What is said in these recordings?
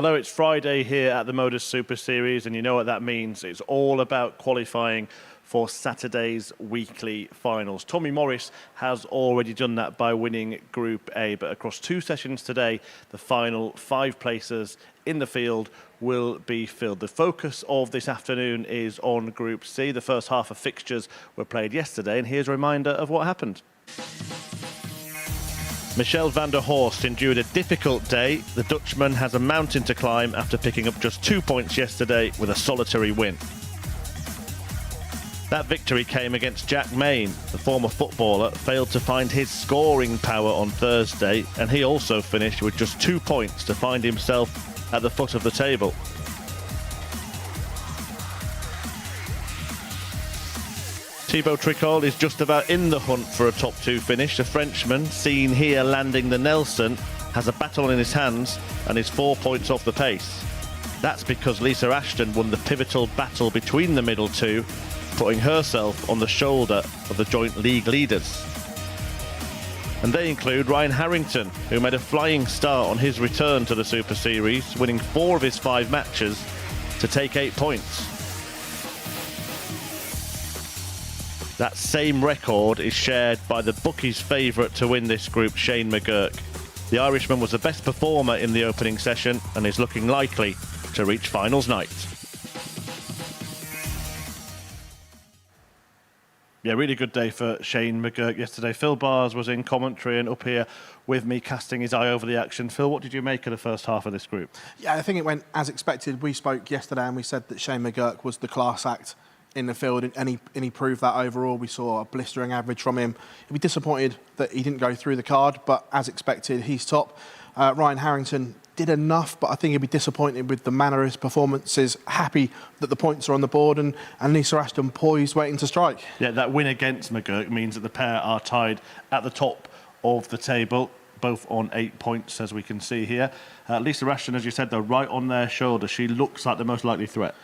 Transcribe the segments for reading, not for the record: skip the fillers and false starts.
Hello, it's Friday here at the MODUS Super Series, and you know what that means. It's all about qualifying for Saturday's weekly finals. Tommy Morris has already done that by winning Group A, but across 2 sessions today, the final 5 places in the field will be filled. The focus of this afternoon is on Group C. The first half of fixtures were played yesterday, and here's a reminder of what happened. Michel van der Horst endured a difficult day. The Dutchman has a mountain to climb after picking up just 2 points yesterday with a solitary win. That victory came against Jack Main. The former footballer failed to find his scoring power on Thursday, and he also finished with just 2 points to find himself at the foot of the table. Thibaut Tricol is just about in the hunt for a top 2 finish. The Frenchman, seen here landing the Nelson, has a baton in his hands and is 4 points off the pace. That's because Lisa Ashton won the pivotal battle between the middle two, putting herself on the shoulder of the joint league leaders. And they include Ryan Harrington, who made a flying start on his return to the Super Series, winning 4 of his 5 matches to take 8 points. That same record is shared by the bookies' favourite to win this group, Shane McGurk. The Irishman was the best performer in the opening session and is looking likely to reach finals night. Yeah, really good day for Shane McGurk yesterday. Phil Bars was in commentary and up here with me, casting his eye over the action. Phil, what did you make of the first half of this group? Yeah, I think it went as expected. We spoke yesterday and we said that Shane McGurk was the class act in the field, and he proved that overall. We saw a blistering average from him. He'd be disappointed that he didn't go through the card, but as expected, he's top. Ryan Harrington did enough, but I think he'd be disappointed with the manner of his performances. Happy that the points are on the board, and Lisa Ashton poised, waiting to strike. Yeah, that win against McGurk means that the pair are tied at the top of the table, both on 8 points, as we can see here. Lisa Ashton, as you said, though, right on their shoulder. She looks like the most likely threat.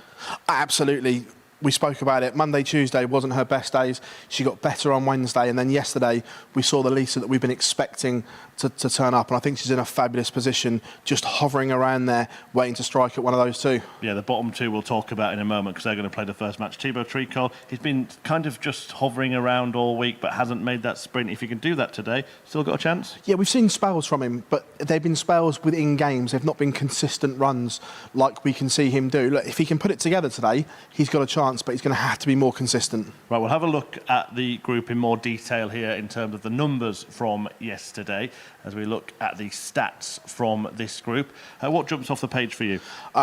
Absolutely. We spoke about it. Monday, Tuesday wasn't her best days. She got better on Wednesday, and then yesterday we saw the Lisa that we've been expecting to turn up, and I think she's in a fabulous position, just hovering around there, waiting to strike at one of those two. Yeah, the bottom two we'll talk about in a moment because they're going to play the first match. Thibaut Tricol, he's been kind of just hovering around all week but hasn't made that sprint. If he can do that today, still got a chance? Yeah, we've seen spells from him, but they've been spells within games. They've not been consistent runs like we can see him do. Look, if he can put it together today, he's got a chance, but he's going to have to be more consistent. Right, we'll have a look at the group in more detail here in terms of the numbers from yesterday as we look at the stats from this group. What jumps off the page for you?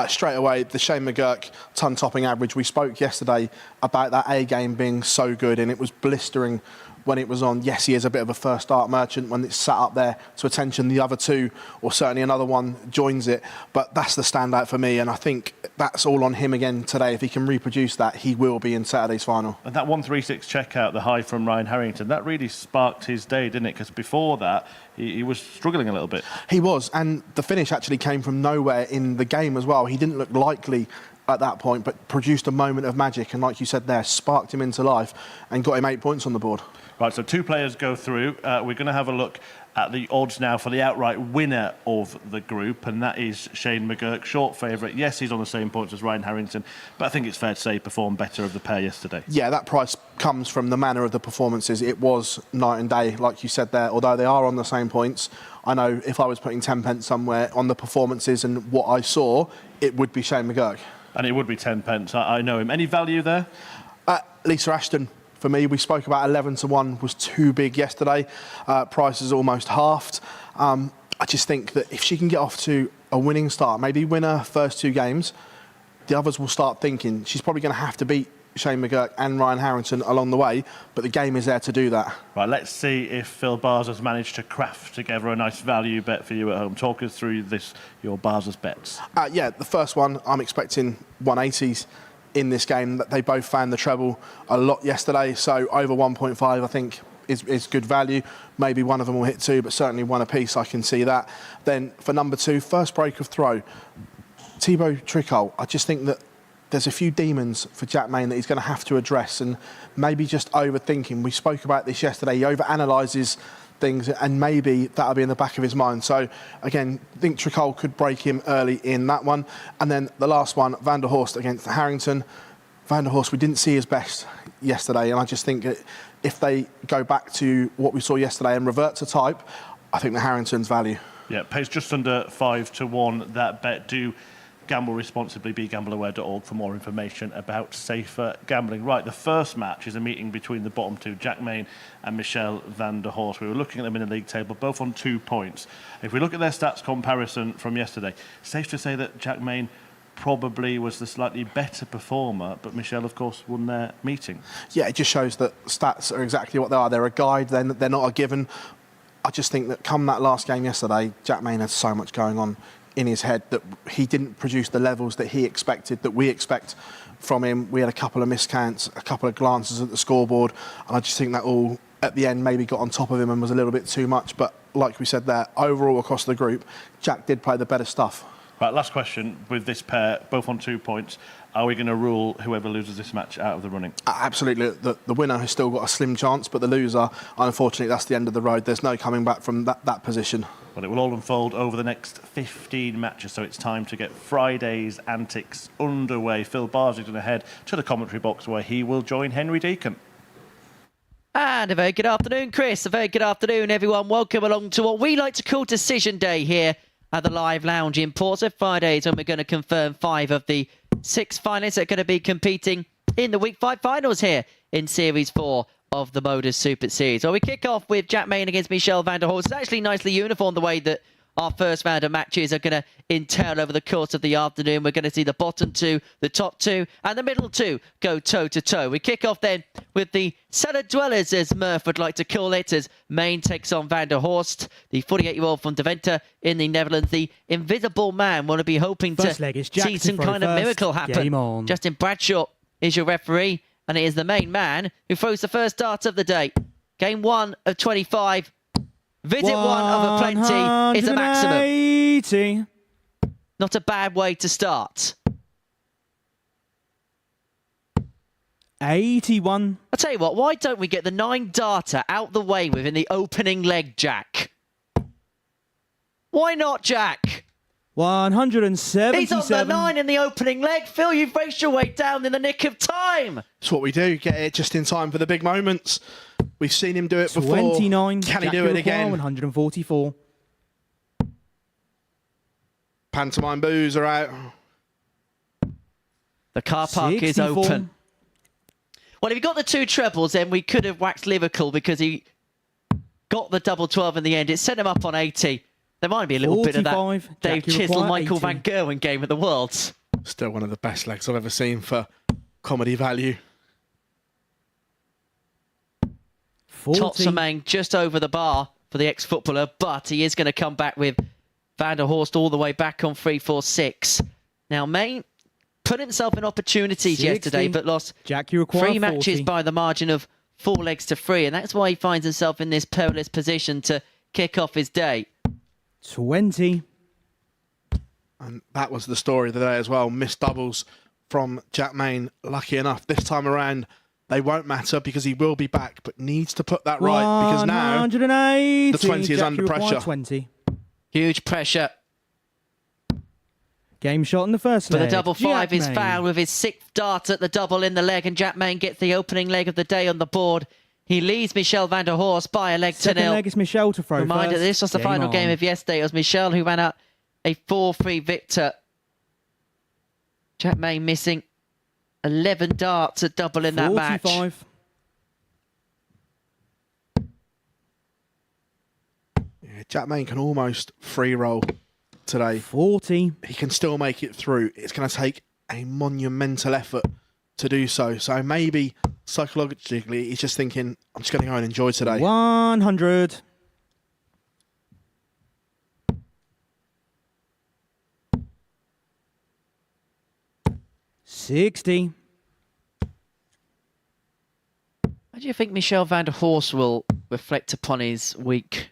Straight away, the Shane McGurk ton-topping average. We spoke yesterday about that A game being so good, and it was blistering when it was on. Yes, he is a bit of a first start merchant when it's sat up there to attention. The other two, or certainly another one, joins it. But that's the standout for me, and I think that's all on him again today. If he can reproduce that, he will be in Saturday's final. And that 136 checkout, the high from Ryan Harrington, that really sparked his day, didn't it? Because before that, he was struggling a little bit. He was, and the finish actually came from nowhere in the game as well. He didn't look likely at that point, but produced a moment of magic, and like you said there, sparked him into life and got him 8 points on the board. Right, so 2 players go through. We're going to have a look at the odds now for the outright winner of the group, and that is Shane McGurk, short favourite. Yes, he's on the same points as Ryan Harrington, but I think it's fair to say he performed better of the pair yesterday. Yeah, that price comes from the manner of the performances. It was night and day, like you said there, although they are on the same points. I know if I was putting 10 pence somewhere on the performances and what I saw, it would be Shane McGurk. And it would be 10 pence. I know him. Any value there? Lisa Ashton. For me, we spoke about 11 to 1 was too big yesterday. Price is almost halved. I just think that if she can get off to a winning start, maybe win her first 2 games, the others will start thinking she's probably going to have to beat Shane McGurk and Ryan Harrington along the way, but the game is there to do that. Right, let's see if Phil Bars has managed to craft together a nice value bet for you at home. Talk us through this, your Bars' bets. Yeah, the first one, I'm expecting 180s. In this game, that they both found the treble a lot yesterday, so over 1.5 I think is good value. Maybe one of them will hit 2, but certainly 1 apiece, I can see that. Then for number 2, first break of throw, Thibaut Tricol. I just think that there's a few demons for Jack Main that he's going to have to address, and maybe just overthinking. We spoke about this yesterday. He overanalyses things, and maybe that'll be in the back of his mind. So again, I think Tricol could break him early in that one. And then the last one, Van der Horst against Harrington. Van der Horst, we didn't see his best yesterday, and I just think that if they go back to what we saw yesterday and revert to type, I think the Harrington's value. Yeah, pays just under 5-1. That bet. Do gamble responsibly. BeGambleAware.org for more information about safer gambling. Right, the first match is a meeting between the bottom two, Jack Main and Michel van der Horst. We were looking at them in the league table, both on 2 points. If we look at their stats comparison from yesterday, safe to say that Jack Main probably was the slightly better performer, but Michel, of course, won their meeting. Yeah, it just shows that stats are exactly what they are. They're a guide, they're not a given. I just think that come that last game yesterday, Jack Main had so much going on in his head that he didn't produce the levels that he expected, that we expect from him. We had a couple of miscounts, a couple of glances at the scoreboard, and I just think that all, at the end, maybe got on top of him and was a little bit too much. But like we said there, overall across the group, Jack did play the better stuff. Right, last question with this pair, both on 2 points. Are we going to rule whoever loses this match out of the running? Absolutely. The winner has still got a slim chance, but the loser, unfortunately, that's the end of the road. There's no coming back from that position. Well, it will all unfold over the next 15 matches, so it's time to get Friday's antics underway. Phil Bars is going to head to the commentary box where he will join Henry Deacon. And a very good afternoon, Chris. A very good afternoon, everyone. Welcome along to what we like to call Decision Day here at the Live Lounge in Portsmouth. Fridays when we're going to confirm 5 of the 6 finalists that are going to be competing in the Week 5 finals here in Series 4 of the MODUS Super Series. Well, we kick off with Jack Main against Michel van der Horst. It's actually nicely uniform the way that our first round of matches are going to entail over the course of the afternoon. We're going to see the bottom 2, the top 2, and the middle 2 go toe-to-toe. We kick off then with the cellar dwellers, as Murph would like to call it, as Main takes on van der Horst, the 48-year-old from Deventer in the Netherlands. The invisible man will be hoping to see some kind of miracle happen. Justin Bradshaw is your referee, and it is the main man who throws the first dart of the day. Game 1 of 25. Visit 1 of a plenty is a maximum. Not a bad way to start. 81. I'll tell you what, why don't we get the 9 darter out the way with in the opening leg, Jack? Why not, Jack? 177. He's on the 9 in the opening leg. Phil, you've raced your way down in the nick of time. That's what we do, get it just in time for the big moments. We've seen him do it before. 29. Can he do it again? 144. Pantomime boos are out. The car park 64. Is open. Well, if he got the 2 trebles, then we could have waxed lyrical because he got the double 12 in the end. It set him up on 80. There might be a little 45. Bit of that Dave Chisel, Michael 80. Van Gerwen game at the Worlds. Still one of the best legs I've ever seen for comedy value. 40. Just over the bar for the ex-footballer, but he is going to come back with van der Horst all the way back on 3-4-6. Now, Main put himself in opportunities 60. Yesterday, but lost Jack, you require 3 matches 40. By the margin of 4 legs to 3, and that's why he finds himself in this perilous position to kick off his day. 20. And that was the story of the day as well. Missed doubles from Jack Main. Lucky enough, this time around, they won't matter because he will be back, but needs to put that right because now the 20 is under pressure. 20. Huge pressure. Game shot in the first leg. But the double 5 is fouled with his 6th dart at the double in the leg, and Jack Main gets the opening leg of the day on the board. He leads Michel van der Horst by a leg to 0. Second leg is Michel to throw Reminder, this was the final game of yesterday. It was Michel who ran out a 4-3 victor. Jack Main missing 11 darts at double in 45. That match. Yeah, Jack Main can almost free roll today. 40. He can still make it through. It's going to take a monumental effort to do so. So maybe psychologically he's just thinking, I'm just going to go and enjoy today. 100. 60. How do you think Michel van der Horst will reflect upon his week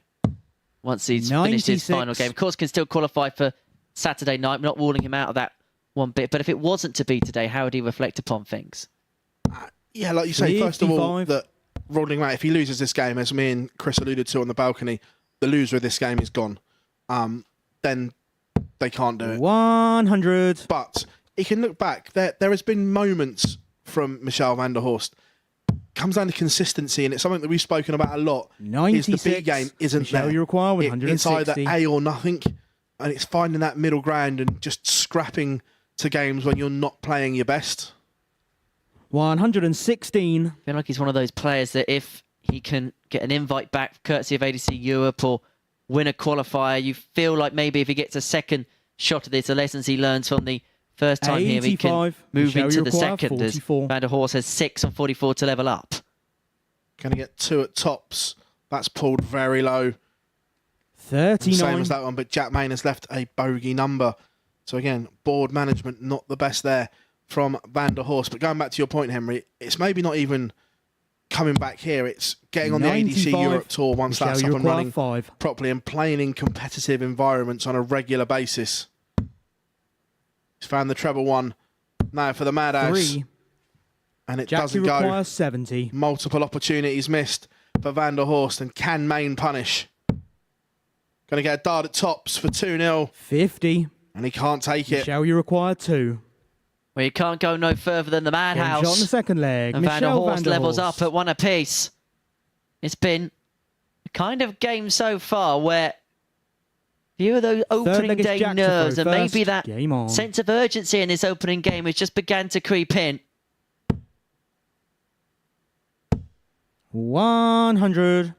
once he's 96. Finished his final game? Of course, can still qualify for Saturday night. We're not ruling him out of that one bit. But if it wasn't to be today, how would he reflect upon things? Yeah, like you say, 55. First of all, that ruling him out. If he loses this game, as me and Chris alluded to on the balcony, the loser of this game is gone. Then they can't do it. 100. But he can look back. There has been moments from Michel van der Horst. Comes down to consistency, and it's something that we've spoken about a lot. 96. Is the big game isn't Michel, there. you require It's 160. either A or nothing, and it's finding that middle ground and just scrapping to games when you're not playing your best. 116. I feel like he's one of those players that if he can get an invite back courtesy of ADC Europe or win a qualifier, you feel like maybe if he gets a second shot at this, the lessons he learns from the first time here, he can 85. move Michel, into you the require second as 44. Van der Horst has 6 on 44 to level up. Going to get 2 at tops. That's pulled very low. 39. Same as that one, but Jack Main has left a bogey number. So again, board management not the best there from Van der Horst. But going back to your point, Henry, it's maybe not even coming back here. It's getting on the 95. ADC Europe Tour once Michel, that's you up and require running 5. properly and playing in competitive environments on a regular basis. He's found the treble one. Now for the Madhouse. 3. And it Jackie doesn't go. requires 70. Multiple opportunities missed for Van der Horst, and can Main punish? Going to get a dart at tops for 2-0, 50. and he can't take it. Michel, you require 2. Well, you can't go no further than the One shot on the Madhouse. second leg. And Van der Michel Horst levels up at 1 apiece. It's been a kind of game so far where few of those opening leg is day Jack to nerves throw and maybe first. that Game on. sense of urgency in this opening game has just began to creep in. 100.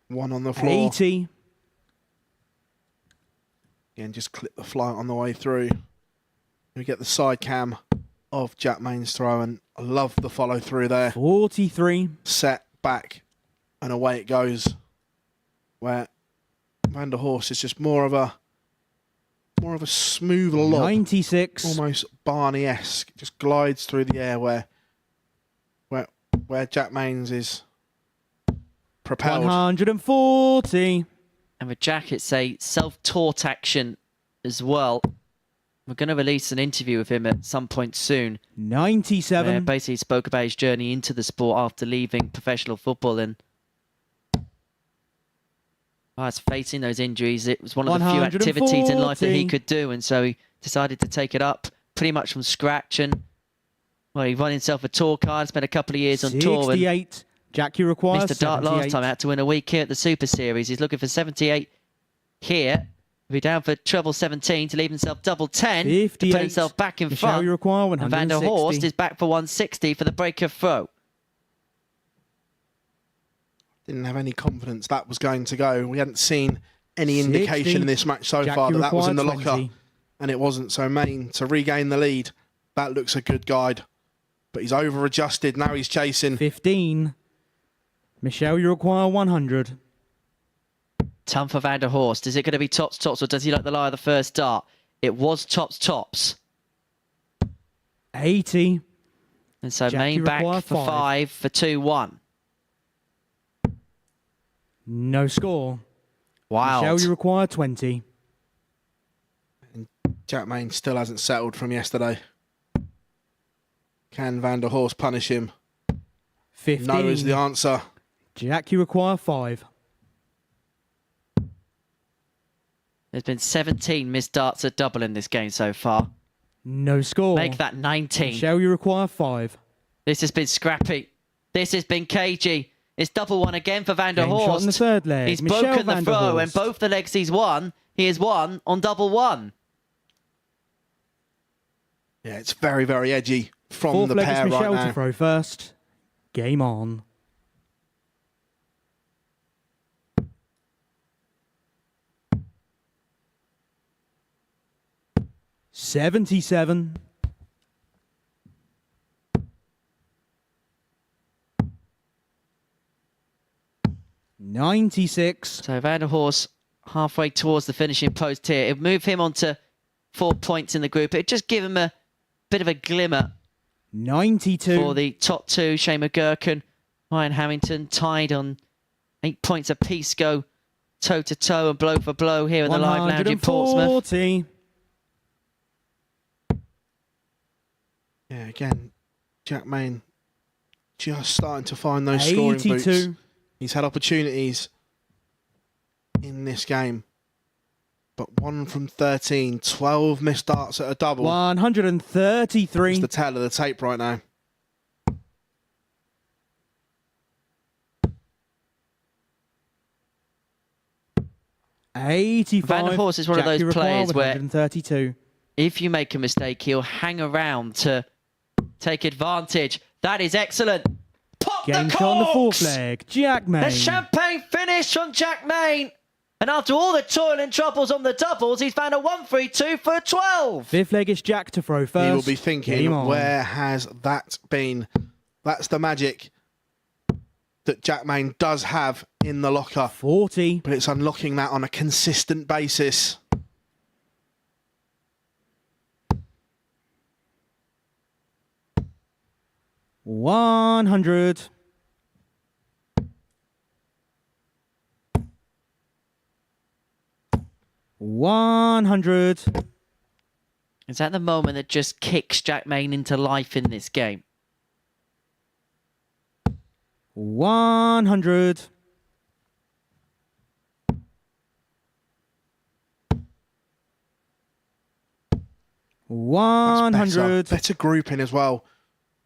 One on the floor. 80. Again, just clip the flight on the way through. We get the side cam of Jack Main's throw, and I love the follow through there. 43. Set back, and away it goes. Where Van der Horst is just more of a smooth lob, 96. almost Barney-esque. Just glides through the air where Jack Mains is propelled. 140. And with Jack, it's a self-taught action as well. We're going to release an interview with him at some point soon. 97. Where basically he spoke about his journey into the sport after leaving professional football, and as facing those injuries, it was one of the few activities in life that he 140. could do, and so he decided to take it up pretty much from scratch. And well, he won himself a tour card, spent a couple of years on tour, and 68. Jackie requires missed a dart 78. last time. Had to win a week here at the Super Series. He's looking for 78 here. He'll be down for treble 17 to leave himself double 10 to 58. put himself back in Michel, front. you require And Van der 160. Horst is back for 160 for the breaker throw. Didn't have any confidence that was going to go. We hadn't seen any 60. indication in this match so Jackie far that was in the required locker, 20. and it wasn't. So Main to regain the lead. That looks a good guide, but he's over-adjusted. Now he's chasing. 15. Michel, you require 100. Ton for Van der Horst. Is it going to be tops, tops, or does he like the lie of the first dart? It was tops, tops. 80. And so Jackie Main back required for 5 for 2-1. No score. Wild. Michel, you require 20. Jack Main still hasn't settled from yesterday. Can Van der Horst punish him? 15. No is the answer. Jack, you require 5. There's been 17 missed darts at double in this game so far. No score. Make that 19. Michel, you require 5. This has been scrappy. This has been cagey. It's double one again for Van der Game shot Horst. on the third leg. He's Michel broken the van der throw, and Horst. both the legs he's won, he has won on double one. Yeah, it's very, very edgy from Fourth the leg pair is right Michel now. to throw first. Game on. $77. $96. So Van der Horst halfway towards the finishing post here. It'd move him on to 4 points in the group. It'd just give him a bit of a glimmer 92. for the top two. Shane McGurk, Ryan Harrington tied on 8 points apiece, go toe to toe and blow for blow here in the live lounge in Portsmouth. 140. Yeah, again, Jack Main just starting to find those scoring boots. 82. He's had opportunities in this game, but 1 from 13, 12 missed darts at a double. 133. It's the tail of the tape right now. Van der Horst is one of those players where 132. if you make a mistake, he'll hang around to take advantage. That is excellent. Pop Game the shot on the corks! fourth leg. Jack Main. The champagne finish from Jack Main. And after all the toil and troubles on the doubles, he's found a 1-3-2 for 12. Fifth leg is Jack to throw first. He will be thinking, Game on. where has that been? That's the magic that Jack Main does have in the locker. 40. But it's unlocking that on a consistent basis. $100. $100. Is that the moment that just kicks Jack Main into life in this game? 100. That's better. 100. Better grouping as well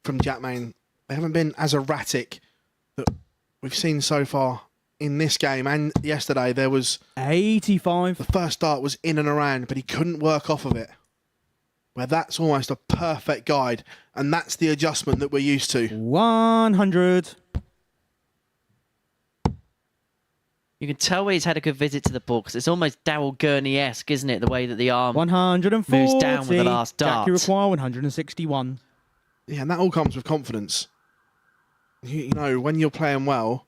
from Jack Main. They haven't been as erratic that we've seen so far in this game. And yesterday there was 85. the first dart was in and around, but he couldn't work off of it. Where that's almost a perfect guide, and that's the adjustment that we're used to. 100. You can tell he's had a good visit to the ball because it's almost Daryl Gurney-esque, isn't it? The way that the arm 140. moves down with the last dart. Jack, you require 161. Yeah, and that all comes with confidence. You know, when you're playing well,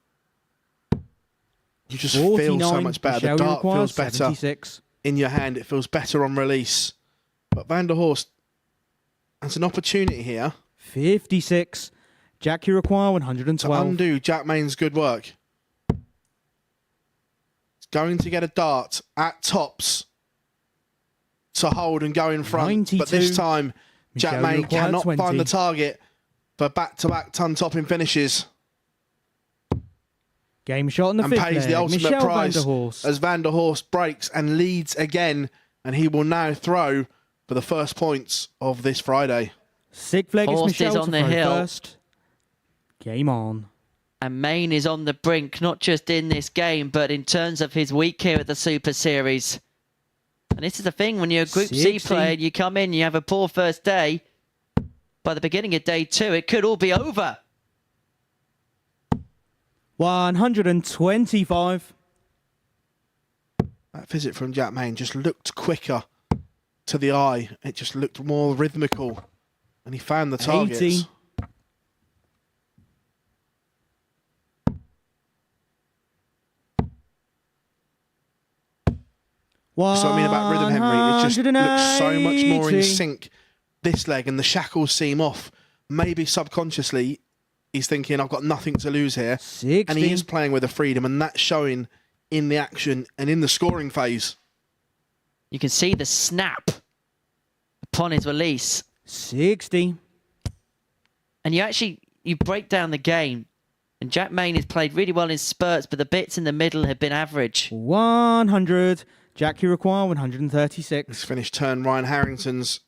you just feel so 49. much better. Michelle, The you dart require feels better 76. in your hand. It feels better on release. But Van der Horst has an opportunity here 56. Jack, you require to 112. undo Jack Main's good work. He's going to get a dart at tops to hold and go in front. 92. But this time, Jack Michelle, you Main require cannot 20. find the target for back-to-back ton-topping finishes. Game shot on the And fifth pays leg. the ultimate Michelle prize Van der Horst. as Van der Horst breaks and leads again. And he will now throw for the first points of this Friday. Sixth leg is Horst is Michelle on to the throw hill. first. Game on. And Main is on the brink, not just in this game, but in terms of his week here at the Super Series. And this is the thing, when you're a Group C 60. player, you come in, you have a poor first day. By the beginning of day 2, it could all be over. 125. That visit from Jack Main just looked quicker to the eye. It just looked more rhythmical. And he found the targets. 80. So I mean about rhythm, Henry, it just looks so much more in 180. sync this leg, and the shackles seem off. Maybe subconsciously he's thinking, I've got nothing to lose here. 60. And he is playing with a freedom, and that's showing in the action and in the scoring phase. You can see the snap upon his release. 60. And you break down the game. And Jack Main has played really well in spurts, but the bits in the middle have been average. 100. Jack, you require He's 136. finished turn Ryan Harrington's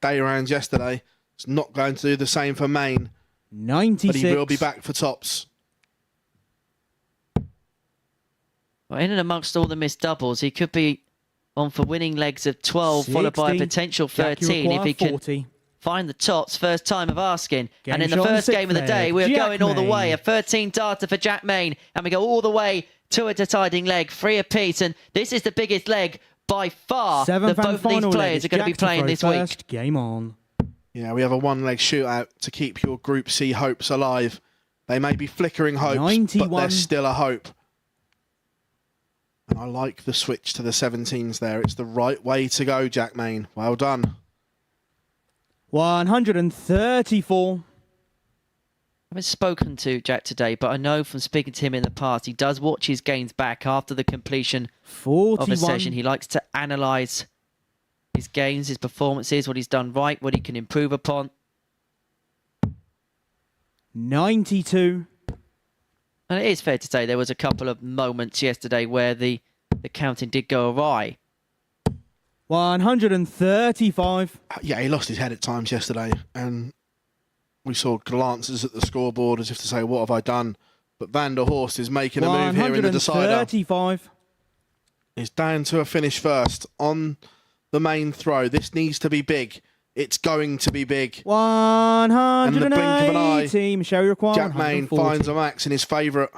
day rounds yesterday. It's not going to do the same for Main, 96. but he will be back for tops. Well, in and amongst all the missed doubles, he could be on for winning legs of 12, followed by a 60. potential Jack, you 13 if he require can 40. find the tops first time of asking. Game And in the shot on first sixth game of the day, leg. we're Jack going all the way. Main. A 13 darter for Jack Main. And we go all the way to a deciding leg, 3 apiece. And this is the biggest leg by far Seventh that and both of these final leg players is are going to be Jack to playing throw this week. first. Game on. Yeah, we have a one-leg shootout to keep your Group C hopes alive. They may be flickering hopes, but 91. there's still a hope. And I like the switch to the 17s there. It's the right way to go, Jack Main. Well done. 134. I haven't spoken to Jack today, but I know from speaking to him in the past, he does watch his games back after the completion of a 41. session. He likes to analyse his games, his performances, what he's done right, what he can improve upon. 92. And it is fair to say there was a couple of moments yesterday where the counting did go awry. 135. Yeah, he lost his head at times yesterday, and we saw glances at the scoreboard as if to say, what have I done? But Van der Horst is making a move here in the decider. 135. He's down to a finish first on the main throw. This needs to be big. It's going to be big. 180. And the blink of an eye, Michelle requires Jack Main finds a max in his favourite.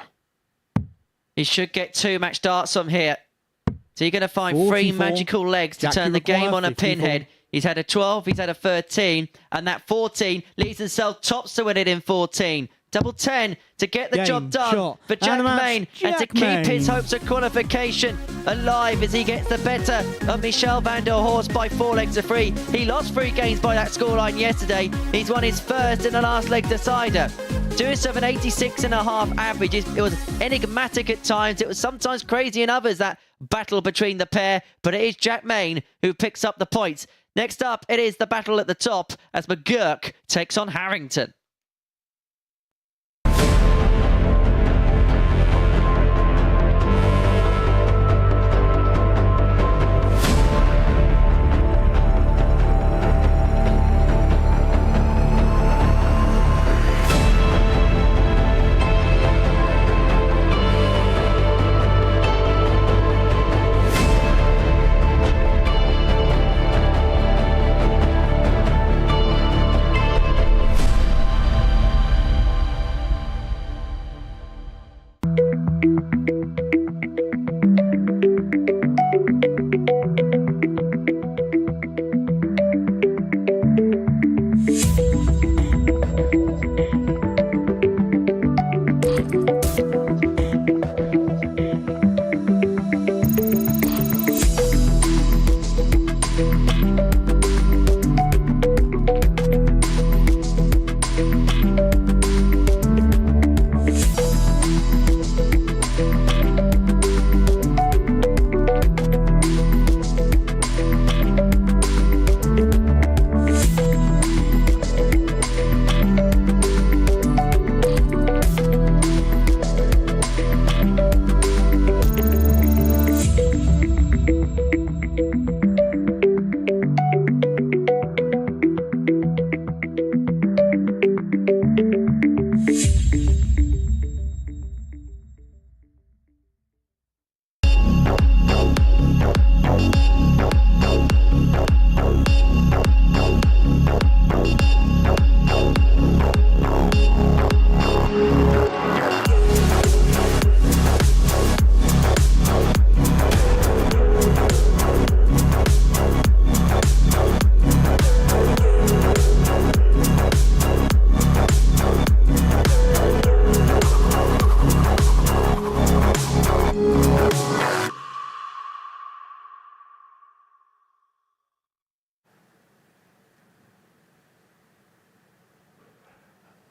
He should get 2 match darts from here. So you're going to find 44. 3 magical legs to Jackie turn the game on a 54. pinhead. He's had a 12, he's had a 13, and that 14 leads himself tops to win it in 14. Double 10 to get the Game, job done shot, for and Jack the match, Main and to Jack keep his Main. hopes of qualification alive as he gets the better of Michel van der Horst by 4 legs to 3. He lost 3 games by that scoreline yesterday. He's won his first in the last leg decider. To himself an 86.5 average. It was enigmatic at times. It was sometimes crazy in others, that battle between the pair. But it is Jack Main who picks up the points. Next up, it is the battle at the top as McGurk takes on Harrington.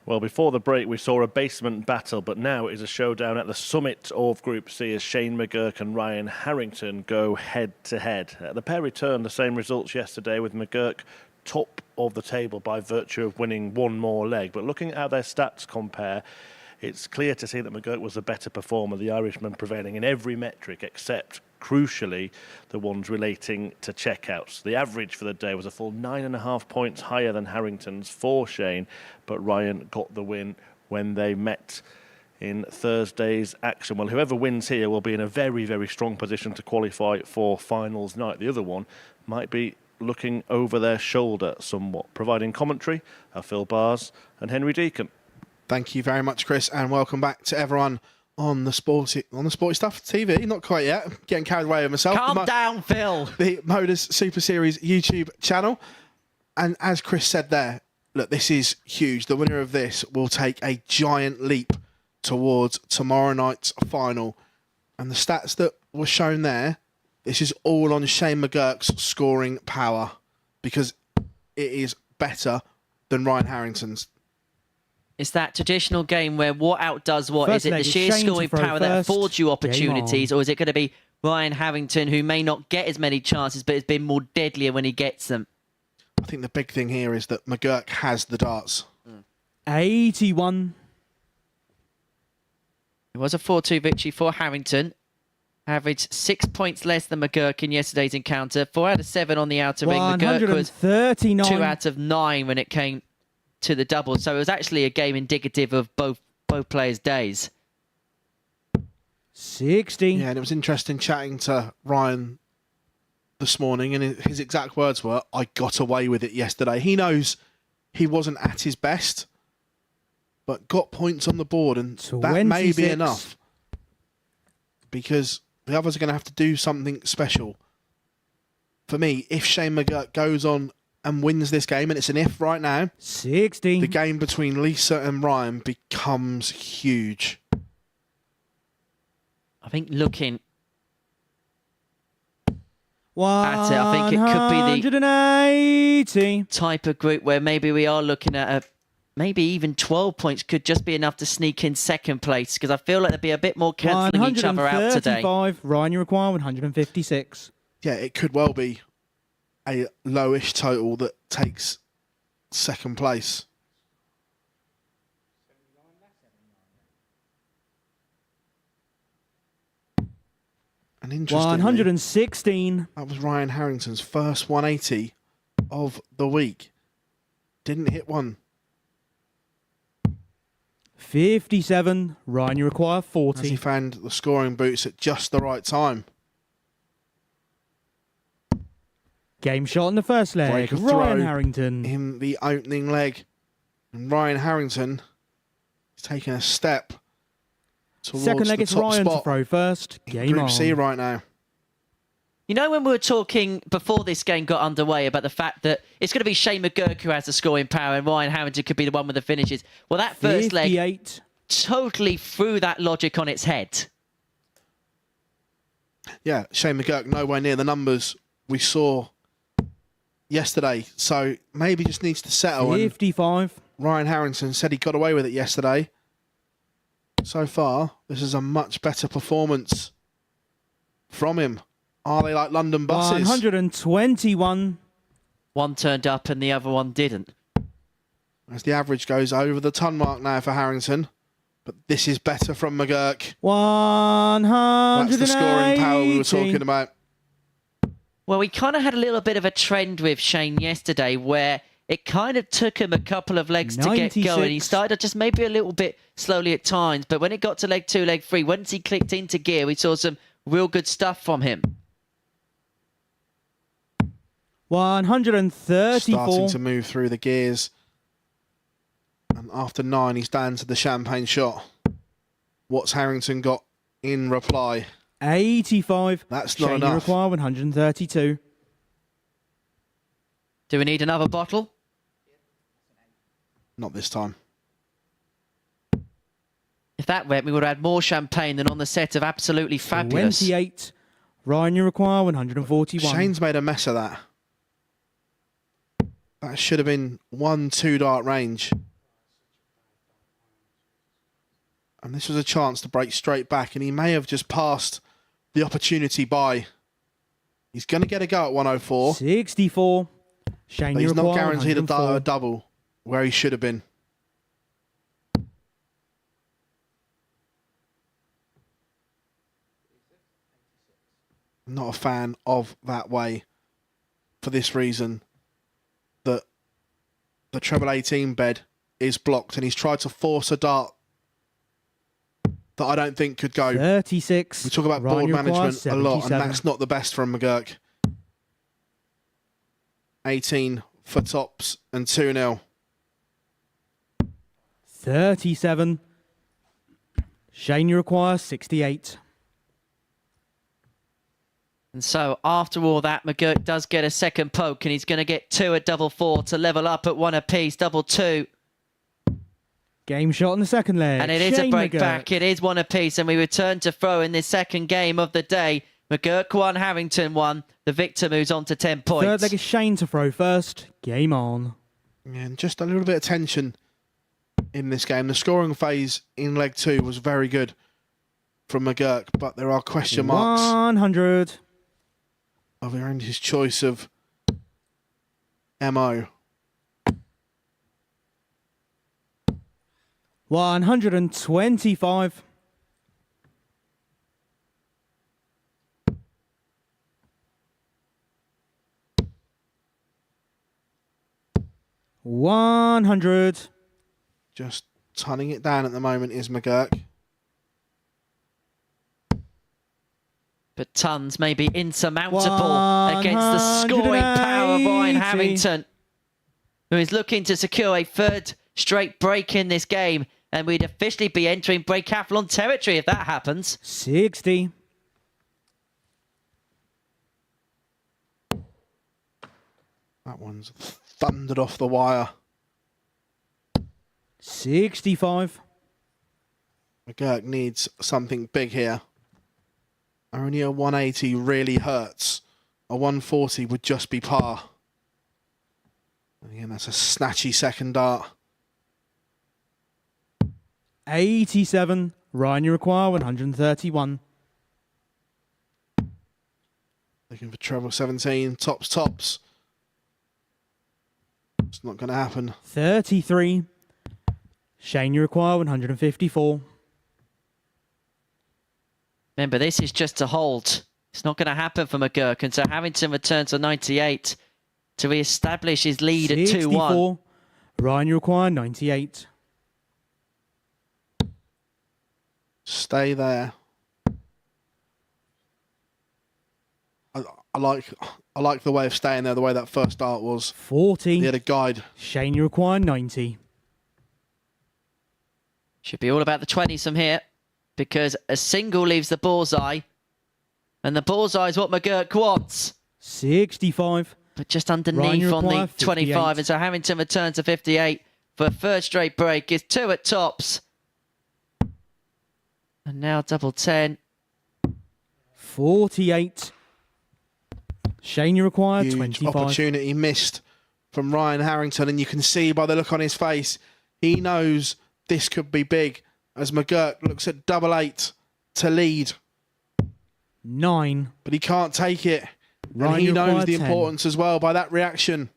Well, before the break, we saw a basement battle, but now it is a showdown at the summit of Group C as Shane McGurk and Ryan Harrington go head-to-head. The pair returned the same results yesterday, with McGurk top of the table by virtue of winning 1 more leg. But looking at how their stats compare, it's clear to see that McGurk was the better performer, the Irishman prevailing in every metric except, crucially, the ones relating to checkouts. The average for the day was a full 9.5 points higher than Harrington's for Shane, but Ryan got the win when they met in Thursday's action. Well, whoever wins here will be in a very, very strong position to qualify for finals night. The other one might be looking over their shoulder somewhat. Providing commentary are Phil Bars and Henry Deacon. Thank you very much, Chris, and welcome back to everyone on the Sporty Stuff TV. Not quite yet. Getting carried away with myself. Calm down, Phil. The MODUS Super Series YouTube channel. And as Chris said there, look, this is huge. The winner of this will take a giant leap towards tomorrow night's final. And the stats that were shown there, this is all on Shane McGurk's scoring power, because it is better than Ryan Harrington's. It's that traditional game where what outdoes what? First Is it the leg is sheer Shane to scoring throw power that first. affords you opportunities, Game on. or is it going to be Ryan Harrington, who may not get as many chances but has been more deadlier when he gets them? I think the big thing here is that McGurk has the darts. 81. It was a 4-2 victory for Harrington. Averaged 6 points less than McGurk in yesterday's encounter. 4 out of 7 on the outer ring. McGurk was 139. 2 out of 9 when it came to the doubles. So it was actually a game indicative of both players' days. 60. Yeah, and it was interesting chatting to Ryan this morning, and his exact words were, "I got away with it yesterday." He knows he wasn't at his best, but got points on the board, and that may be 26. enough. Because the others are going to have to do something special. For me, if Shane McGurk goes on and wins this game, and it's an if right now, 60. the game between Lisa and Ryan becomes huge. I think looking at it, I think it could be the 180. type of group where maybe we are looking at maybe even 12 points could just be enough to sneak in second place, because I feel like there'd be a bit more cancelling each other out today. 135. Ryan, you require 156. Yeah, it could well be a lowish total that takes second place. And interestingly, 116. that was Ryan Harrington's first 180 of the week. Didn't hit one. 57. Ryan, you require As he 40. found the scoring boots at just the right time. Game shot in the first leg. Break of Ryan throw Harrington. in the opening leg. And Ryan Harrington is taking a step towards Second leg, the it's top Ryan to spot throw first. in Game Group on. C right now. You know, when we were talking before this game got underway about the fact that it's going to be Shane McGurk who has the scoring power and Ryan Harrington could be the one with the finishes. Well, that first 58. leg totally threw that logic on its head. Yeah, Shane McGurk nowhere near the numbers we saw yesterday. So maybe just needs to settle. And 55. Ryan Harrington said he got away with it yesterday. So far, this is a much better performance from him. Are they like London buses? 121. One turned up and the other one didn't. As the average goes over the ton mark now for Harrington. But this is better from McGurk. 180. That's the scoring power we were talking about. Well, we kind of had a little bit of a trend with Shane yesterday where it kind of took him a couple of legs to get 96. going. He started just maybe a little bit slowly at times, but when it got to leg 2, leg 3, once he clicked into gear, we saw some real good stuff from him. 134. Starting to move through the gears. And after 9, he's down to the champagne shot. What's Harrington got in reply? 85. That's not Shane, you enough. require 132. Do we need another bottle? Not this time. If that went, we would have had more champagne than on the set of Absolutely Fabulous. 28. Ryan, you require 141. Shane's made a mess of that. That should have been 1-2 dart range. And this was a chance to break straight back, and he may have just passed the opportunity by. He's going to get a go at 104, 64. Shane, but you he's not require guaranteed a 104. double where he should have been. Not a fan of that way for this reason, that the treble 18 bed is blocked, and he's tried to force a dart that I don't think could go. 36. We talk about Ryan, board you require management a lot, and 77. that's not the best from McGurk. 18 for tops and 2-0. 37. Shane, you require 68. And so after all that, McGurk does get a second poke, and he's going to get 2 at double 4 to level up at 1 apiece, double 2. Game shot in the second leg. And it is a Shane break McGurk. back. It is 1 apiece, and we return to throw in this second game of the day. McGurk 1, Harrington 1. The victor moves on to 10 points. Third leg is Shane to throw first. Game on. And just a little bit of tension in this game. The scoring phase in leg 2 was very good from McGurk, but there are question marks 100. around his choice of MO. 125. 100. Just tunning it down at the moment is McGurk. But tons may be insurmountable against the scoring power of Ryan 180. Harrington, who is looking to secure a third straight break in this game. And we'd officially be entering breakathlon territory if that happens. 60. That one's thundered off the wire. 65. McGurk needs something big here. Only a 180 really hurts. A 140 would just be par. And again, that's a snatchy second dart. 87. Ryan, you require 131. Looking for treble 17. Tops. It's not going to happen. 33. Shane, you require 154. Remember, this is just a hold. It's not going to happen for McGurk. And so Harrington returns to 98 to re-establish his lead at 2-1. 64. Ryan, you require 98. Stay there. I like the way of staying there, the way that first dart was. 40. He had a guide. Shane, you require 90. Should be all about the 20s from here, because a single leaves the bullseye, and the bullseye is what McGurk wants. 65. But just underneath Ryan, on the require 25, 58. and so Harrington returns to 58 for a third straight break. It's 2 at tops. And now double 10. 48. Shane, you require Huge 25. opportunity missed from Ryan Harrington, and you can see by the look on his face, he knows this could be big as McGurk looks at double 8 to lead. 9. But he can't take it. Ryan, And he you knows require the 10. importance as well by that reaction.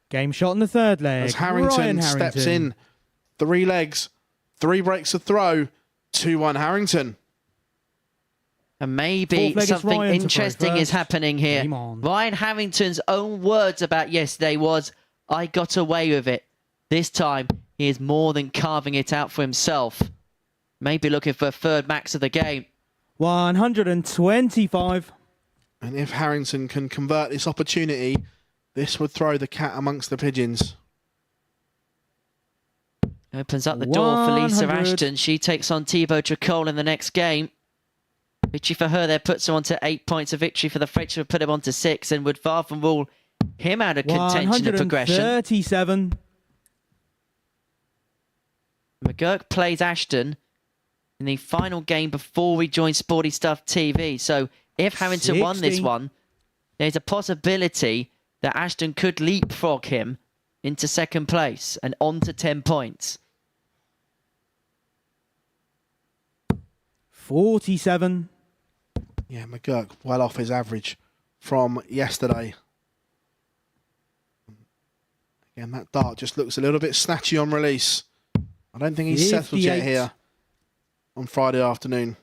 Game shot in the third leg. As Harrington Ryan steps Harrington. in. 3 legs, 3 breaks a throw, 2-1 Harrington. And maybe Fourth leg is something Ryan to throw interesting is first. happening here. Game on. Ryan Harrington's own words about yesterday was, I got away with it. This time, he is more than carving it out for himself. Maybe looking for a third max of the game. 125. And if Harrington can convert this opportunity, this would throw the cat amongst the pigeons. Opens up the door for Lisa 100. Ashton. She takes on Thibaut Tricol in the next game. Victory for her there puts her on to 8 points. A victory for the French would put him on to 6 and would far from rule him out of contention and progression. 137. McGurk plays Ashton in the final game before we join Sporty Stuff TV. So if Harrington won this 60. one, there's a possibility that Ashton could leapfrog him into second place and on to 10 points. 47. Yeah, McGurk well off his average from yesterday. Again, that dart just looks a little bit snatchy on release. I don't think he's settled yet 58. here on Friday afternoon.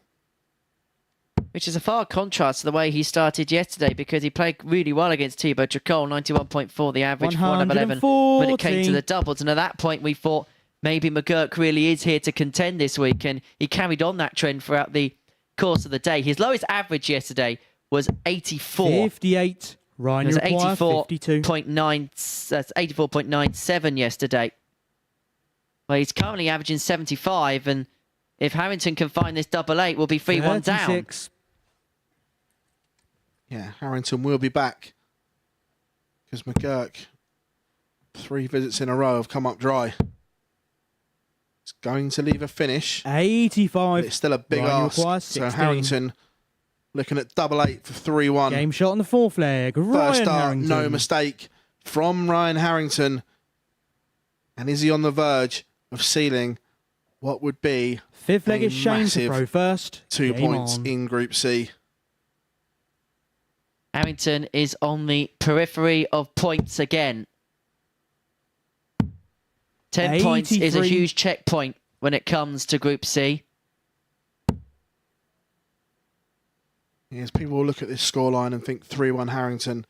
Which is a far contrast to the way he started yesterday, because he played really well against Thibaut Tricol, 91.4 the average, 1 of 11 when it came to the doubles. And at that point, we thought maybe McGurk really is here to contend this week, and he carried on that trend throughout the course of the day. His lowest average yesterday was 84. 58. Ryan, It you was require 52. 84.97 yesterday. Well, he's currently averaging 75, and if Harrington can find this double 8, we'll be 3-1 down. 36. Yeah, Harrington will be back because McGurk, 3 visits in a row, have come up dry. It's going to leave a finish. 85. But it's still a big Ryan, you ask. require So 16. Harrington looking at double 8 for 3-1. Game shot in the fourth leg. First Ryan start, Harrington. no mistake from Ryan Harrington. And is he on the verge of sealing what would be Fifth leg a is Shane to massive throw first. 2 Game points on. in Group C? Harrington is on the periphery of points again. 10 points is a 83. huge checkpoint when it comes to Group C. Yes, people will look at this scoreline and think 3-1 Harrington.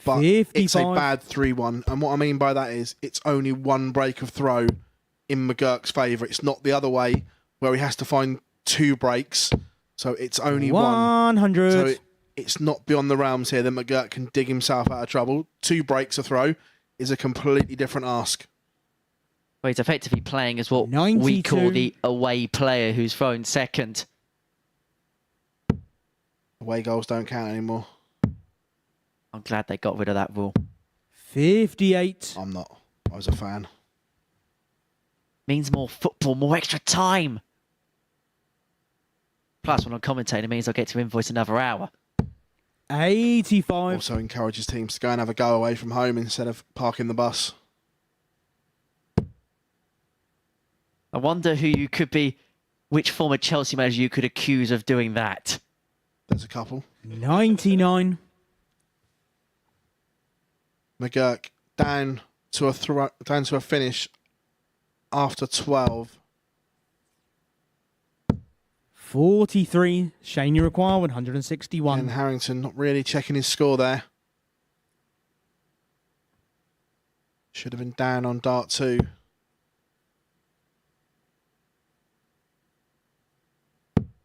but it's a 55. bad 3-1. And what I mean by that is it's only one break of throw in McGurk's favour. It's not the other way where he has to find 2 breaks. So it's only 100. So it's not beyond the realms here that McGurk can dig himself out of trouble. 2 breaks a throw is a completely different ask. Well, he's effectively playing as what 92. we call the away player who's thrown second. Away goals don't count anymore. I'm glad they got rid of that rule. 58. I'm not. I was a fan. Means more football, more extra time. Plus, when I'm commentating, it means I'll get to invoice another hour. 85. Also encourages teams to go and have a go away from home instead of parking the bus. I wonder who you could be, which former Chelsea manager you could accuse of doing that. There's a couple. 99. McGurk down to a finish after 12. 43. Shane, you require 161. And Harrington not really checking his score there. Should have been down on dart 2.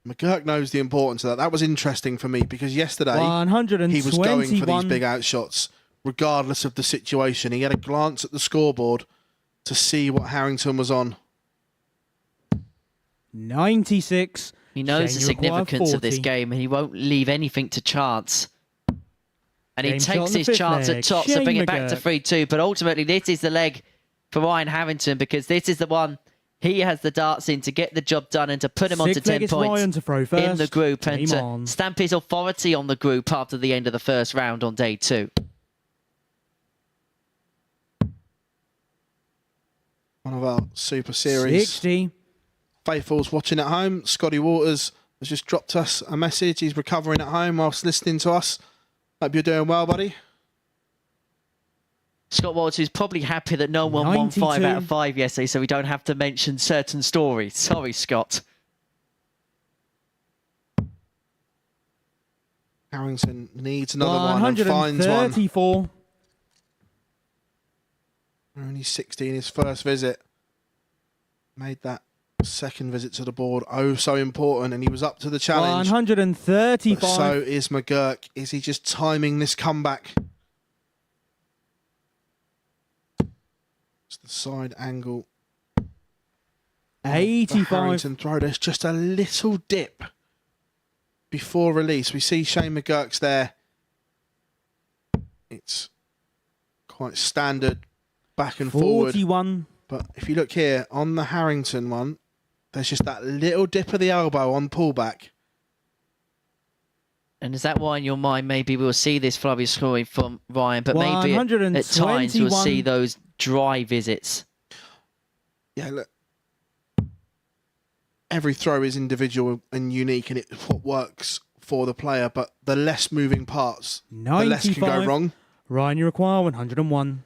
McGurk knows the importance of that. That was interesting for me because yesterday 121. he was going for these big outshots regardless of the situation. He had a glance at the scoreboard to see what Harrington was on. 96. He knows the Shane, you require significance of this 40. game and he won't leave anything to chance. And he Game shot takes on the his fifth chance leg. at top to Shane bring it back to McGurk. 3-2. But ultimately, this is the leg for Ryan Harrington because this is the one he has the darts in to get the job done and to put him onto Sixth leg 10 is points Ryan to throw in first. the group and Game to on. stamp his authority on the group after the end of the first round on day 2. One of our Super Series 60. faithfuls watching at home. Scotty Waters has just dropped us a message. He's recovering at home whilst listening to us. Hope you're doing well, buddy. Scott Walters is probably happy that no one won 5 out 92. of 5 yesterday, so we don't have to mention certain stories. Sorry, Scott. Harrington needs another one and finds one. 134. Only 60 in his first visit. Made that second visit to the board oh so important, and he was up to the challenge. 135. But so is McGurk. Is he just timing this comeback? It's the side angle. 85. Harrington throw. There's just a little dip before release. We see Shane McGurk's there. It's quite standard back and forward. 41. But if you look here on the Harrington one, there's just that little dip of the elbow on pullback. And is that why in your mind maybe we'll see this flurry scoring from Ryan, but maybe at times we'll 121. see those dry visits? Yeah, look. Every throw is individual and unique, and it's what works for the player. But the less moving parts, the less can go 95. wrong. Ryan, you require 101.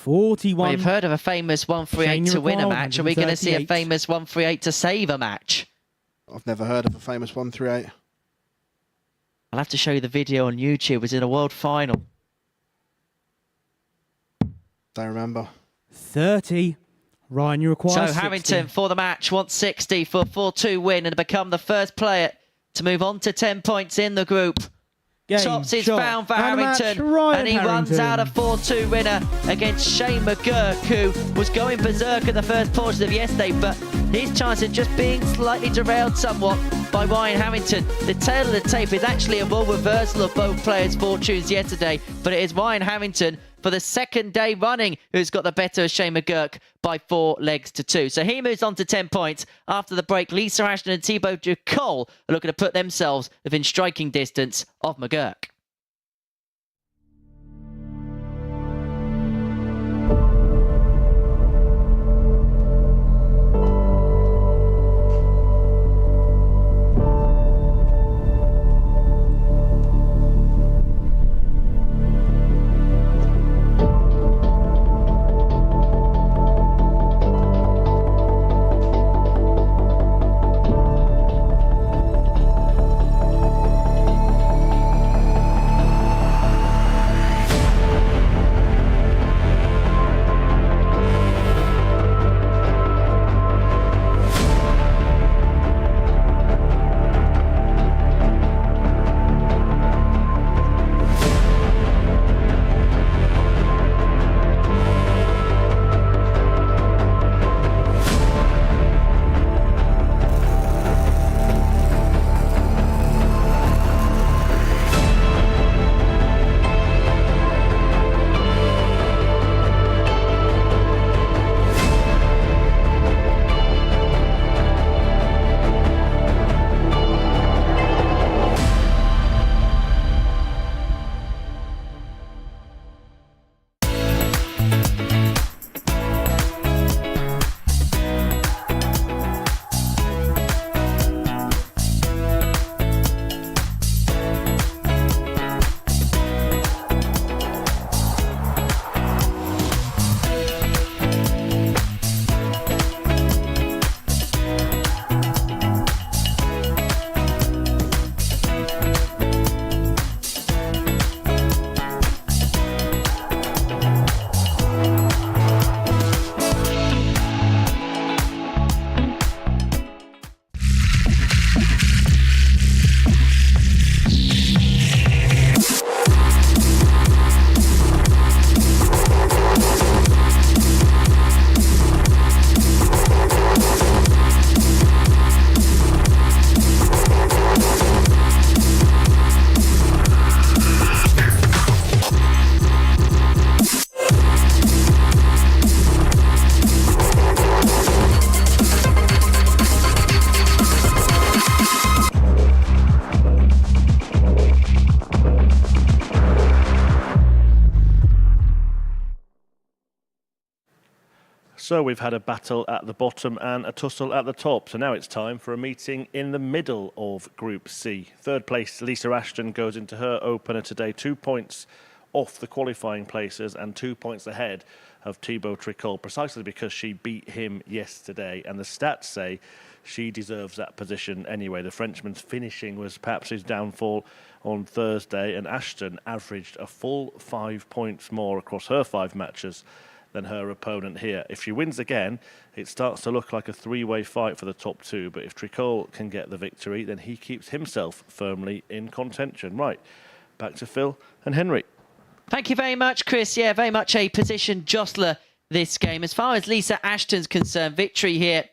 Well, 41. you've heard of a famous 138 to win a Shane match. Are we going to see a 138. famous 138 to save a match? I've never heard of a famous 138. I'll have to show you the video on YouTube. It was in a world final. Don't remember. 30. Ryan, you require So 60. Harrington for the match wants 60 for a 4-2 win and become the first player to move on to 10 points in the group. Game, Tops is shot, found for and match, Harrington, Ryan and he runs Harrington. out a 4-2 winner against Shane McGurk, who was going berserk at the first portion of yesterday, but his chance of just being slightly derailed somewhat by Ryan Harrington. The tail of the tape is actually a role reversal of both players' fortunes yesterday, but it is Ryan Harrington for the second day running who's got the better of Shane McGurk by 4 legs to 2. So he moves on to 10 points. After the break, Lisa Ashton and Thibaut Ducol are looking to put themselves within striking distance of McGurk. So we've had a battle at the bottom and a tussle at the top. So now it's time for a meeting in the middle of Group C. Third place, Lisa Ashton, goes into her opener today 2 points off the qualifying places and 2 points ahead of Thibaut Tricol, precisely because she beat him yesterday. And the stats say she deserves that position anyway. The Frenchman's finishing was perhaps his downfall on Thursday, and Ashton averaged a full 5 points more across her 5 matches than her opponent here. If she wins again, it starts to look like a three-way fight for the top 2. But if Tricol can get the victory, then he keeps himself firmly in contention. Right, back to Phil and Henry. Thank you very much, Chris. Yeah, very much a position jostler this game. As far as Lisa Ashton's concerned, victory here,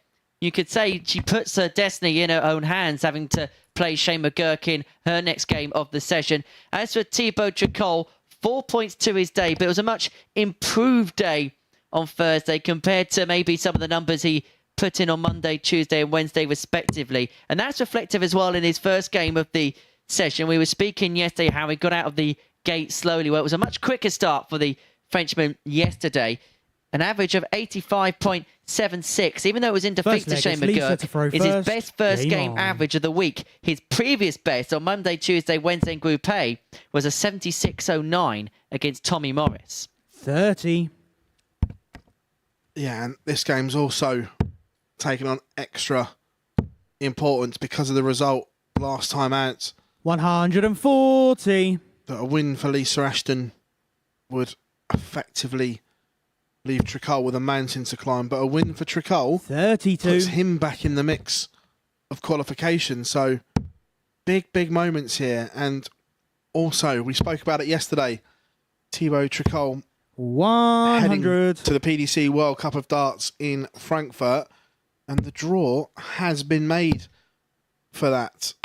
you could say she puts her destiny in her own hands, having to play Shane McGurk in her next game of the session. As for Thibaut Tricol, 4 points to his day, but it was a much improved day on Thursday compared to maybe some of the numbers he put in on Monday, Tuesday and Wednesday respectively. And that's reflective as well in his first game of the session. We were speaking yesterday how he got out of the gate slowly. Well, it was a much quicker start for the Frenchman yesterday. An average of 85.76, even though it was in defeat to Shane McGurk, is his best first game average of the week. His previous best on Monday, Tuesday, Wednesday in Group A was a 76.09 against Tommy Morris. 30. Yeah, and this game's also taken on extra importance because of the result last time out. 140. That a win for Lisa Ashton would effectively leave Tricol with a mountain to climb, but a win for Tricol 32 puts him back in the mix of qualification. So big moments here. And also, we spoke about it yesterday, Thibaut Tricol 100 to the PDC World Cup of Darts in Frankfurt, and the draw has been made for that.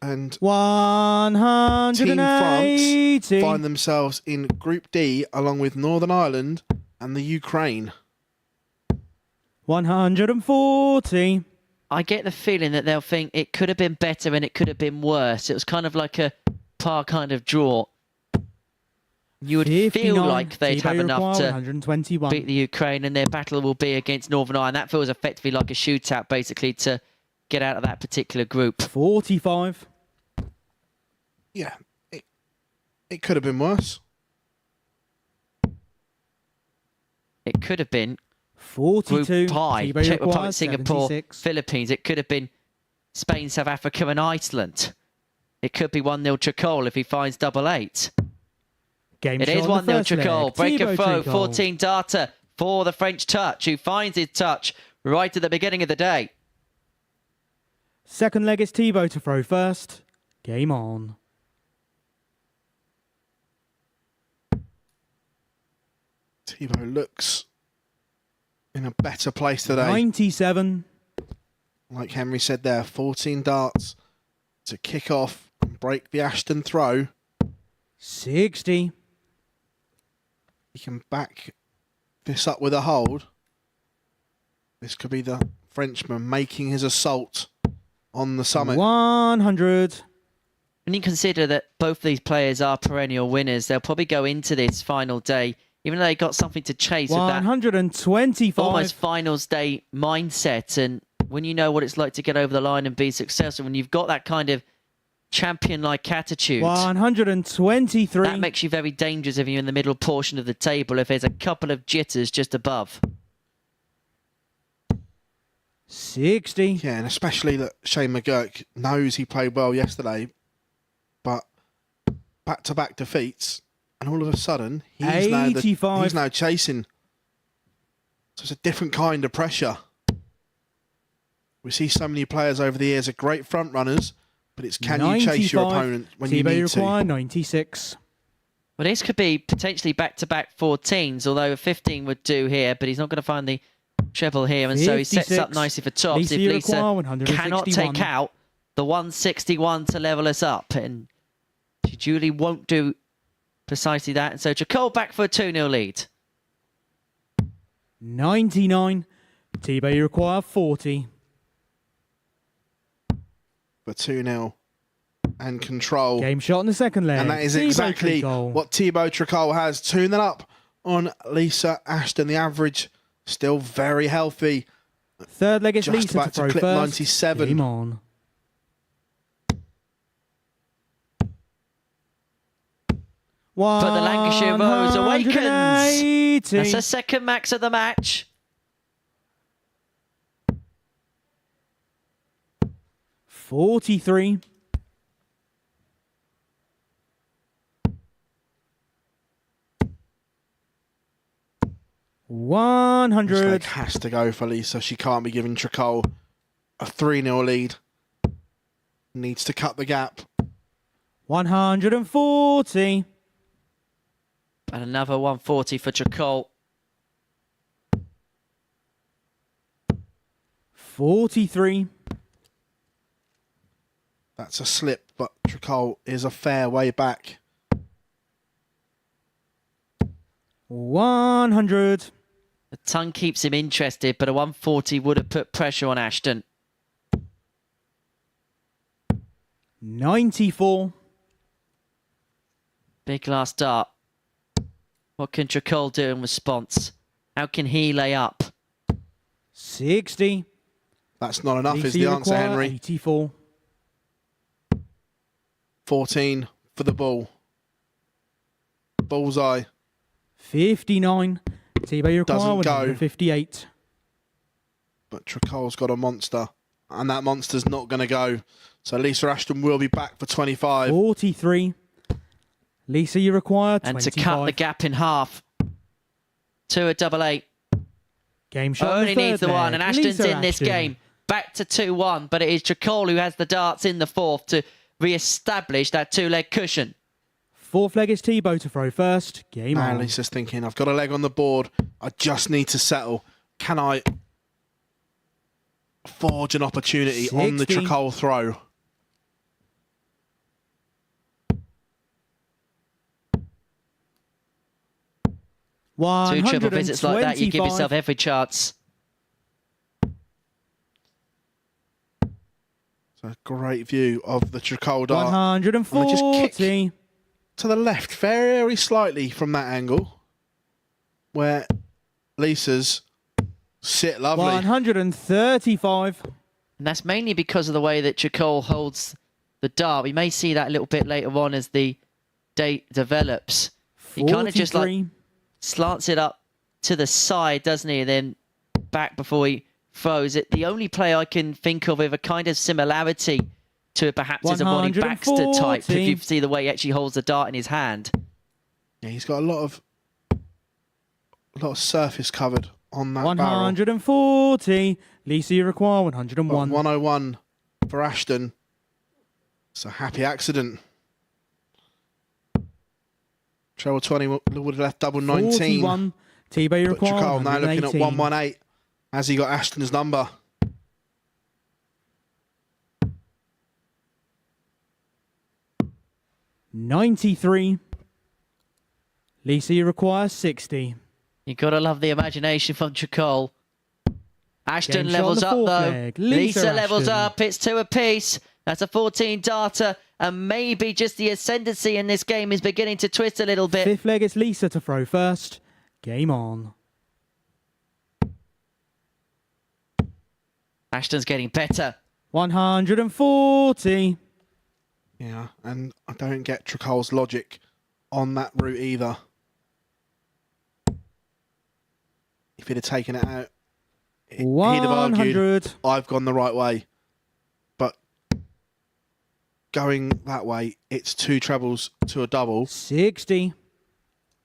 And 180. Team France find themselves in Group D along with Northern Ireland and the Ukraine. 140. I get the feeling that they'll think it could have been better and it could have been worse. It was kind of like a par kind of draw. You would feel like they'd have enough to beat the Ukraine, and their battle will be against Northern Ireland. That feels effectively like a shootout, basically, to get out of that particular group. 45. Yeah, it could have been worse. It could have been 42. Group I, Czech Republic, Singapore, 76. Philippines. It could have been Spain, South Africa and Iceland. It could be 1-0 Tricol if he finds double 8. It is 1-0 Tricol. Break and throw, 14 darter for the French touch, who finds his touch right at the beginning of the day. Second leg is Thibaut to throw first. Game on. Thibaut looks in a better place today. 97. Like Henry said there, 14 darts to kick off and break the Ashton throw. 60. He can back this up with a hold. This could be the Frenchman making his assault on the summit. 100. When you consider that both these players are perennial winners, they'll probably go into this final day, even though they got something to chase with that 125. almost finals day mindset. And when you know what it's like to get over the line and be successful, when you've got that kind of champion-like attitude, 123. that makes you very dangerous if you're in the middle portion of the table, if there's a couple of jitters just above. 60. Yeah, and especially that Shane McGurk knows he played well yesterday, but back-to-back defeats, and all of a sudden, he's now chasing. So it's a different kind of pressure. We see so many players over the years are great front runners, but it's can 95. You chase your opponent when you need to. 96. Well, this could be potentially back-to-back 14s, although a 15 would do here, but he's not going to find the treble here, and 56. So he sets up nicely for tops. If Lisa cannot take out the 161 to level us up, and she duly won't do precisely that, and so Tricol back for a 2-0 lead. 99. Thibaut, you require 40. For 2-0 and control. Game shot in the second leg. And that is exactly what Thibaut Tricol has. 2-0 up on Lisa Ashton. The average Still very healthy. Third leg is Just Lisa about to throw to clip first. 97. Game on. But the Lancashire Rose awakens. 180. That's her second max of the match. 43. 100. This leg has to go for Lisa. She can't be giving Tricol a 3-0 lead. Needs to cut the gap. 140. And another 140 for Tricol. 43. That's a slip, but Tricol is a fair way back. 100. The tongue keeps him interested, but a 140 would have put pressure on Ashton. 94. Big last dart. What can Tricol do in response? How can he lay up? 60. That's not enough, is DC the answer, require Henry. 84. 14 for the ball. Bullseye. 59. T-Bay require Doesn't go. 158. But Tricol's got a monster, and that monster's not going to go. So Lisa Ashton will be back for 25. 43. Lisa, you require 25. And to cut the gap in half to a double eight. Game shot. Only needs the one, and Ashton's Lisa in this Ashton. game. Back to 2-1, but it is Tricol who has the darts in the fourth to re-establish that two-leg cushion. Fourth leg is T-Bow to throw first. Game Now on. Lisa's thinking, I've got a leg on the board. I just need to settle. Can I forge an opportunity on the 60. Tricol throw? Two triple visits like that, you give yourself every chance. It's a great view of the Tricol dart. 140. To the left, very slightly from that angle, where Lisa's sit lovely. 135. And that's mainly because of the way that Tricol holds the dart. We may see that a little bit later on as the date develops. He kind of just like 43. slants it up to the side, doesn't he? And then back before he throws it. The only player I can think of with a kind of similarity to it perhaps is a Ronnie Baxter type, if you see the way he actually holds the dart in his hand. Yeah, he's got a lot of surface covered on that 140. Lisa, you require 101. 101 for Ashton. It's a happy accident. Treble 20 would have left double 19. 41. T-Bay But require Tricol now looking at 118. 118. Has he got Ashton's number? $93. Lisa, you require 60. You've got to love the imagination from Tricol. Ashton Game shot on levels the up fourth though. leg. Lisa levels Ashton. up. It's 2 apiece. That's a 14 darter. And maybe just the ascendancy in this game is beginning to twist a little bit. Fifth leg is Lisa to throw first. Game on. Ashton's getting better. 140. Yeah, and I don't get Tricol's logic on that route either. If he'd have taken it out, he'd have argued, 100. I've gone the right way. But going that way, it's 2 trebles to a double, 60.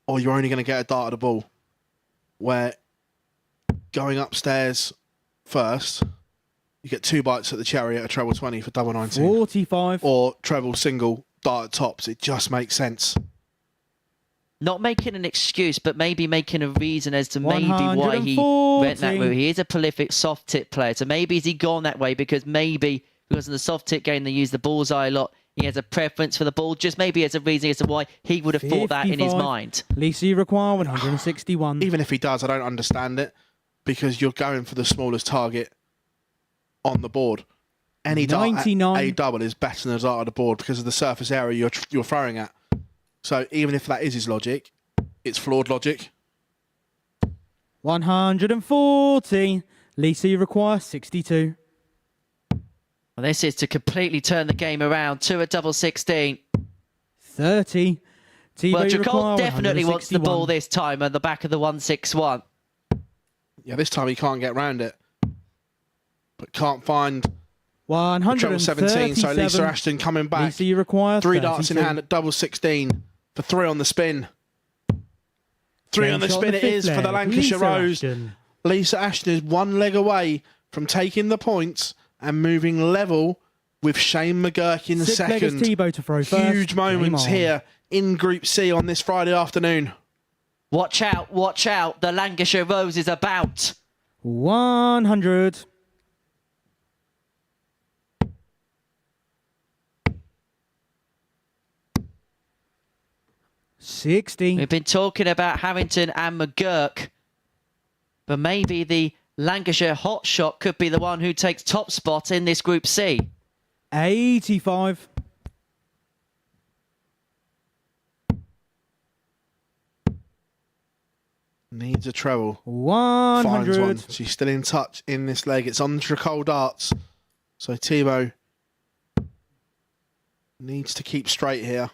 or you're only going to get a dart at the ball. Where going upstairs first, you get 2 bites at the cherry at a treble 20 for double 19. 45. Or treble single, dart at tops. It just makes sense. Not making an excuse, but maybe making a reason as to maybe why he 140. went that route. He is a prolific soft tip player, so maybe has he gone that way because in the soft tip game they use the bullseye a lot. He has a preference for the ball, just maybe as a reason as to why he would have thought that in his 55. mind. Lisa, you require 161. Even if he does, I don't understand it because you're going for the smallest target on the board. Any dart at 99. a double is better than a dart at the board because of the surface area you're throwing at. So even if that is his logic, it's flawed logic. 140. Lisa, you require 62. Well, this is to completely turn the game around. 2 at double 16. 30. Tebow, Well, you require Tricol definitely wants the 161. ball this time on the back of the 161. Yeah, this time he can't get round it. But can't find treble 137. 17. So Lisa Ashton coming back. Lisa, you require 3 32. darts in hand at double 16 for 3 on the spin. 3 Game on the shot spin the it fifth is for the leg. Lancashire Lisa Rose. Ashton. Lisa Ashton is 1 leg away from taking the points and moving level with Shane McGurk in Six leggers second. Tebow to throw first. Huge moments Game on. here in Group C on this Friday afternoon. Watch out, watch out. The Lancashire Rose is about. 100. $60. We've been talking about Harrington and McGurk, but maybe the Lancashire hotshot could be the one who takes top spot in this Group C. 85. Needs a treble. 100. Finds one. She's still in touch in this leg. It's on the Tricol darts. So Tebow needs to keep straight here.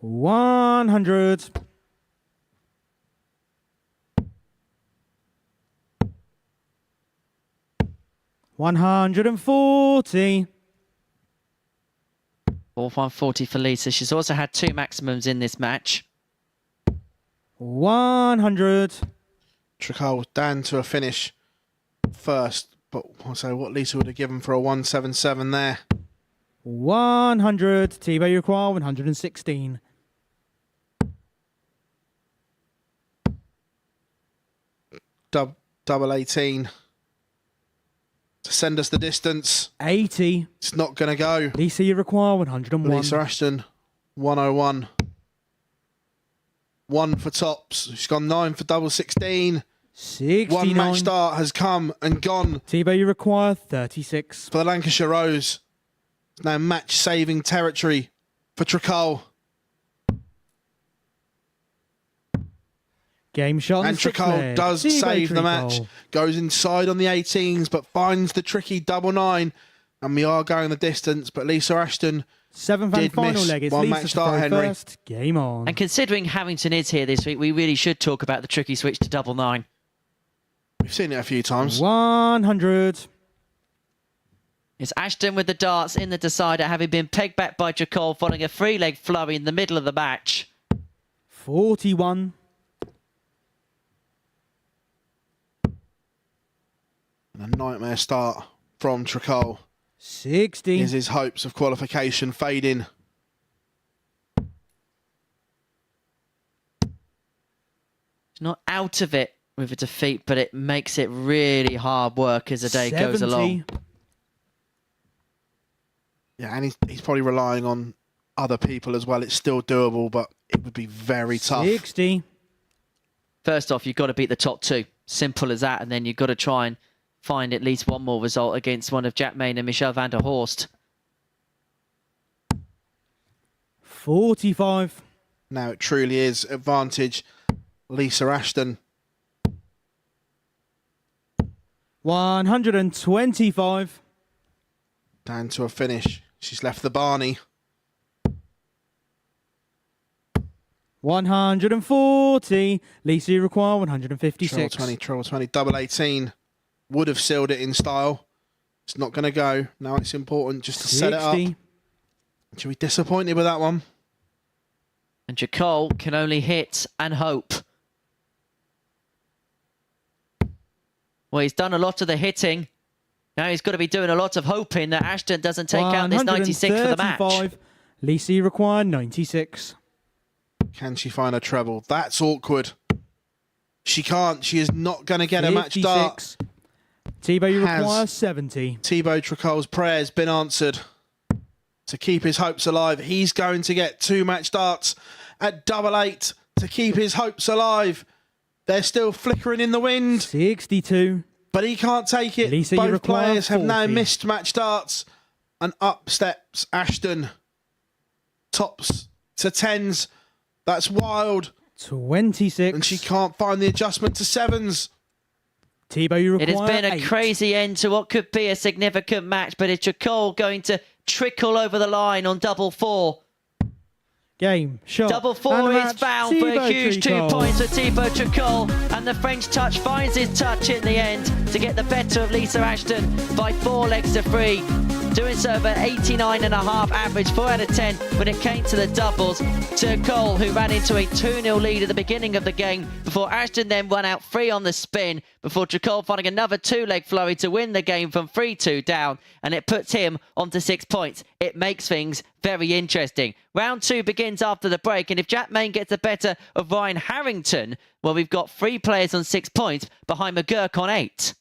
100. $140. Fourth 140 for Lisa. She's also had 2 maximums in this match. 100. Tricol down to a finish first. But I'll say what Lisa would have given for a 177 there. 100. Tebow, you require 116. Double 18 to send us the distance. 80. It's not going to go. Lisa, you require 101. Lisa Ashton, 101. 1 for tops. She's gone 9 for double 16. 69. 1 match start has come and gone Tebow, you require 36. for the Lancashire Rose. It's now match-saving territory for Tricol. Game shot. And Tricol does save the match. Goes inside on the 18s, but finds the tricky double 9. And we are going the distance, but Lisa Ashton 7th did and final miss. leg. It's 1 Lisa match to start, throw Henry. first. Game on. And considering Harrington is here this week, we really should talk about the tricky switch to double 9. We've seen it a few times. 100. It's Ashton with the darts in the decider, having been pegged back by Tricol following a 3-leg flurry in the middle of the match. 41. And a nightmare start from Tricol. 60. Is his hopes of qualification fading? He's not out of it with a defeat, but it makes it really hard work as the day goes 70. along. Yeah, and he's probably relying on other people as well. It's still doable, but it would be very tough. 60. First off, you've got to beat the top 2. Simple as that. And then you've got to try and find at least one more result against one of Jack Main and Michelle van der Horst. 45. Now it truly is advantage Lisa Ashton. 125. Down to a finish. She's left the Barney. 140. Lisa, you require Treble 156. 20, treble 20, double 18. Would have sealed it in style. It's not going to go. Now it's important just to set it up. 60. She'll be disappointed with that one. And Tricol can only hit and hope. Well, he's done a lot of the hitting. Now he's got to be doing a lot of hoping that Ashton doesn't take out this 96 for the match. 135. Lisa, you require 96. Can she find a treble? That's awkward. She can't. She is not going to get a match start. 56. Tebow, you Has. require 70. Tebow Tricol's prayers been answered. To keep his hopes alive, he's going to get 2 match starts at double 8 to keep his hopes alive. They're still flickering in the wind, 62. but he can't take it. Lisa, you Both require players have now 40. missed match starts. And up steps Ashton. Tops to 10s. That's wild. 26. And she can't find the adjustment to sevens. Thibaut, you It require has been a 8. crazy end to what could be a significant match, but is Tricol going to trickle over the line on double 4? Game, shot. Double 4 is found for a huge 2 points for Thibaut Tricol, and the French touch finds his touch in the end to get the better of Lisa Ashton by 4 legs to 3. Doing so over 89.5 average, 4 out of 10 when it came to the doubles. Tricol, who ran into a 2-0 lead at the beginning of the game before Ashton then won out 3 on the spin before Tricol finding another 2-leg flurry to win the game from 3-2 down, and it puts him onto 6 points. It makes things very interesting. Round 2 begins after the break, and if Jack Main gets the better of Ryan Harrington, well, we've got 3 players on 6 points behind McGurk on 8.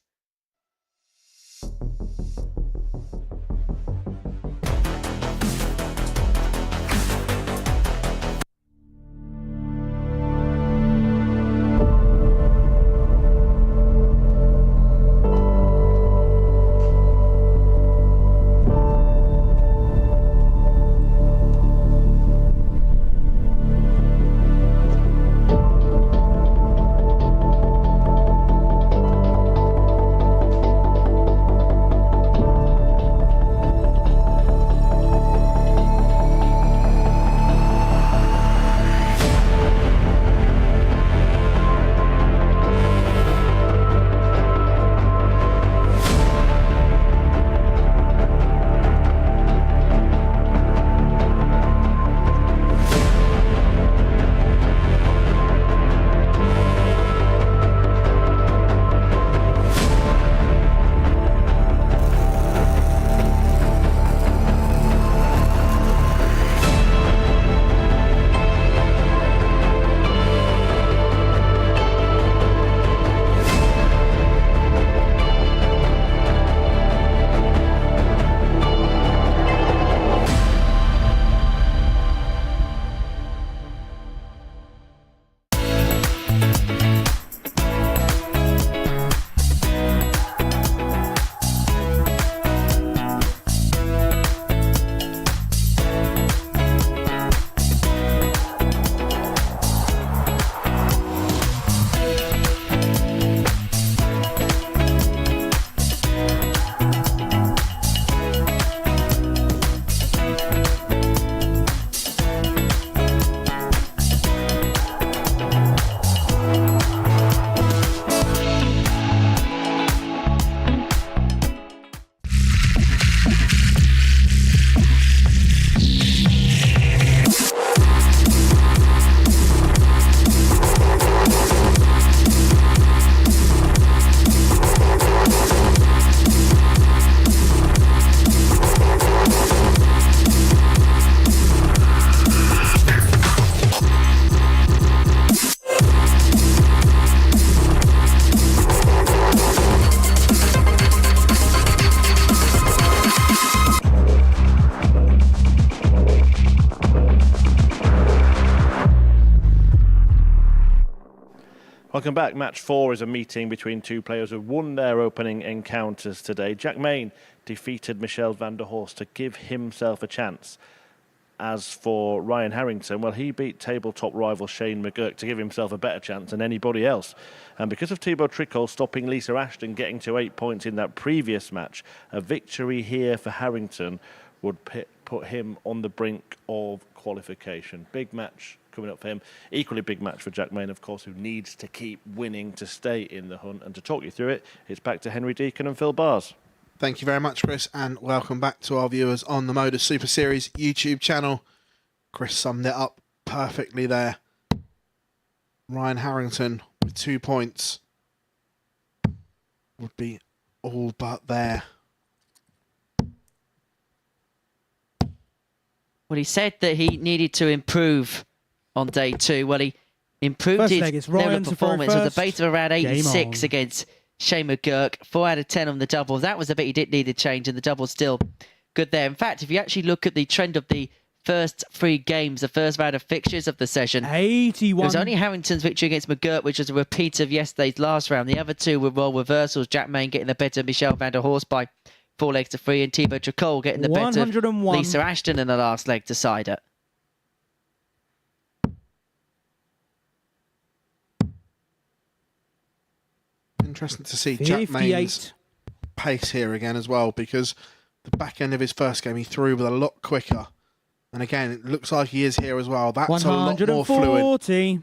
Welcome back. Match 4 is a meeting between 2 players who won their opening encounters today. Jack Main defeated Michel van der Horst to give himself a chance. As for Ryan Harrington, well, he beat tabletop rival Shane McGurk to give himself a better chance than anybody else. And because of Thibaut Tricol stopping Lisa Ashton getting to 8 points in that previous match, a victory here for Harrington would put him on the brink of qualification. Big match coming up for him. Equally big match for Jack Main, of course, who needs to keep winning to stay in the hunt. And to talk you through it, it's back to Henry Deacon and Phil Bars. Thank you very much, Chris, and welcome back to our viewers on the MODUS Super Series YouTube channel. Chris summed it up perfectly there. Ryan Harrington with 2 points would be all but there. Well, he said that he needed to improve on day 2. Well, he improved his level of performance with a base of around 86 against Shane McGurk. 4 out of 10 on the doubles. That was the bit he didn't need to change, and the double's still good there. In fact, if you actually look at the trend of the first 3 games, the first round of fixtures of the session, 81. It was only Harrington's victory against McGurk, which was a repeat of yesterday's last round. The other 2 were role reversals. Jack Main getting the better of Michel van der Horst by 4 legs to 3, and Thibaut Tricol getting the better of Lisa Ashton in the last leg to side it. Interesting to see Jack Main's 58. pace here again as well, because the back end of his first game he threw with a lot quicker. And again, it looks like he is here as well. That's a lot more fluid. 140.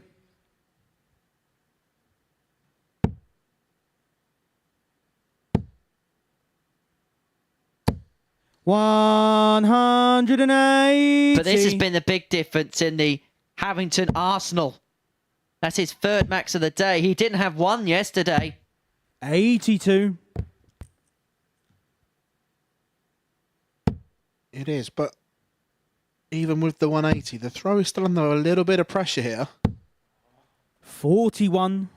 $180. But this has been the big difference in the Harrington Arsenal. That's his third max of the day. He didn't have one yesterday. 82. It is, but even with the 180, the throw is still under a little bit of pressure here. 41.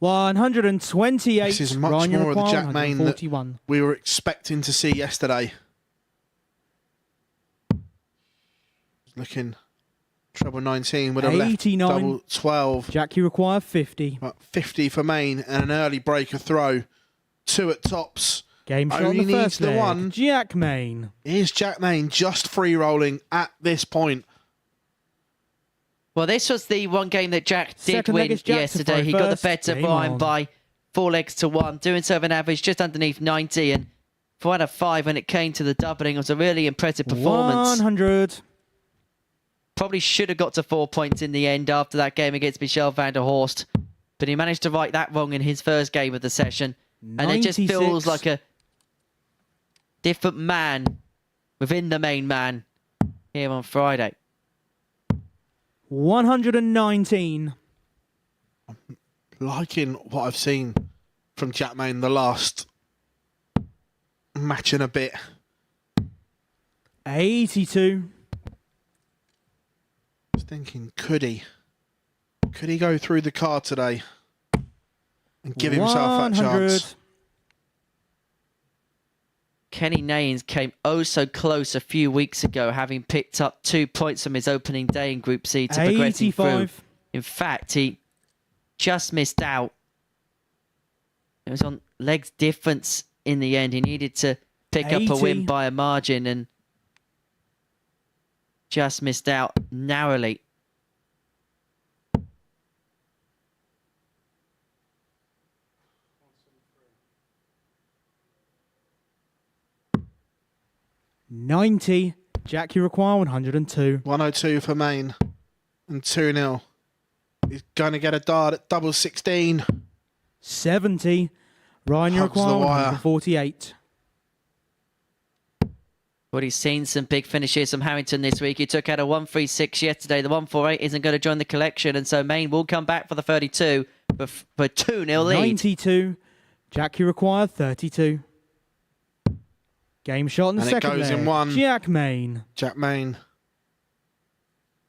$128. This is much more of the Jack Main that 141. we were expecting to see yesterday. Looking treble 19 would have left 89. double 12. Jack, you require 50. But 50 for Main and an early breaker throw. 2 at tops. Game shot Only on the needs first the leg. one. Jack Main. Is Jack Main just free rolling at this point? Well, this was the one game that Jack did Second leg win is Jack to yesterday. throw He got the first. better Game Ryan on. by 4 legs to 1, doing so of an average just underneath 90. And 4 out of 5 when it came to the doubling, it was a really impressive performance. 100. Probably should have got to 4 points in the end after that game against Michel van der Horst. But he managed to right that wrong in his first game of the session. And it just 96. feels like a different man within the main man here on Friday. 119. Liking what I've seen from Jack Main the last match and a bit. 82. I was thinking, could he go through the card today and give himself that 100. chance? Kenny Naines came oh so close a few weeks ago, having picked up 2 points from his opening day in Group C to progressing through. 85. In fact, he just missed out. It was on legs difference in the end. He needed to pick up a 80. win by a margin and just missed out narrowly. $90. Jack, you require 102. 102 for Main and 2-0. He's going to get a dart at double 16. 70. Ryan, you Hugs the require wire. 148. But he's seen some big finishes from Harrington this week. He took out a 136 yesterday. The 148 isn't going to join the collection, and so Maine will come back for the 32 for a 2-0 lead. 92. Jack, you require 32. Game shot in the And it second goes leg. in one. Jack Main. Jack Main.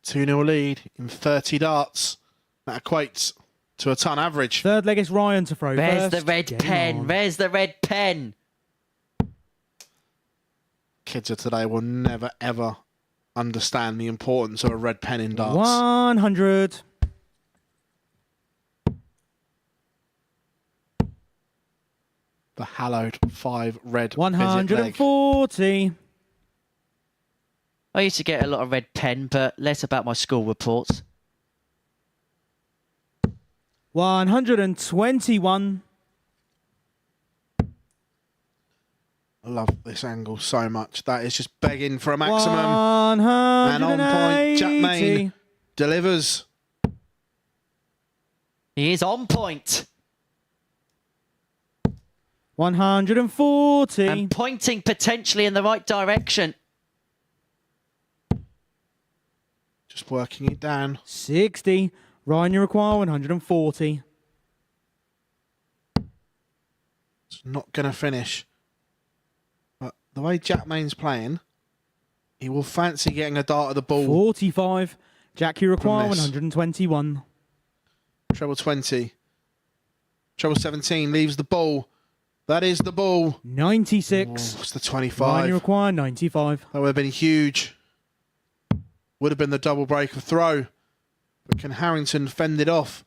2-0 lead in 30 darts. That equates to a ton average. Third leg is Ryan to throw There's first. the red Game pen. on. There's the red pen. Kids of today will never, ever understand the importance of a red pen in darts. 100. The hallowed 5 red visit leg. 140. I used to get a lot of red pen, but less about my school reports. 121. I love this angle so much. That is just begging for a maximum. 180. And on point, Jack Main delivers. He is on point 140. and pointing potentially in the right direction. Just working it down. 60. Ryan, you require 140. It's not going to finish. But the way Jack Main's playing, he will fancy getting a dart at the ball. 45. Jack, you require From this. 121. Treble 20. Treble 17 leaves the ball. That is the ball. 96. Oh, it's the Ryan, you 25. require 95. That would have been huge. Would have been the double breaker throw. But can Harrington fend it off?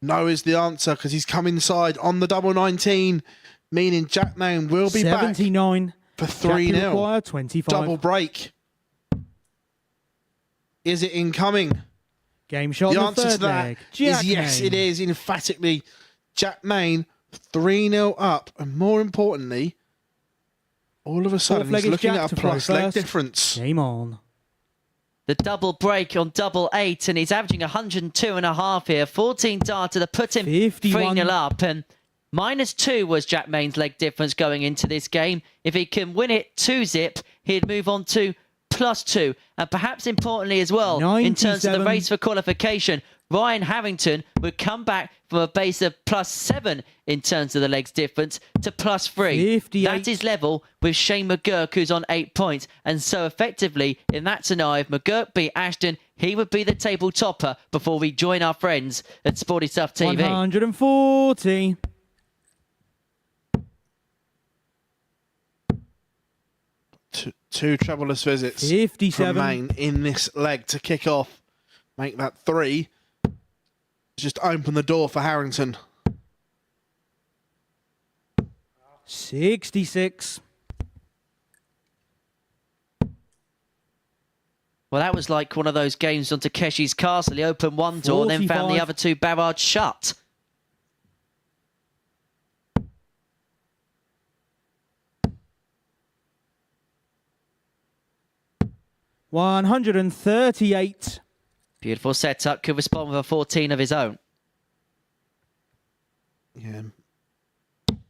No is the answer because he's come inside on the double 19, meaning Jack Main will be 79. back for Jack, you 3-0. require 25. Double break. Is it incoming? Game shot The on answer the to third that leg. is yes, it is. Emphatically, Jack Main 3-0 up. And more importantly, all of a sudden, Fourth leg he's is looking Jack at to a throw plus leg first. difference. Game on. The double break on double 8, and he's averaging 102.5 here. 14 darter to put him 51. 3-0 up. And -2 was Jack Main's leg difference going into this game. If he can win it 2-zip, he'd move on to +2. And perhaps importantly as well, in terms of the 97. race for qualification, Ryan Harrington would come back from a base of +7 in terms of the legs difference to +3. 58. That is level with Shane McGurk, who's on 8 points. And so effectively, in that scenario, if McGurk beat Ashton, he would be the table topper before we join our friends at Sporty Stuff TV. 140. Two troublous visits 57. from Main in this leg to kick off. Make that 3. Just open the door for Harrington. 66. Well, that was like one of those games on Takeshi's Castle. He opened one door, then found the 45. other two barrage shut. $138. Beautiful setup. Could respond with a 14 of his own. Yeah.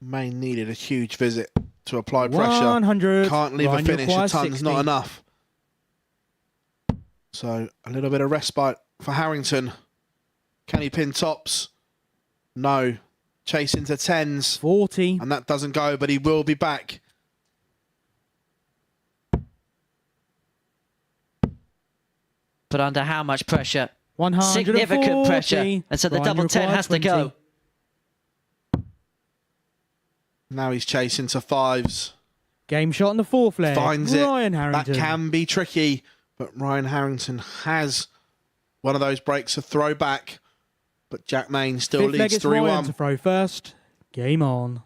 Main needed a huge visit to apply pressure. 100. Can't leave Ryan a finish. A requires ton's 60. not enough. So a little bit of respite for Harrington. Can he pin tops? No. Chase into 10s. 40. And that doesn't go, but he will be back. But under how much pressure? 140. Significant pressure. And so the Ryan double 10 requires has to 20. go. Now he's chasing to 5s. Game shot on the fourth leg. Finds Ryan it. Harrington. That can be tricky, but Ryan Harrington has one of those breaks of throwback. But Jack Main still Fifth leg leads is Ryan 3-1. to throw first. Game on.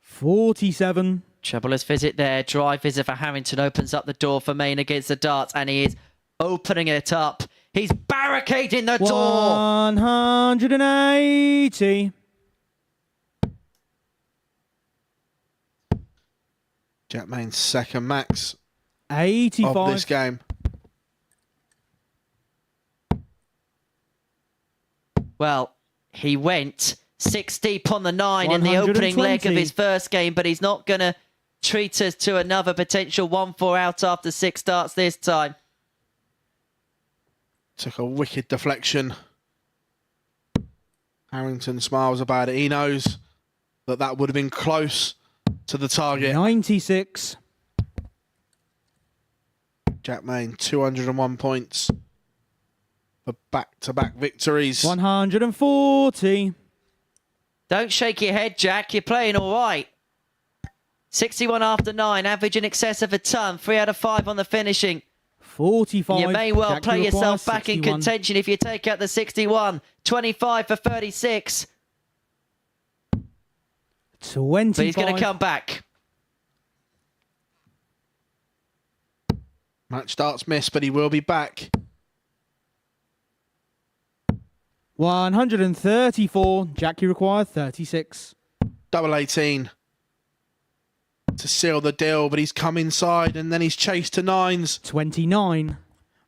$47. Troublous visit there. Drive visit for Harrington opens up the door for Main against the darts, and he is opening it up. He's barricading the door. 180. Jack Main's second max 85. of this game. Well, he went 6 deep on the 9 in the opening leg of 120. his first game, but he's not going to treat us to another potential 1-4 out after 6 starts this time. Took a wicked deflection. Harrington smiles about it. He knows that that would have been close to the target. 96. Jack Main, 201 points for back-to-back victories. 140. Don't shake your head, Jack. You're playing all right. 61 after 9, average in excess of a ton. 3 out of 5 on the finishing. 45. You may well Jackie play yourself requires back in 61. contention if you take out the 61. 25 for 36. 25. But he's going to come back. Match starts missed, but he will be back. 134. Jackie required 36. Double 18 to seal the deal, but he's come inside and then he's chased to 9s. 29.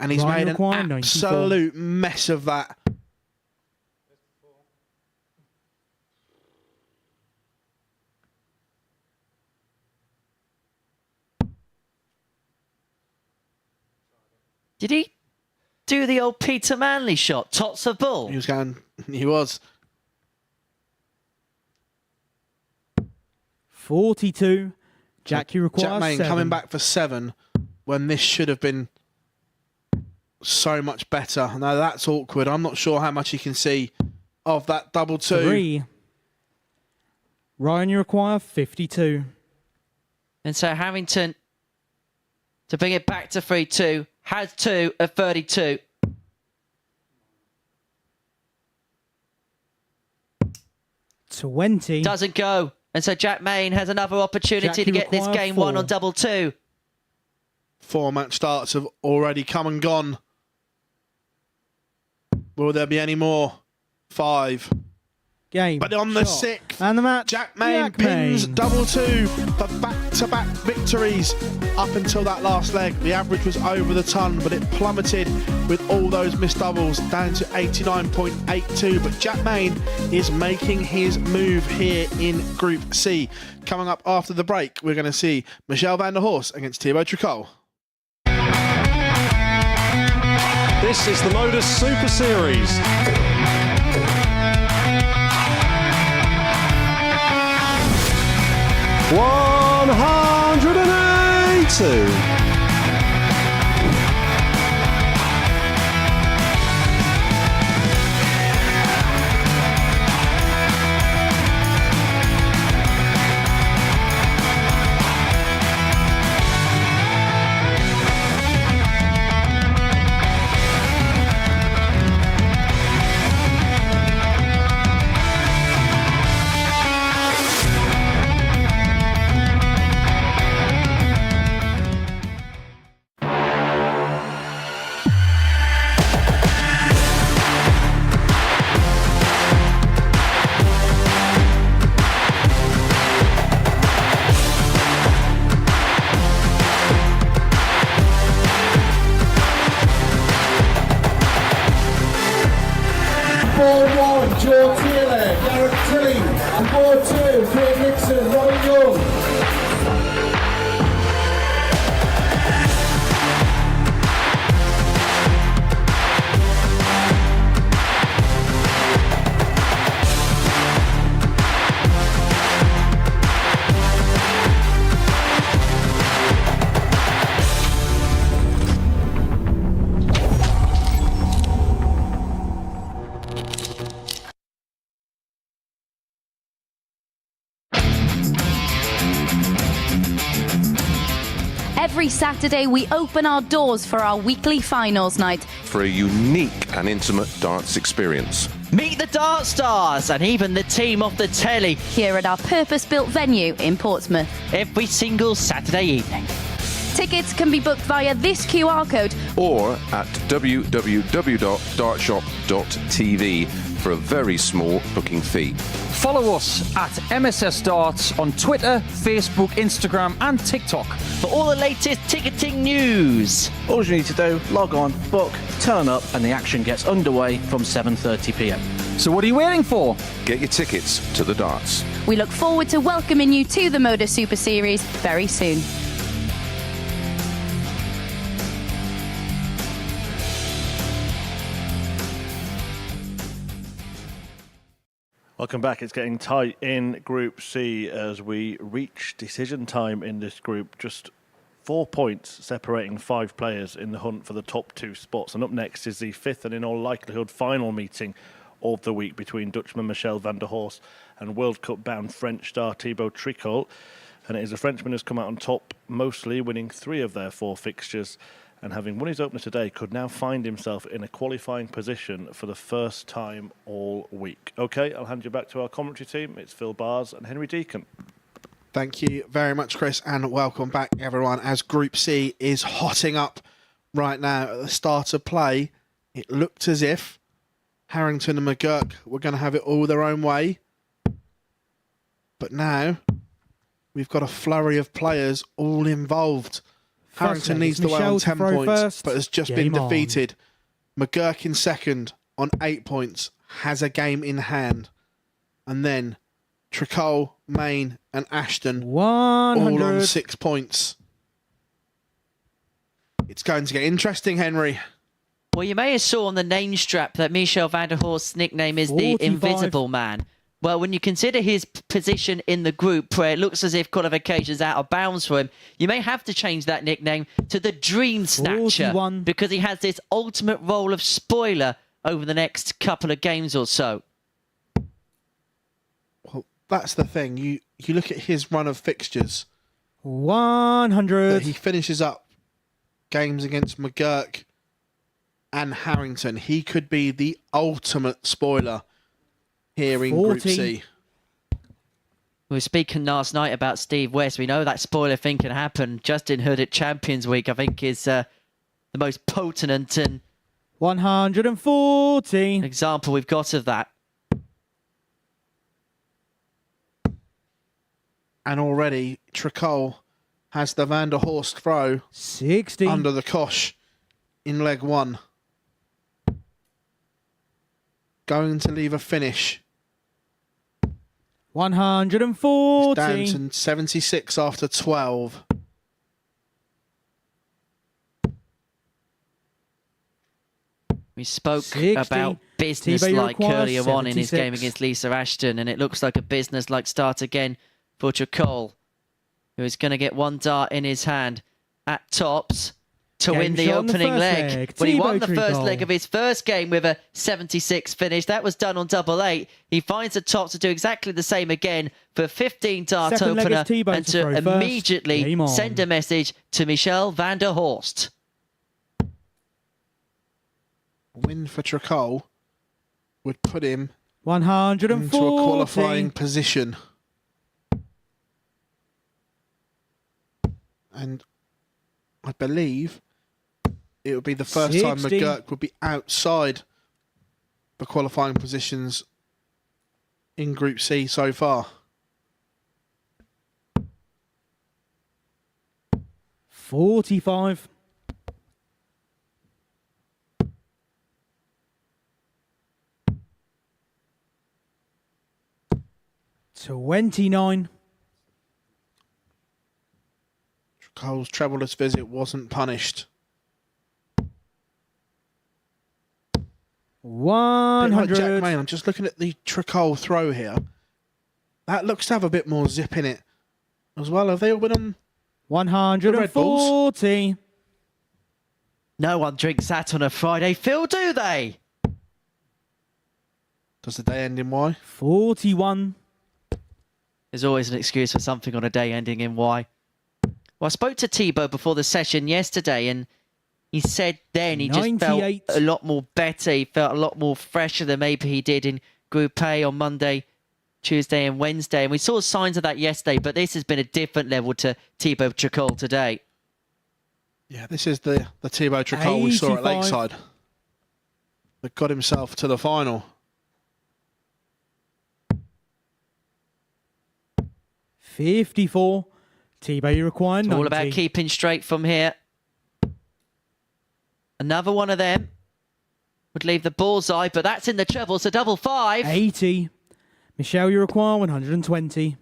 And he's Ryan made required an 94. absolute mess of that. Did he do the old Peter Manley shot? Tots of bull. He was going, he was. 42. Jackie requires Jack Main 7. coming back for 7 when this should have been so much better. Now that's awkward. I'm not sure how much you can see of that double 2. 3. Ryan, you require 52. And so Harrington, to bring it back to 3-2, has 2 at 32. 20. Doesn't go. And so Jack Main has another opportunity Jack, to you get this require game 4. won on double 2. 4 match starts have already come and gone. Will there be any more? 5. Game. But on the shot. 6th, And the match. Jack Main pins double 2 for back-to-back victories. Up until that last leg, the average was over the ton, but it plummeted with all those missed doubles down to 89.82. But Jack Main is making his move here in Group C. Coming up after the break, we're going to see Michel van der Horst against Thibaut Tricol. This is the MODUS Super Series. $182. Every Saturday, we open our doors for our weekly finals night. For a unique and intimate darts experience. Meet the Dart Stars and even the team off the telly Here at our purpose-built venue in Portsmouth. every single Saturday evening. Tickets can be booked via this QR code Or at www.dartshop.tv for a very small booking fee. Follow us at MSS Darts on Twitter, Facebook, Instagram and TikTok. For all the latest ticketing news. All you need to do, log on, book, turn up, and the action gets underway from 7:30 p.m. So what are you waiting for? Get your tickets to the darts. We look forward to welcoming you to the MODUS Super Series very soon. Welcome back. It's getting tight in Group C as we reach decision time in this group. Just 4 points separating 5 players in the hunt for the top 2 spots. And up next is the 5th and in all likelihood final meeting of the week between Dutchman Michel van der Horst and World Cup bound French star Thibaut Tricol. And it is a Frenchman who's come out on top mostly, winning 3 of their 4 fixtures. And having won his opener today, could now find himself in a qualifying position for the first time all week. OK, I'll hand you back to our commentary team. It's Phil Bars and Henry Deacon. Thank you very much, Chris, and welcome back, everyone, as Group C is hotting up right now at the start of play. It looked as if Harrington and McGurk were going to have it all their own way. But now we've got a flurry of players all involved. Harrington needs the way on 10 points, but has just been defeated. McGurk in second on 8 points, has a game in hand. And then Tricol, Main and Ashton 100. all on 6 points. It's going to get interesting, Henry. Well, you may have saw on the name strap that Michel van der Horst's nickname is the 45. Invisible Man. Well, when you consider his position in the group, where it looks as if qualification's out of bounds for him, you may have to change that nickname to the Dream Snatcher 41. because he has this ultimate role of spoiler over the next couple of games or so. Well, that's the thing. You look at his run of fixtures. 100. He finishes up games against McGurk and Harrington. He could be the ultimate spoiler here in 40. Group C. We were speaking last night about Steve West. We know that spoiler thing can happen. Justin Hood at Champions Week, I think, is the most potent and 140. example we've got of that. And already Tricol has the Van der Horst throw 60. under the cosh in leg one. Going to leave a finish. 140. Down to 76 after 12. We spoke 60. about business-like earlier on in his game against Lisa Ashton, and it looks like a business-like start again for Tricol, who is going to get one dart in his hand at tops to Game win the shot on the opening first leg. leg. When he won the Thibaut first Tricol. leg of his first game with a 76 finish, that was done on double eight. He finds the tops to do exactly the same again for a 15-dart Second leg opener is Thibaut and to to throw first. immediately Game on. send a message to Michelle van der Horst. Win for Tricol would put him 140. into a qualifying position. And I believe it would be the first time 60. McGurk would be outside the qualifying positions in Group C so far. 45. $29. Tricol's trebleless visit wasn't punished. Bit like 100. Jack Main, I'm just looking at the Tricol throw here. That looks to have a bit more zip in it as well. Have they all been on 140. No one drinks that on a Friday, Phil, do they? Does the day end in Y? 41. There's always an excuse for something on a day ending in Y. Well, I spoke to Thibaut before the session yesterday, and he said then he just felt 98. a lot more better. He felt a lot more fresher than maybe he did in Group A on Monday, Tuesday and Wednesday. And we saw signs of that yesterday, but this has been a different level to Thibaut Tricol today. Yeah, this is the Thibaut Tricol we saw at 85. Lakeside that got himself to the final. 54. Thibaut, you require 90. All about keeping straight from here. Another one of them would leave the bullseye, but that's in the treble, so double five. 80. Michelle, you require 120.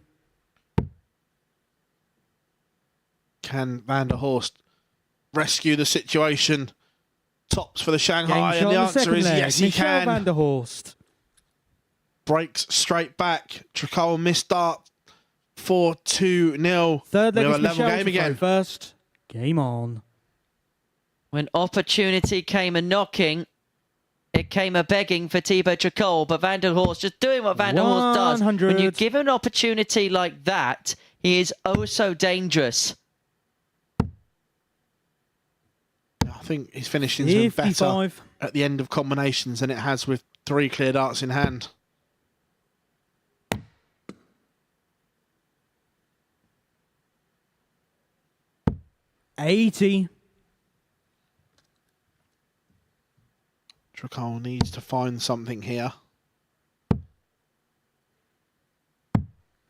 Can Van der Horst rescue the situation? Tops for the Shanghai, Game and the shot on answer second is leg. yes, he Michelle can. van der Horst. Breaks straight back. Tricol missed dart for 2-0. Third We leg have is a level Michelle game to throw again. first. Game on. When opportunity came a knocking, it came a begging for Thibaut Tricol, but Van der Horst just doing what Van der Horst does. 100. When you give him an opportunity like that, he is oh so dangerous. I think his finishing's been better 55. at the end of combinations than it has with 3 clear darts in hand. $80. Tricol needs to find something here.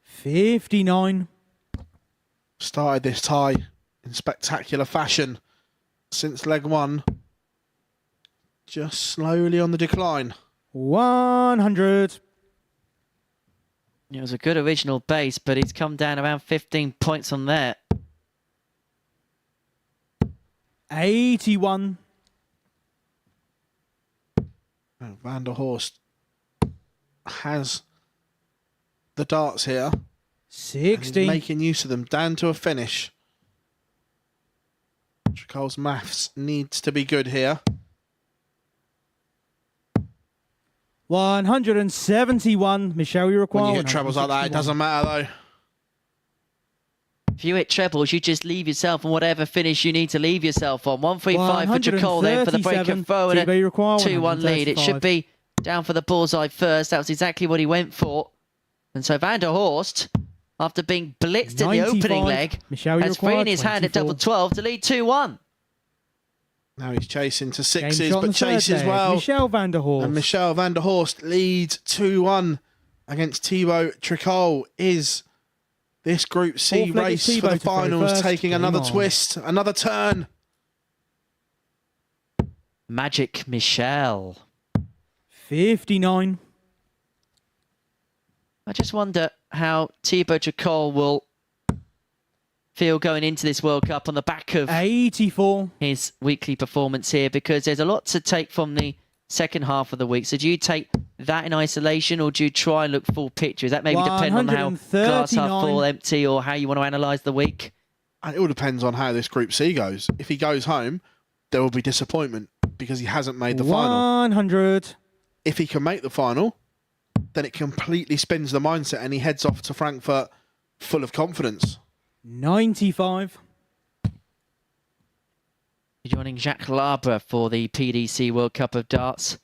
59. Started this tie in spectacular fashion since leg one. Just slowly on the decline. 100. It was a good original base, but he's come down around 15 points on there. 81. Van der Horst has the darts here. And he's 60. making use of them down to a finish. Tricol's maths needs to be good here. 171. Michelle, you require When you hit trebles like that, it 161. doesn't matter though. If you hit trebles, you just leave yourself on whatever finish you need to leave yourself on. 135 for Tricol then for the break and throw and a Thibaut, you require 2-1 lead. It 135. should be down for the bullseye first. That was exactly what he went for. And so Van der Horst after being blitzed in the 95. opening leg. Michelle, you Has three in require his hand at 24. double 12 to lead 2-1. Now he's chasing to Game sixes, shot on but the third chases leg. well. Michelle van der Horst. And Michelle van der Horst leads 2-1 against Thibaut Tricol. Is this Group C Fourth leg race is for the Thibaut to throw finals first. taking Game another on. twist, another turn? Magic Michelle. 59. I just wonder how Thibaut Tricol will feel going into this World Cup on the back of 84. his weekly performance here, because there's a lot to take from the second half of the week. So do you take that in isolation, or do you try and look full picture? Does that maybe depend on how glass half full, empty, or how you want to analyse the week? It all depends on how this Group C goes. If he goes home, there will be disappointment because he hasn't made the final. 100. If he can make the final, then it completely spins the mindset and he heads off to Frankfurt full of confidence. You're 95. joining Jacques Labre for the PDC World Cup of Darts.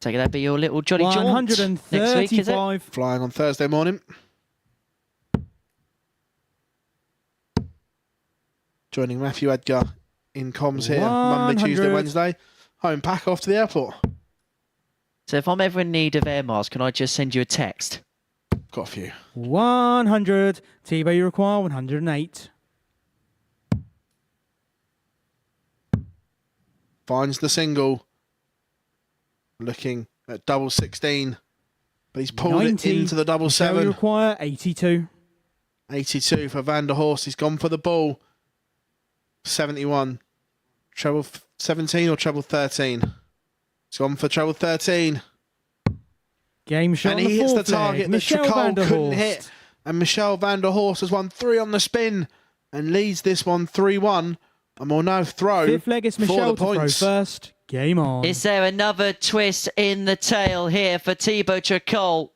Take that be your little Johnny Jaunt next week, is it? 135. Flying on Thursday morning. Joining Matthew Edgar in comms here. Monday, Tuesday, 100. Wednesday. Home pack off to the airport. So if I'm ever in need of air miles, can I just send you a text? Got a few. 100. Thibaut, you require 108. Finds the single. Looking at double 16. But he's pulled 90. it into the double Michelle, you 7. require 82. 82 for Van der Horst. He's gone for the ball. 71. Treble 17 or treble 13? He's gone for treble 13. Game shot And on he the hits the fourth leg. target that Michelle van Tricol der couldn't Horst. hit. And Michelle van der Horst has won 3 on the spin and leads this one 3-1. And will now throw Fifth leg is for Michelle the to throw points. first. Game on. Is there another twist in the tail here for Thibaut Tricol,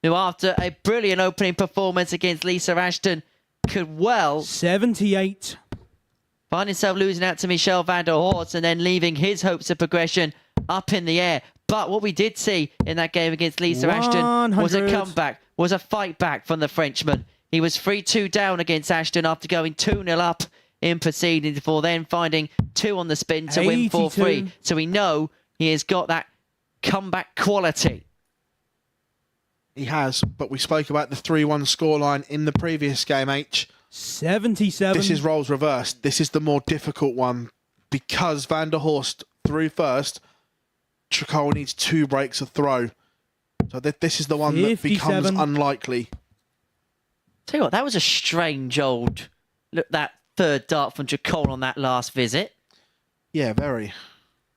who after a brilliant opening performance against Lisa Ashton could well 78. find himself losing out to Michelle van der Horst and then leaving his hopes of progression up in the air. But what we did see in that game against Lisa Ashton was a 100. comeback, was a fight back from the Frenchman. He was 3-2 down against Ashton after going 2-0 up in proceedings before then finding 2 on the spin to win 4-3. 82. So we know he has got that comeback quality. He has, but we spoke about the 3-1 scoreline in the previous game, H. 77. This is roles reversed. This is the more difficult one because Van der Horst threw first. Tricol needs 2 breaks of throw. So this is the one that becomes 57. unlikely. Tell you what, that was a strange old look, that third dart from Tricol on that last visit. Yeah, very.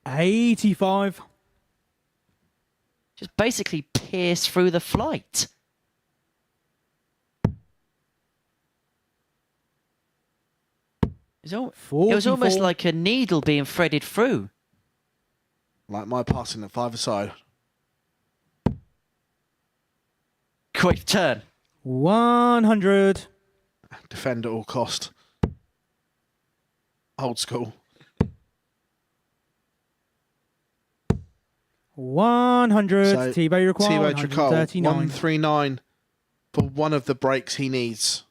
85. Just basically pierced through the flight. It was almost 44. like a needle being threaded through. Like my passing at 5-a-side. Quick turn. 100. Defend at all cost. Old school. 100. So, Thibaut, you require Thibaut Tricol, 139. 139 for one of the breaks he needs.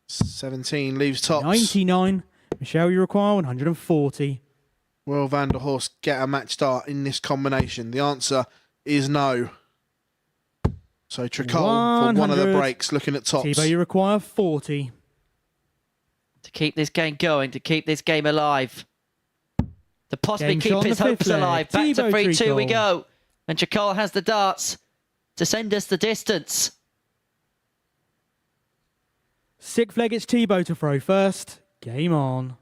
$17 leaves tops. 99. Michelle, you require 140. Will Van der Horst get a match start in this combination? The answer is no. So Tricol for one of the 100. breaks, looking at tops. Thibaut, you require 40. To keep this game going, to keep this game alive. To possibly Game keep shot on his the fifth hopes leg. alive. Back to Thibaut 3-2 we Tricol. go. And Tricol has the darts to send us the distance. Sixth leg, it's Thibaut to throw first. Game on.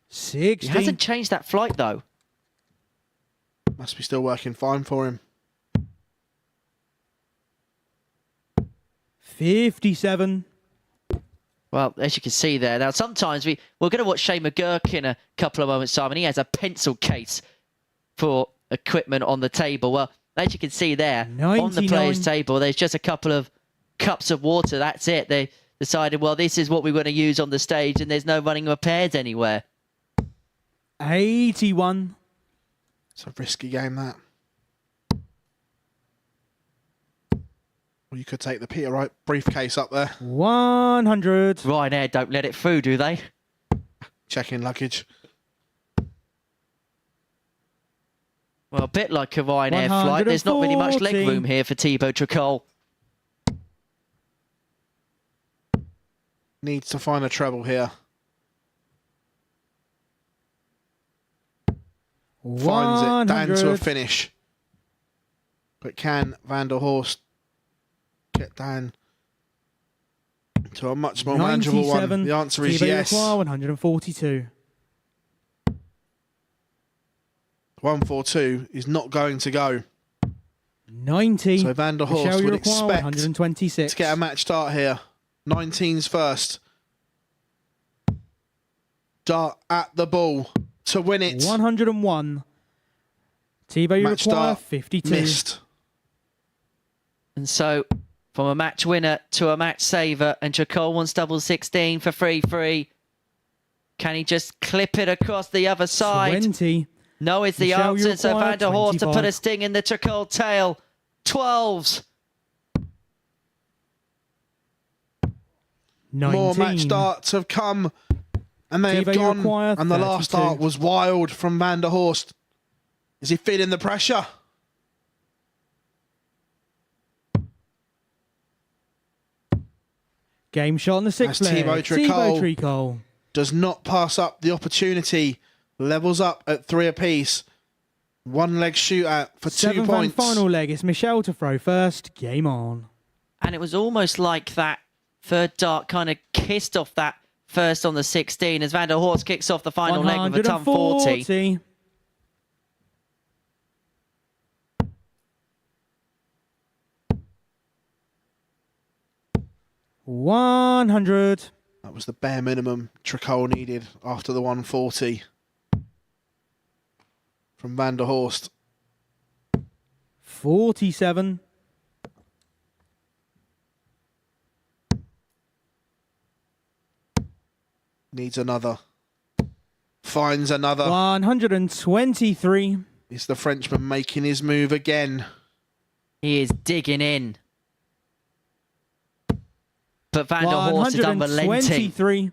He 60. hasn't changed that flight though. Must be still working fine for him. 57. Well, as you can see there. Now, sometimes we're going to watch Shane McGurk in a couple of moments' time, and he has a pencil case for equipment on the table. Well, as you can see there, on the 99. players' table, there's just a couple of cups of water. That's it. The decided, well, this is what we're going to use on the stage, and there's no running repairs anywhere. 81. It's a risky game, that. Well, you could take the Peter Wright briefcase up there. 100. Ryanair don't let it through, do they? Check-in luggage. Well, a bit like a Ryanair flight. There's not really much leg room here for Thibaut Tricol. Needs to find a treble here. Finds it down to a finish. But can Van der Horst get down to a much more manageable one? The answer is yes. 142. 142 is not going to go. 90. So Van der Horst would expect 126. to get a match start here. 19's first. Dart at the ball to win it. 101. Thibaut, you Match require start 52. missed. And so, from a match winner to a match saver, and Tricol wants double 16 for 3-3. Can he just clip it across the other side? 20. No is the Michelle, you answer, so require Van der Horst to put 25. a sting in the Tricol tail. 12s. 19. More match starts have come, and they Thibaut, you have require gone. And the last 32. start was wild from Van der Horst. Is he feeling the pressure? Game shot on the sixth As leg. Thibaut Thibaut Tricol Tricol. does not pass up the opportunity. Levels up at 3 apiece. One leg shootout for 2 Seventh and points. final leg. It's Michelle to throw first. Game on. And it was almost like that third dart kind of kissed off that first on the 16 as Van der Horst kicks off the final leg with a ton 40. 100. That was the bare minimum Tricol needed after the 140 from Van der Horst. 47. Needs another. Finds another. 123. Is the Frenchman making his move again? He is digging in. But Van der Horst is unrelenting. 123.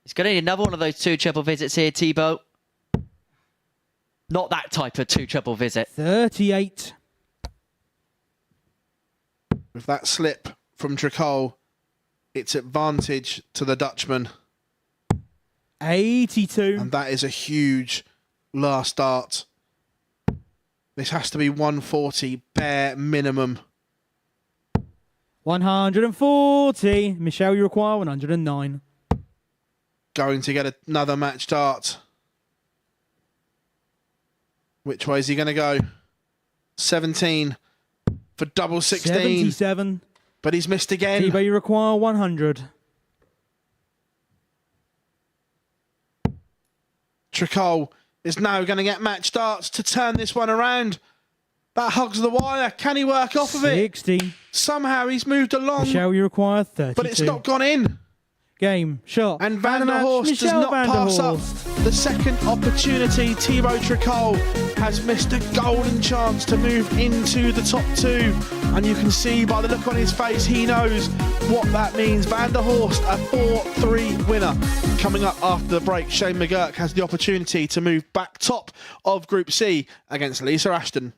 He's going to need another one of those 2 triple visits here, Thibaut. Not that type of 2 triple visit. 38. With that slip from Tricol, it's advantage to the Dutchman. 82. And that is a huge last start. This has to be 140 bare minimum. 140. Michelle, you require 109. Going to get another match start. Which way is he going to go? 17 for double 16. 77. But he's missed again. Thibaut, you require 100. Tricol is now going to get match starts to turn this one around. That hugs the wire. Can he work off of it? 60. Somehow he's moved along. Michelle, you require 32. But it's not gone in. Game, shot. And Van der Horst does not pass up the second opportunity. Thibaut Tricol has missed a golden chance to move into the top 2. And you can see by the look on his face, he knows what that means. Van der Horst, a 4-3 winner. Coming up after the break, Shane McGurk has the opportunity to move back top of Group C against Lisa Ashton.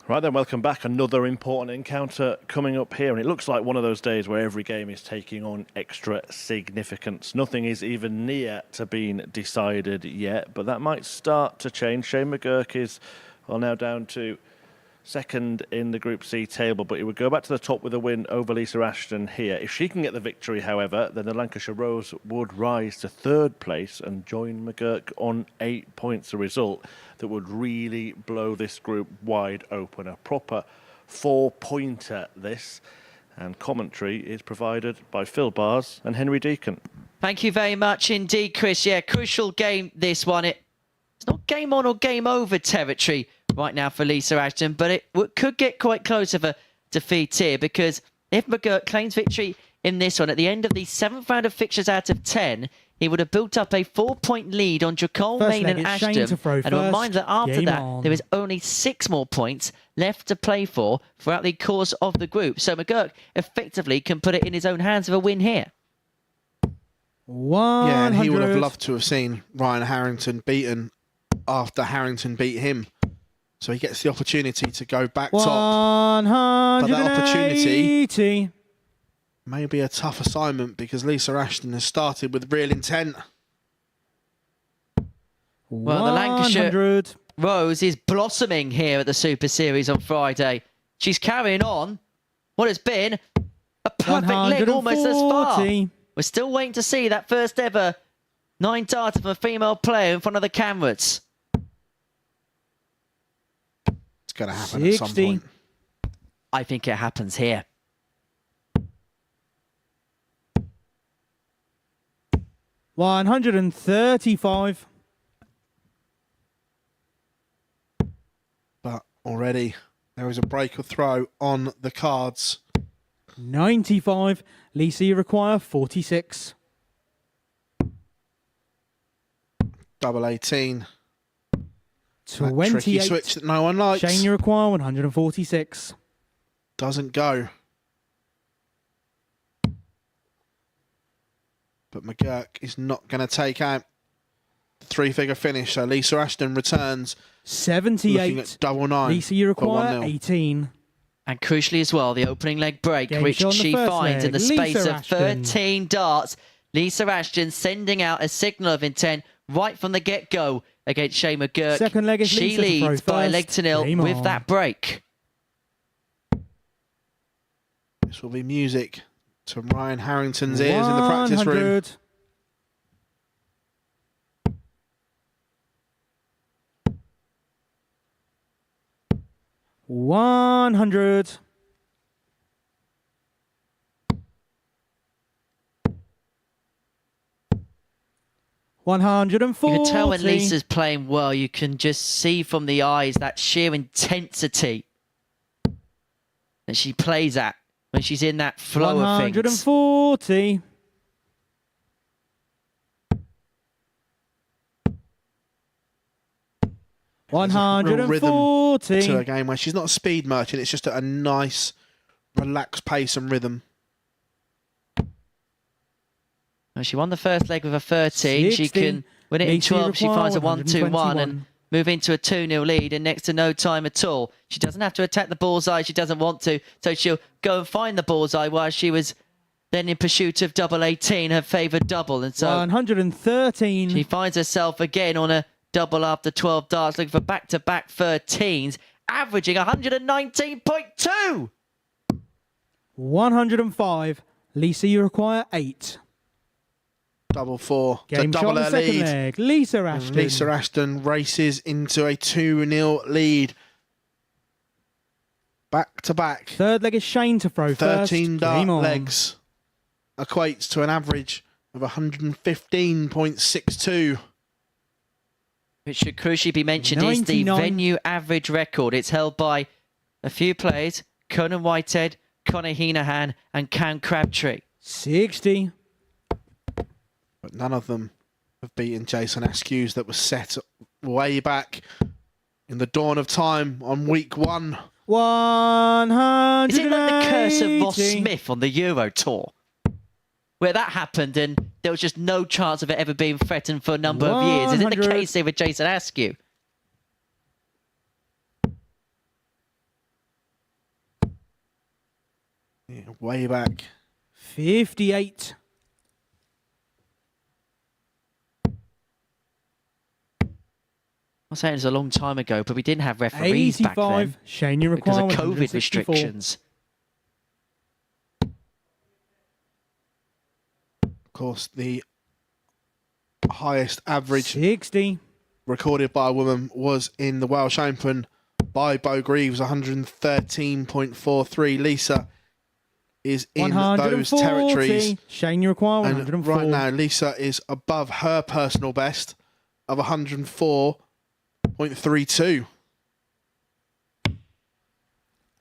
Right then, welcome back. Another important encounter coming up here, and it looks like one of those days where every game is taking on extra significance. Nothing is even near to being decided yet, but that might start to change. Shane McGurk is now down to second in the Group C table, but he would go back to the top with a win over Lisa Ashton here. If she can get the victory, however, then the Lancashire Rose would rise to third place and join McGurk on 8 points, a result that would really blow this group wide open. A proper 4-pointer, this. And commentary is provided by Phil Bars and Henry Deacon. Thank you very much indeed, Chris. Yeah, crucial game, this one. It's not game on or game over territory right now for Lisa Ashton, but it could get quite close of a defeat here, because if McGurk claims victory in this one, at the end of the 7th round of fixtures out of 10, he would have built up a 4-point lead on Jacole, Main and Ashton. And a reminder that after that, there is only 6 more points left to play for throughout the course of the group. So McGurk effectively can put it in his own hands with a win here. 100. Yeah, and he would have loved to have seen Ryan Harrington beaten after Harrington beat him. So he gets the opportunity to go back top. But that opportunity may be a tough assignment, because Lisa Ashton has started with real intent. Well, the Lancashire Rose is blossoming here at the Super Series on Friday. She's carrying on what has been a perfect leg almost as far. We're still waiting to see that first ever 9-darter from a female player in front of the cameras. It's going to happen at some point. I think it happens here. $135. But already there is a break of throw on the cards. 95. Lisa, you require 46. Double 18. 28. Tricky switch that no one likes. Shane, you require 146. Doesn't go. But McGurk is not going to take out the 3-figure finish. So Lisa Ashton returns. 78. Looking at double 9. Lisa, you require 18. And crucially as well, the opening leg break, Game which she finds in the space Lisa of Ashton. 13 darts. Lisa Ashton sending out a signal of intent right from the get-go against Shane McGurk. Second leg is she Lisa leads by a leg to nil Game with on. that break. This will be music to Ryan Harrington's ears in the practice room. 100. $100. $140. You can tell when Lisa's playing well. You can just see from the eyes that sheer intensity that she plays at when she's in that flow of things. 140. Real rhythm 140. to a game where she's not a speed merchant. It's just at a nice, relaxed pace and rhythm. Well, she won the first leg with a 13. 60. She can win it in Lisa 12. She require finds a 1-2-1 and 121. move into a 2-0 lead in next to no time at all. She doesn't have to attack the bullseye. She doesn't want to. So she'll go and find the bullseye while she was then in pursuit of double 18, her favoured double. And so 113. she finds herself again on a double after 12 darts, looking for back-to-back 13s, averaging 119.2. 105. Lisa, you require 8. Double 4 to Game double shot her the second lead. leg. Lisa Ashton. Lisa Ashton races into a 2-0 lead. Back to back. Third leg is Shane to throw 13 first. dart Game on. legs equates to an average of 115.62. Which should crucially be mentioned is the 99. venue average record. It's held by a few players, Conan Whitehead, Conor Heenahan and Cam Crabtree. 60. But none of them have beaten Jason Askew's that was set way back in the dawn of time on week 1. 100. Is it like the curse of Ross Smith on the Euro Tour? Where that happened and there was just no chance of it ever being threatened for a number of years. Is it the 100. case here with Jason Askew? Way back. 58. I'm saying it's a long time ago, but we didn't have referees back 85. then Shane, you because require of COVID 164. restrictions. Of course, the highest average 60. recorded by a woman was in the Welsh Open by Bo Greaves, 113.43. Lisa is in those 140. territories. Shane, you require And 104. right now, Lisa is above her personal best of 104.32.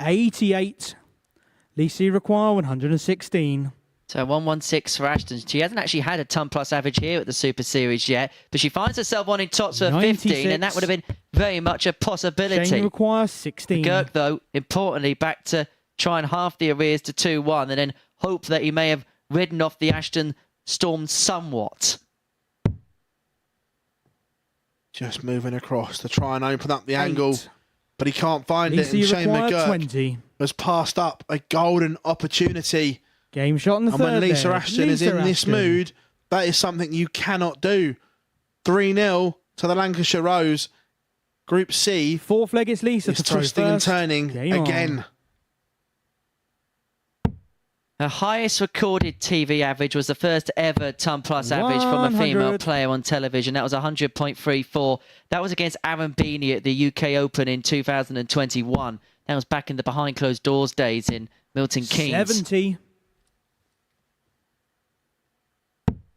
88. Lisa, you require 116. So 116 for Ashton. She hasn't actually had a ton plus average here at the Super Series yet, but she finds herself wanting tops for 15, and that would have been very much a possibility. Shane, you require 16. McGurk, though, importantly, back to try and half the arrears to 2-1, and then hope that he may have ridden off the Ashton storm somewhat. Just moving across to try and open up the angle, but he can't find Lisa, it. you And Shane require McGurk 20. has passed up a golden opportunity. Game shot in the And third when Lisa leg. Ashton is in this Ashton. mood, that is something you cannot do. 3-0 to the Lancashire Rose. Group C Fourth leg, it's Lisa is to throw twisting and first. turning Game on. Her again. highest recorded TV average was the first ever ton plus average from a female 100. player on television. That was 100.34. That was against Aaron Beanie at the UK Open in 2021. That was back in the behind closed doors days in Milton Keynes. 70.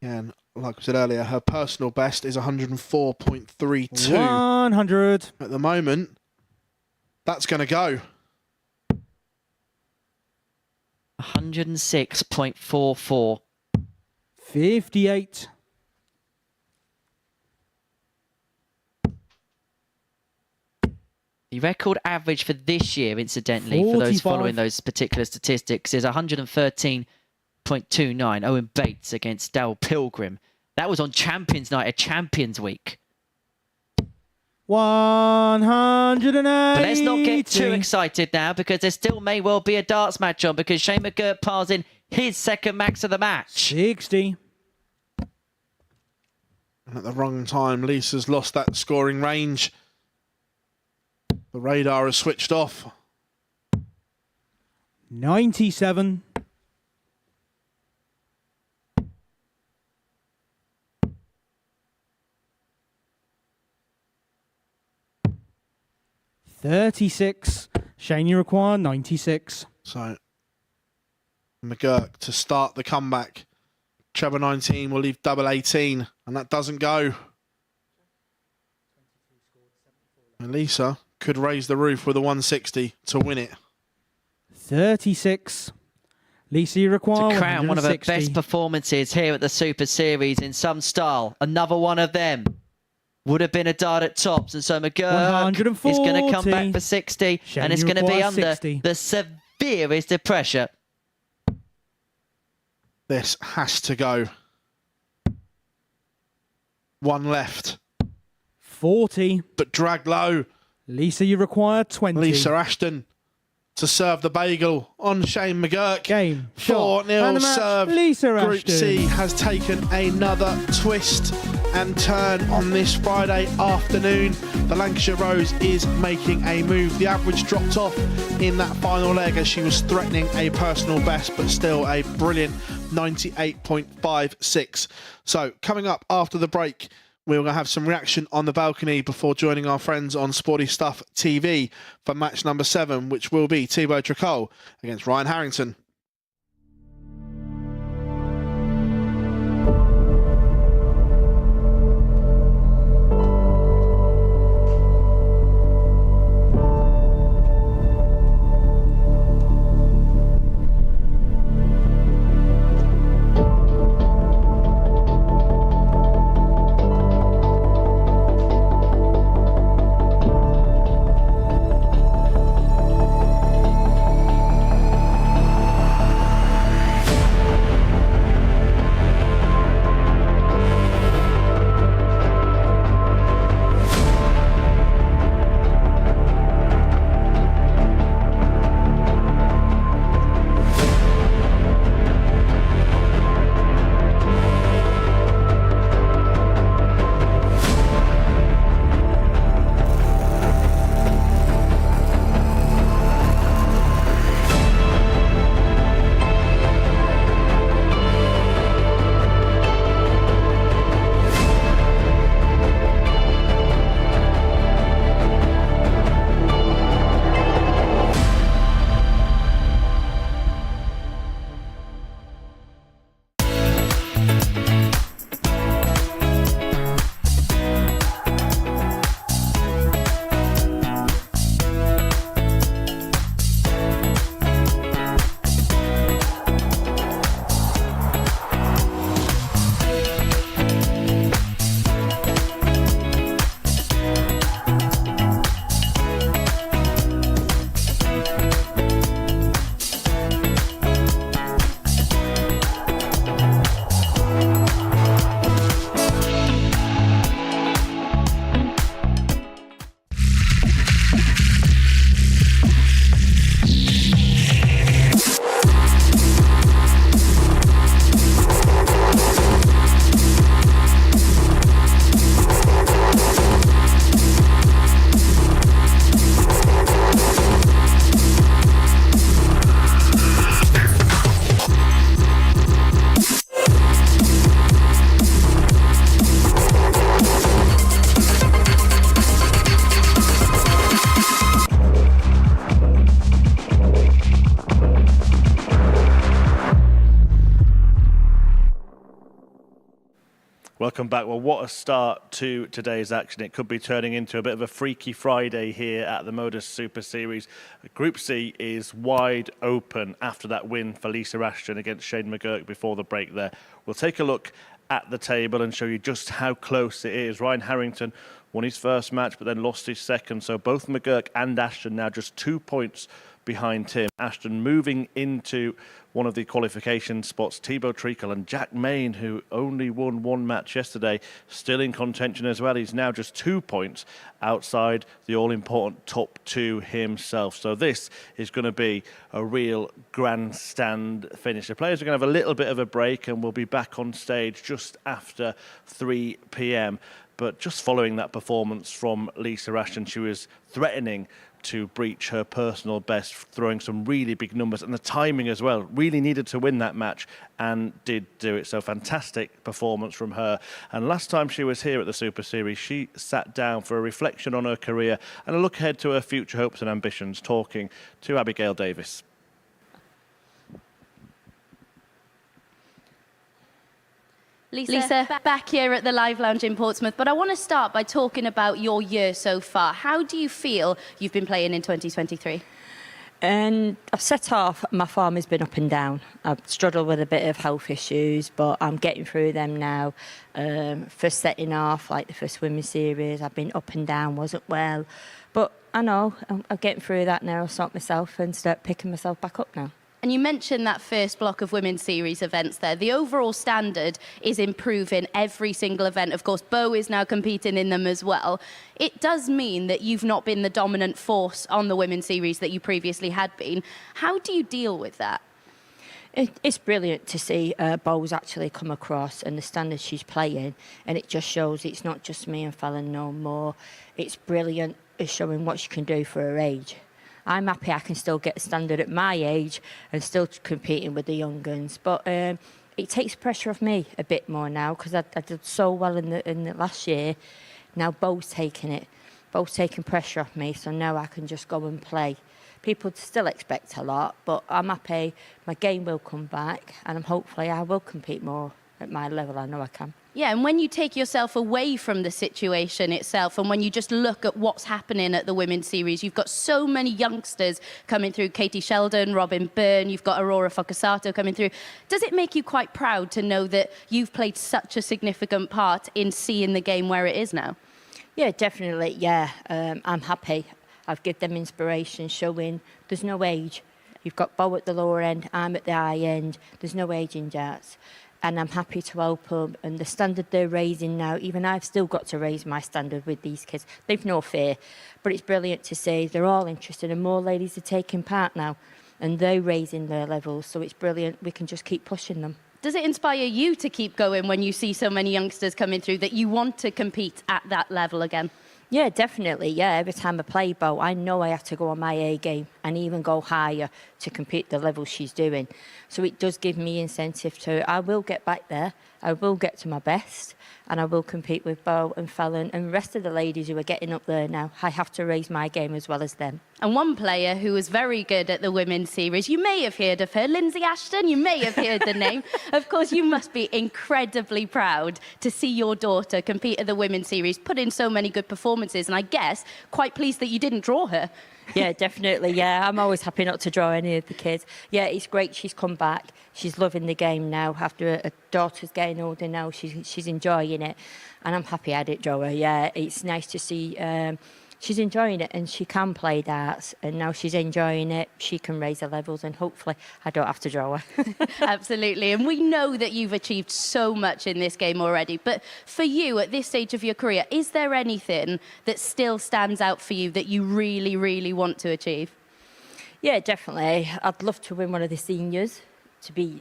And like I said earlier, her personal best is 104.32. 100. At the moment, that's going to go. 106.44. 58. The record average for this year, incidentally, for those 45. following those particular statistics, is 113.29. Owen Bates against Dale Pilgrim. That was on Champions Night at Champions Week. 180. But let's not get too excited now, because there still may well be a darts match on, because Shane McGurk piles in his second max of the match. 60. And at the wrong time, Lisa's lost that scoring range. The radar has switched off. 97. 36. Shane, you require 96. So, McGurk to start the comeback. Treble 19 will leave double 18, and that doesn't go. And Lisa could raise the roof with a 160 to win it. 36. Lisa, you require To crown one of her 160. best performances here at the Super Series in some style. Another one of them. Would have been a dart at tops, and so McGurk is going to come back for 60, Shane, and it's you going to be require under 60. the severest of pressure. This has to go. One left, 40. but dragged low. Lisa, you require 20. Lisa Ashton to serve the bagel on Shane McGurk. Game, shot, 4-0 and a match. serve. Lisa Group Ashton. C has taken another twist and turn on this Friday afternoon. The Lancashire Rose is making a move. The average dropped off in that final leg as she was threatening a personal best, but still a brilliant 98.56. So coming up after the break, we're going to have some reaction on the balcony before joining our friends on Sporty Stuff TV for match number 7, which will be Thibaut Tricol against Ryan Harrington. welcome back. Well, what a start to today's action. It could be turning into a bit of a freaky Friday here at the MODUS Super Series. Group C is wide open after that win for Lisa Ashton against Shane McGurk before the break there. We'll take a look at the table and show you just how close it is. Ryan Harrington won his first match but then lost his second. So both McGurk and Ashton now just 2 points behind Tim. Ashton moving into one of the qualification spots. Thibaut Treacle and Jack Main, who only won one match yesterday, still in contention as well. He's now just 2 points outside the all-important top two himself. So this is going to be a real grandstand finish. The players are going to have a little bit of a break and we'll be back on stage just after 3 p.m. But just following that performance from Lisa Ashton, she was threatening to breach her personal best, throwing some really big numbers, and the timing as well. Really needed to win that match and did do it. So fantastic performance from her. And last time she was here at the Super Series, she sat down for a reflection on her career and a look ahead to her future hopes and ambitions, talking to Abigail Davis. Lisa, back here at the Live Lounge in Portsmouth, but I want to start by talking about your year so far. How do you feel you've been playing in 2023? And I've set off, my form has been up and down. I've struggled with a bit of health issues, but I'm getting through them now. First setting off, like the first women's series, I've been up and down, wasn't well. But I know I'm getting through that now. I'll sort myself and start picking myself back up now. And you mentioned that first block of women's series events there. The overall standard is improving every single event. Of course, Bo is now competing in them as well. It does mean that you've not been the dominant force on the women's series that you previously had been. How do you deal with that? It's brilliant to see Bo's actually come across and the standard she's playing. And it just shows it's not just me and Fallon no more. It's brilliant. It's showing what she can do for her age. I'm happy I can still get a standard at my age and still competing with the young guns. But it takes pressure off me a bit more now because I did so well in the last year. Now Bo's taking it. Bo's taking pressure off me, so now I can just go and play. People still expect a lot, but I'm happy my game will come back and hopefully I will compete more at my level. I know I can. Yeah, and when you take yourself away from the situation itself and when you just look at what's happening at the Women's Series, you've got so many youngsters coming through, Katie Sheldon, Robin Byrne, you've got Aurora Focasato coming through. Does it make you quite proud to know that you've played such a significant part in seeing the game where it is now? Yeah, definitely, yeah. I'm happy. I've given them inspiration, showing there's no age. You've got Bo at the lower end, I'm at the high end. There's no age in darts. And I'm happy to help them. And the standard they're raising now, even I've still got to raise my standard with these kids. They've no fear. But it's brilliant to see they're all interested and more ladies are taking part now. And they're raising their levels. So it's brilliant. We can just keep pushing them. Does it inspire you to keep going when you see so many youngsters coming through that you want to compete at that level again? Yeah, definitely. Yeah, every time I play Bo, I know I have to go on my A game and even go higher to compete the level she's doing. So it does give me incentive to, I will get back there, I will get to my best, and I will compete with Bo and Fallon and the rest of the ladies who are getting up there now. I have to raise my game as well as them. And one player who was very good at the Women's Series, you may have heard of her, Lindsay Ashton, you may have heard the name. Of course, you must be incredibly proud to see your daughter compete at the Women's Series, put in so many good performances, and I guess quite pleased that you didn't draw her. Yeah, definitely, yeah. I'm always happy not to draw any of the kids. Yeah, it's great she's come back. She's loving the game now. After her daughter's getting older now, she's enjoying it. And I'm happy I didn't draw her, yeah. It's nice to see she's enjoying it and she can play darts. And now she's enjoying it. She can raise her levels and hopefully I don't have to draw her. Absolutely. And we know that you've achieved so much in this game already. But for you, at this stage of your career, is there anything that still stands out for you that you really, really want to achieve? Yeah, definitely. I'd love to win one of the seniors, to be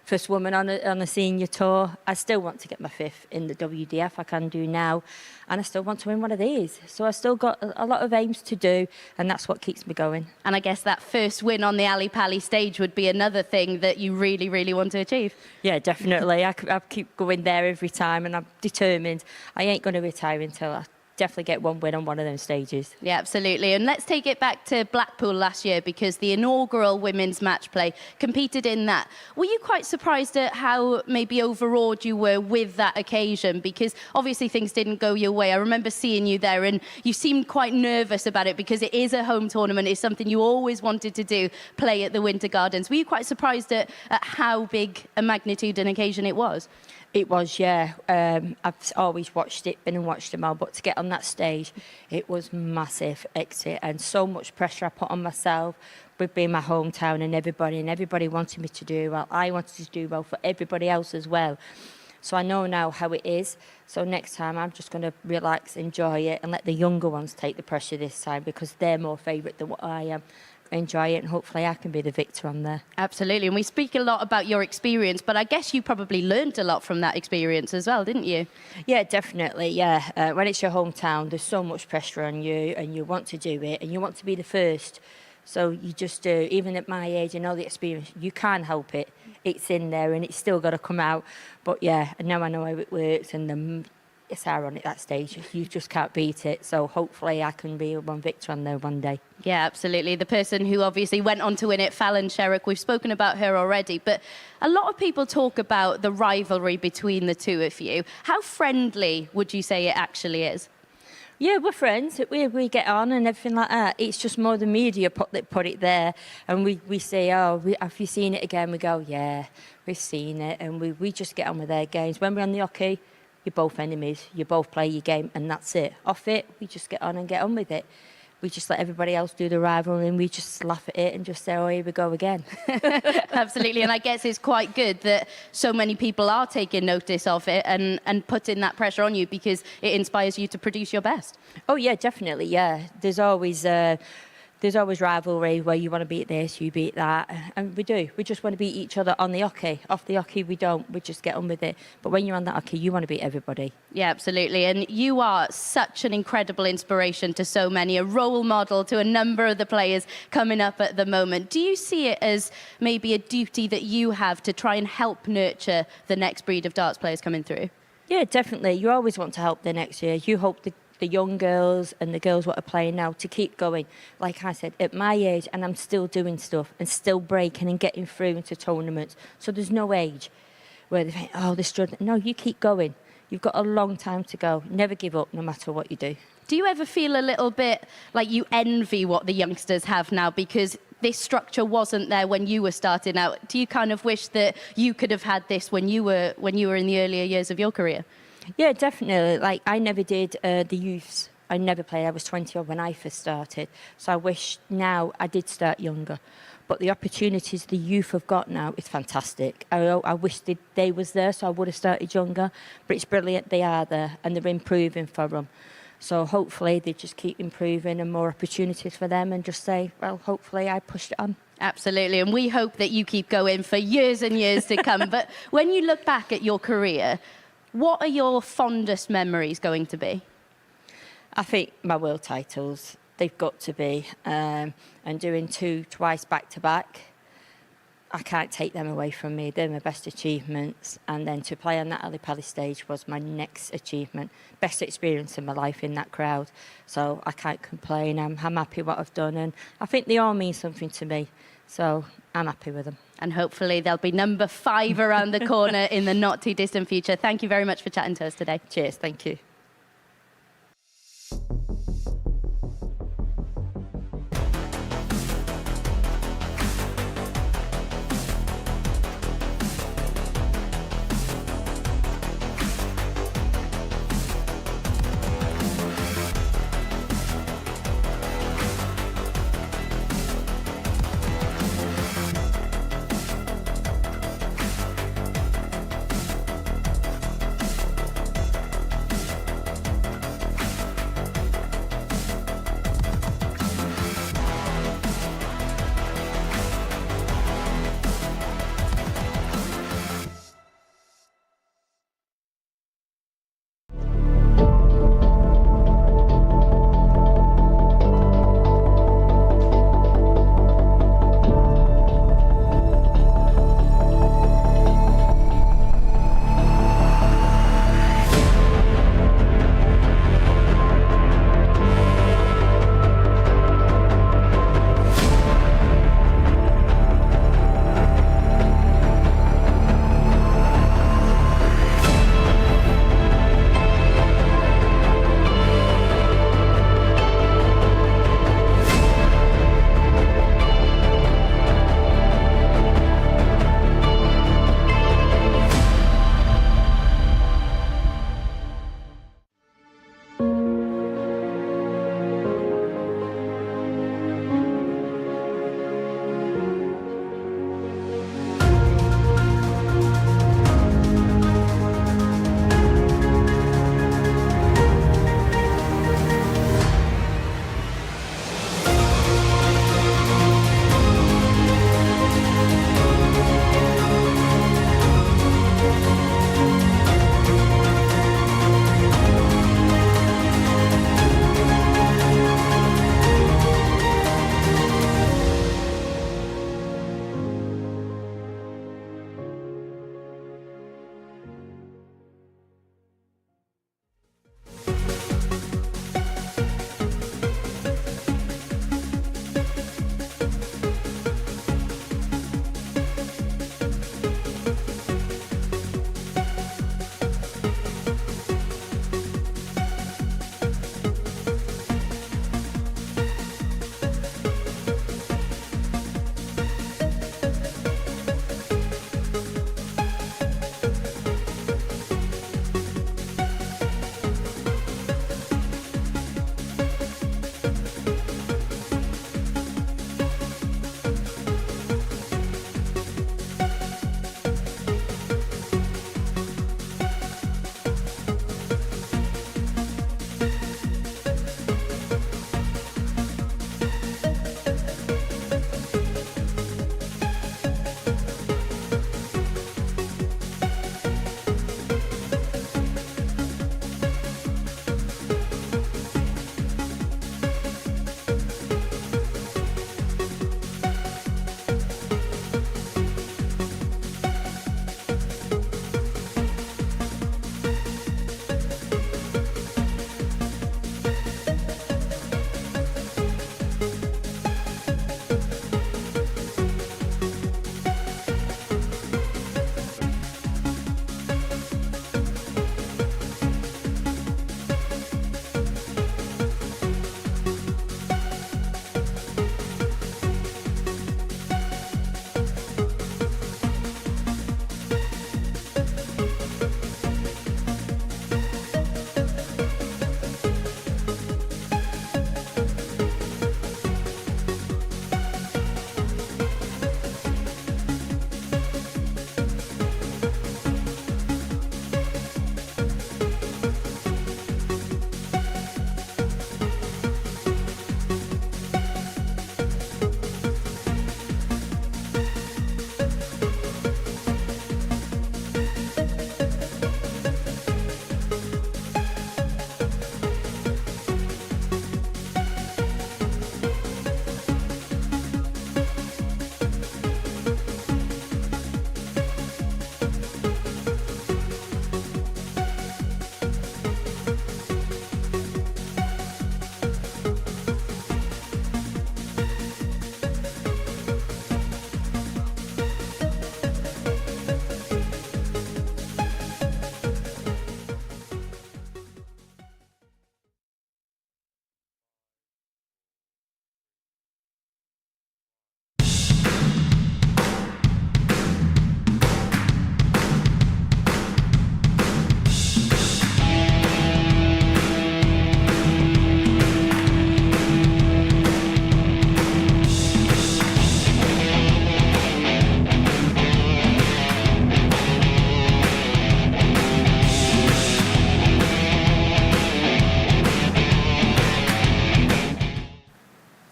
first woman on a senior tour. I still want to get my fifth in the WDF, I can do now, and I still want to win one of these. So I still got a lot of aims to do, and that's what keeps me going. And I guess that first win on the Ali Pali stage would be another thing that you really, really want to achieve. Yeah, definitely. I keep going there every time, and I'm determined. I ain't going to retire until I definitely get one win on one of them stages. Yeah, absolutely. And let's take it back to Blackpool last year, because the inaugural women's match play competed in that. Were you quite surprised at how maybe overawed you were with that occasion? Because obviously things didn't go your way. I remember seeing you there and you seemed quite nervous about it, because it is a home tournament. It's something you always wanted to do, play at the Winter Gardens. Were you quite surprised at how big a magnitude and occasion it was? It was, yeah. I've always watched it, been and watched them all, but to get on that stage, it was massive exit and so much pressure I put on myself with being my hometown and everybody wanted me to do well. I wanted to do well for everybody else as well. So I know now how it is. So next time I'm just going to relax, enjoy it, and let the younger ones take the pressure this time, because they're more favourite than what I am. Enjoy it, and hopefully I can be the victor on there. Absolutely, and we speak a lot about your experience, but I guess you probably learned a lot from that experience as well, didn't you? Yeah, definitely, yeah. When it's your hometown, there's so much pressure on you, and you want to do it, and you want to be the first. So you just do, even at my age and all the experience, you can't help it. It's in there, and it's still got to come out. But yeah, now I know how it works, and it's ironic, that stage. You just can't beat it. So hopefully I can be one victor on there one day. Yeah, absolutely. The person who obviously went on to win it, Fallon Sherrock, we've spoken about her already, but a lot of people talk about the rivalry between the two of you. How friendly would you say it actually is? Yeah, we're friends. We get on and everything like that. It's just more the media put it there, and we say, oh, have you seen it again? We go, yeah, we've seen it, and we just get on with their games. When we're on the hockey, you're both enemies. You both play your game, and that's it. Off it, we just get on and get on with it. We just let everybody else do the rivalry, and we just laugh at it and just say, oh, here we go again. Absolutely, and I guess it's quite good that so many people are taking notice of it and putting that pressure on you, because it inspires you to produce your best. Oh, yeah, definitely, yeah. There's always rivalry where you want to beat this, you beat that, and we do. We just want to beat each other on the hockey. Off the hockey, we don't. We just get on with it. But when you're on that hockey, you want to beat everybody. Yeah, absolutely. And you are such an incredible inspiration to so many, a role model to a number of the players coming up at the moment. Do you see it as maybe a duty that you have to try and help nurture the next breed of darts players coming through? Yeah, definitely. You always want to help the next year. You hope the young girls and the girls what are playing now to keep going. Like I said, at my age, and I'm still doing stuff and still breaking and getting through into tournaments. So there's no age where they think, oh, this struggling. No, you keep going. You've got a long time to go. Never give up, no matter what you do. Do you ever feel a little bit like you envy what the youngsters have now, because this structure wasn't there when you were starting out? Do you kind of wish that you could have had this when you were in the earlier years of your career? Yeah, definitely. Like, I never did the youths. I never played. I was 20 when I first started. So I wish now I did start younger. But the opportunities the youth have got now is fantastic. I wish they was there, so I would have started younger. But it's brilliant they are there, and they're improving for them. So hopefully they just keep improving and more opportunities for them, and just say, well, hopefully I pushed it on. Absolutely, and we hope that you keep going for years and years to come. But when you look back at your career, what are your fondest memories going to be? I think my world titles, they've got to be. And doing twice back-to-back, I can't take them away from me. They're my best achievements. And then to play on that Ali Pali stage was my next achievement. Best experience in my life in that crowd. So I can't complain. I'm happy what I've done. And I think they all mean something to me. So I'm happy with them. And hopefully there'll be number 5 around the corner in the not too distant future. Thank you very much for chatting to us today. Cheers, thank you.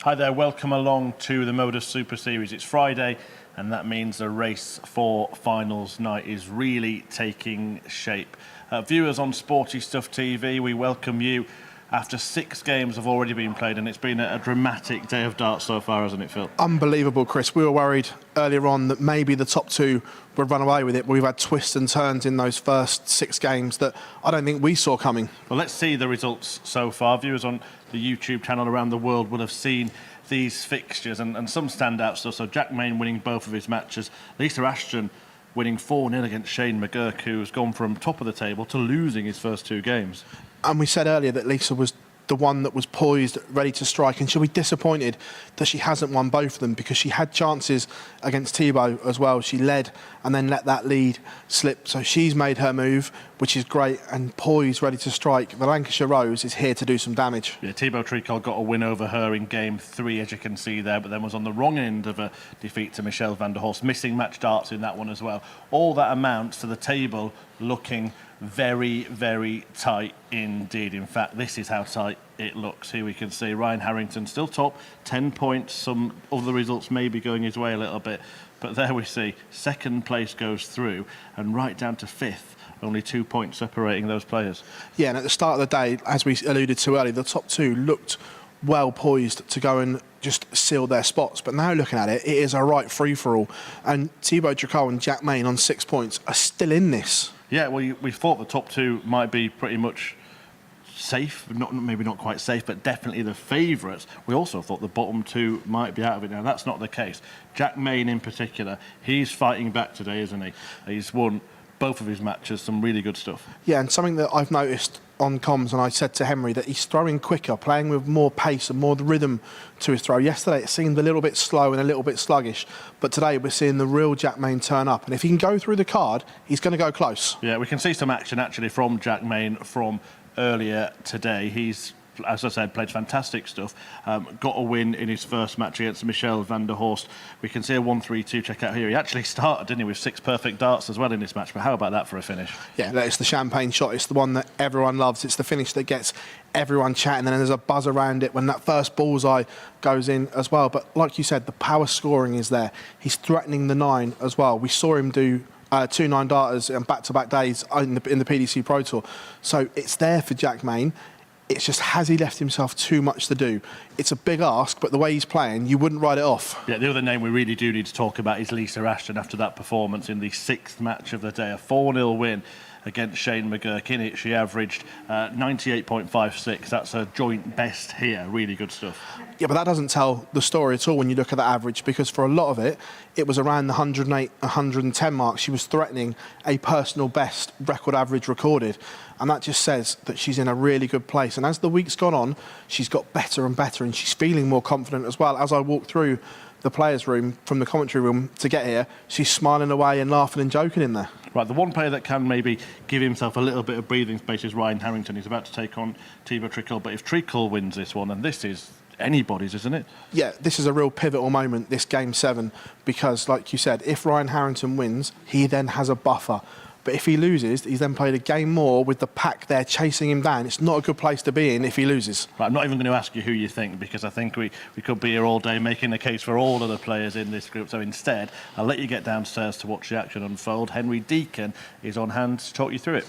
Hi there, welcome along to the MODUS Super Series. It's Friday, and that means the race for finals night is really taking shape. Viewers on Sporty Stuff TV, we welcome you. After 6 games have already been played, and it's been a dramatic day of darts so far, hasn't it, Phil? Unbelievable, Chris. We were worried earlier on that maybe the top 2 would run away with it, but we've had twists and turns in those first 6 games that I don't think we saw coming. Well, let's see the results so far. Viewers on the YouTube channel around the world will have seen these fixtures and some standout stuff. So Jack Main winning both of his matches. Lisa Ashton winning 4-0 against Shane McGurk, who's gone from top of the table to losing his first 2 games. And we said earlier that Lisa was the one that was poised, ready to strike, and she'll be disappointed that she hasn't won both of them, because she had chances against Thibault as well. She led and then let that lead slip. So she's made her move, which is great, and poised, ready to strike. The Lancashire Rose is here to do some damage. Yeah, Thibault Tricol got a win over her in game 3, as you can see there, but then was on the wrong end of a defeat to Michelle van der Horst, missing match darts in that one as well. All that amounts to the table looking very, very tight indeed. In fact, this is how tight it looks. Here we can see Ryan Harrington still top, 10 points. Some other results may be going his way a little bit, but there we see second place goes through, and right down to 5th, only 2 points separating those players. Yeah, and at the start of the day, as we alluded to earlier, the top 2 looked well poised to go and just seal their spots, but now looking at it, it is a right free-for-all, and Thibault Tricol and Jack Main on 6 points are still in this. Yeah, well, we thought the top 2 might be pretty much safe, maybe not quite safe, but definitely the favourites. We also thought the bottom 2 might be out of it. Now, that's not the case. Jack Main in particular, he's fighting back today, isn't he? He's won both of his matches, some really good stuff. Yeah, and something that I've noticed on comms, and I said to Henry that he's throwing quicker, playing with more pace and more rhythm to his throw. Yesterday it seemed a little bit slow and a little bit sluggish, but today we're seeing the real Jack Main turn up, and if he can go through the card, he's going to go close. Yeah, we can see some action actually from Jack Main from earlier today. He's, as I said, played fantastic stuff. Got a win in his first match against Michelle van der Horst. We can see a 1-3-2. Check out here. He actually started, didn't he, with 6 perfect darts as well in this match. But how about that for a finish? Yeah, it's the champagne shot. It's the one that everyone loves. It's the finish that gets everyone chatting, and then there's a buzz around it when that first bullseye goes in as well. But like you said, the power scoring is there. He's threatening the 9 as well. We saw him do 2 9-darters on back-to-back days in the PDC Pro Tour. So it's there for Jack Main. It's just, has he left himself too much to do? It's a big ask, but the way he's playing, you wouldn't write it off. Yeah, the other name we really do need to talk about is Lisa Ashton after that performance in the 6th match of the day, a 4-0 win against Shane McGurk. In it, she averaged 98.56. That's a joint best here. Really good stuff. Yeah, but that doesn't tell the story at all when you look at that average, because for a lot of it, it was around the 108, 110 mark. She was threatening a personal best record average recorded, and that just says that she's in a really good place. And as the week's gone on, she's got better and better, and she's feeling more confident as well. As I walk through the players' room from the commentary room to get here, she's smiling away and laughing and joking in there. Right, the one player that can maybe give himself a little bit of breathing space is Ryan Harrington. He's about to take on Thibault Tricol, but if Tricol wins this one, and this is anybody's, isn't it? Yeah, this is a real pivotal moment, this Game 7, because, like you said, if Ryan Harrington wins, he then has a buffer. But if he loses, he's then played a game more with the pack there chasing him down. It's not a good place to be in if he loses. Right, I'm not even going to ask you who you think, because I think we could be here all day making a case for all of the players in this group. So instead, I'll let you get downstairs to watch the action unfold. Henry Deacon is on hand to talk you through it.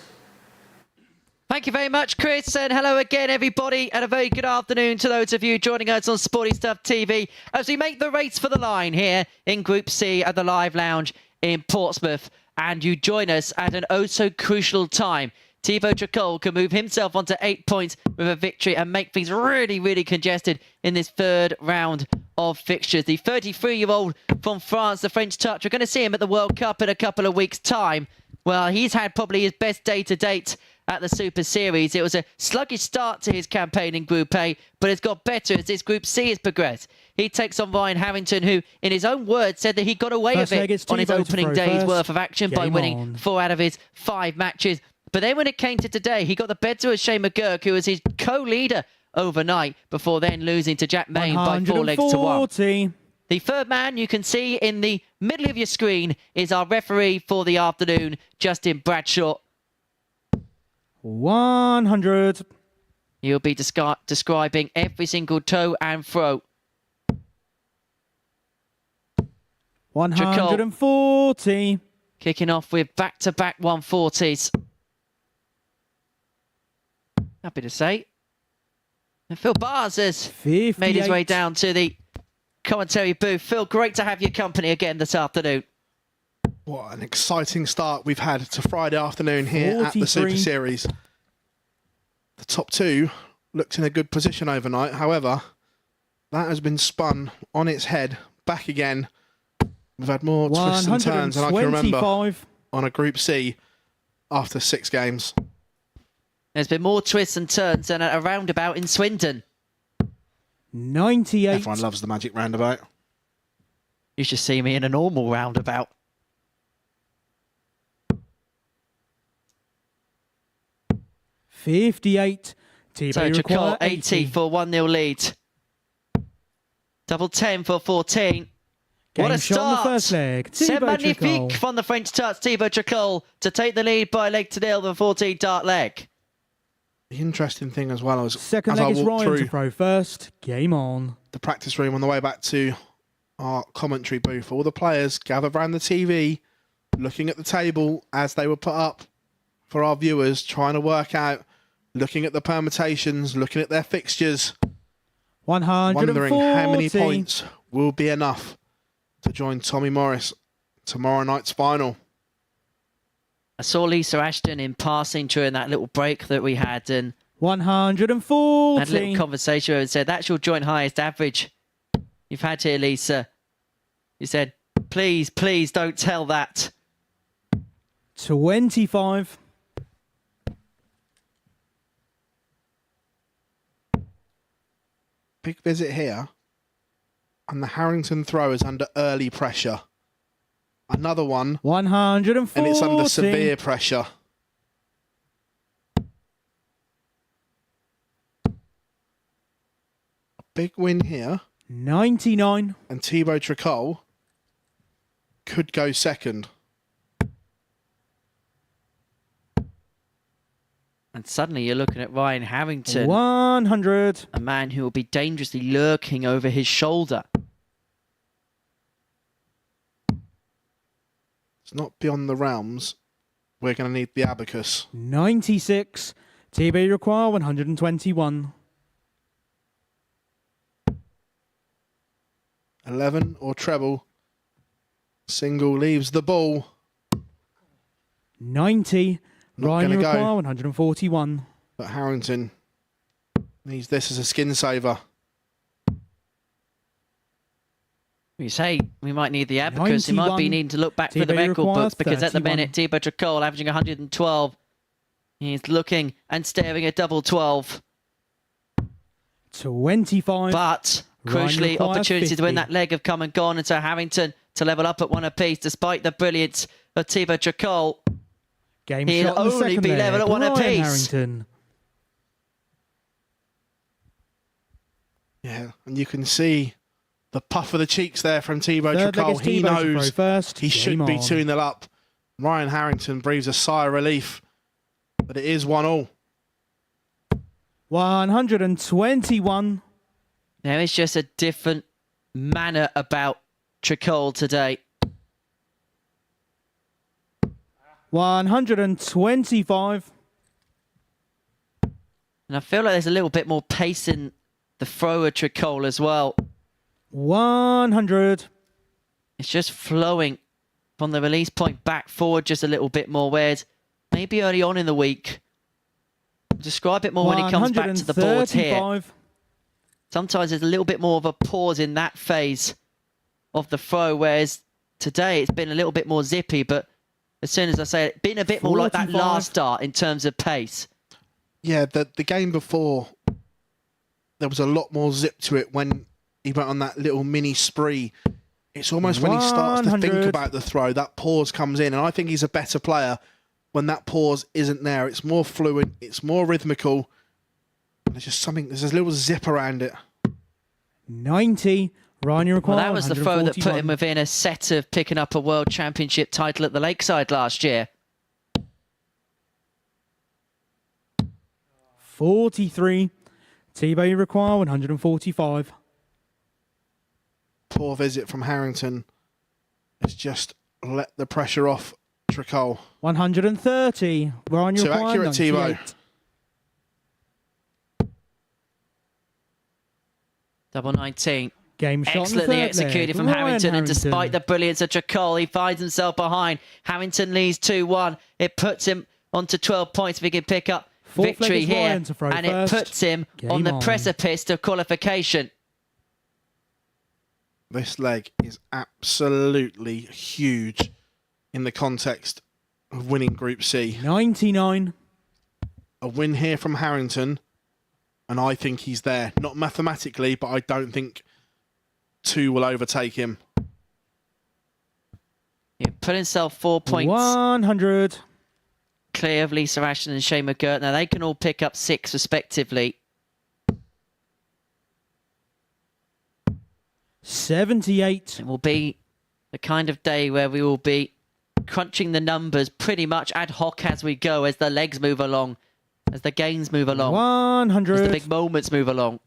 Thank you very much, Chris, and hello again, everybody, and a very good afternoon to those of you joining us on Sporty Stuff TV as we make the race for the line here in Group C at the Live Lounge in Portsmouth, and you join us at an oh-so-crucial time. Thibault Tricol can move himself onto 8 points with a victory and make things really, really congested in this 3rd round of fixtures. The 33-year-old from France, the French touch, we're going to see him at the World Cup in a couple of weeks' time. Well, he's had probably his best day to date at the Super Series. It was a sluggish start to his campaign in Group A, but it's got better as this Group C has progressed. He takes on Ryan Harrington, who, in his own words, said that he got away with it on his opening day's worth of action by winning 4 out of his 5 matches. But then when it came to today, he got the better of Shane McGurk, who was his co-leader overnight, before then losing to Jack Main by 4 legs to 1. The third man you can see in the middle of your screen is our referee for the afternoon, Justin Bradshaw. 100. He'll be describing every single toe and throw 140. Kicking off with back-to-back 140s. Happy to say. And Phil Bars has 58. made his way down to the commentary booth. Phil, great to have your company again this afternoon. What an exciting start we've had to Friday afternoon here at the Super 43. Series. The top two looked in a good position overnight. However, that has been spun on its head back again. We've had more twists and turns than I can remember 125. on a Group C after 6 games. There's been more twists and turns than at a roundabout in Swindon. 98. Everyone loves the magic roundabout. You should see me in a normal roundabout. 58. TB So require Tricol 80 80 for 1-0 lead. Double 10 for 14. Game What a shot on the start! first leg. C'est Thibaut magnifique Tricol. from the French touch, Thibaut Tricol, to take the lead by a leg to nil, the 14 dart leg. The interesting thing as well is Second as I leg is walked Ryan to through throw first. Game on. the practice room on the way back to our commentary booth, all the players gathered around the TV, looking at the table as they were put up for our viewers, trying to work out, looking at the permutations, looking at their fixtures, 140. wondering how many points will be enough to join Tommy Morris tomorrow night's final. I saw Lisa Ashton in passing during that little break that we had and 140. had a little conversation where it said, that's your joint highest average you've had here, Lisa. You said, please, please don't tell that. 25. Big visit here. And the Harrington throw is under early pressure. Another one. 140. And it's under severe pressure. A big win here. 99. And Thibaut Tricol could go second. And suddenly you're looking at Ryan Harrington, 100. a man who will be dangerously lurking over his shoulder. It's not beyond the realms. We're going to need the abacus. 96. TB require 121. 11 or treble. Single leaves the ball. 90. Not Ryan gonna go. require 141. But Harrington needs this as a skin saver. You say we might need the abacus. He might be 91. needing to look back through the TB record books requires because at the 31. minute, Thibaut Tricol averaging 112. He's looking and staring at double 12. 25. But Ryan crucially, requires opportunities to win 50. that leg have come and gone. And so Harrington to level up at one apiece despite the brilliance of Thibaut Tricol. Game He'll shot on the only second be leg. level at one Ryan apiece. Harrington. Yeah, and you can see the puff of the cheeks there from Thibaut Third leg Tricol. is He Thibaut to knows throw first. he should Game be on. 2-0 up. Ryan Harrington breathes a sigh of relief, but it is 1-1. 121. There is just a different manner about Tricol today. 125. And I feel like there's a little bit more pace in the thrower Tricol as well. 100. It's just flowing from the release point back forward just a little bit more. Whereas maybe early on in the week, describe it more when he comes back to the board here. 135. Sometimes there's a little bit more of a pause in that phase of the throw, whereas today it's been a little bit more zippy, but as soon as I say it, been a bit more like that 45. last start in terms of pace. Yeah, the game before, there was a lot more zip to it when he went on that little mini spree. It's almost when he starts to think 100. about the throw, that pause comes in. And I think he's a better player when that pause isn't there. It's more fluent, it's more rhythmical. There's just something, there's a little zip around it. 90. Ryan, you require Well, that was the throw that put 141. him within a set of picking up a World Championship title at the Lakeside last year. 43. TB you require 145. Poor visit from Harrington. Let's just let the pressure off Tricol. 130. We're on your Too accurate, Tebow. Double 19. Game shot Excellently on the third executed leg. from Ryan Harrington, and despite Harrington. the brilliance of Tricol, he finds himself behind. Harrington leads 2-1. It puts him onto 12 points if he can pick up Fourth victory leg is here, Ryan to throw and first. it puts him on Game the on. precipice of qualification. This leg is absolutely huge in the context of winning Group C. 99. A win here from Harrington, and I think he's there. Not mathematically, but I don't think 2 will overtake him. He put himself 4 points 100. clear of Lisa Ashton and Shane McGirt. Now they can all pick up 6 respectively. 78. It will be the kind of day where we will be crunching the numbers pretty much ad hoc as we go, as the legs move along, as the games move along, 100. as the big moments move along.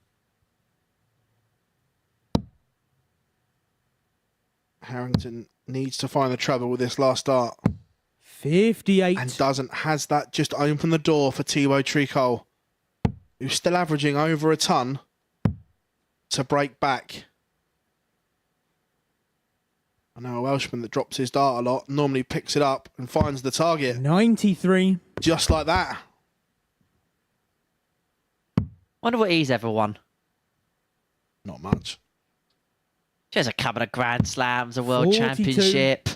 Harrington needs to find the trouble with this last start. 58. And doesn't. Has that just opened the door for Thibaut Tricol, who's still averaging over a ton, to break back. I know a Welshman that drops his dart a lot, normally picks it up and finds the target. 93. Just like that. Wonder what he's ever won. Not much. Just a couple of Grand Slams, a World 42. Championship.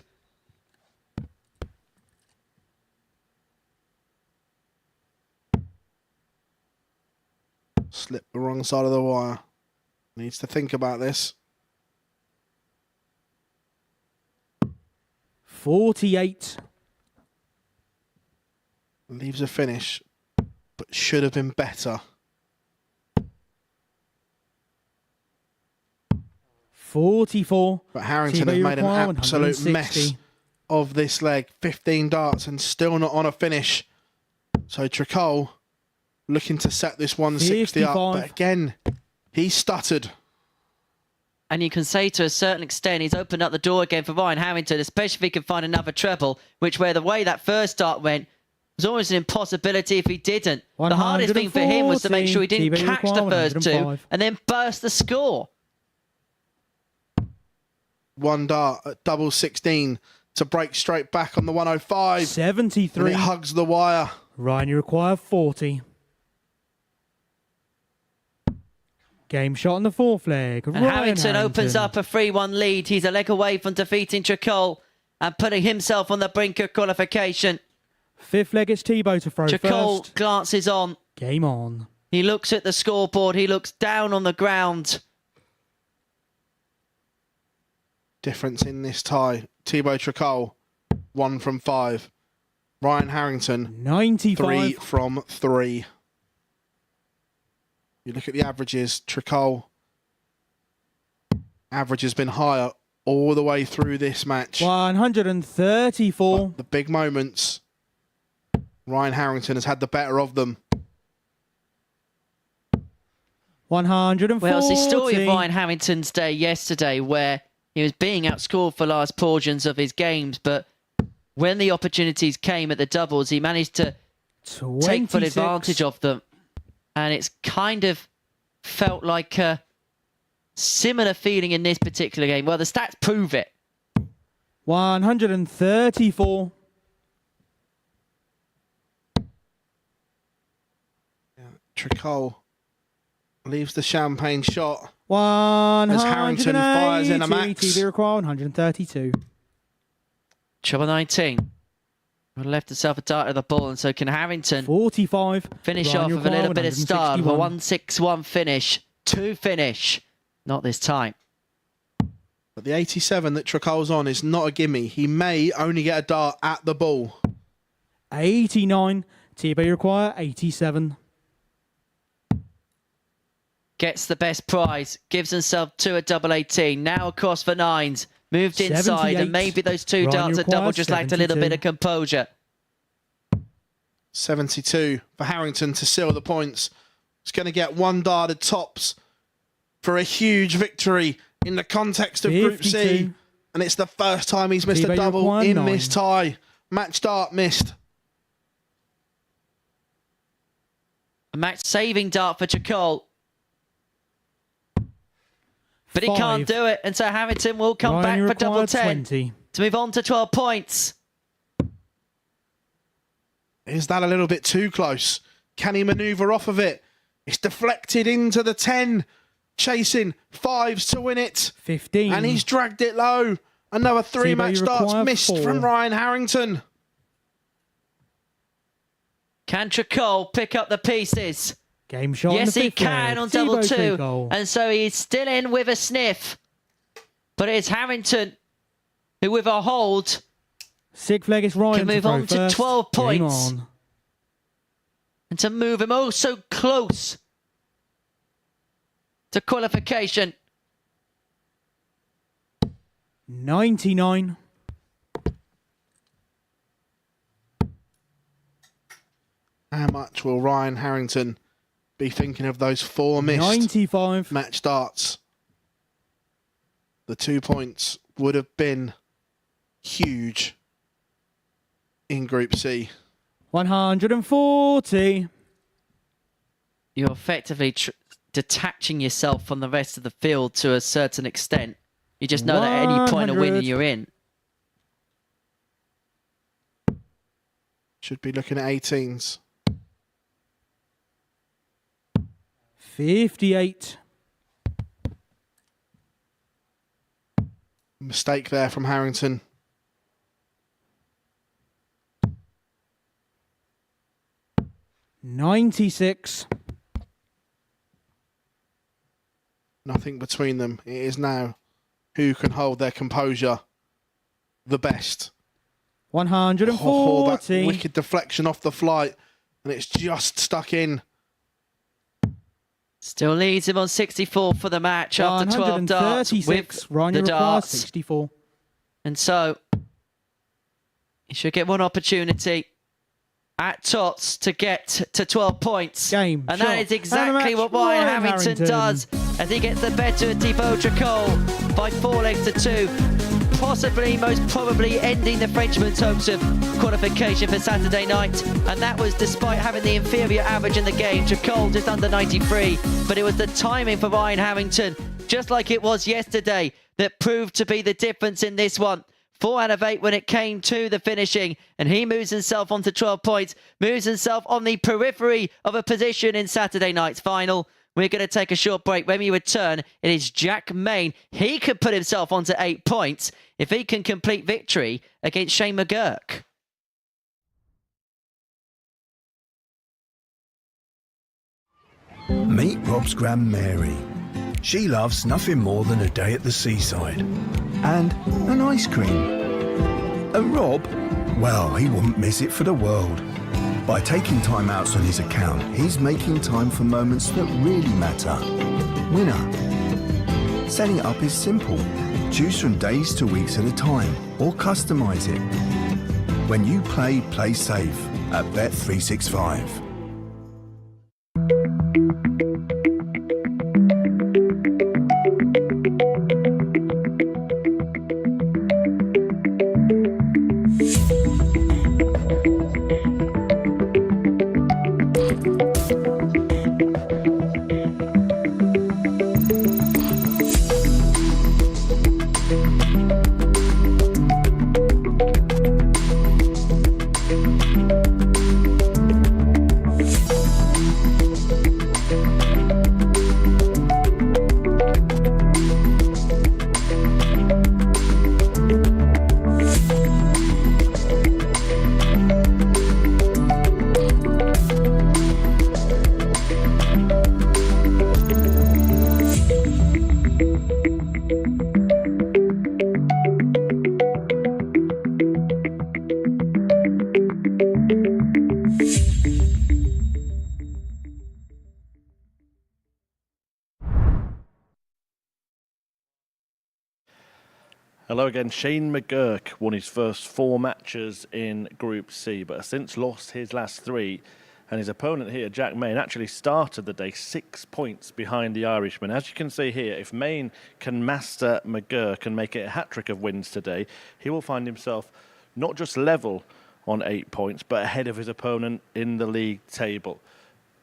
Slipped the wrong side of the wire. Needs to think about this. 48. Leaves a finish, but should have been better. 44. But Harrington has made an absolute mess of this leg. 15 darts and still not on a finish. So Tricol looking to set this 160 up. But again, he stuttered. And you can say to a certain extent he's opened up the door again for Ryan Harrington, especially if he can find another treble, which where the way that first start went was almost an impossibility if he didn't. The hardest thing for him was to make sure he didn't catch the first 2 and then burst the score. 1 dart at double 16 to break straight back on the 105. 73. And it hugs the wire. Ryan, you require 40. Game shot on the fourth leg. And Harrington opens up a 3-1 lead. He's a leg away from defeating Tricol and putting himself on the brink of qualification. Fifth leg, it's Thibaut to throw Tricol first. glances on. Game on. He looks at the scoreboard. He looks down on the ground. Difference in this tie. Thibaut Tricol, 1 from 5. Ryan Harrington, 95. 3 from 3. You look at the averages, Tricol average has been higher all the way through this match. 134. But the big moments, Ryan Harrington has had the better of them. 140. Well, it's the story of Ryan Harrington's day yesterday where he was being outscored for large portions of his games, but when the opportunities came at the doubles, he managed to take full advantage of them. And it's kind of felt like a similar feeling in this particular game. Well, the stats prove it. 134. Tricol leaves the champagne shot. 180. As Harrington fires in a max. TV require 132. Trouble 19. Left himself a dart of the ball, and so can Harrington 45. finish off with a little bit of start with a 161 finish. 2 finish. Not this time. But the 87 that Tricol's on is not a gimme. He may only get a dart at the ball. 89. Thibaut require 87. Gets the best prize. Gives himself 2 at double 18. Now across for 9s. Moved inside, 78. and maybe those 2 Ryan darts at double just lacked a little 72. bit of composure. 72 for Harrington to seal the points. He's going to get 1 dart at tops for a huge victory in the context of Group C. 52. And it's the first time he's missed a T-Bay, you double require in 9. this tie. Match start missed. A match-saving dart for Chacol. But he can't 5. do it, and so Harrington will come Ryan, you back for double require 10 20. to move on to 12 points. Is that a little bit too close? Can he manoeuvre off of it? It's deflected into the 10. Chasing 5s to win it. 15. And he's dragged it low. Another 3 T-Bay, match you starts require missed 4. from Ryan Harrington. Can Chacol pick up the pieces? Game shot. Yes, on the he 5th can leg. on double T-Bay 2. Chacol. And so he's still in with a sniff. But it's Harrington who, with a hold, 6th leg is Ryan can move to throw on to first. 12 Game points. on. And to move him oh so close to qualification. 99. How much will Ryan Harrington be thinking of those 4 missed 95. match starts? The 2 points would have been huge in Group C. 140. You're effectively detaching yourself from the rest of the field to a certain extent. You just know that at any point of winning, 100. you're in. Should be looking at 18s. 58. Mistake there from Harrington. $96. Nothing between them. It is now who can hold their composure the best. 140. Oh, that wicked deflection off the flight. And it's just stuck in. Still leads him on 64 for the match after 12 darts with Ryan, the you require darts. 64. And so he should get one opportunity at Tots to get to 12 points. Game, and shot, that is exactly and a match, what Ryan Ryan Harrington Harrington. does as he gets the better of Thibaut Chacol by 4 legs to 2. Possibly, most probably ending the Frenchman's hopes of qualification for Saturday night. And that was despite having the inferior average in the game. Chacol just under 93. But it was the timing for Ryan Harrington, just like it was yesterday, that proved to be the difference in this one. 4 out of 8 when it came to the finishing. And he moves himself on to 12 points, moves himself on the periphery of a position in Saturday night's final. We're going to take a short break. When we return, it is Jack Main. He could put himself onto 8 points if he can complete victory against Shane McGurk. Meet Rob's Gran Mary. She loves nothing more than a day at the seaside. And an ice cream. And Rob, well, he wouldn't miss it for the world. By taking time outs on his account, he's making time for moments that really matter. Winner. Setting it up is simple. Choose from days to weeks at a time, or customize it. When you play safe at Bet365. Hello again. Shane McGurk won his first 4 matches in Group C, but has since lost his last 3 And his opponent here, Jack Main, actually started the day 6 points behind the Irishman. As you can see here, if Main can master McGurk and make it a hat-trick of wins today, he will find himself not just level on 8 points, but ahead of his opponent in the league table.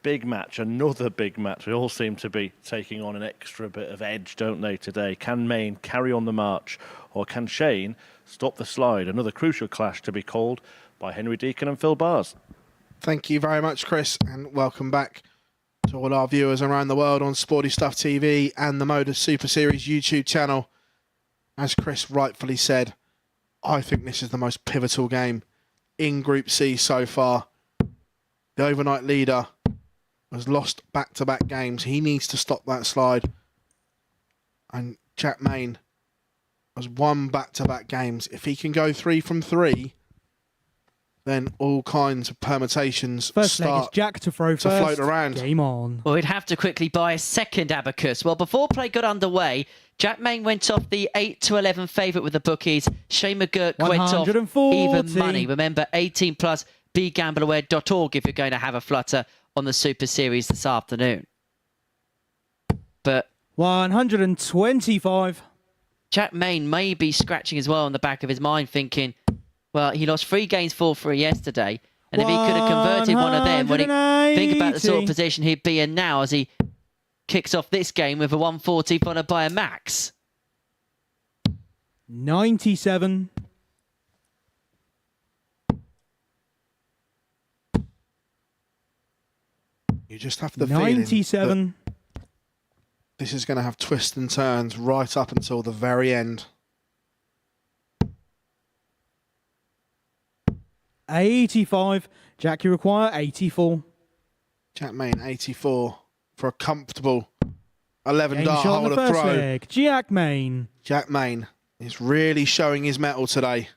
Big match, another big match. They all seem to be taking on an extra bit of edge, don't they, today? Can Main carry on the march, or can Shane stop the slide? Another crucial clash to be called by Henry Deacon and Phil Bars. Thank you very much, Chris, and welcome back to all our viewers around the world on Sporty Stuff TV and the MODUS Super Series YouTube channel. As Chris rightfully said, I think this is the most pivotal game in Group C so far. The overnight leader has lost back-to-back games. He needs to stop that slide. And Jack Main has won back-to-back games. If he can go 3 from 3, then all kinds of permutations First leg is start Jack to throw to first. float around. Game on. Well, we'd have to quickly buy a second abacus. Well, before play got underway, Jack Main went off the 8-11 favourite with the bookies. Shane McGurk went off 140. even money. Remember, 18 plus, begambleaware.org if you're going to have a flutter on the Super Series this afternoon. But 125. Jack Main may be scratching as well on the back of his mind, thinking, well, he lost 3 games 4-3 yesterday, and if he could have converted one of them, when he think about the sort of position he'd be in now as he kicks off this game with a 140 followed by a max. 97. You just have the feeling 97. that this is going to have twists and turns right up until the very end. 85. Jack, you require 84. Jack Main, 84 for a comfortable 11 Game dart shot on hole the of first throw. leg. Jack Main. Jack Main is really showing his mettle today.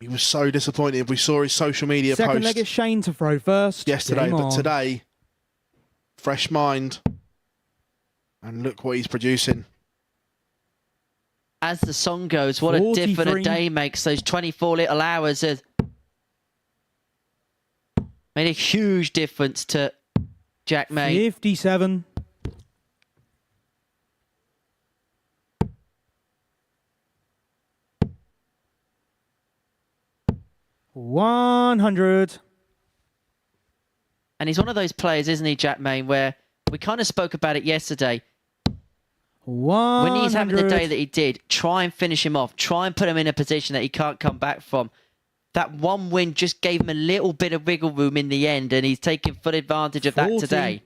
He was so disappointed. We saw his social media Second post leg is Shane to throw first. yesterday, Game but on. today, fresh mind. And look what he's producing. As the song goes, what a 43. difference a day makes. Those 24 little hours have made a huge difference to Jack Main. 57. $100. And he's one of those players, isn't he, Jack Main, where we kind of spoke about it yesterday. 100. When he's having the day that he did, try and finish him off. Try and put him in a position that he can't come back from. That one win just gave him a little bit of wiggle room in the end, and he's taking full advantage of 40. that today.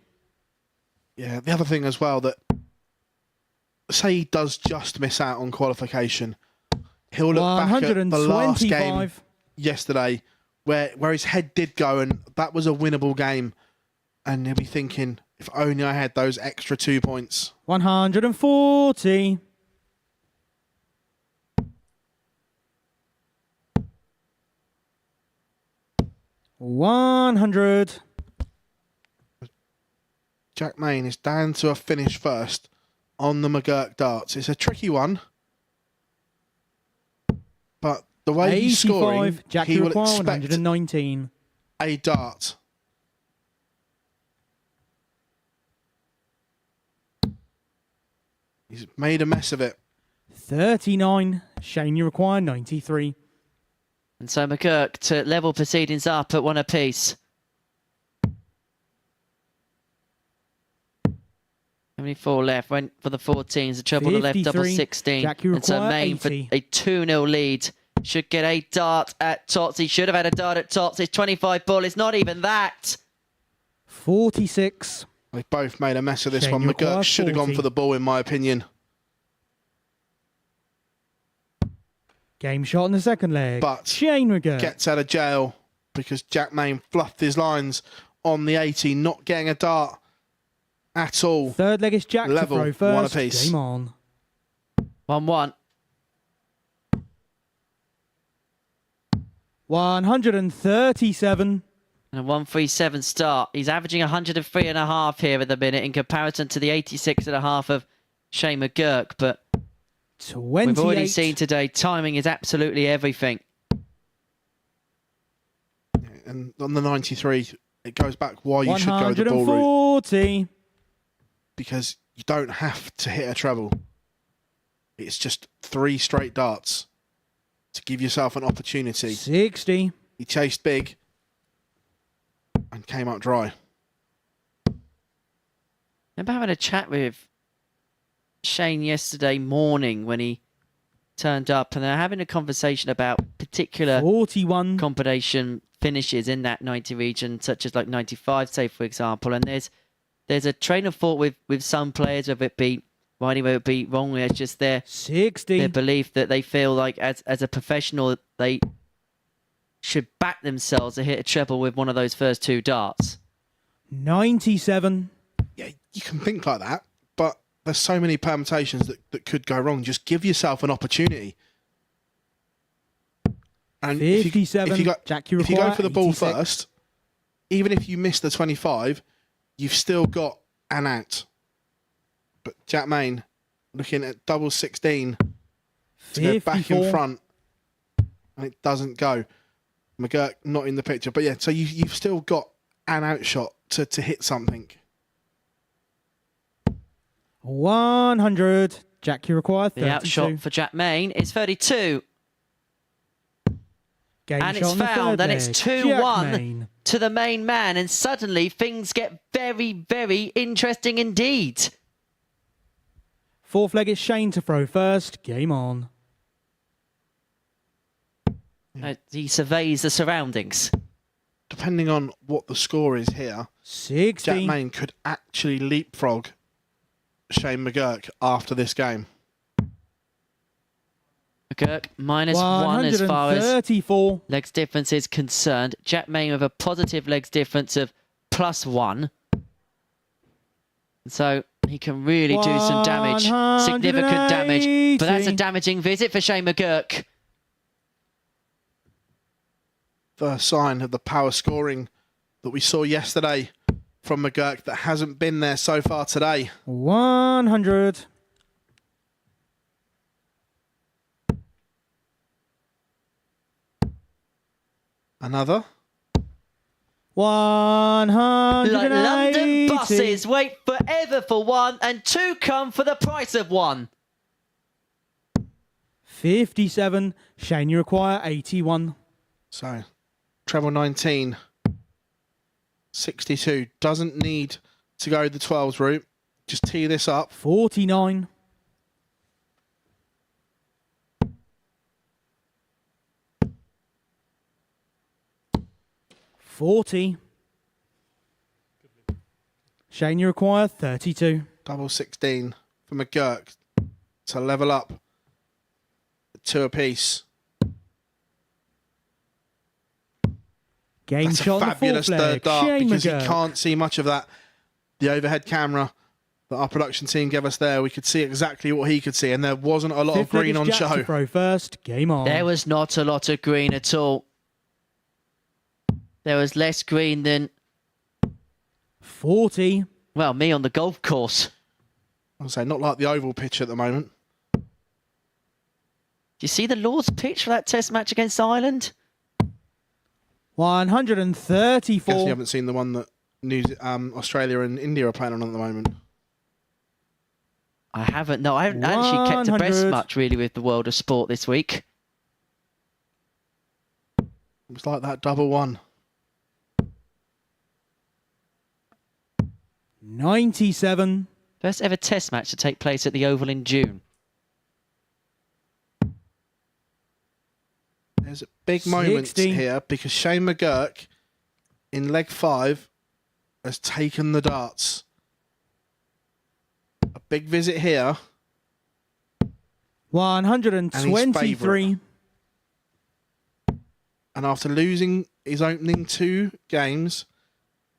Yeah, the other thing as well, that say he does just miss out on qualification, he'll look back at the last game yesterday where his head did go, and that was a winnable game, and he'll be thinking, if only I had those extra 2 points. 140. $100. Jack Main is down to a finish first on the McGurk darts. It's a tricky one, but the way he's scoring, Jack, he you will require expect 119. a dart. He's made a mess of it. 39. Shane, you require 93. And so McGurk to level proceedings up at 1 apiece. Only 4 left. Went for the 14s. The trouble on the left, double 53. 16. Jack, you And so require Main for 80. a 2-0 lead. Should get a dart at Tots. He should have had a dart at Tots. It's 25 ball. It's not even that. 46. They both made a mess of this Shane, one. you require McGurk should have gone 40. for the ball, in my opinion. Game shot in the second leg. But Shane McGurk. Gets out of jail because Jack Main fluffed his lines on the 80, not getting a dart at all. Third leg is Jack Level, to throw one first. apiece. Game on. 1-1. 137. And a 137 start. He's averaging 103.5 here at the minute in comparison to the 86.5 of Shane McGurk. But 28. we've already seen today, timing is absolutely everything. And on the 93, it goes back why you should go the ball route. 140. Because you don't have to hit a treble. It's just 3 straight darts to give yourself an opportunity. 60. He chased big and came out dry. Remember having a chat with Shane yesterday morning when he turned up, and they're having a conversation about particular 41 combination finishes in that 90 region, such as like 95, say, for example. And there's a train of thought with some players, whether it be rightly, whether it be wrongly, it's just their 60. Their belief that they feel like as a professional, they should back themselves to hit a treble with one of those first 2 darts. 97. Yeah, you can think like that, but there's so many permutations that could go wrong. Just give yourself an opportunity. And 57. If you go for the ball 86. first, even if you miss the 25, you've still got an out. But Jack Main looking at double 16 to go back in front, and it doesn't go. McGurk not in the picture, but yeah. So you've still got an out shot to hit something. 100. Jack, you require 32. The outshot for Jack Main is 32. Game And shot it's on the found, third and it's leg. 2-1 Jack Main. to the main man, and suddenly things get very, very interesting indeed. 4th leg, it's Shane to throw first. Game on. He surveys the surroundings. Depending on what the score is here, 60. Jack Main could actually leapfrog Shane McGurk after this game. McGurk -1 as far as 134. legs difference is concerned. Jack Main with a positive legs difference of +1. So he can really do some damage, significant damage. But that's a damaging visit for Shane McGurk. First sign of the power scoring that we saw yesterday from McGurk that hasn't been there so far today. 100. Another. 180. Like London buses, wait forever for one, and 2 come for the price of 1. 57. Shane, you require 81. So, treble 19. 62. Doesn't need to go the 12s route. Just tee this up. 49. 40. Shane, you require 32. Double 16 for McGurk to level up. 2 apiece. Game That's shot a on the fabulous 4th third leg. dart Shane because McGurk. you can't see much of that. The overhead camera that our production team gave us there, we could see exactly what he could see, and there wasn't a lot of 5th leg green is on Jack to show. throw first. Game on. There was not a lot of green at all. There was less green than, 40. well, me on the golf course. I'll say not like the oval pitch at the moment. Do you see the Lord's pitch for that test match against Ireland? 134. Guess you haven't seen the one that Australia and India are playing on at the moment. I haven't. No, I haven't actually kept abreast 100. much really with the world of sport this week. It was like that double 1. 97. First ever test match to take place at the Oval in June. There's big moments 60. here because Shane McGurk in leg 5 has taken the darts. A big visit here. 123. And after losing his opening 2 games,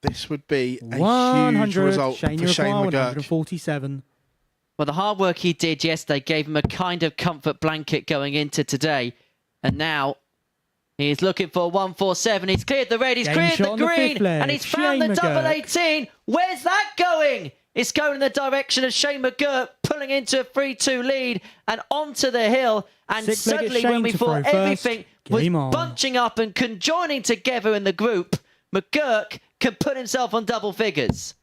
this would be a 100. huge result Shane, for you Shane require McGurk. 147. Well, the hard work he did yesterday gave him a kind of comfort blanket going into today. And now he's looking for a 147. He's cleared the red, he's Game cleared shot the on the green, 5th leg. and he's found Shane the double McGurk. 18. Where's that going? It's going in the direction of Shane McGurk pulling into a 3-2 lead and onto the hill. And 6th leg, it's suddenly, Shane when we to thought throw first. everything was Game on. bunching up and conjoining together in the group, McGurk can put himself on double figures.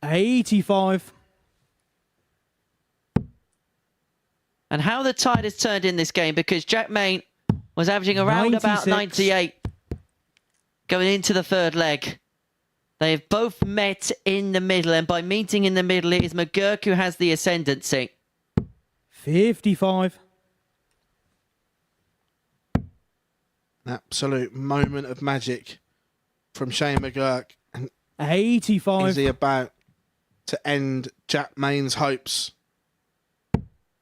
$85. And how the tide has turned in this game, because Jack Main was averaging around about 98 going into the third leg. They have both met in the middle, and by meeting in the middle, it is McGurk who has the ascendancy. 55. An absolute moment of magic from Shane McGurk. And 85. is he about to end Jack Main's hopes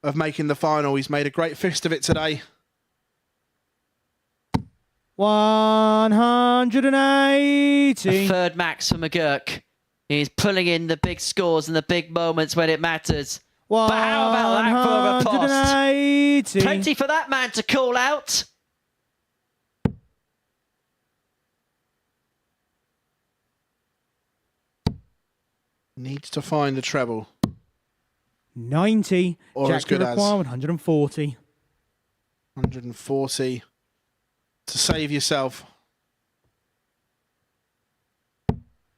of making the final? He's made a great fist of it today. 180. A third max for McGurk. He's pulling in the big scores and the big moments when it matters. But how about that for a post? 180. Plenty for that man to call out. Needs to find the treble. 90. Or as Jack good you require as. 140. 140 to save yourself.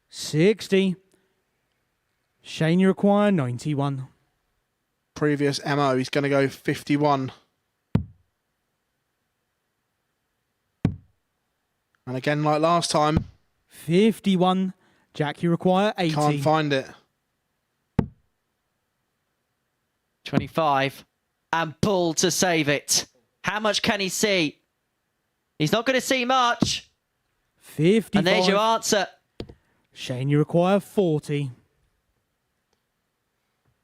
60. Shane, you require 91. Previous MO, he's going to go 51. And again, like last time, 51. Jack, you require 80. can't find it. 25. And Bull to save it. How much can he see? He's not going to see much. 55. And there's your answer. Shane, you require 40.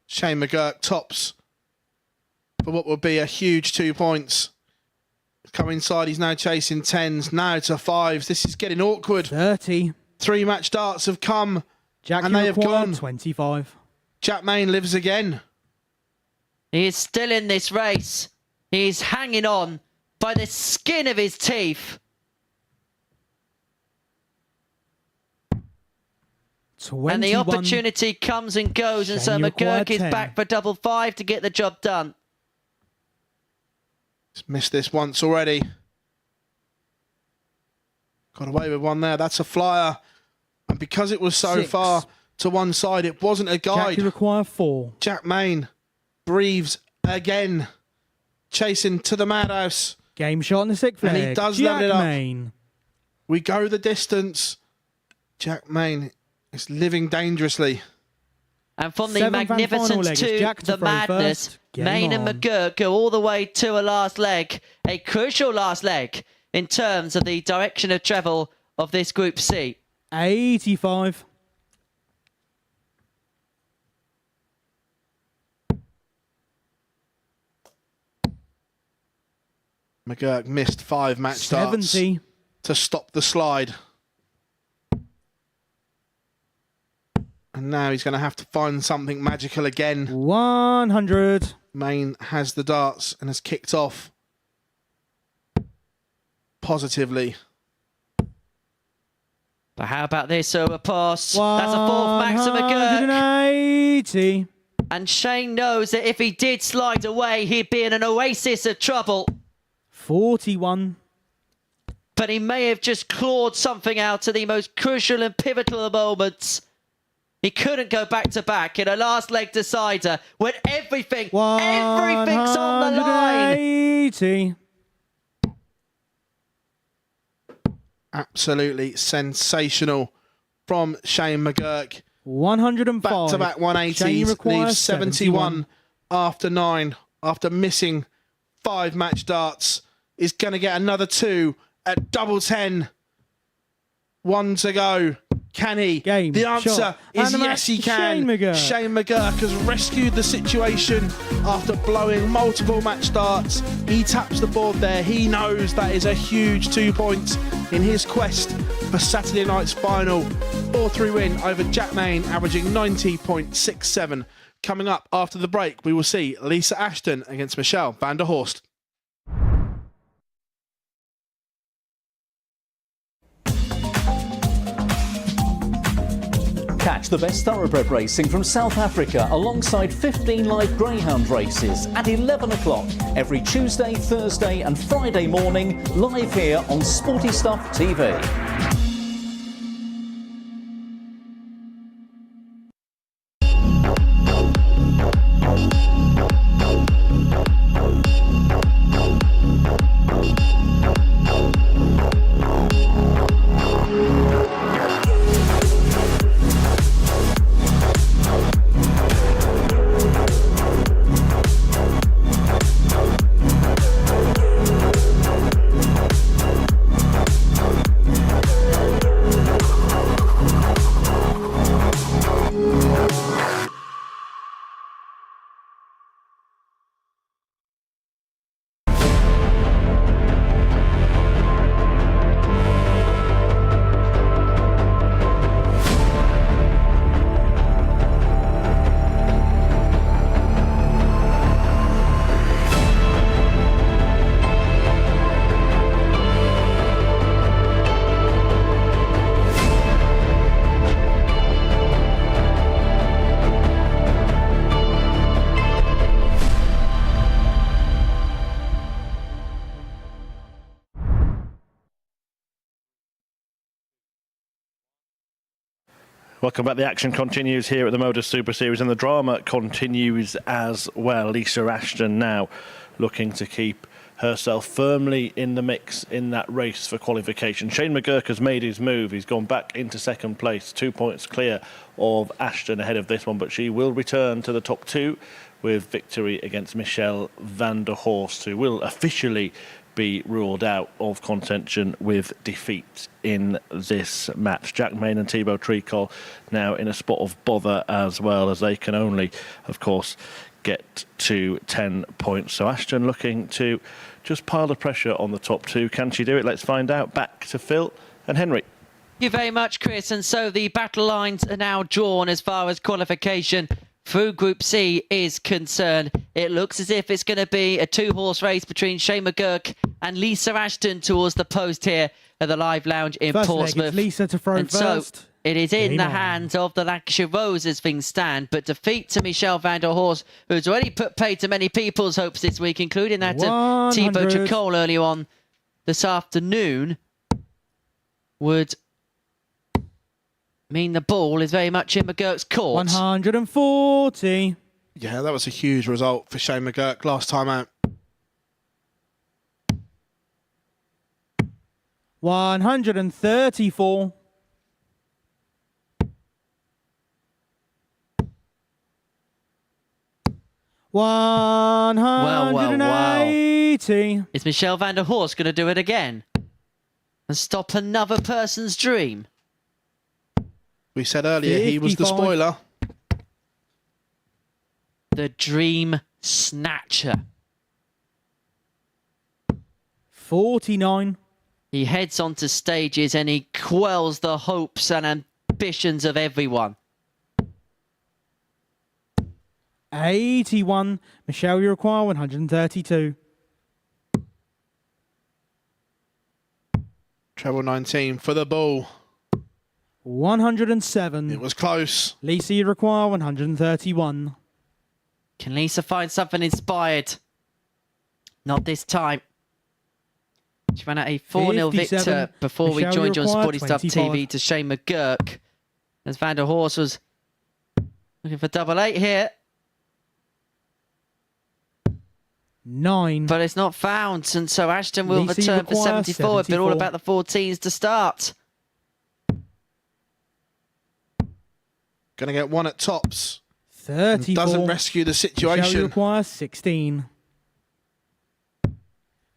Shane McGurk tops for what would be a huge 2 points. Come inside, he's now chasing 10s, now to 5s. This is getting awkward. 30. 3 match darts have come, Jack, and you they have require gone. 25. Jack Main lives again. He is still in this race. He's hanging on by the skin of his teeth. 21. And the opportunity comes and goes, and so Shane, you require McGurk is 10. back for double 5 to get the job done. He's missed this once already. Got away with one there. That's a flyer. And because it was so 6. far to one side, it wasn't a Jack, guide. you require 4. Jack Main breathes again. Chasing to the madhouse. Game shot on the 6th leg. And he does Jack level it up. Main. We go the distance. Jack Main is living dangerously. And from the 7th and final magnificence leg is to Jack to the throw madness, first. Game Main and on. McGurk go all the way to a last leg, a crucial last leg in terms of the direction of travel of this Group C. 85. McGurk missed 5 match starts 70. to stop the slide. And now he's going to have to find something magical again. 100. Main has the darts and has kicked off positively. But how about this over pass? That's a 4th max to McGurk. 180. And Shane knows that if he did slide away, he'd be in an oasis of trouble. 41. But he may have just clawed something out of the most crucial and pivotal of moments. He couldn't go back to back in a last leg decider when everything's on the line. 180. Absolutely sensational from Shane McGurk. 105. Back-to-back 180s, Shane requires leaves 71 after 9, after missing 5 match darts. Is going to get another 2 at double 10. 1 to go. Can he? Game, the answer shot, is and the yes, match, he can. Shane McGurk. Shane McGurk has rescued the situation after blowing multiple match darts. He taps the board there. He knows that is a huge 2 points in his quest for Saturday night's final. 4-3 win over Jack Main, averaging 90.67. Coming up after the break, we will see Lisa Ashton against Michelle van der Horst. Catch the best thoroughbred racing from South Africa alongside 15 live greyhound races at 11 o'clock every Tuesday, Thursday and Friday morning, live here on Sporty Stuff TV. Welcome back. The action continues here at the MODUS Super Series, and the drama continues as well. Lisa Ashton now looking to keep herself firmly in the mix in that race for qualification. Shane McGurk has made his move. He's gone back into second place, 2 points clear of Ashton ahead of this one, but she will return to the top two with victory against Michelle van der Horst, who will officially be ruled out of contention with defeat in this match. Jack Main and Thibaut Tricol now in a spot of bother as well, as they can only, of course, get to 10 points. So Ashton looking to just pile the pressure on the top two. Can she do it? Let's find out. Back to Phil and Henry. Thank you very much, Chris. And so the battle lines are now drawn as far as qualification through Group C is concerned. It looks as if it's going to be a two-horse race between Shane McGurk and Lisa Ashton towards the post here at the Live Lounge in Portsmouth. It's Lisa to throw and first. So it is in the hands of the Lancashire Rose as things stand, but defeat to Michelle van der Horst, who's already put pay to many people's hopes this week, including that of Thibaut Tricol earlier on this afternoon, would mean the ball is very much in McGurk's court. 140. Yeah, that was a huge result for Shane McGurk last time out. 134. Well. 180. Is Michelle van der Horst going to do it again and stop another person's dream? We said earlier 55. He was the spoiler. The Dream Snatcher. 49. He heads onto stages and he quells the hopes and ambitions of everyone. 81. Michelle, you require 132. Treble 19 for the ball. 107. It was close. Lisa, you require 131. Can Lisa find something inspired? Not this time. She ran out a 4-0 victor before we joined you on Sporty Stuff TV to Shane McGurk. As van der Horst was looking for double 8 here. 9. But it's not found, and so Ashton will return for 74. It's been all about the 14s to start. Going to get one at tops. 34. Doesn't rescue the situation. Michelle requires 16.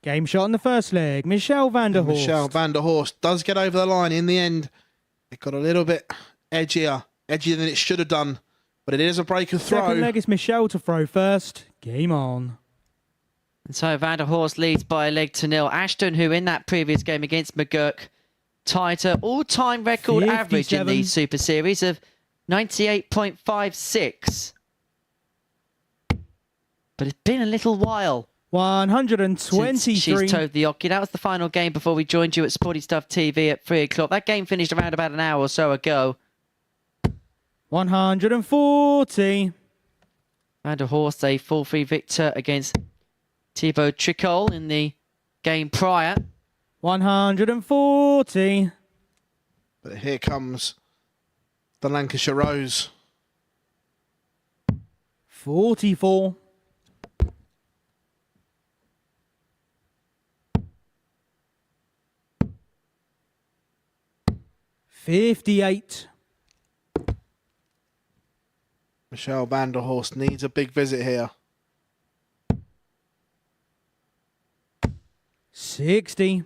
Game shot in the first leg. Michelle van der Horst. Michelle van der Horst does get over the line in the end. It got a little bit edgier than it should have done. But it is a break of throw. Second leg is Michelle to throw first. Game on. And so van der Horst leads by a leg to nil. Ashton, who in that previous game against McGurk, tied her all-time record 57. average in the Super Series of 98.56. But it's been a little while. 123. She's towed the Oki. That was the final game before we joined you at Sporty Stuff TV at 3 o'clock. That game finished around about an hour or so ago. 140. Van der Horst, a 4-3 victor against Thibaut Tricol in the game prior. 140. But here comes the Lancashire Rose. 44. 58. Michelle van der Horst needs a big visit here. 60.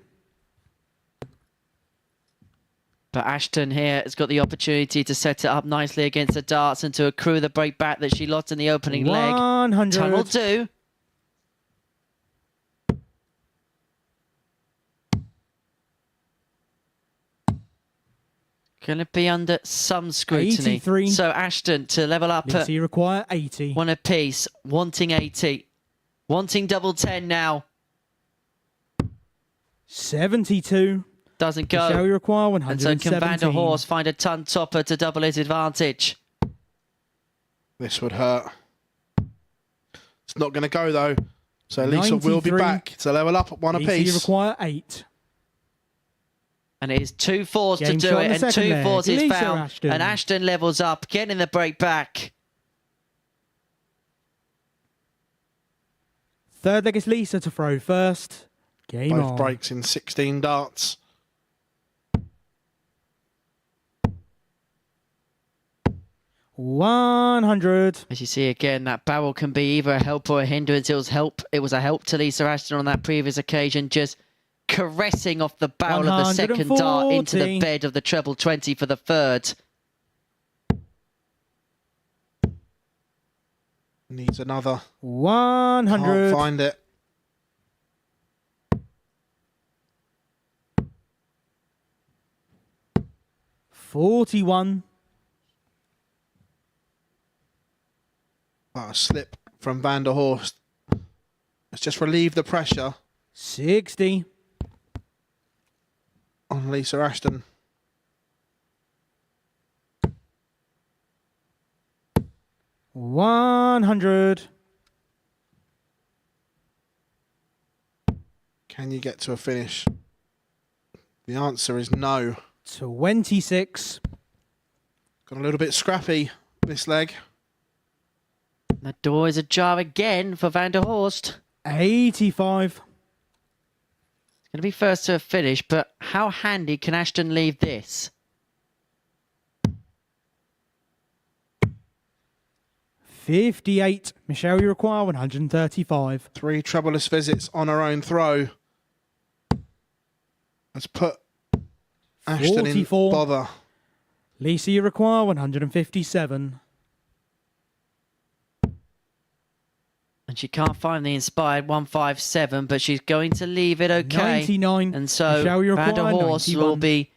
But Ashton here has got the opportunity to set it up nicely against the darts and to accrue the break back that she lost in the opening 100. leg. Tunnel 2. Going to be under some scrutiny. 83. So Ashton to level up Lindsay require 80. one apiece, wanting 80. Wanting double 10 now. 72. Doesn't go. Shall we require And 117? so can Van der Horst find a ton topper to double his advantage? This would hurt. It's not going to go though. So Lisa will be 93. back to level up at one apiece. You require 8. And it is 2 fours to Game do shot it, on the and 2 second leg. fours is Lisa found. Ashton. And Ashton levels up, getting the break back. Third leg is Lisa to throw first. Game Both on. breaks in 16 darts. $100. As you see again, that barrel can be either a help or a hindrance. It was a help to Lisa Ashton on that previous occasion, just caressing off the barrel of the second dart into the 140. bed of the treble 20 for the third. Needs another. 100. Can't find it. $41. A slip from Van der Horst. Let's just relieve the pressure 60. on Lisa Ashton. $100. Can you get to a finish? The answer is no. 26. Got a little bit scrappy this leg. The door is ajar again for Van der Horst. 85. It's going to be first to a finish, but how handy can Ashton leave this? 58. Michelle, you require 135. 3 troubleless visits on her own throw. Let's put Ashton in 44. bother. Lisa, you require 157. And she can't find the inspired 157, but she's going to leave it okay. 99. And so Michelle, you Van der require Horst 91. will be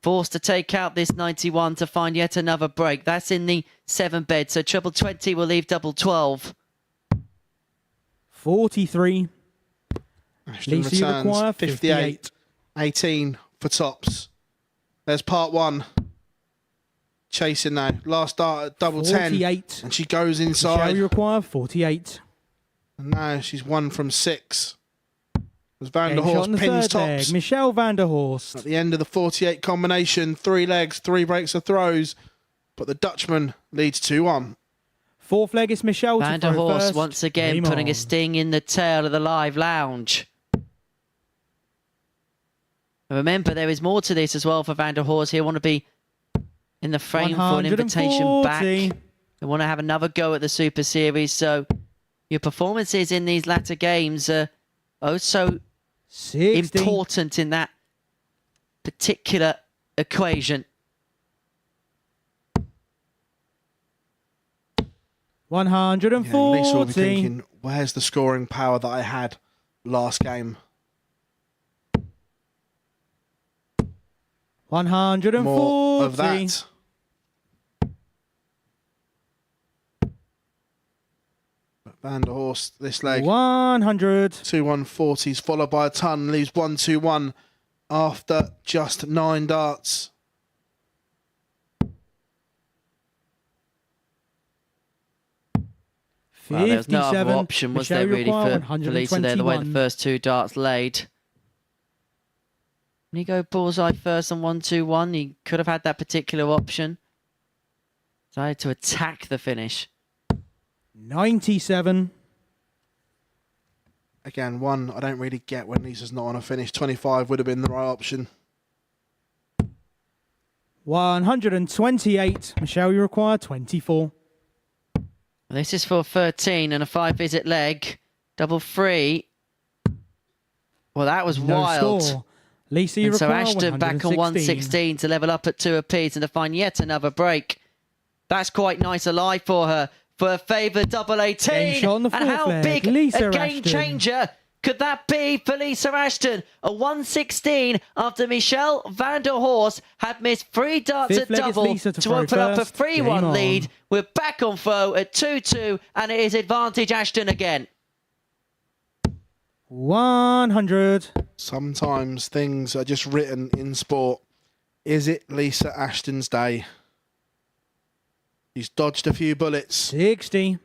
forced to take out this 91 to find yet another break. That's in the 7 bed, so treble 20 will leave double 12. 43. Ashton Lisa, you returns require 58. 18 for tops. There's part 1. Chasing now. Last dart at double 10. 48. And she goes Michelle, inside. you require 48. And now she's 1 from 6. As Van der Game shot Horst on the pins third leg. tops. Michelle Van der Horst. At the end of the 48 combination, 3 legs, 3 breaks of throws. But the Dutchman leads 2-1. Fourth leg is Michelle Van to der throw Horst first. once again Game putting on. a sting in the tail of the live lounge. And remember, there is more to this as well for Van der Horst. He'll want to be in the frame for an invitation back. 140. They want to have another go at the Super Series. So your performances in these latter games are so 60. important in that particular equation. 140. Yeah, Lisa will be thinking, where's the scoring power that I had last game? 140. More of that. But Van der Horst, this leg, 100. 2 140s, followed by a ton, leaves 1-2-1 after just 9 darts. Well, there was no other 57. option, was Michelle, there, you really, require for Lisa there, the way the 121. first two darts laid. When you go bullseye first on 1-2-1, he could have had that particular option. Decided to attack the finish. 97. Again, one I don't really get when Lisa's not on a finish. 25 would have been the right option. 128. Michelle, you require 24. This is for 13 and a 5-visit leg. Double free. Well, that was No wild. score. Lisa, you And so require Ashton back on 116 to level up at 2 apiece and to find yet another break. That's quite nice alive for her. For a favoured double 18. Game shot on the And how fourth leg. big Lisa a game Ashton. changer could that be for Lisa Ashton? A 116 after Michelle van der Horst had missed 3 darts Fifth at leg is double Lisa to throw open up a first. 3-1 Game on. lead. We're back on foe at 2-2 and it is advantage Ashton again. 100. Sometimes things are just written in sport. Is it Lisa Ashton's day? She's dodged a few bullets, 60.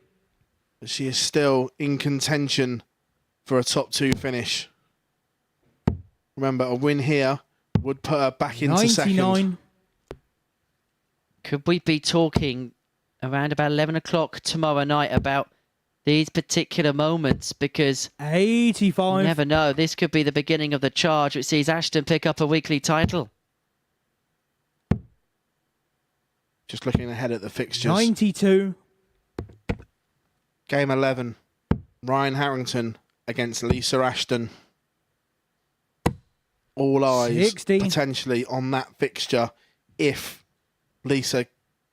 but she is still in contention for a top 2 finish. Remember, a win here would put her back into second. 99. Could we be talking around about 11 o'clock tomorrow night about these particular moments? Because 85. you never know. This could be the beginning of the charge which sees Ashton pick up a weekly title. Just looking ahead at the fixtures. 92. Game 11. Ryan Harrington against Lisa Ashton. All eyes 60. potentially on that fixture if Lisa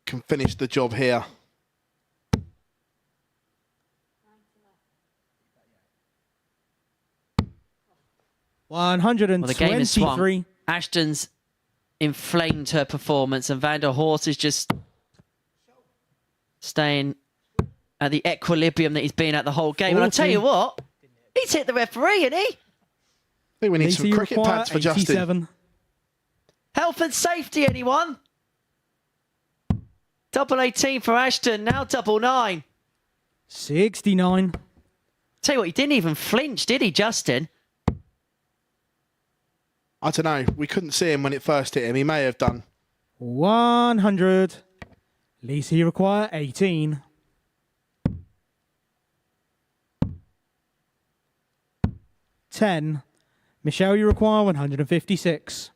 can finish the job here. Well, the game is 123. swung. Ashton's inflamed her performance and Van der Horst is just staying at the equilibrium that he's been at the whole game. And I'll tell you what, he's hit the referee, isn't he? I think we need Lisa, some you cricket require pads for Justin. 87. Health and safety, anyone? Double 18 for Ashton, now double 9. 69. Tell you what, he didn't even flinch, did he, Justin? I don't know. We couldn't see him when it first hit him. He may have done. 100. Lisa, you require 18. 10. Michelle, you require 156.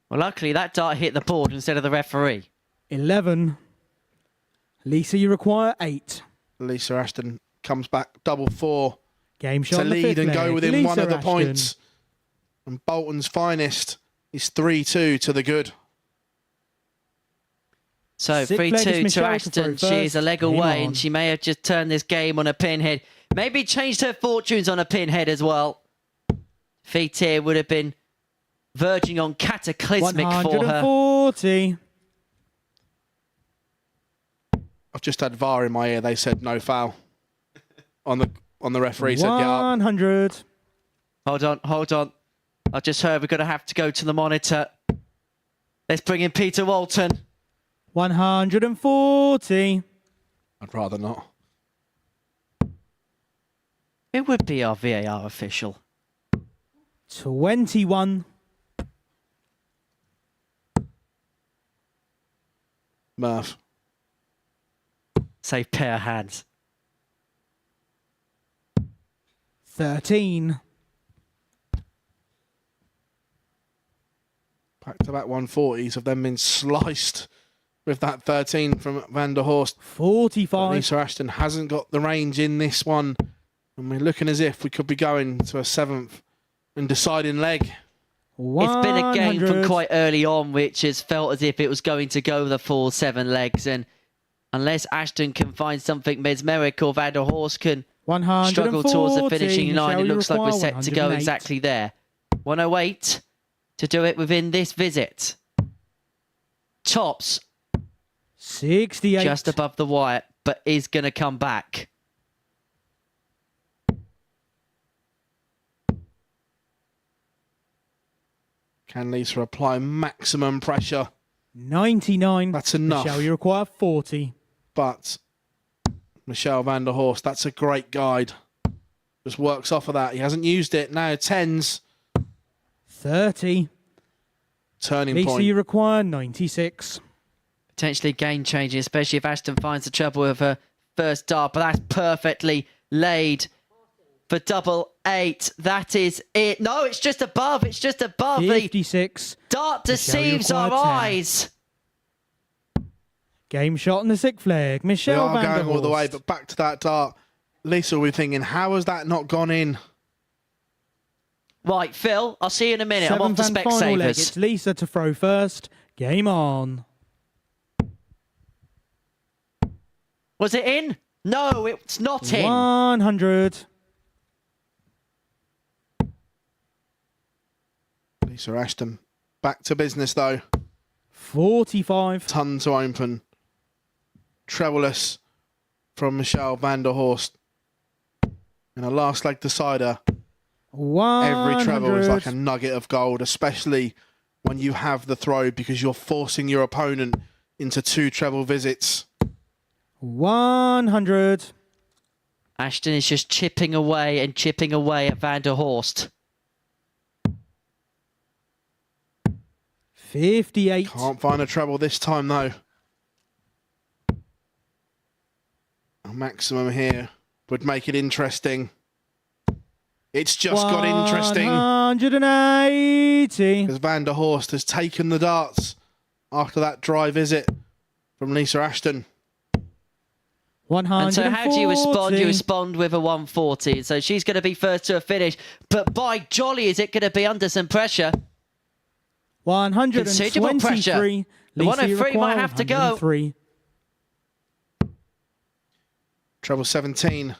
Well, luckily that dart hit the board instead of the referee. 11. Lisa, you require 8. Lisa Ashton comes back double 4 Game shot to on the lead fifth and leg. go within Lisa one of the Ashton. points. And Bolton's finest is 3-2 to the good. So Sixth leg is 3-2 to Michelle to Ashton. throw She is a first. leg Game away on. and she may have just turned this game on a pinhead. Maybe changed her fortunes on a pinhead as well. Feet here would have been verging on cataclysmic for her. 140. I've just had VAR in my ear. They said no foul. On the referee said get up. 100. Hold on. I just heard we're going to have to go to the monitor. Let's bring in Peter Walton. 140. I'd rather not. Who would be our VAR official? 21. Murph. Safe pair of hands. 13. Back-to-back 140s have then been sliced with that 13 from Van der Horst. 45. Lisa Ashton hasn't got the range in this one. And we're looking as if we could be going to a 7th and deciding leg. 100. It's been a game from quite early on which has felt as if it was going to go the full 7 legs. And unless Ashton can find something mesmeric or Van der Horst can 140. struggle towards the finishing line, Michelle, it you looks like we're require set to go 108. exactly there. 108 to do it within this visit. Tops 68. just above the wire, but is going to come back. Can Lisa apply maximum pressure 99. That's enough. Michelle, you require 40. But Michelle van der Horst, that's a great guide. Just works off of that. He hasn't used it. Now 10s. 30. Turning Lisa, point. you require 96. Potentially game changing, especially if Ashton finds the trouble with her first dart, but that's perfectly laid for double 8. That is it. No, it's just above. It's just above. 56. The dart deceives our eyes. Game shot on the 6th flag. We Michelle are van der going Horst. all the way, but back to that dart. Lisa will be thinking, how has that not gone in? Right, Phil, I'll see you in a minute. I'm off to 7th and final leg. Specsavers. It's Lisa to throw first. Game on. Was it in? No, it's not in. 100. Lisa Ashton back to business though. 45. Ton to open. Trebleless from Michelle van der Horst. And a last leg decider. 100. Every treble is like a nugget of gold, especially when you have the throw, because you're forcing your opponent into 2 treble visits. 100. Ashton is just chipping away and chipping away at Van der Horst. 58. Can't find a treble this time though. A maximum here would make it interesting. It's just got interesting. 180. Because Van der Horst has taken the darts after that dry visit from Lisa Ashton. 140. And so how do you respond? You respond with a 140. So she's going to be first to a finish. But by jolly, is it going to be under some pressure? 123. Considerable pressure. The Lisa, 103 might have to go. 103. Treble 17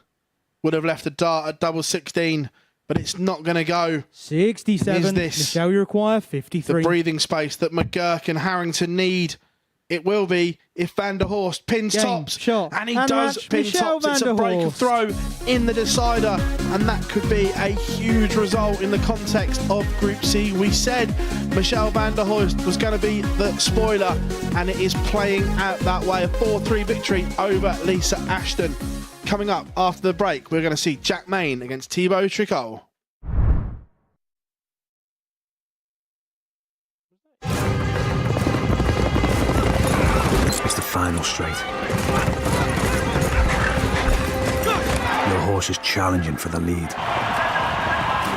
would have left a dart at double 16, but it's not going to go. 67. Is this Michelle, you require 53. the breathing space that McGurk and Harrington need? It will be if Van der Horst pins Game, tops. shot, And he and does match. pin Michelle tops. It's a van der break of Horst. throw in the decider. And that could be a huge result in the context of Group C. We said Michelle van der Horst was going to be the spoiler. And it is playing out that way. A 4-3 victory over Lisa Ashton. Coming up after the break, we're going to see Jack Main against Thibaut Tricol. It's the final straight. Your horse is challenging for the lead.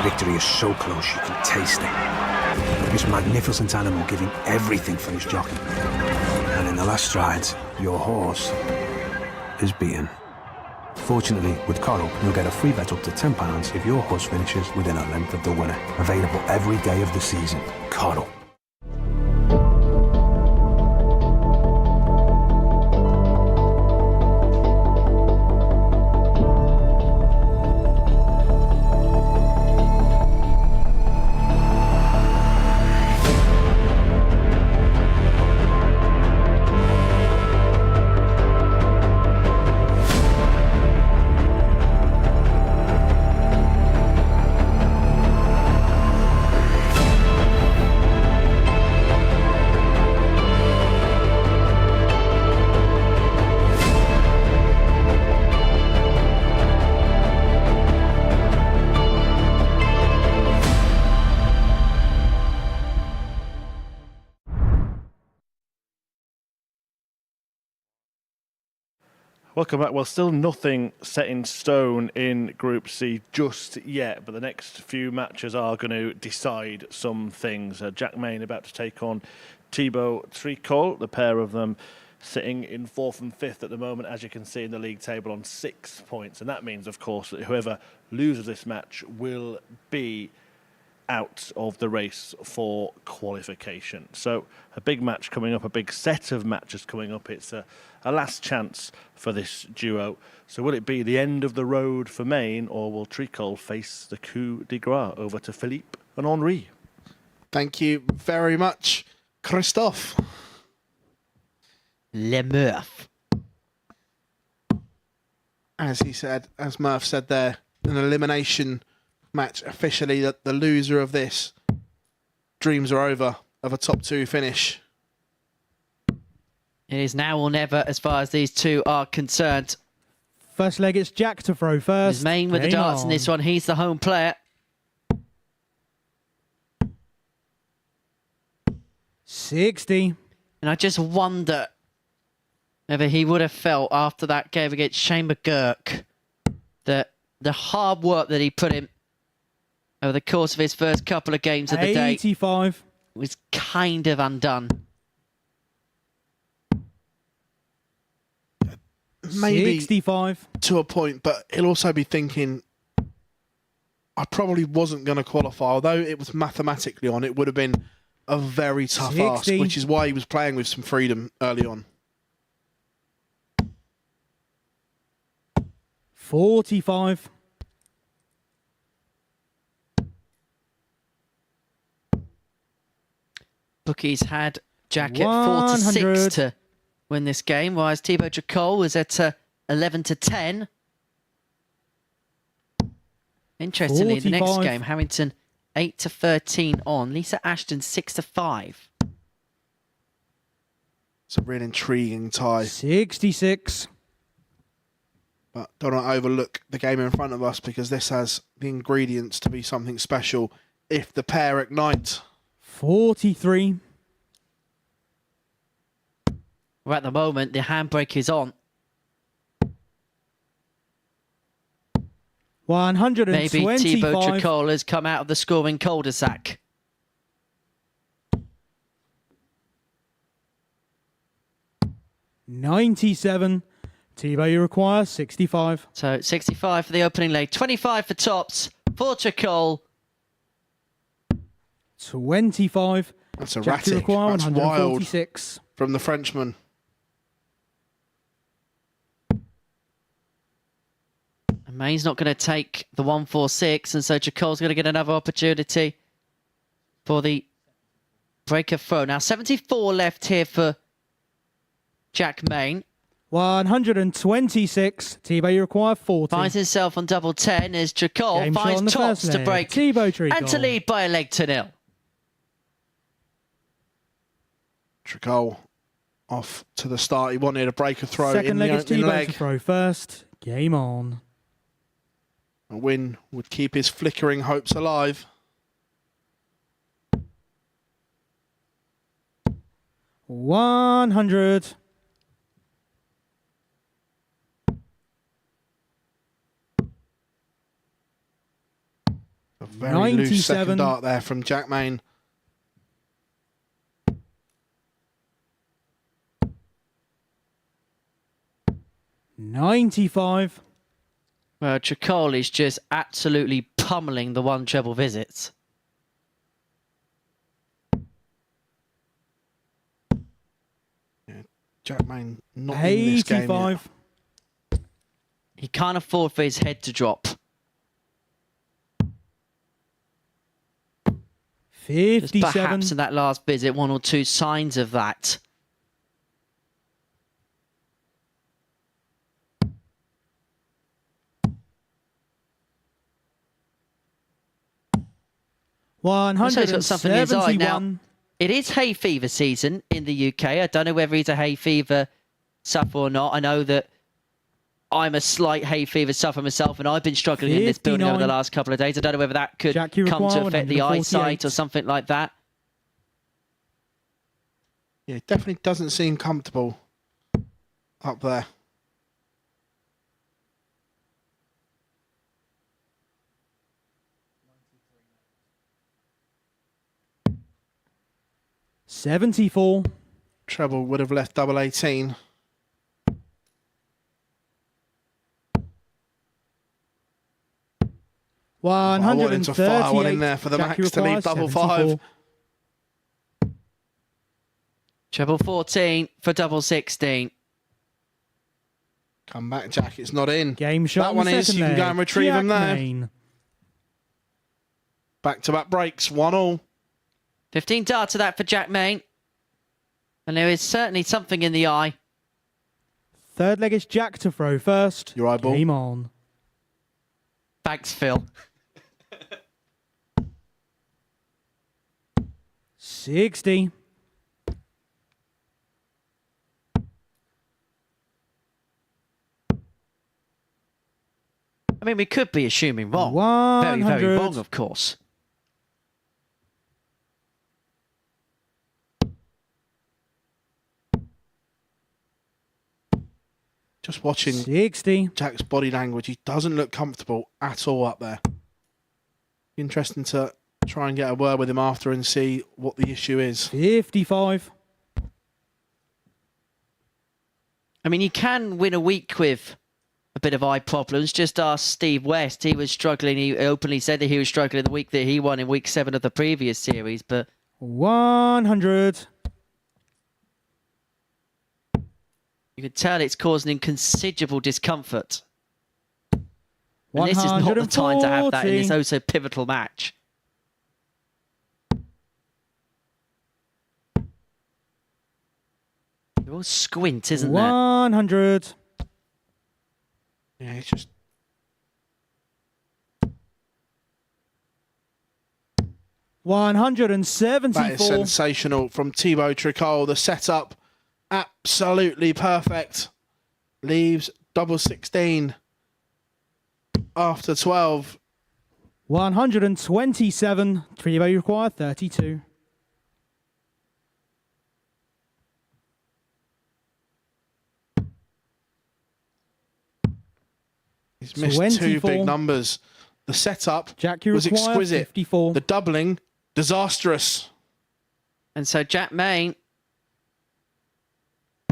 Victory is so close you can taste it. This magnificent animal giving everything for his jockey. And in the last strides, your horse is beaten. Fortunately, with Coral, you'll get a free bet up to £10 if your horse finishes within a length of the winner. Available every day of the season. Coral. Welcome back. Well, still nothing set in stone in Group C just yet, but the next few matches are going to decide some things. Jack Main about to take on Thibaut Tricol, the pair of them sitting in 4th and 5th at the moment, as you can see in the league table, on 6 points. And that means, of course, that whoever loses this match will be out of the race for qualification. So a big match coming up, a big set of matches coming up. It's a last chance for this duo. So will it be the end of the road for Main, or will Tricol face the coup de grace? Over to Philippe and Henri. Thank you very much, Christophe. Le Murph. As he said, as Murph said there, an elimination match officially. That the loser of this, dreams are over of a top 2 finish. It is now or never as far as these two are concerned. First leg, it's Jack to throw first. His main with the Game darts in on. this one. He's the home player. 60. And I just wonder whether he would have felt after that game against Shane McGurk that the hard work that he put in over the course of his first couple of games of the day 85. was kind of undone. Maybe 65. to a point, but he'll also be thinking, I probably wasn't going to qualify. Although it was mathematically on, it would have been a very tough ask, 60. which is why he was playing with some freedom early on. 45. Bookies had Jack at 4-6 100. to win this game, whereas Thibaut Tricol was at 11-10. Interestingly, the next 45. game, Harrington 8-13 on. Lisa Ashton 6-5. It's a real intriguing tie. 66. But don't want to overlook the game in front of us because this has the ingredients to be something special if the pair ignite. 43. Well, at the moment, the handbrake is on. Maybe Thibaut 125. Tricol has come out of the scoring cul-de-sac. $97. Thibaut, you require 65. So 65 for the opening leg, 25 for tops, for Tricol. 25. That's Jack, erratic. you require That's wild 146. from the Frenchman. And Main's not going to take the 146, and so Tricol's going to get another opportunity for the breaker throw. Now 74 left here for Jack Main. 126. Thibaut, you require 40. Finds himself on double 10 as Tricol Game shot on the finds tops first to leg. break Thibaut Tricol. and to lead by a leg to nil. Tricol off to the start. He wanted a breaker throw Second in leg the is opening Thibaut leg. to throw first. Game on. A win would keep his flickering hopes alive. 100. A very loose 97. second dart there from Jack Main. $95. Well, Tricol is just absolutely pummeling the one treble visits. Jack Main not in this game yet. 85. He can't afford for his head to drop. Just 57. perhaps in that last visit, one or two signs of that. Also, he's got something in his eye now. 171. It is hay fever season in the UK. I don't know whether he's a hay fever sufferer or not. I know that I'm a slight hay fever sufferer myself, and I've been struggling in this building over the 59. last couple of days. I don't know whether that could Jack, you come to require affect the 148. eyesight or something like that. Yeah, it definitely doesn't seem comfortable up there. $74. Treble would have left double 18. I wanted to fire one in there for the Jack, max to leave double 5. Treble 14 for double 16. Come back, Jack. It's not in. Game shot. That one is. You can go and retrieve him there. Main. Back-to-back breaks. 1-1. 15 darts to that for Jack Main. And there is certainly something in the eye. Third leg is Jack to throw first. Your eyeball. Game on. Thanks, Phil. 60. I mean, we could be assuming wrong. 100. Very, very wrong, of course. Just watching 60. Jack's body language, he doesn't look comfortable at all up there. Interesting to try and get a word with him after and see what the issue is. 55. I mean, you can win a week with a bit of eye problems. Just ask Steve West. He was struggling. He openly said that he was struggling the week that he won in week 7 of the previous series. But 100. you can tell it's causing him considerable discomfort. And this is not the time to have that in this oh so pivotal match. You're all squint, isn't 100. Yeah, it's just... 174. That is sensational from Thibaut Tricol. The setup, absolutely perfect. Leaves double 16 after 12. 127. Thibaut require 32. He's missed 24. two big numbers. The setup Jack, you was require exquisite. 54. The doubling, disastrous. And so Jack Main,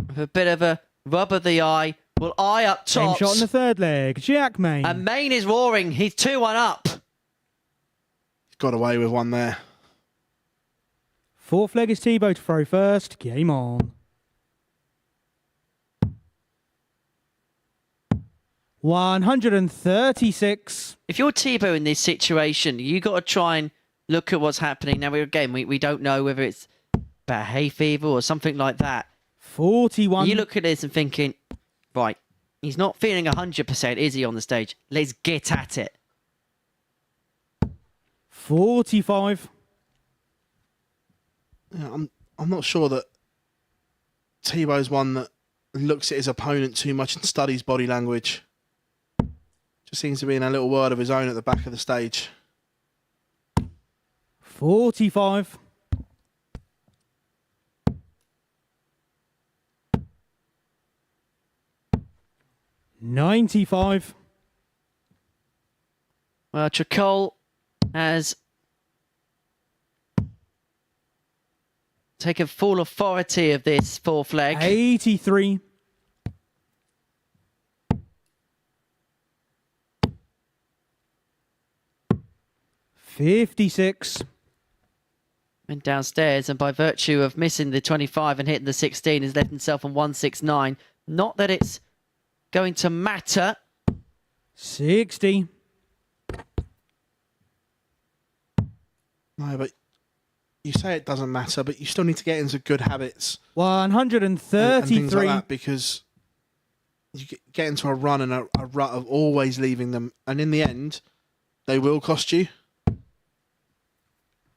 with a bit of a rub of the eye, will eye up Same top. shot in the third leg. Jack Main. And Main is roaring. He's 2-1 up. Got away with one there. Fourth leg is Thibaut to throw first. Game on. 136. If you're Thibaut in this situation, you got to try and look at what's happening. Now, we don't know whether it's bad hay fever or something like that. 41. You look at this and thinking, right, he's not feeling 100%, is he, on the stage? Let's get at it. 45. Yeah, I'm not sure that Thibaut's one that looks at his opponent too much and studies body language. Just seems to be in a little world of his own at the back of the stage. 45. 95. Well, Tricol has taken full authority of this fourth leg. 83. 56. Went downstairs, and by virtue of missing the 25 and hitting the 16, has left himself on 169. Not that it's going to matter. 60. No, but you say it doesn't matter, but you still need to get into good habits. 133. And things like that, because you get into a run and a rut of always leaving them, and in the end, they will cost you.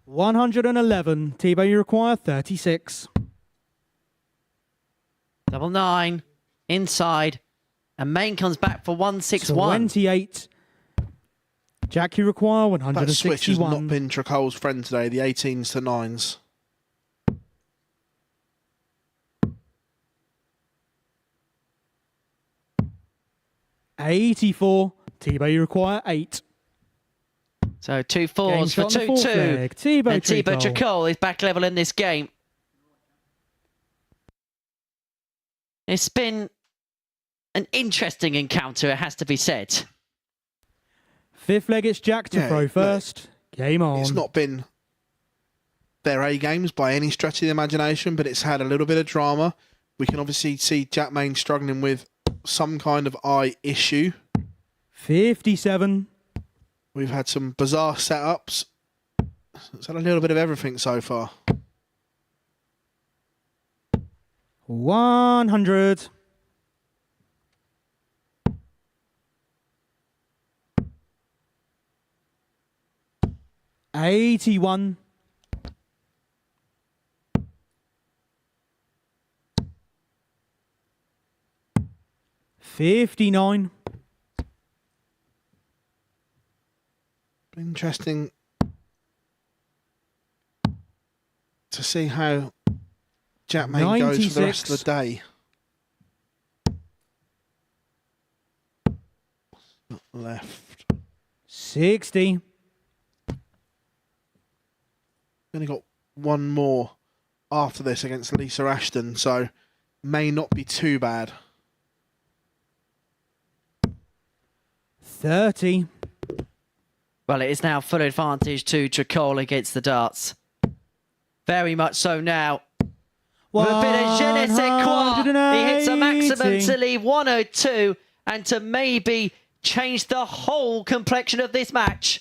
111. Thibaut, you require 36. Double 9. Inside. And Main comes back for 161. 28. Jack, you require 161. That switch has not been Tricol's friend today, the 18s to 9s. $84. Thibaut, you require 8. So 2 fours for 2-2. Thibaut and Thibaut Tricol. Tricol is back level in this game. It's been an interesting encounter, it has to be said. Fifth leg, it's Jack to throw first. Game on. It's not been their A games by any stretch of the imagination, but it's had a little bit of drama. We can obviously see Jack Main struggling with some kind of eye issue. 57. We've had some bizarre setups. It's had a little bit of everything so far. 100. 81. 59. Interesting to see how Jack Main goes for the rest of the day. Left. 60. Only got one more after this against Lisa Ashton, so may not be too bad. 30. Well, it is now full advantage to Tricol against the darts. Very much so now. With a bit of je ne sais quoi, he hits a maximum to leave 102 and to maybe change the whole complexion of this match.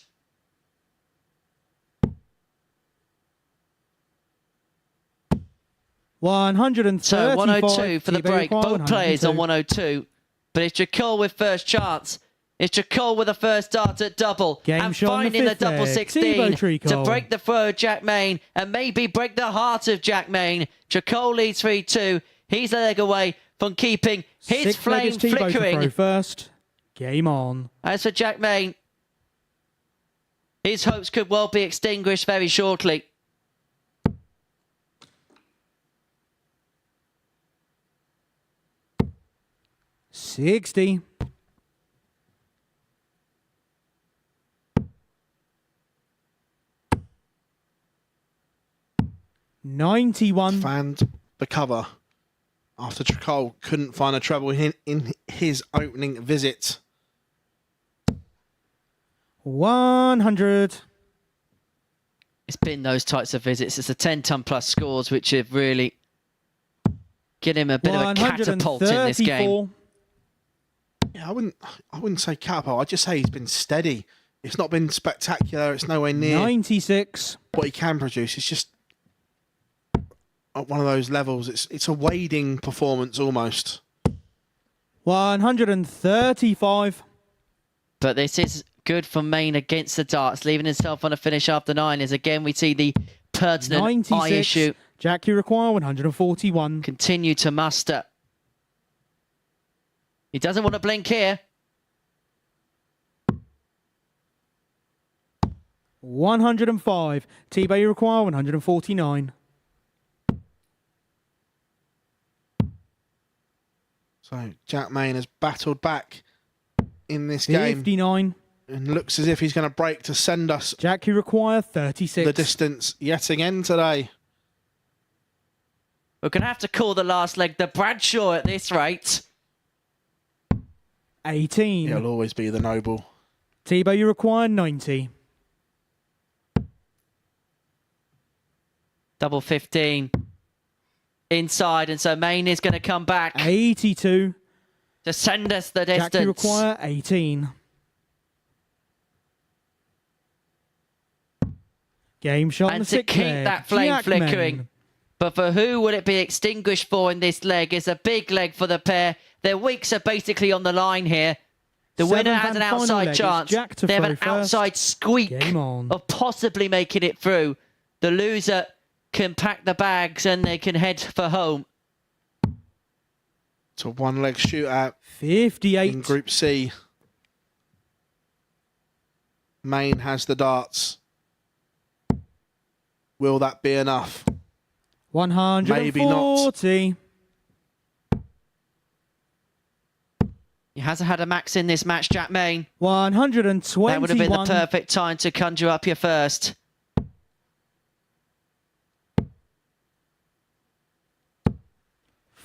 So 102 for the break. Both players on 102. But it's Tricol with first chance. It's Tricol with the first dart at double. And finding the double 16 to break the throw of Jack Main and maybe break the heart of Jack Main. Tricol leads 3-2. He's a leg away from keeping his flame flickering. First. Game on. As for Jack Main, his hopes could well be extinguished very shortly. $60. 91. Found the cover after Tricol couldn't find a treble in his opening visit. 100. It's been those types of visits. It's the 10-ton plus scores which have really given him a bit of a catapult in this game. Yeah, I wouldn't say catapult. I'd just say he's been steady. It's not been spectacular. It's nowhere near 96. What he can produce. It's just at one of those levels. It's a wading performance almost. 135. But this is good for Main against the darts, leaving himself on a finish after 9. As again we see the pertinent 96. eye issue. Jack, you require 141. Continue to muster. He doesn't want to blink here. 105. T-Bay, you require 149. So Jack Main has battled back in this game. 59. And looks as if he's going to break to send us, Jack, you require 36. the distance yet again today. We're going to have to call the last leg the Bradshaw at this rate. 18. He'll always be the noble. T-Bay, you require 90. Double 15. Inside, and so Main is going to come back. 82. To send us the distance. Jack, you require 18. Game shot And the to keep leg. that flame Jack flickering. Main. But for who will it be extinguished for in this leg? It's a big leg for the pair. Their weeks are basically on the line here. The winner has an outside chance. They have an outside squeak of possibly making it through. The loser can pack the bags and they can head for home. It's a one-leg shootout. 58. In Group C. Main has the darts. Will that be enough? 140. Maybe not. He hasn't had a max in this match, Jack Main. 121. That would have been the perfect time to conjure up your first.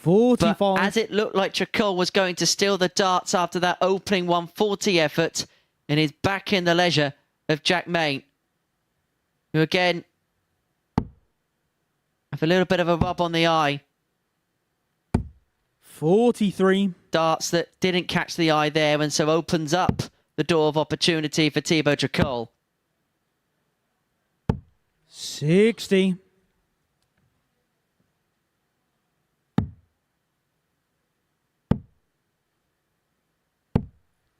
But as it looked like Tricol was going to steal the darts after that opening 140 effort, and is back in the leisure of Jack Main, who again have a little bit of a rub on the eye. 43. Darts that didn't catch the eye there, and so opens up the door of opportunity for Thibaut Tricol. 60.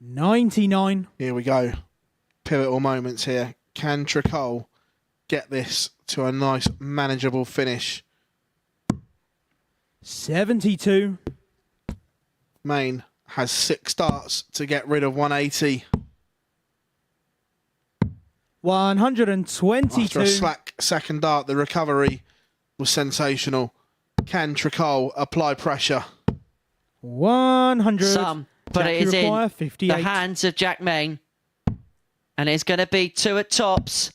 99. Here we go. Pivotal moments here. Can Tricol get this to a nice, manageable finish? 72. Main has 6 darts to get rid of 180. 122. After a slack second dart, the recovery was sensational. Can Tricol apply pressure? 100. Some, but Jack, it is you require in 58. the hands of Jack Main. And it's going to be 2 at tops.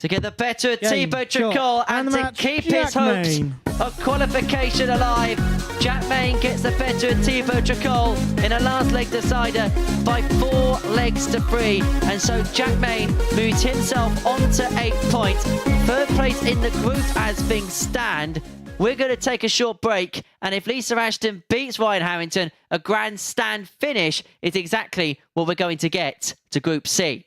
To get the better of Game, Thibaut shot, Tricol and and the to match, keep Jack his hopes Main. of qualification alive. Jack Main gets the better of Thibaut Tricol in a last leg decider by 4 legs to 3. And so Jack Main moves himself on to 8 points. Third place in the group as things stand. We're going to take a short break, and if Lisa Ashton beats Ryan Harrington, a grandstand finish is exactly what we're going to get to Group C.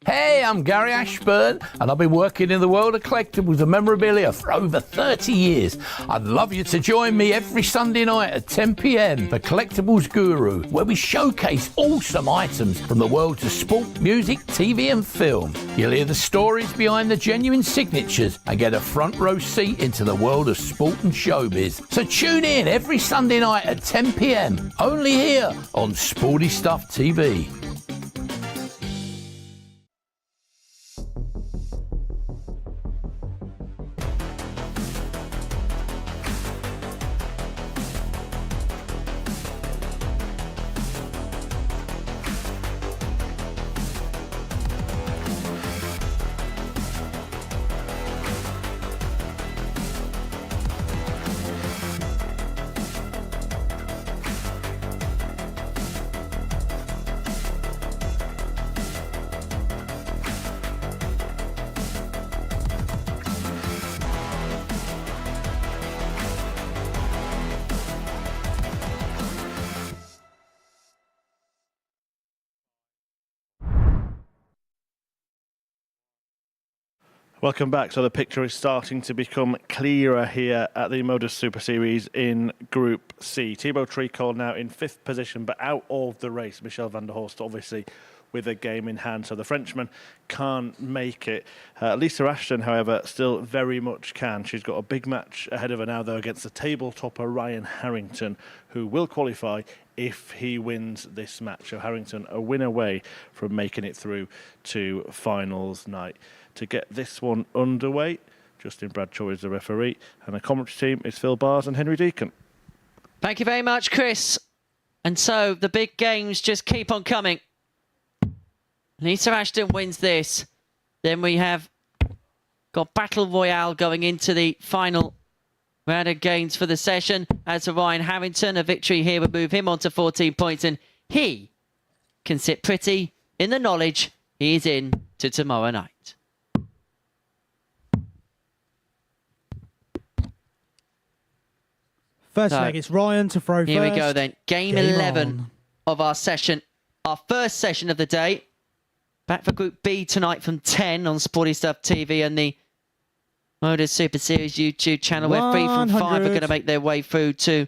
Hey, I'm Gary Ashburn, and I've been working in the world of collectibles and memorabilia for over 30 years. I'd love you to join me every Sunday night at 10 p.m. for Collectibles Guru, where we showcase awesome items from the worlds of sport, music, TV and film. You'll hear the stories behind the genuine signatures and get a front row seat into the world of sport and showbiz. So tune in every Sunday night at 10 p.m. only here on Sporty Stuff TV. Welcome back. So the picture is starting to become clearer here at the MODUS Super Series in Group C. Thibaut Tricol now in 5th position, but out of the race. Michel van der Horst, obviously, with a game in hand. So the Frenchman can't make it. Lisa Ashton, however, still very much can. She's got a big match ahead of her now, though, against the table topper Ryan Harrington, who will qualify if he wins this match. So Harrington a win away from making it through to finals night. To get this one underway, Justin Bradshaw is the referee, and the commentary team is Phil Bars and Henry Deacon. Thank you very much, Chris. And so the big games just keep on coming. Lisa Ashton wins this. Then we have got Battle Royale going into the final round of games for the session. As for Ryan Harrington, a victory here would move him on to 14 points, and he can sit pretty in the knowledge he's in to tomorrow night. First leg, it's Ryan to throw Here first. we go then. Game 11 of our session. Our first session of the day. Back for Group B tonight from 10 on Sporty Stuff TV and the MODUS Super Series YouTube channel, where 3 from 5 are going to make their way through to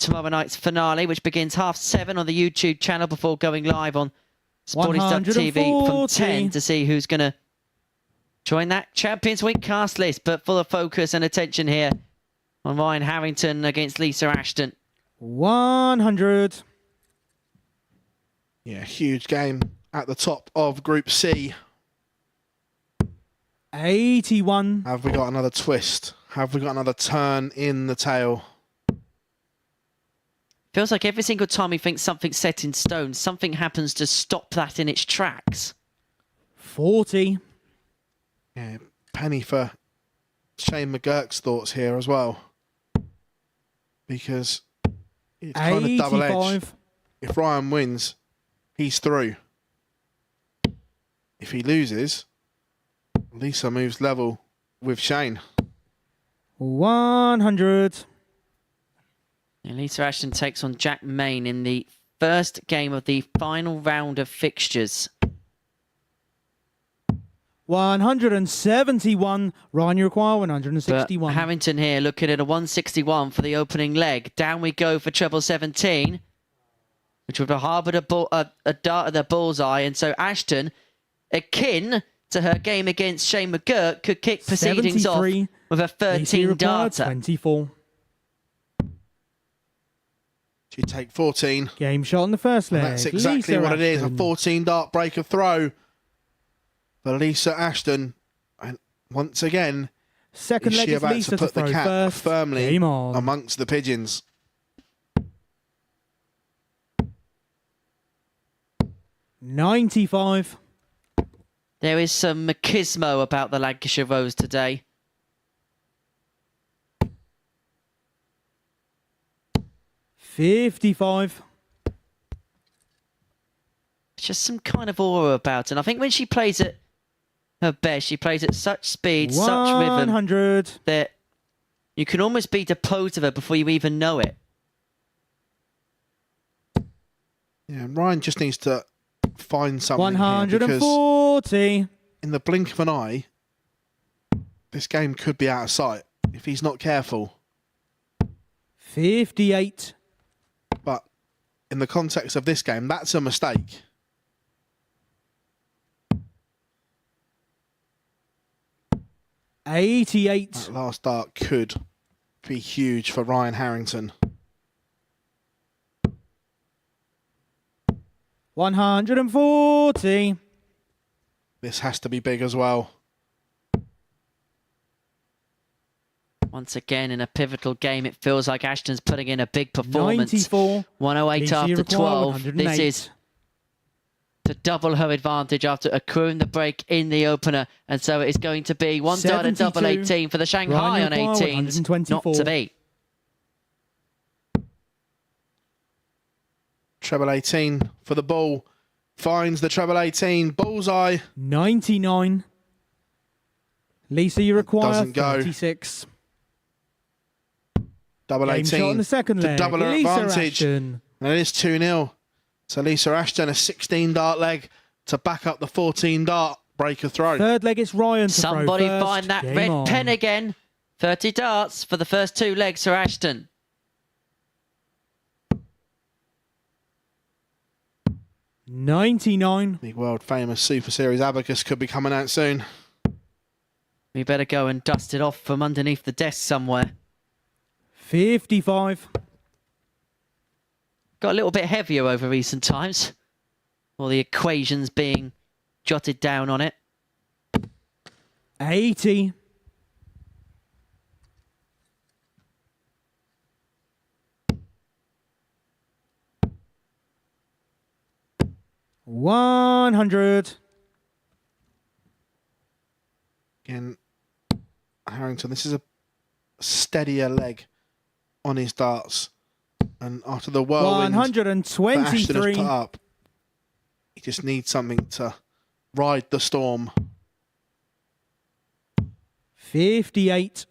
tomorrow night's finale, which begins 7:30 on the YouTube channel before going live on Sporty Stuff TV from 10 to see who's going to join that Champions Week cast list. But full of focus and attention here on Ryan Harrington against Lisa Ashton. 100. Yeah, huge game at the top of Group C. 81. Have we got another twist? Have we got another turn in the tail? Feels like every single time he thinks something's set in stone, something happens to stop that in its tracks. 40. Yeah, penny for Shane McGurk's thoughts here as well. Because it's kind of double-edged. If Ryan wins, he's through. If he loses, Lisa moves level with Shane. 100. And Lisa Ashton takes on Jack Main in the first game of the final round of fixtures. 171. Ryan, you require 161. But Harrington here looking at a 161 for the opening leg. Down we go for treble 17, which would have harboured a dart at the bullseye. And so Ashton, akin to her game against Shane McGurk, could kick proceedings off with a 13 darter. 24. She'd take 14. Game shot on the first leg. And that's exactly Lisa what it is. A Ashton. 14 dart breaker throw for Lisa Ashton. And once again, Second is leg she is about Lisa to put throw the cat first. firmly Game on. amongst the pigeons? 95. There is some machismo about the Lancashire Rose today. $55. Just some kind of aura about it. And I think when she plays at her best, she plays at such speed, such rhythm 100. that you can almost be deposed of her before you even know it. Yeah, Ryan just needs to find something here, 140. because in the blink of an eye, this game could be out of sight if he's not careful. 58. But in the context of this game, that's a mistake. $88. That last dart could be huge for Ryan Harrington. 140. This has to be big as well. Once again, in a pivotal game, it feels like Ashton's putting in a big performance. 94. 108 Lisa after require 12. 108. This is to double her advantage after accruing the break in the opener. And so it is going to be one dart and double 18 for the Shanghai on 18s. Not to beat. Treble 18 for the ball. Finds the treble 18. Bullseye. 99. Lisa, you require Doesn't go. 36. Double Game 18 shot on the second to leg. double her Lisa advantage. Ashton. And it is 2-0. So Lisa Ashton, a 16 dart leg to back up the 14 dart breaker throw. Third leg, it's Ryan to Somebody throw first. find that Game red on. pen again. 30 darts for the first two legs for Ashton. $99. The world famous Super Series abacus could be coming out soon. We better go and dust it off from underneath the desk somewhere. 55. Got a little bit heavier over recent times. All the equations being jotted down on it. 80. $100. Again, Harrington, this is a steadier leg on his darts. And after the whirlwind that Ashton has 123. put up, he just needs something to ride the storm. 58.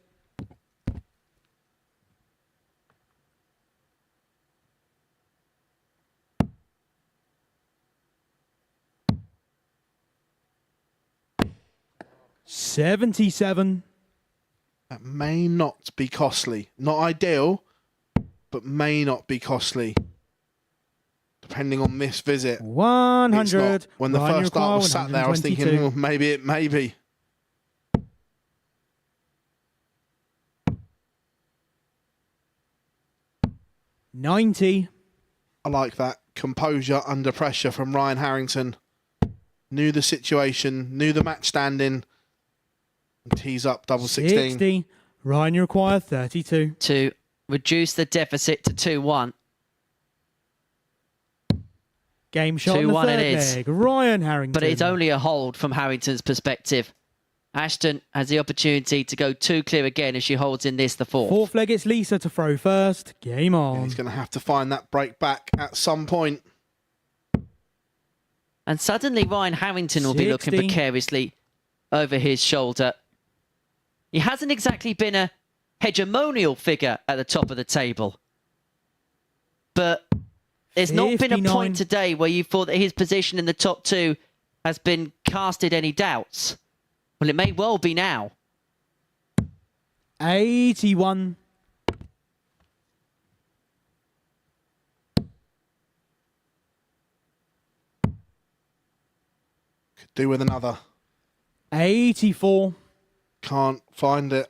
$77. That may not be costly. Not ideal, but may not be costly. Depending on this visit. 100. When the Ryan first dart Require, was sat there, I was thinking, 122. maybe it may be. $90. I like that composure under pressure from Ryan Harrington. Knew the situation, knew the match standing. Tees up double 16. 60. Ryan, you require 32. To reduce the deficit to 2-1. Game shot on the 2-1 third it is. leg. Ryan Harrington. But it's only a hold from Harrington's perspective. Ashton has the opportunity to go two clear again as she holds in this, the fourth. Fourth leg, it's Lisa to throw first. Game on. He's going to have to find that break back at some point. And suddenly Ryan Harrington will be looking 60. precariously over his shoulder. He hasn't exactly been a hegemonial figure at the top of the table. But there's not been a 59. point today where you thought that his position in the top two has been casted any doubts. Well, it may well be now. 81. Could do with another. 84. Can't find it.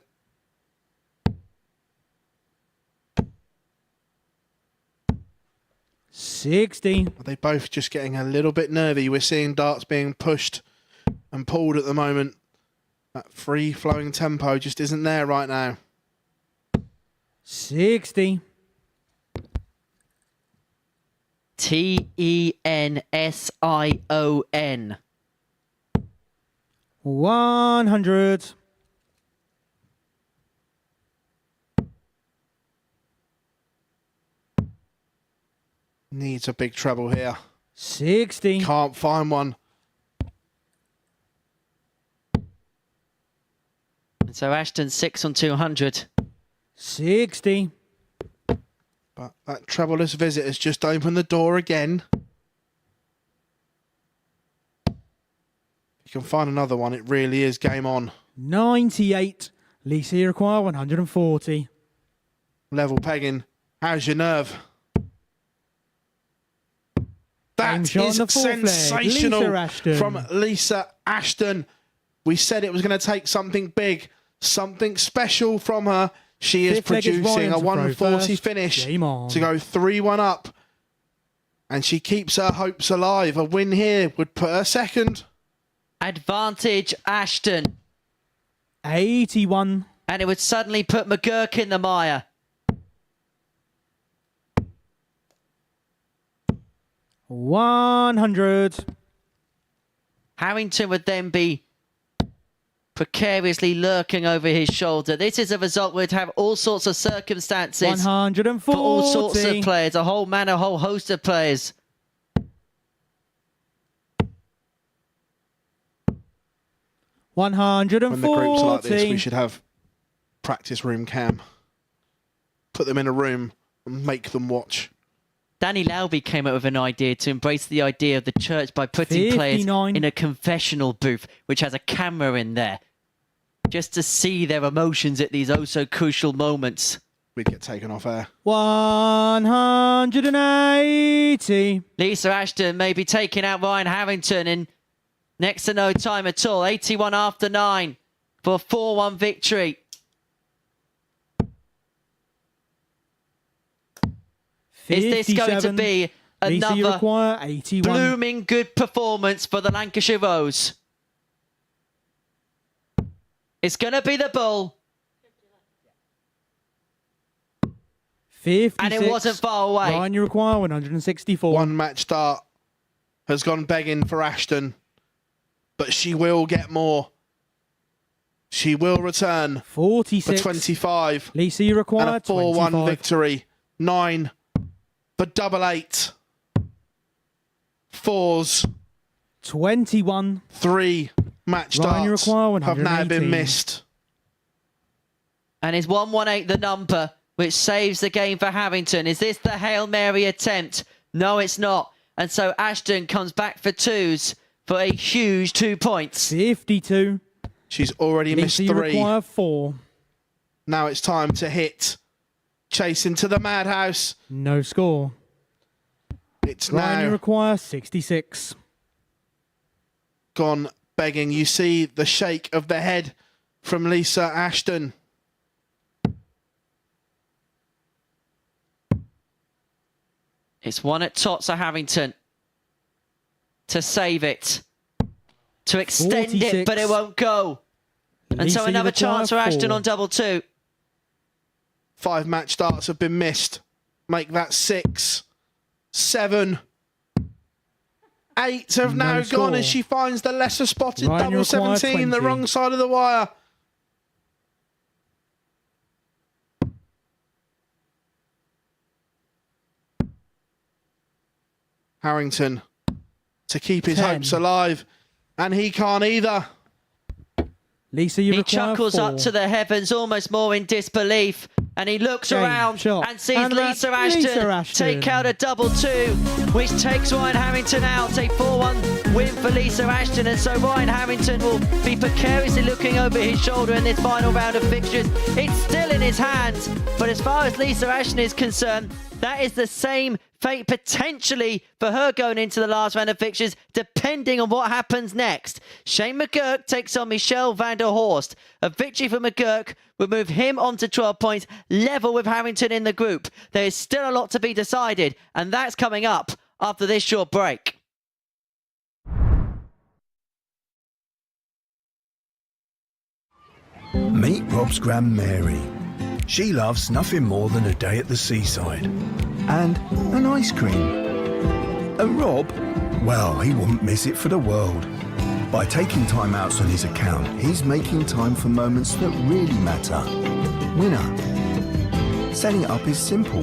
60. Are they both just getting a little bit nervy? We're seeing darts being pushed and pulled at the moment. That free-flowing tempo just isn't there right now. 60. Tension. 100. Needs a big treble here. 60. Can't find one. And so Ashton 6 on 200. 60. But that trebleless visit has just opened the door again. If you can find another one, it really is game on. 98. Lisa, you require 140. Level pegging. How's your nerve? That is sensational from Lisa Ashton. We said it was going to take something big, something special from her. She is producing a 140 finish to go 3-1 up. And she keeps her hopes alive. A win here would put her second. Advantage Ashton. 81. And it would suddenly put McGurk in the mire. 100. Harrington would then be precariously lurking over his shoulder. This is a result would have all sorts of circumstances 140. for all sorts of players, a whole host of players. 140. When the groups are like this, we should have practice room cam. Put them in a room and make them watch. Danny Lauby came up with an idea to embrace the idea of the church by putting 59. players in a confessional booth, which has a camera in there, just to see their emotions at these oh-so-crucial moments. We'd get taken off air. 180. Lisa Ashton may be taking out Ryan Harrington in next to no time at all. 81 after 9 for a 4-1 victory. 57. Is this going to be Lisa, you another require 81. blooming good performance for the Lancashire Rose? It's going to be the bull. 56. And it wasn't far away. Ryan, you require 164. One match start has gone begging for Ashton, but she will get more. She will return 46. for 25. Lisa, you require and a 4-1 25. victory. 9 for double 8. 4s. 21. 3 match Ryan, you starts require have now 118. been missed. And is 118 the number which saves the game for Harrington? Is this the Hail Mary attempt? No, it's not. And so Ashton comes back for 2s for a huge 2 points. 52. She's already missed Lisa, you 3. require 4. Now it's time to hit. Chase into the madhouse. No score. It's Ryan, you now require 66. gone begging. You see the shake of the head from Lisa Ashton. It's one at Tots or Harrington to save it, to extend 46. it, but it won't go. And Lisa, so you another require chance for Ashton 4. on double 2. 5 match starts have been missed. Make that 6. 7. 8 have No now score. gone as she finds the lesser spotted Ryan, you double require 17, the 20. wrong side of the wire. Harrington to keep his 10. hopes alive, and he can't either. Lisa, you He require chuckles 4. up to the heavens, almost more in disbelief. And he looks Game, around shot. and sees And that's Lisa Ashton, Lisa Ashton. take out a double 2, which takes Ryan Harrington out. A 4-1 win for Lisa Ashton. And so Ryan Harrington will be precariously looking over his shoulder in this final round of fixtures. It's still in his hands. But as far as Lisa Ashton is concerned, that is the same fate potentially for her going into the last round of fixtures, depending on what happens next. Shane McGurk takes on Michelle van der Horst. A victory for McGurk would move him on to 12 points, level with Harrington in the group. There is still a lot to be decided, and that's coming up after this short break. Meet Rob's Gran Mary. She loves nothing more than a day at the seaside and an ice cream. And Rob, well, he wouldn't miss it for the world. By taking time outs on his account, he's making time for moments that really matter. Winner. Setting it up is simple.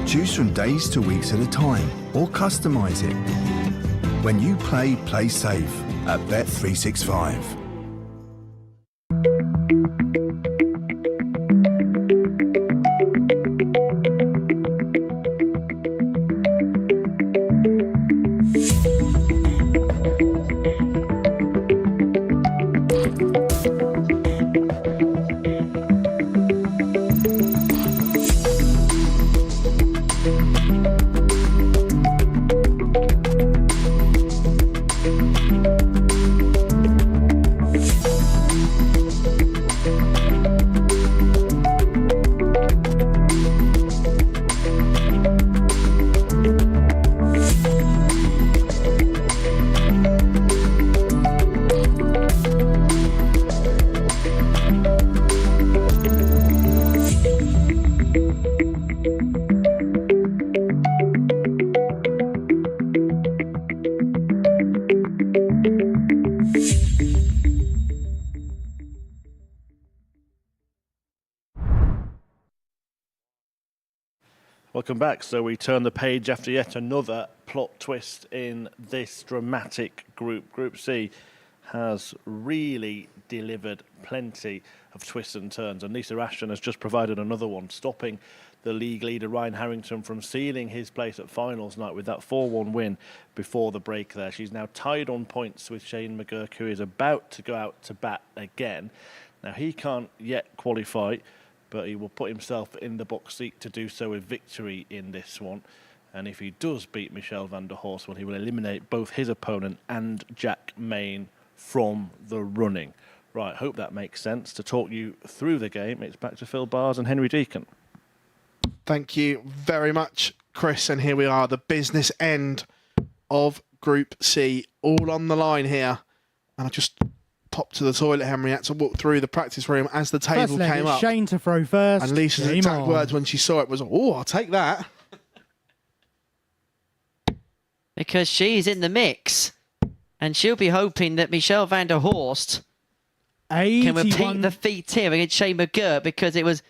Choose from days to weeks at a time, or customise it. When you play safe at Bet365. Welcome back. So we turn the page after yet another plot twist in this dramatic group. Group C has really delivered plenty of twists and turns, and Lisa Ashton has just provided another one, stopping the league leader Ryan Harrington from sealing his place at finals night with that 4-1 win before the break there. She's now tied on points with Shane McGurk, who is about to go out to bat again. Now, he can't yet qualify, but he will put himself in the box seat to do so with victory in this one. And if he does beat Michelle van der Horst, well, he will eliminate both his opponent and Jack Main from the running. Right, hope that makes sense. To talk you through the game, it's back to Phil Bars and Henry Deacon. Thank you very much, Chris. And here we are, the business end of Group C, all on the line here. And I just popped to the toilet, Henry, had to walk through the practice room as the table came up. Shane to throw first. And Lisa's exact words when she saw it was, "Oh, I'll take that." Because she's in the mix. And she'll be hoping that Michelle van der Horst can repeat the feat here against Shane McGurk, because it was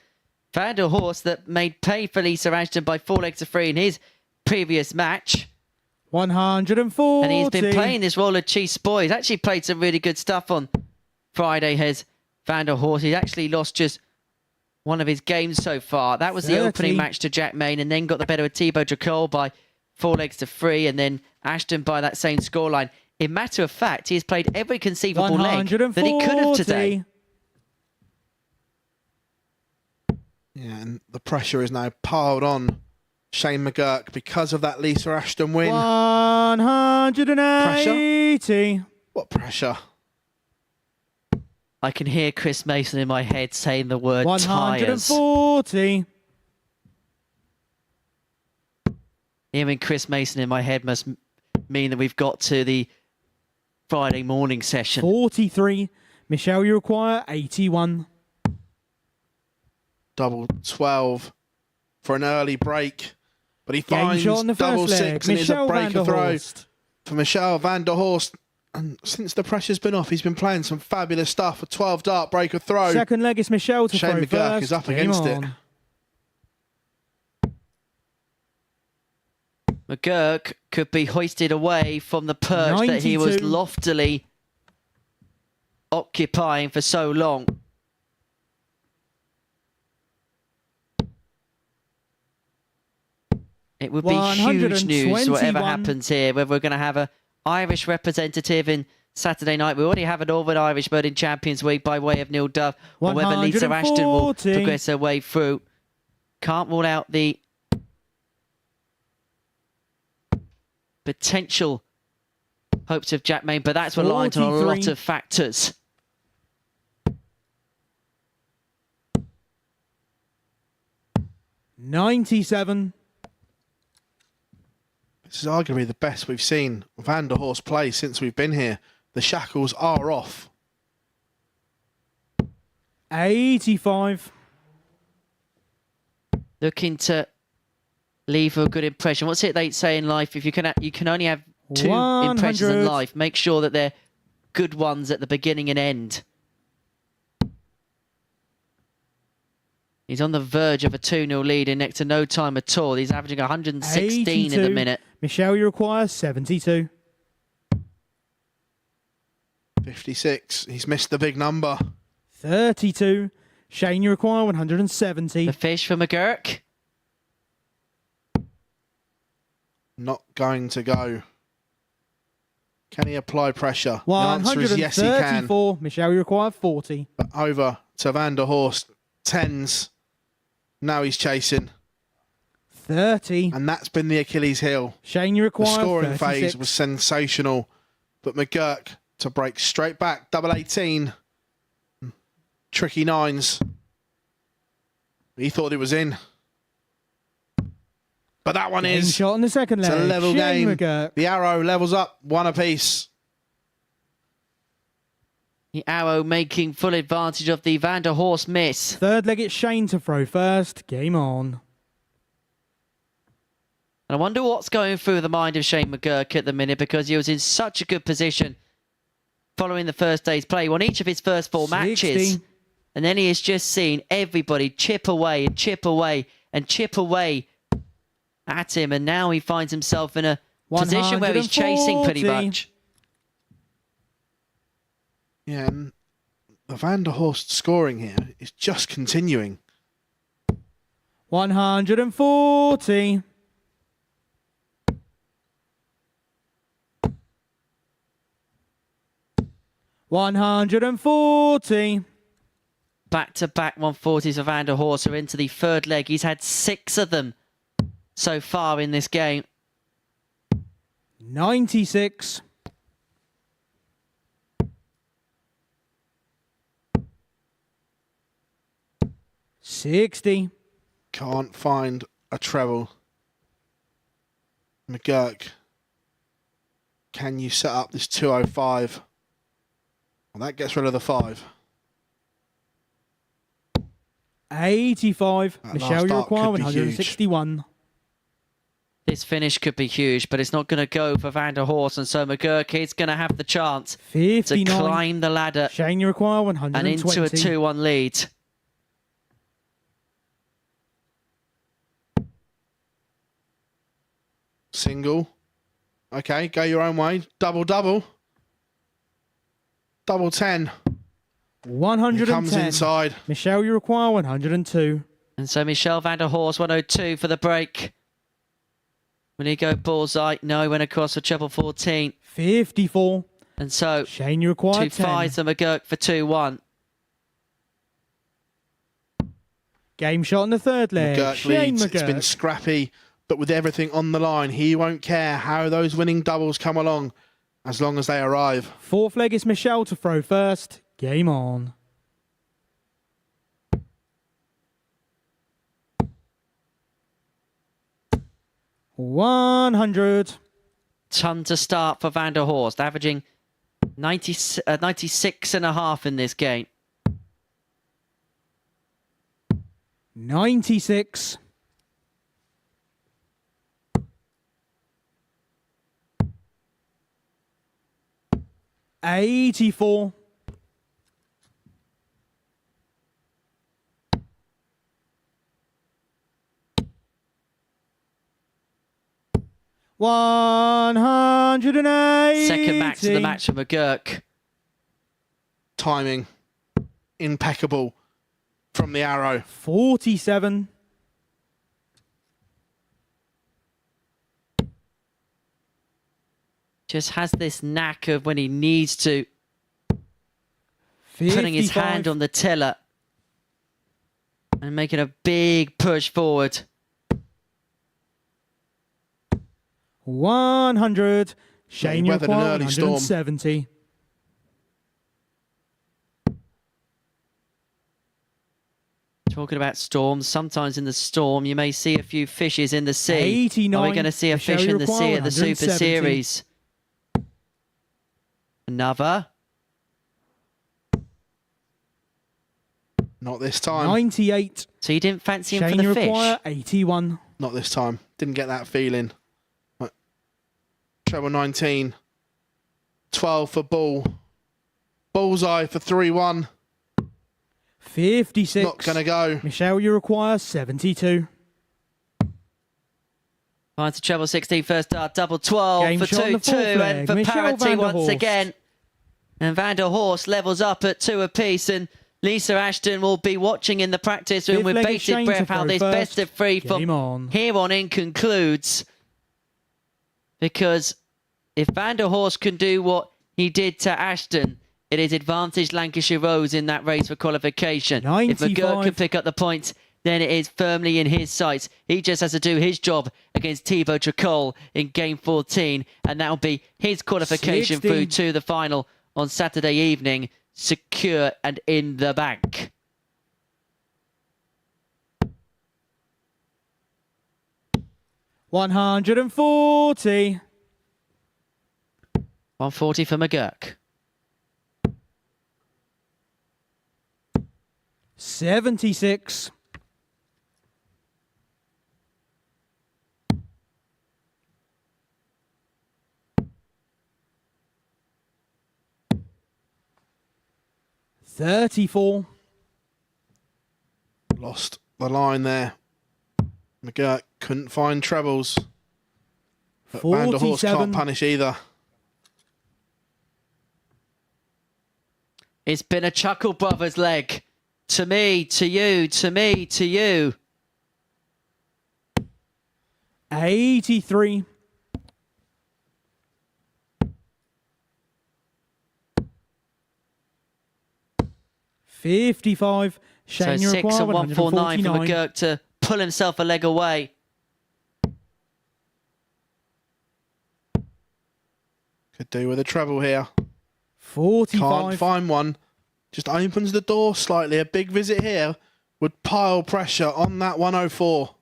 van der Horst that made pay for Lisa Ashton by 4-3 in his previous match. 140. And he's been playing this role of Chief Boy. He's actually played some really good stuff on Friday, has van der Horst. He's actually lost just one of his games so far. That was the opening match to Jack Main, and then got the better of Thibaut Dracol by 4-3, and then Ashton by that same scoreline. In matter of fact, he has played every conceivable leg that he could have today. Yeah, and the pressure is now piled on Shane McGurk because of that Lisa Ashton win. 180. Pressure? What pressure? I can hear Chris Mason in my head saying the word 140. Hearing Chris Mason in my head must mean that we've got to the Friday morning session. 43. Michelle, you require 81. Double 12 for an early break. But he finds shot on the double first 6 leg. and it's a Michelle van breaker der throw Horst. for Michelle van der Horst. And since the pressure's been off, he's been playing some fabulous stuff. A 12 dart breaker throw. Second leg is Michelle to Shane throw McGurk first. is up Game against on. it. McGurk could be hoisted away from the perch that he was 92. loftily occupying for so long. It would be huge news whatever happens here, whether we're going to have an Irish representative in Saturday night. We already have a Northern Irish bird in Champions Week by way of Neil Duff, or whether Lisa Ashton will progress her way through. Can't rule out the potential hopes of Jack Main, but that's reliant on a lot 43. of factors. $97. This is arguably the best we've seen Van der Horst play since we've been here. The shackles are off. 85. Looking to leave a good impression. What's it they say in life? If you can only have 2 impressions in 100. life, make sure that they're good ones at the beginning and end. He's on the verge of a 2-0 lead in next to no time at all. He's averaging 116 in the 82. minute. Michelle, you require 72. 56. He's missed the big number. 32. Shane, you require 170. The fish for McGurk. Not going to go. Can he apply pressure? The answer is yes, he can. 134. Michelle, you require 40. But over to Van der Horst. 10s. Now he's chasing. 30. And that's been the Achilles heel. Shane, you The require scoring 36. phase was sensational. But McGurk to break straight back. Double 18. Tricky 9s. He thought it was in. But that one Game is. shot on the second leg. It's a level Shane game. McGurk. The arrow levels up 1 apiece. The arrow making full advantage of the Van der Horst miss. Third leg, it's Shane to throw first. Game on. And I wonder what's going through the mind of Shane McGurk at the minute, because he was in such a good position following the first day's play. He won each of his first 4 matches. 60. And then he has just seen everybody chip away and chip away and chip away at him. And now he finds himself in a position where he's chasing pretty 140. much. Yeah, and the Van der Horst scoring here is just continuing. 140. $140. Back-to-back 140s of Van der Horst are into the third leg. He's had 6 of them so far in this game. 96. $60. Can't find a treble. McGurk, can you set up this 205? Well, that gets rid of the 5. 85. That Michelle, last you dart require could be huge. 161. This finish could be huge, but it's not going to go for Van der Horst, and so McGurk is going to have the chance 59. to climb the ladder Shane, you require and 120. into a 2-1 lead. Single. Okay, go your own way. Double. Double 10. 110. He comes inside. Michelle, you require 102. And so Michelle Van der Horst, 102 for the break. Will he go bullseye? No, he went across for treble 14. 54. And so Shane, you require 2 10. 5s to McGurk for 2-1. Game shot in the third leg. McGurk Shane leads. McGurk. It's been scrappy, but with everything on the line, he won't care how those winning doubles come along as long as they arrive. Fourth leg is Michelle to throw first. Game on. $100. Ton to start for Van der Horst, averaging 96.5 in this game. 96. $84. $180. Second max of the match for McGurk. Timing. Impeccable from the arrow. 47. Just has this knack of when he needs to, putting his 55. hand on the tiller and making a big push forward. 100. Shane, you weathered an require early storm. 170. Talking about storms, sometimes in the storm you may see a few fishes in the sea. 89. Are we going to see a Michelle, fish you in the sea require at the Super 170. Series? Another. Not this time. 98. So you didn't fancy him Shane, for you the require fish? 81. Not this time. Didn't get that feeling. Right. Treble 19. 12 for bull. Bullseye for 3-1. 56. Not going to go. Michelle, you require 72. Finds the treble 16 first start, double 12 Game for shot on the 2-2 full and flag. for Michelle parity van der once Horst. again. And Van der Horst levels up at 2 apiece, and Lisa Ashton will be watching in the practice room with Fifth-legged bated Shane breath to how throw this first. best of 3 Game from on. here on in concludes. Because if Van der Horst can do what he did to Ashton, it is advantage Lancashire Rose in that race for qualification. 95. If McGurk can pick up the points, then it is firmly in his sights. He just has to do his job against Thibaut Tricol in game 14, and that'll be his qualification 16. through to the final on Saturday evening, secure and in the bank. $140. 140 for McGurk. 76. $34. Lost the line there. McGurk couldn't find trebles. But Van der Horst 47. can't punish either. It's been a Chuckle Brothers leg. To me, to you, to me, to you. 83. $55. Shane, So you 6 require and 149 for 149. McGurk to pull himself a leg away. Could do with a treble here. 45. Can't find one. Just opens the door slightly. A big visit here would pile pressure on that 104.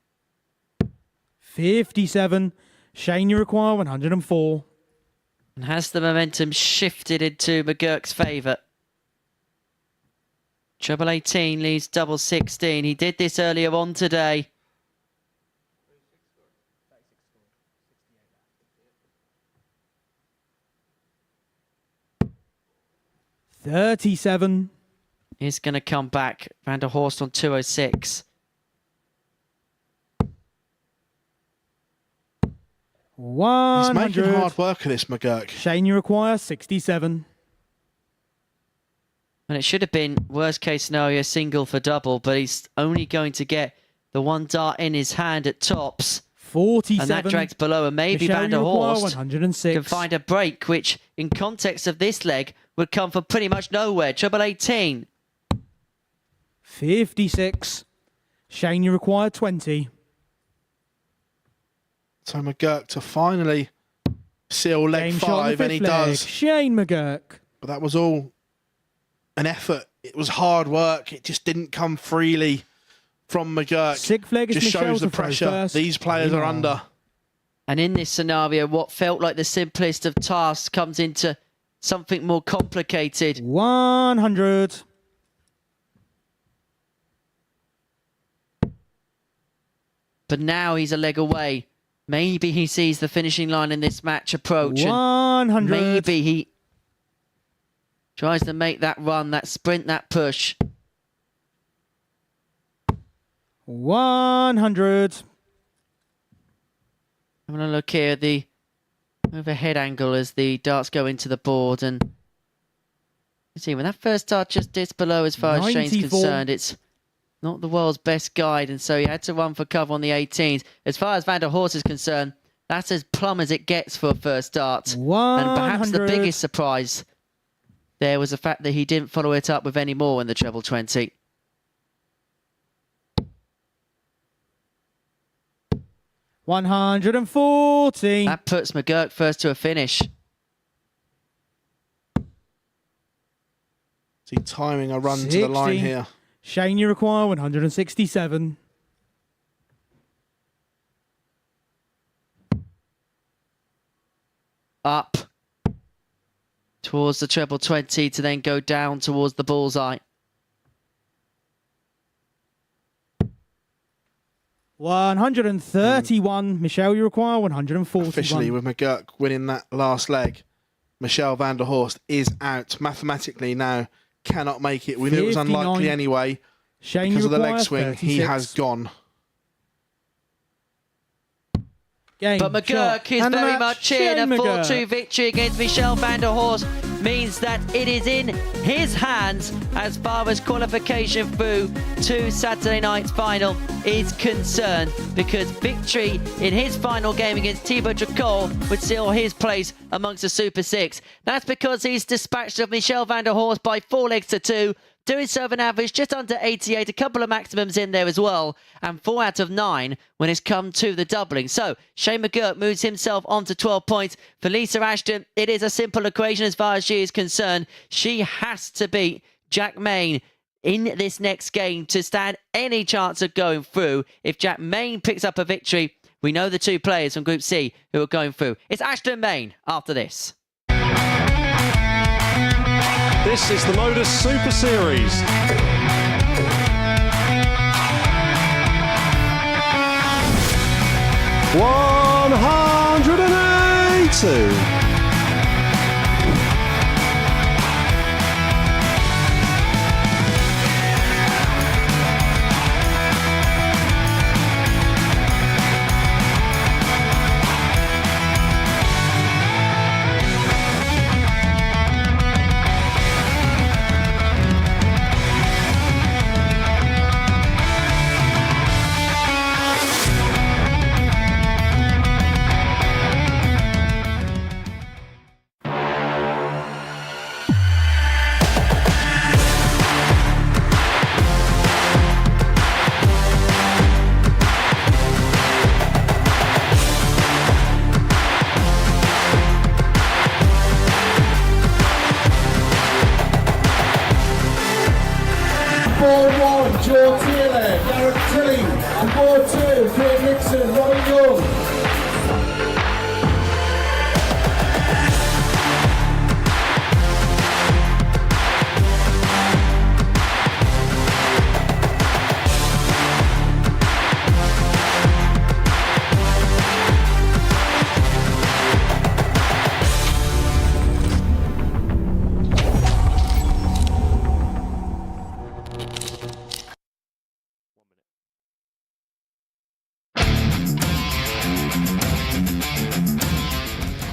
57. Shane, you require 104. And has the momentum shifted into McGurk's favour? Treble 18 leads double 16. He did this earlier on today. $37. He's going to come back. Van der Horst on 206. He's 100. making hard work of this, McGurk. Shane, you require 67. And it should have been, worst case scenario, single for double, but he's only going to get the one dart in his hand at tops. 47. And that drags below, and maybe Michelle, Van der you require Horst 106. can find a break, which in context of this leg would come from pretty much nowhere. Treble 18. 56. Shane, you require 20. So McGurk to finally seal leg Game shot on the 5, and he fifth leg. does. Shane McGurk. But that was all an effort. It was hard work. It just didn't come freely from McGurk. Sixth leg is Just Michelle shows the to throw pressure first. these players Game are on. under. And in this scenario, what felt like the simplest of tasks comes into something more complicated. 100. But now he's a leg away. Maybe he sees the finishing line in this match approach. and 100. maybe he tries to make that run, that sprint, that push. 100. I'm going to look here at the overhead angle as the darts go into the board. And you see, when that first dart just dips below as far as Shane's 94. concerned, it's not the world's best guide. And so he had to run for cover on the 18s. As far as Van der Horst is concerned, that's as plumb as it gets for a first dart. 100. And perhaps the biggest surprise there was the fact that he didn't follow it up with any more in the treble 20. 140. That puts McGurk first to a finish. Is he timing a run to the line here? Shane, you require 167. Up towards the treble 20 to then go down towards the bullseye. 131. Michelle, you require 141. Officially, with McGurk winning that last leg, Michelle van der Horst is out. Mathematically now, cannot make it. We knew it was unlikely anyway. Shane, because you of the leg require swing, 36. he has gone. But McGurk is very much in. A 4-2 victory against Michelle van der Horst means that it is in his hands as far as qualification through to Saturday night's final is concerned, because victory in his final game against Thibaut Tricol would seal his place amongst the Super Six. That's because he's dispatched of Michelle van der Horst by 4 legs to 2. Doing so of an average just under 88, a couple of maximums in there as well, and 4 out of 9 when it's come to the doubling. So Shane McGurk moves himself on to 12 points. For Lisa Ashton, it is a simple equation as far as she is concerned. She has to beat Jack Main in this next game to stand any chance of going through. If Jack Main picks up a victory, we know the 2 players from Group C who are going through. It's Ashton Main after this. This is the MODUS Super Series. 180. Joe Taylor, Garrett Tilley, and 4-2, Craig Nixon, Robin Young.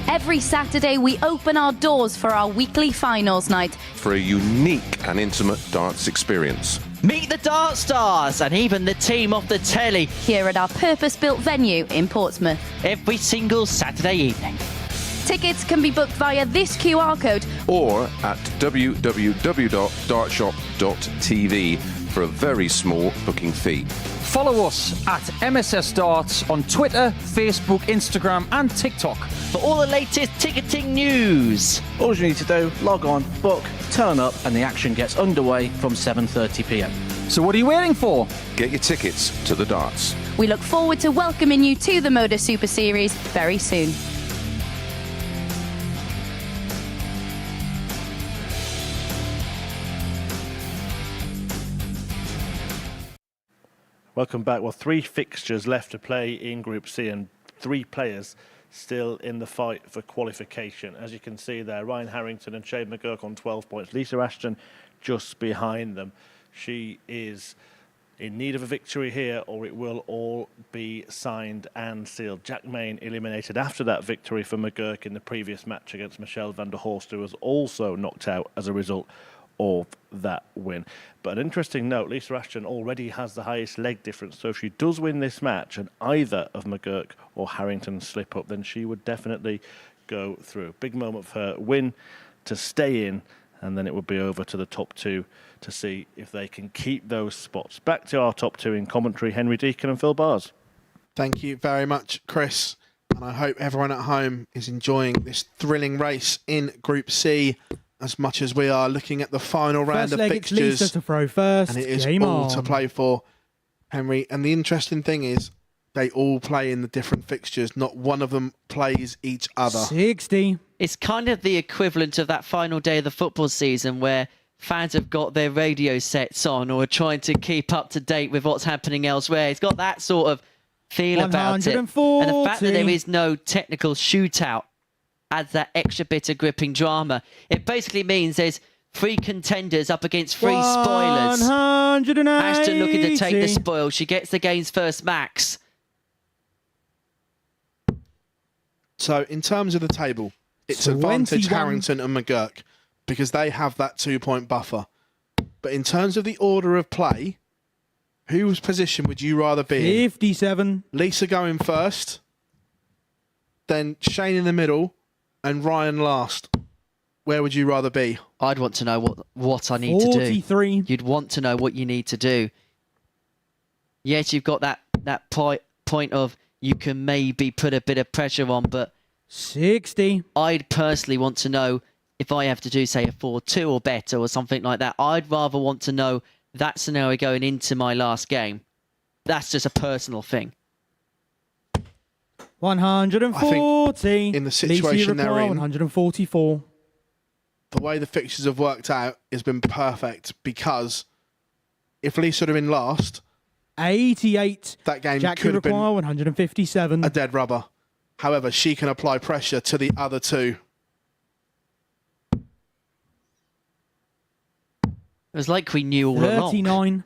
Every Saturday, we open our doors for our weekly finals night. For a unique and intimate darts experience. Meet the Dart Stars and even the team off the telly here at our purpose-built venue in Portsmouth. Every single Saturday evening. Tickets can be booked via this QR code or at www.dartshop.tv for a very small booking fee. Follow us at MSS Darts on Twitter, Facebook, Instagram and TikTok. For all the latest ticketing news. All you need to do, log on, book, turn up, and the action gets underway from 7:30 p.m. So what are you waiting for? Get your tickets to the darts. We look forward to welcoming you to the MODUS Super Series very soon. Welcome back. Well, 3 fixtures left to play in Group C and 3 players still in the fight for qualification. As you can see there, Ryan Harrington and Shane McGurk on 12 points. Lisa Ashton just behind them. She is in need of a victory here or it will all be signed and sealed. Jack Main eliminated after that victory for McGurk in the previous match against Michelle van der Horst, who was also knocked out as a result of that win. But an interesting note, Lisa Ashton already has the highest leg difference, so if she does win this match and either of McGurk or Harrington slip up, then she would definitely go through. Big moment for her, win to stay in, and then it would be over to the top 2 to see if they can keep those spots. Back to our top 2 in commentary, Henry Deacon and Phil Bars. Thank you very much, Chris. And I hope everyone at home is enjoying this thrilling race in Group C as much as we are, looking at the final round of fixtures. It's Lisa to throw first. And it is Game all on. to play for, Henry. And the interesting thing is they all play in the different fixtures. Not one of them plays each other. 60. It's kind of the equivalent of that final day of the football season where fans have got their radio sets on or are trying to keep up to date with what's happening elsewhere. It's got that sort of feel about it. And the fact that there is no technical shootout adds that extra bit of gripping drama. It basically means there's 3 contenders up against 3 spoilers. 180. Ashton looking to take the spoil. She gets the game's first max. So in terms of the table, it's 21. advantage Harrington and McGurk because they have that 2-point buffer. But in terms of the order of play, whose position would you rather be in? 57. Lisa going first, then Shane in the middle, and Ryan last. Where would you rather be? I'd want to know what I need to do. 43. You'd want to know what you need to do. Yes, you've got that point of you can maybe put a bit of pressure on, but 60. I'd personally want to know if I have to do, say, a 4-2 or better or something like that. I'd rather want to know that scenario going into my last game. That's just a personal thing. 140. In the situation they're in, 144. the way the fixtures have worked out has been perfect because if Lisa had been last, 88. that game Jackie could have been 157. a dead rubber. However, she can apply pressure to the other 2. It was like we knew all along. 39.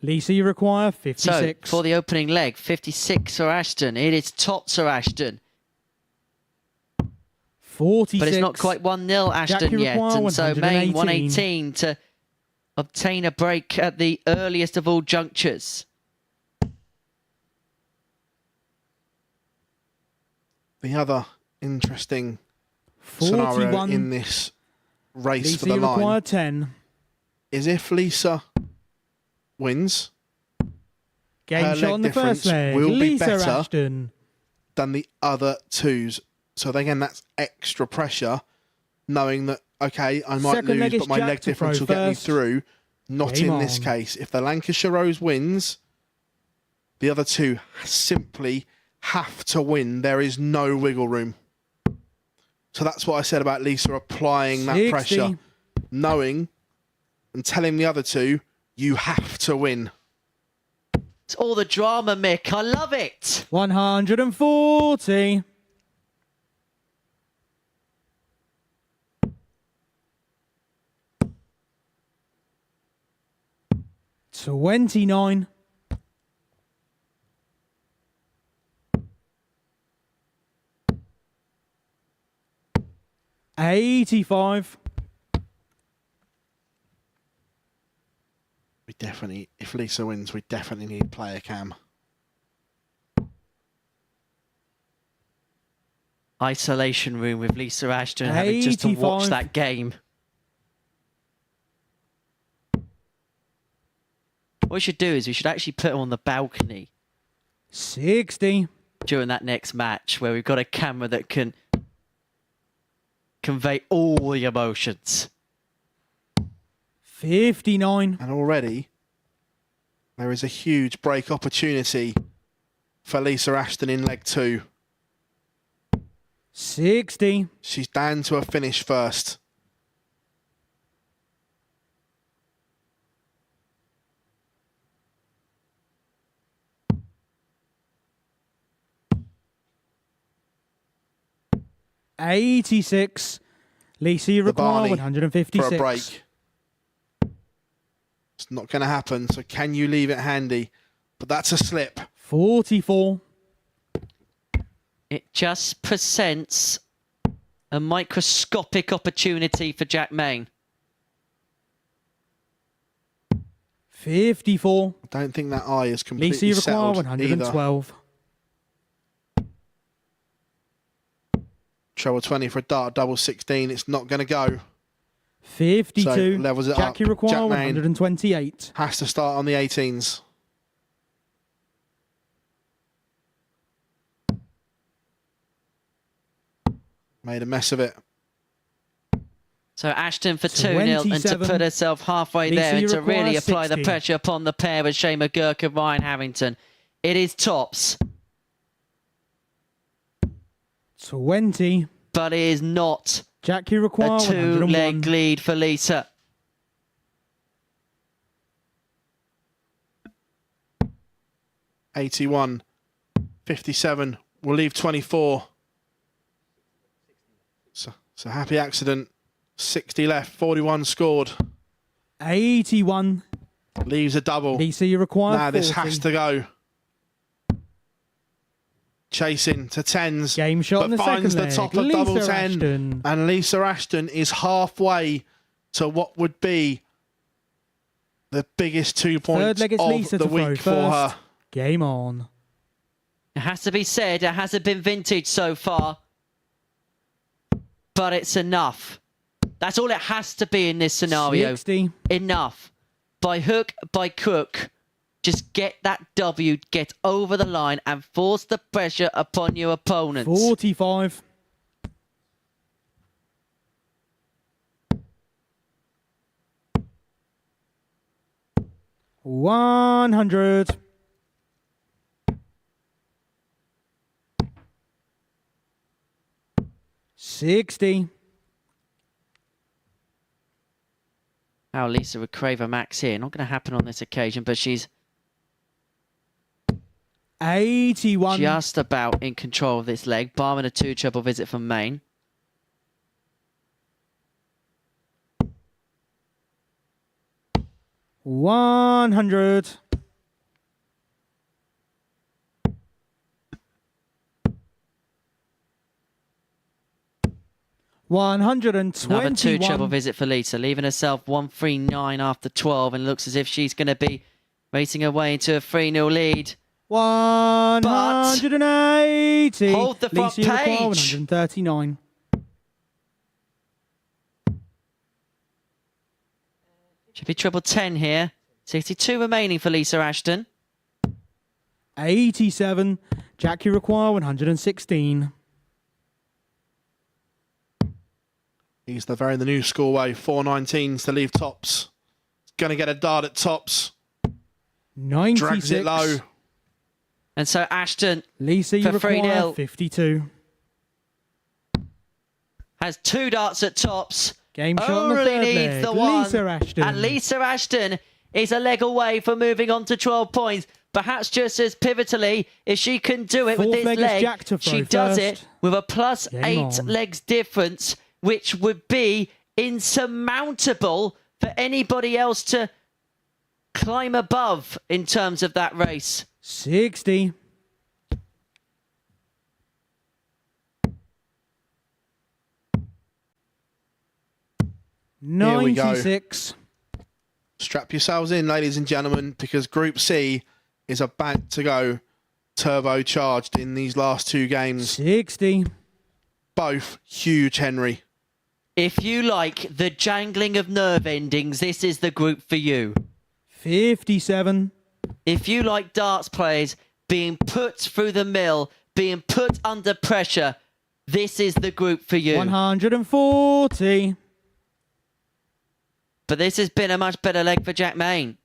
Lisa, you require 56. So, for the opening leg, 56 for Ashton. It is tots for Ashton. 46. But it's not quite 1-0 Ashton Jackie yet. require And so Main 118. 118 to obtain a break at the earliest of all junctures. The other interesting 41. scenario in this race Lisa, for the you line require 10. is if Lisa wins, Game her shot leg on the first difference leg. will be Lisa better Ashton. than the other 2s. So again, that's extra pressure, knowing that, okay, I might Second leg lose, is but my Jack leg to difference throw will get me first. through. Not Game in this on. case. If the Lancashire Rose wins, the other 2 simply have to win. There is no wiggle room. So that's what I said about Lisa applying that 60. pressure, knowing and telling the other 2, you have to win. It's all the drama, Mick. I love it. 140. $29. $85. We definitely, if Lisa wins, we definitely need player cam. Isolation room with Lisa Ashton having just to watch 85. that game. What we should do is we should actually put her on the balcony 60. during that next match where we've got a camera that can convey all the emotions. 59. And already, there is a huge break opportunity for Lisa Ashton in leg 2. 60. She's down to a finish first. $86. Lisa, you The require Barney 156. for a break. It's not going to happen, so can you leave it handy? But that's a slip. 44. It just presents a microscopic opportunity for Jack Main. 54. I don't think that eye is completely Lisa, you require settled 112. either. Treble 20 for a dart, double 16. It's not going to go. 52. So levels it Jack, you up. require Jack Main 128. has to start on the 18s. Made a mess of it. So Ashton for 2-0 and to put herself halfway there and to really apply the pressure upon the pair with Shane McGurk and Ryan Harrington. It is tops. 20. But it is not Jackie require a two-leg lead for Lisa. $81, $57. We'll leave 24. So happy accident. 60 left, 41 scored. 81. Leaves a double. Lisa, you require 40. This has to go. Chasing to tens. Game shot but in the finds second the top leg. of double Lisa 10. Ashton. And Lisa Ashton is halfway to what would be the biggest 2 points Third leg, it's of Lisa the to throw week for her. first. Game on. It has to be said, it hasn't been vintage so far. But it's enough. That's all it has to be in this scenario. 60. Enough. By hook, by crook. Just get that W, get over the line and force the pressure upon your opponents. 45. $100. $60. How Lisa would crave a max here. Not going to happen on this occasion, but she's 81. just about in control of this leg, barring a 2-treble visit from Maine. $100. $121. Another 2-treble visit for Lisa, leaving herself 139 after 12, and looks as if she's going to be racing her way into a 3-0 lead. 180. Hold the front Lisa page. 139. Should be treble 10 here. 62 remaining for Lisa Ashton. 87. Jackie require 116. He's the new scoreway. 419s to leave tops. He's going to get a dart at tops. 96. Drags it low. And so Ashton, Lisa, you for require 3-0, 52. has 2 darts at tops. Game shot on the Only third needs leg. the one. Lisa Ashton. And Lisa Ashton is a leg away from moving on to 12 points. Perhaps just as pivotally, if she can do it with Fourth this leg is leg, Jack to throw she does first. it with a plus Game 8 on. legs difference, which would be insurmountable for anybody else to climb above in terms of that race. 60. Here we go. 96. Strap yourselves in, ladies and gentlemen, because Group C is about to go turbocharged in these last 2 games. 60. Both huge, Henry. If you like the jangling of nerve endings, this is the group for you. 57. If you like darts players being put through the mill, being put under pressure, this is the group for you. 140. But this has been a much better leg for Jack Main.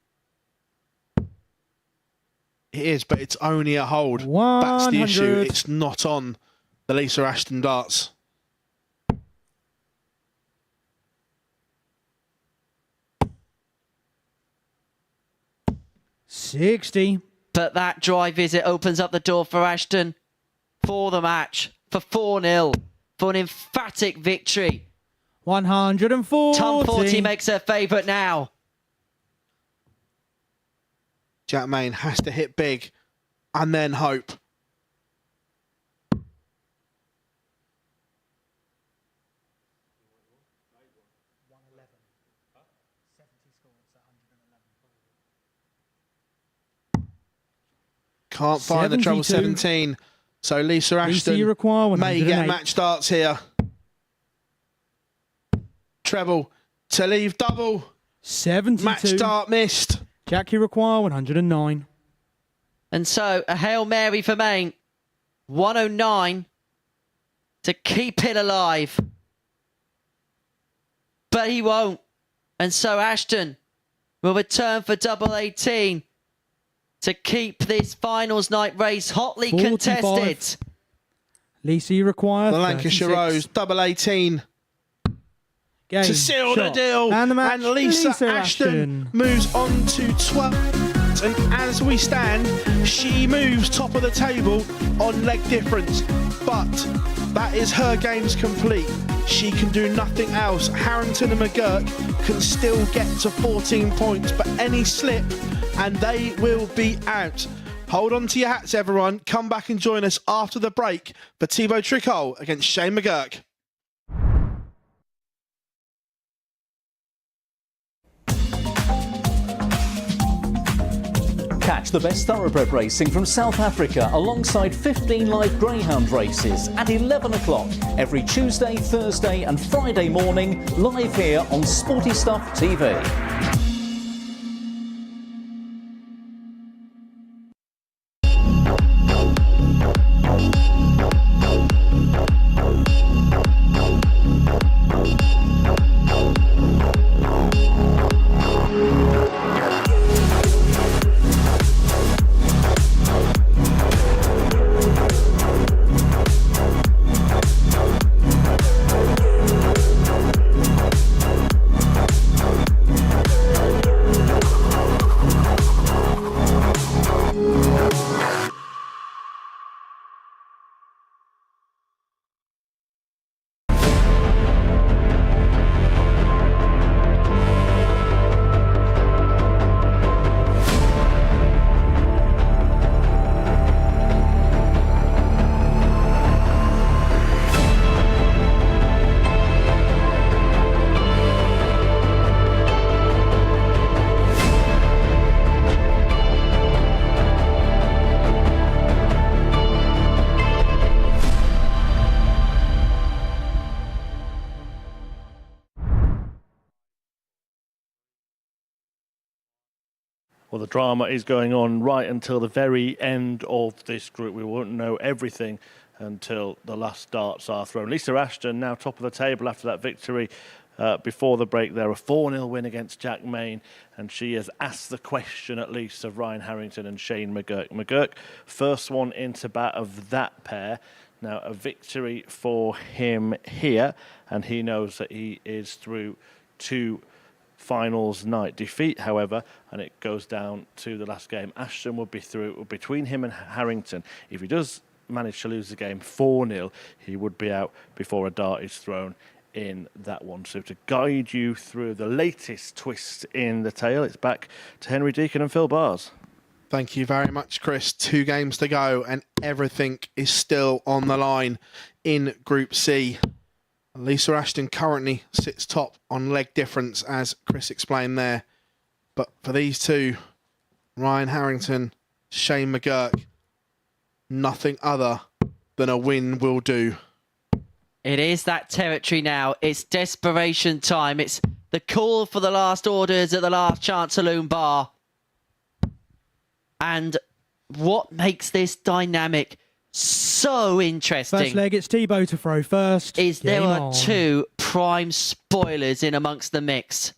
It is, but it's only a hold. 100. That's the issue. It's not on the Lisa Ashton darts. $60. But that dry visit opens up the door for Ashton for the match, for 4-0, for an emphatic victory. 140. Ton 40 makes her favourite now. Jack Main has to hit big and then hope. Can't find the treble 17. So Lisa Ashton you require may get 108. match darts here. Treble to leave double. 72. Match dart missed. Jackie require 109. And so a Hail Mary for Main. 109 to keep it alive. But he won't. And so Ashton will return for double 18 to keep this finals night race hotly 45. contested. Lisa, you require The Lancashire 36. Rose, double 18. Game, To seal the shot. deal. And the match, And Lisa Ashton moves on to 12. And as we stand, she moves top of the table on leg difference. But that is her games complete. She can do nothing else. Harrington and McGurk can still get to 14 points, but any slip and they will be out. Hold on to your hats, everyone. Come back and join us after the break for Thibaut Tricol against Shane McGurk. Catch the best thoroughbred racing from South Africa alongside 15 live greyhound races at 11 o'clock every Tuesday, Thursday and Friday morning, live here on Sporty Stuff TV. Well, the drama is going on right until the very end of this group. We won't know everything until the last darts are thrown. Lisa Ashton now top of the table after that victory before the break there. A 4-0 win against Jack Main, and she has asked the question at least of Ryan Harrington and Shane McGurk. McGurk, first one into bat of that pair. Now a victory for him here, and he knows that he is through to finals night. Defeat, however, and it goes down to the last game. Ashton would be through. Between him and Harrington, if he does manage to lose the game 4-0, he would be out before a dart is thrown in that one. So to guide you through the latest twist in the tale, it's back to Henry Deacon and Phil Bars. Thank you very much, Chris. 2 games to go and everything is still on the line in Group C. Lisa Ashton currently sits top on leg difference, as Chris explained there. But for these two, Ryan Harrington, Shane McGurk, nothing other than a win will do. It is that territory now. It's desperation time. It's the call for the last orders at the last chance saloon bar. And what makes this dynamic so interesting? First leg, it's Thibaut to throw first. Is there Game are on. 2 prime spoilers in amongst the mix.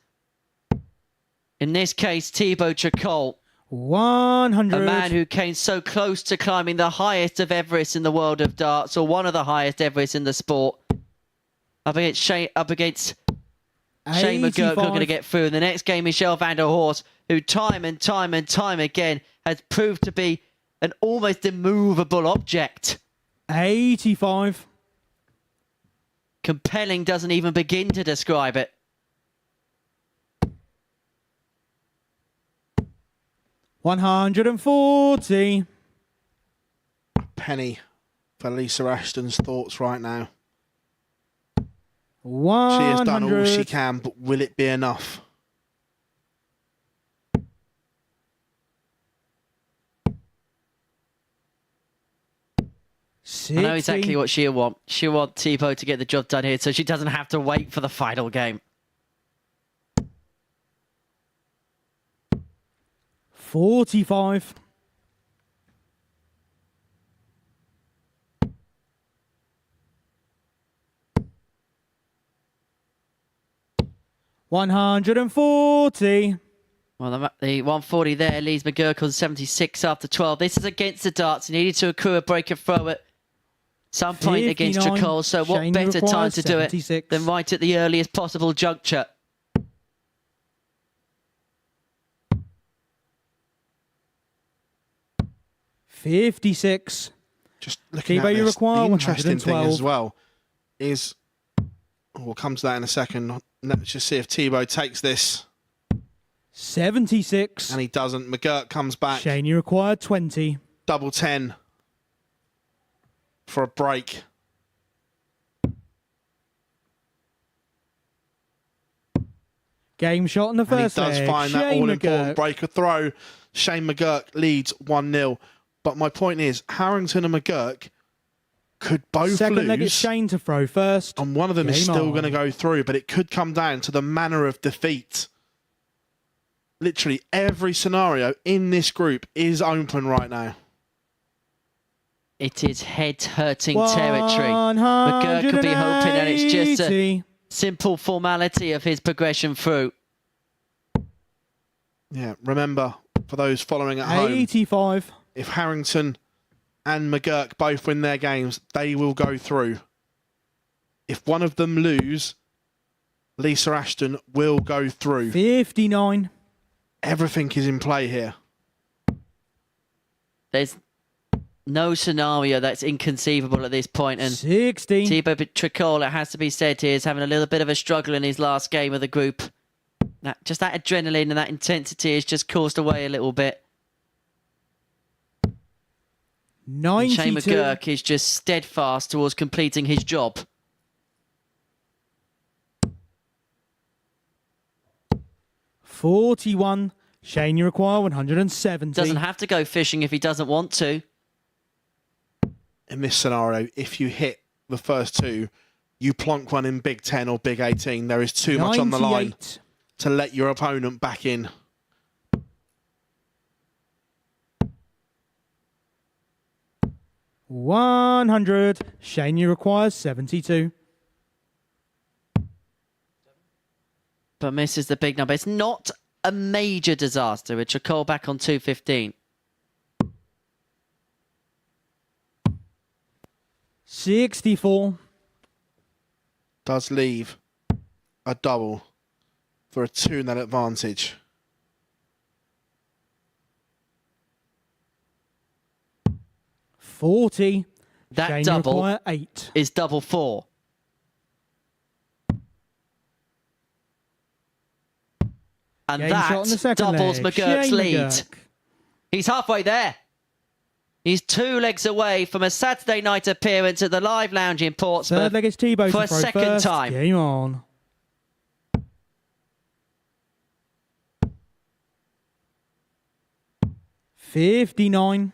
In this case, Thibaut Tricol. 100. A man who came so close to climbing the highest of Everest in the world of darts, or one of the highest Everest in the sport. Up against Shane McGurk, not going to get through. And the next game, Michelle van der Horst, who time and time again has proved to be an almost immovable object. 85. Compelling doesn't even begin to describe it. $140. Penny for Lisa Ashton's thoughts right now. 100. She has done all she can, but will it be enough? I know exactly what she'll want. She'll want Thibaut to get the job done here so she doesn't have to wait for the final game. 45. 140. Well, the 140 there leaves McGurk on 76 after 12. This is against the darts. He needed to accrue a break and throw at some point against 59. Tricol. So what Shane better time requires to do it 76. than right at the earliest possible juncture? Just looking at T-Bow, you this, require the interesting thing 112. as well is, we'll come to that in a second. Let's just see if T-Bow takes this. 76. And he doesn't. McGurk comes back. Shane, you require 20. Double 10 for a break. Game shot in the first And he does leg. find that Shane all-important McGurk. break of throw. Shane McGurk leads 1-0. But my point is, Harrington and McGurk could both Second leg, it's lose. Shane to throw first. And one of them is Game still on. going to go through, but it could come down to the manner of defeat. Literally every scenario in this group is open right now. It is head-hurting territory. McGurk could be hoping that it's just a simple formality of his progression through. Yeah, remember, for those following at home, 85. if Harrington and McGurk both win their games, they will go through. If one of them lose, Lisa Ashton will go through. 59. Everything is in play here. There's no scenario that's inconceivable at this point. And 60. Thibaut Tricol, it has to be said here, is having a little bit of a struggle in his last game of the group. Just that adrenaline and that intensity has just caused away a little bit. 92. Shane McGurk is just steadfast towards completing his job. $41. Shane, you require 170. Doesn't have to go fishing if he doesn't want to. In this scenario, if you hit the first two, you plonk one in Big 10 or Big 18. There is too much on the line 98. to let your opponent back in. $100. Shane, you require 72. But misses the big number. It's not a major disaster with Tricol back on 215. 64. Does leave a double for a 2-0 advantage. $40. That Shane, you double require 8. is double 4. And Game shot on the that second doubles leg. McGurk's Shane lead. McGurk. He's halfway there. He's 2 legs away from a Saturday night appearance at the Live Lounge in Portsmouth Third leg is T-Bow for to a throw second first. time. Game on. $59.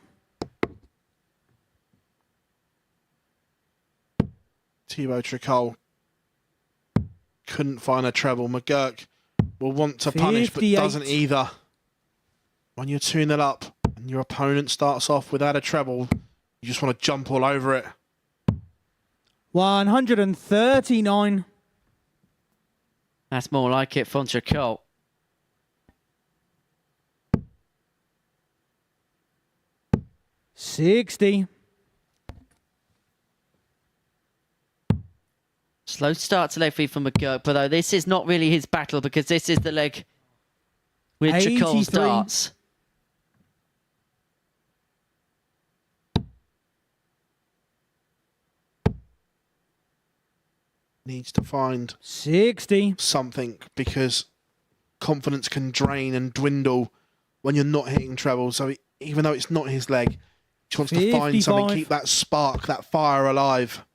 Thibaut Tricol couldn't find a treble. McGurk will want to punish, but 58. doesn't either. When you're 2-0 up and your opponent starts off without a treble, you just want to jump all over it. 139. That's more like it from Tricol. $60. Slow start to leg feed from McGurk, but though this is not really his battle because this is the leg with Tricol's 83. darts. Needs to find 60. something because confidence can drain and dwindle when you're not hitting treble. So even though it's not his leg, he wants to find something, 55. keep that spark, that fire alive.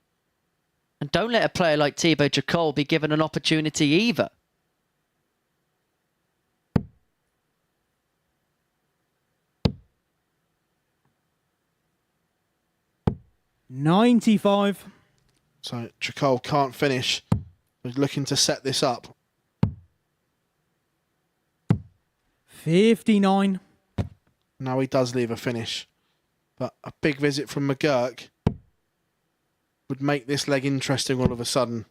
And don't let a player like Thibaut Tricol be given an opportunity either. $95. So Tricol can't finish. He's looking to set this up. $59. Now he does leave a finish. But a big visit from McGurk would make this leg interesting all of a sudden.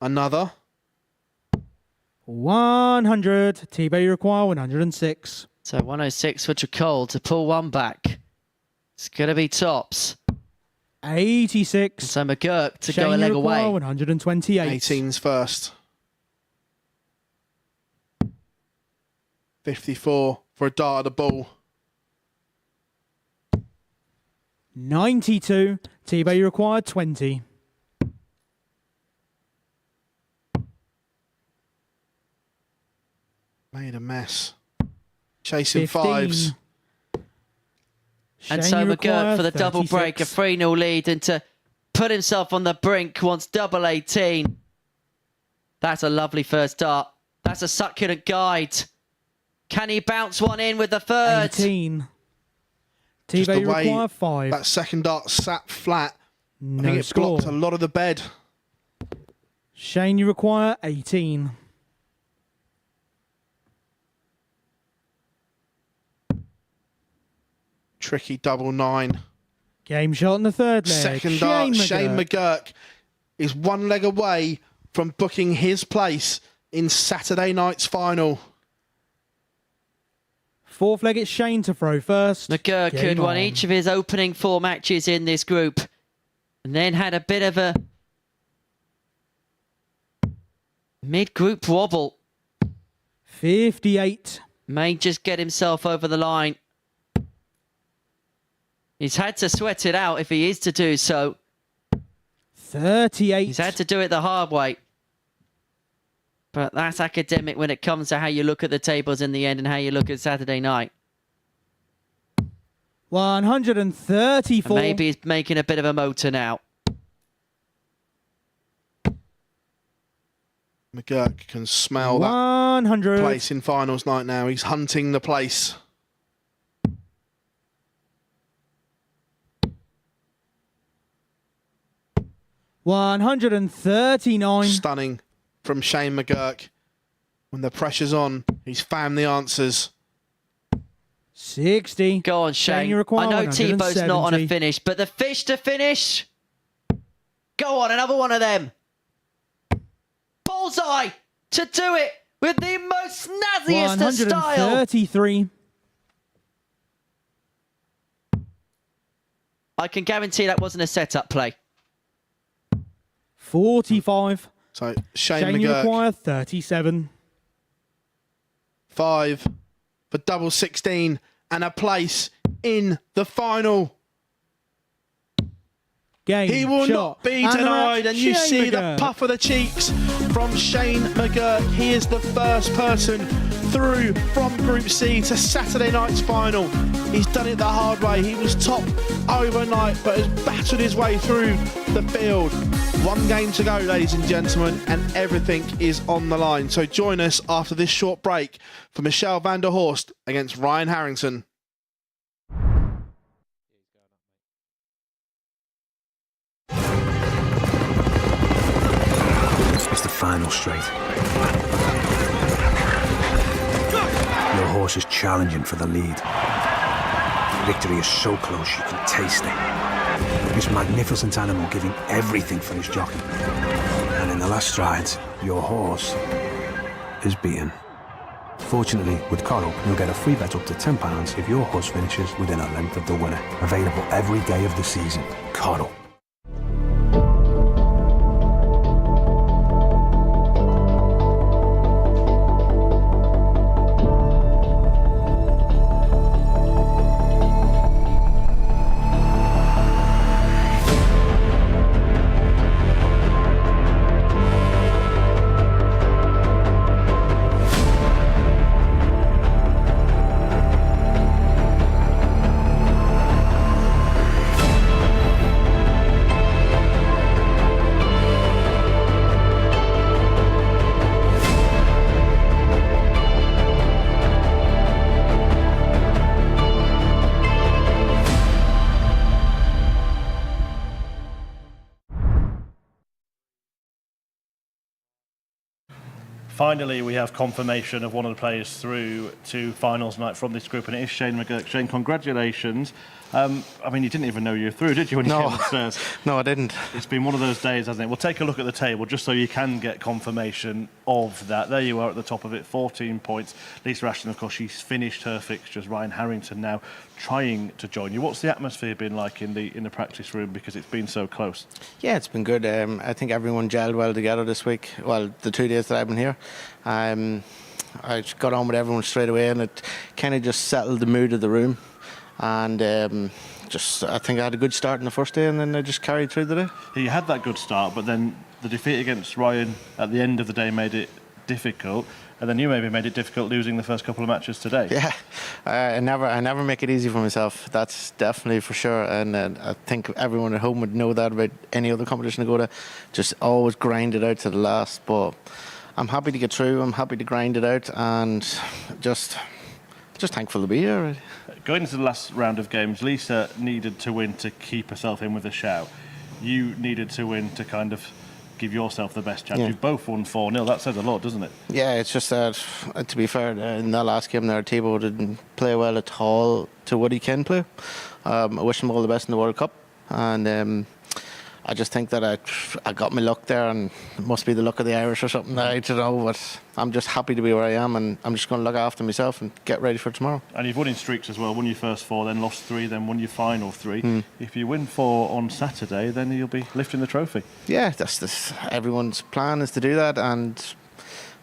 Another. 100. T-Bay require 106. So 106 for Tricol to pull one back. It's going to be tops. 86. So McGurk to Shane go a leg require away. 18's 128. first. 54 for a dart at the ball. 92. T-Bay required 20. Made a mess. Chasing 15. fives. And Shane so require McGurk for the double 36. break, a 3-0 lead, and to put himself on the brink wants double 18. That's a lovely first dart. That's a succulent guide. Can he bounce one in with the third? 18. Just T-Bay the way require 5. that second dart sat flat. I No think it score. blocked a lot of the bed. Shane, you require 18. Tricky double 9. Game shot in the third leg. Second dart, Shane McGurk is one leg away from booking his place in Saturday night's final. Fourth leg, it's Shane to throw first. McGurk had won each of his opening 4 matches in this group and then had a bit of a mid-group wobble. 58. May just get himself over the line. He's had to sweat it out if he is to do so. 38. He's had to do it the hard way. But that's academic when it comes to how you look at the tables in the end and how you look at Saturday night. 134. And maybe he's making a bit of a motor now. McGurk can smell 100. that place in finals night now. He's hunting the place. $139. Stunning from Shane McGurk. When the pressure's on, he's found the answers. 60. Go on, Shane. You require I know T-Bow's not on a 170. finish, but the fish to finish. Go on, another one of them. Bullseye to do it with the most snazziest of style. 133. I can guarantee that wasn't a setup play. 45. So Shane Shane, you McGurk, require 37. 5 for double 16 and a place in the final. Game, He will shot, not be and the denied, match, and you Shane see McGurk. the puff of the cheeks from Shane McGurk. He is the first person through from Group C to Saturday night's final. He's done it the hard way. He was top overnight, but has battered his way through the field. 1 game to go, ladies and gentlemen, and everything is on the line. So join us after this short break for Michelle van der Horst against Ryan Harrington. It's the final straight. Your horse is challenging for the lead. Victory is so close you can taste it. This magnificent animal giving everything for his jockey. And in the last strides, your horse is beaten. Fortunately, with Coral, you'll get a free bet up to £10 if your horse finishes within a length of the winner. Available every day of the season. Coral. Finally, we have confirmation of one of the players through to finals night from this group, and it is Shane McGurk. Shane, congratulations. I mean, you didn't even know you were through, did you, when you came upstairs? No, I didn't. It's been one of those days, hasn't it? We'll take a look at the table just so you can get confirmation of that. There you are at the top of it, 14 points. Lisa Ashton, of course, she's finished her fixtures. Ryan Harrington now trying to join you. What's the atmosphere been like in the practice room, because it's been so close? Yeah, it's been good. I think everyone gelled well together this week. Well, the 2 days that I've been here. I just got on with everyone straight away, and it kind of just settled the mood of the room. And I think I had a good start in the first day, and then I just carried through the day. You had that good start, but then the defeat against Ryan at the end of the day made it difficult, and then you maybe made it difficult losing the first couple of matches today. Yeah, I never make it easy for myself. That's definitely for sure, and I think everyone at home would know that about any other competition I go to. Just always grind it out to the last, but I'm happy to get through. I'm happy to grind it out, and just thankful to be here. Really. Going into the last round of games, Lisa needed to win to keep herself in with a shout. You needed to win to kind of give yourself the best chance. Yeah. You've both won 4-0. That says a lot, doesn't it? Yeah, it's just that, to be fair, in that last game there, Thibaut didn't play well at all to what he can play. I wish him all the best in the World Cup, and I just think that I got my luck there, and it must be the luck of the Irish or something. I don't know, but I'm just happy to be where I am, and I'm just going to look after myself and get ready for tomorrow. And you've won in streaks as well. Won your first 4, then lost 3, then won your final 3. If you win 4 on Saturday, then you'll be lifting the trophy. Yeah, that's everyone's plan is to do that, and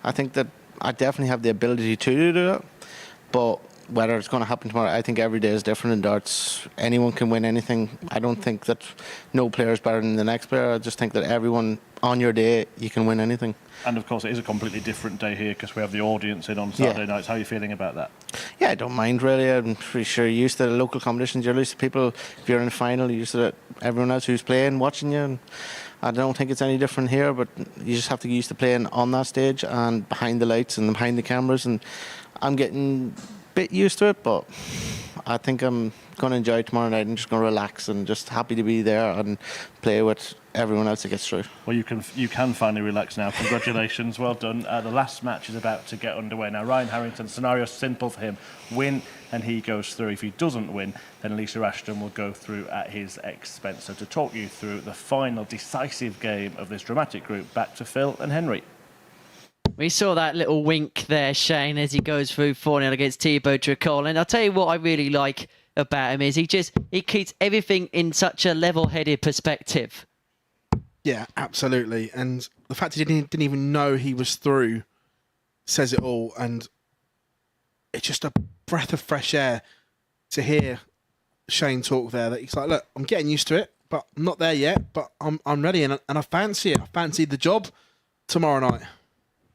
I think that I definitely have the ability to do that. But whether it's going to happen tomorrow, I think every day is different in darts. Anyone can win anything. I don't think that no player is better than the next player. I just think that everyone on your day, you can win anything. And of course, it is a completely different day here because we have the audience in on Saturday nights. How are you feeling about that? Yeah, I don't mind really. I'm pretty sure you're used to the local competitions. You're used to people, if you're in the final, you're used to everyone else who's playing, watching you. And I don't think it's any different here, but you just have to get used to playing on that stage and behind the lights and behind the cameras. And I'm getting bit used to it, but I think I'm going to enjoy tomorrow night and just going to relax and just happy to be there and play with everyone else that gets through. Well, you can finally relax now. Congratulations, well done. The last match is about to get underway now. Ryan Harrington, scenario simple for him: win and he goes through. If he doesn't win, then Lisa Ashton will go through at his expense. So to talk you through the final decisive game of this dramatic group, back to Phil and Henry. We saw that little wink there, Shane, as he goes through 4-0 against Thibaut Tricol. And I'll tell you what I really like about him is he keeps everything in such a level-headed perspective. Yeah, absolutely. And the fact he didn't even know he was through says it all. And it's just a breath of fresh air to hear Shane talk there. That he's like, look, I'm getting used to it, but I'm not there yet. But I'm ready, and I fancy it. I fancy the job tomorrow night.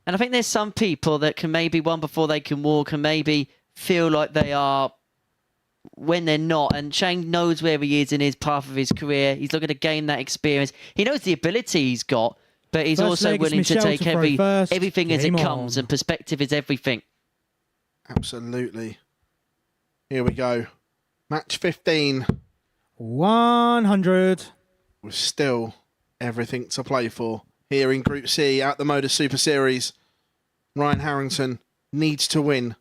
And I think there's some people that can maybe one before they can walk and maybe feel like they are when they're not. And Shane knows where he is in his path of his career. He's looking to gain that experience. He knows the ability he's got, but he's also willing to take everything as it comes, and perspective is everything. Absolutely. Here we go. Match 15. 100. With still everything to play for. Here in Group C at the MODUS Super Series, Ryan Harrington needs to win.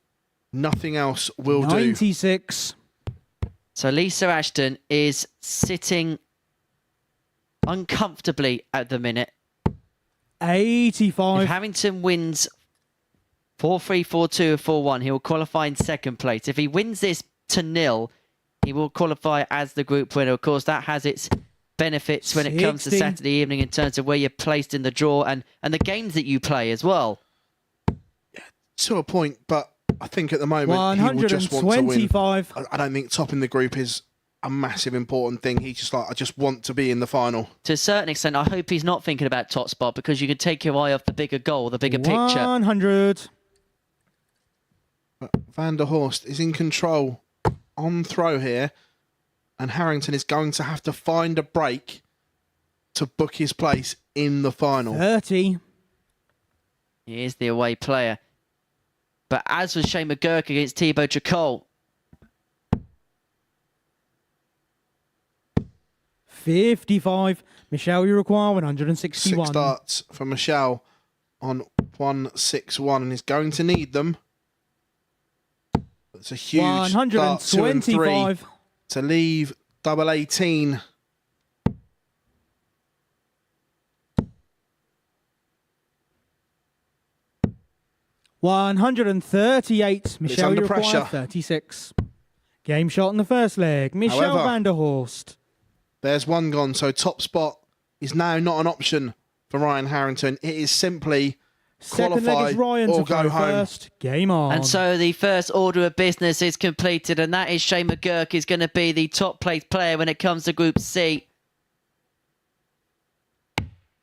Nothing else will 96. So Lisa Ashton is sitting uncomfortably at the minute. 85. If Harrington wins 4-3, 4-2, or 4-1, he will qualify in second place. If he wins this to 0, he will qualify as the group winner. Of course, that has its benefits when it comes to Saturday evening in terms of where you're placed in the draw and the games that you play as well. Yeah, to a point, but I think at the moment he will just want to win. I don't think topping the group is a massive important thing. He's just like, I just want to be in the final. To a certain extent, I hope he's not thinking about top spot, because you can take your eye off the bigger goal, the bigger picture. 100. But Van der Horst is in control on throw here. And Harrington is going to have to find a break to book his place in the final. 30. He is the away player. But as was Shane McGurk against Thibaut Tricol. 55. Michelle, you require 161. 6 starts for Michelle on 161, and he's going to need them. It's a huge 125. to leave double 18. $138. Michelle, under you require pressure. 36. Game shot in the first leg. Michelle However, van der Horst. There's one gone, so top spot is now not an option for Ryan Harrington. It is simply Second leg qualify is Ryan or to go throw home. first. Game on. And so the first order of business is completed, and that is Shane McGurk is going to be the top placed player when it comes to Group C.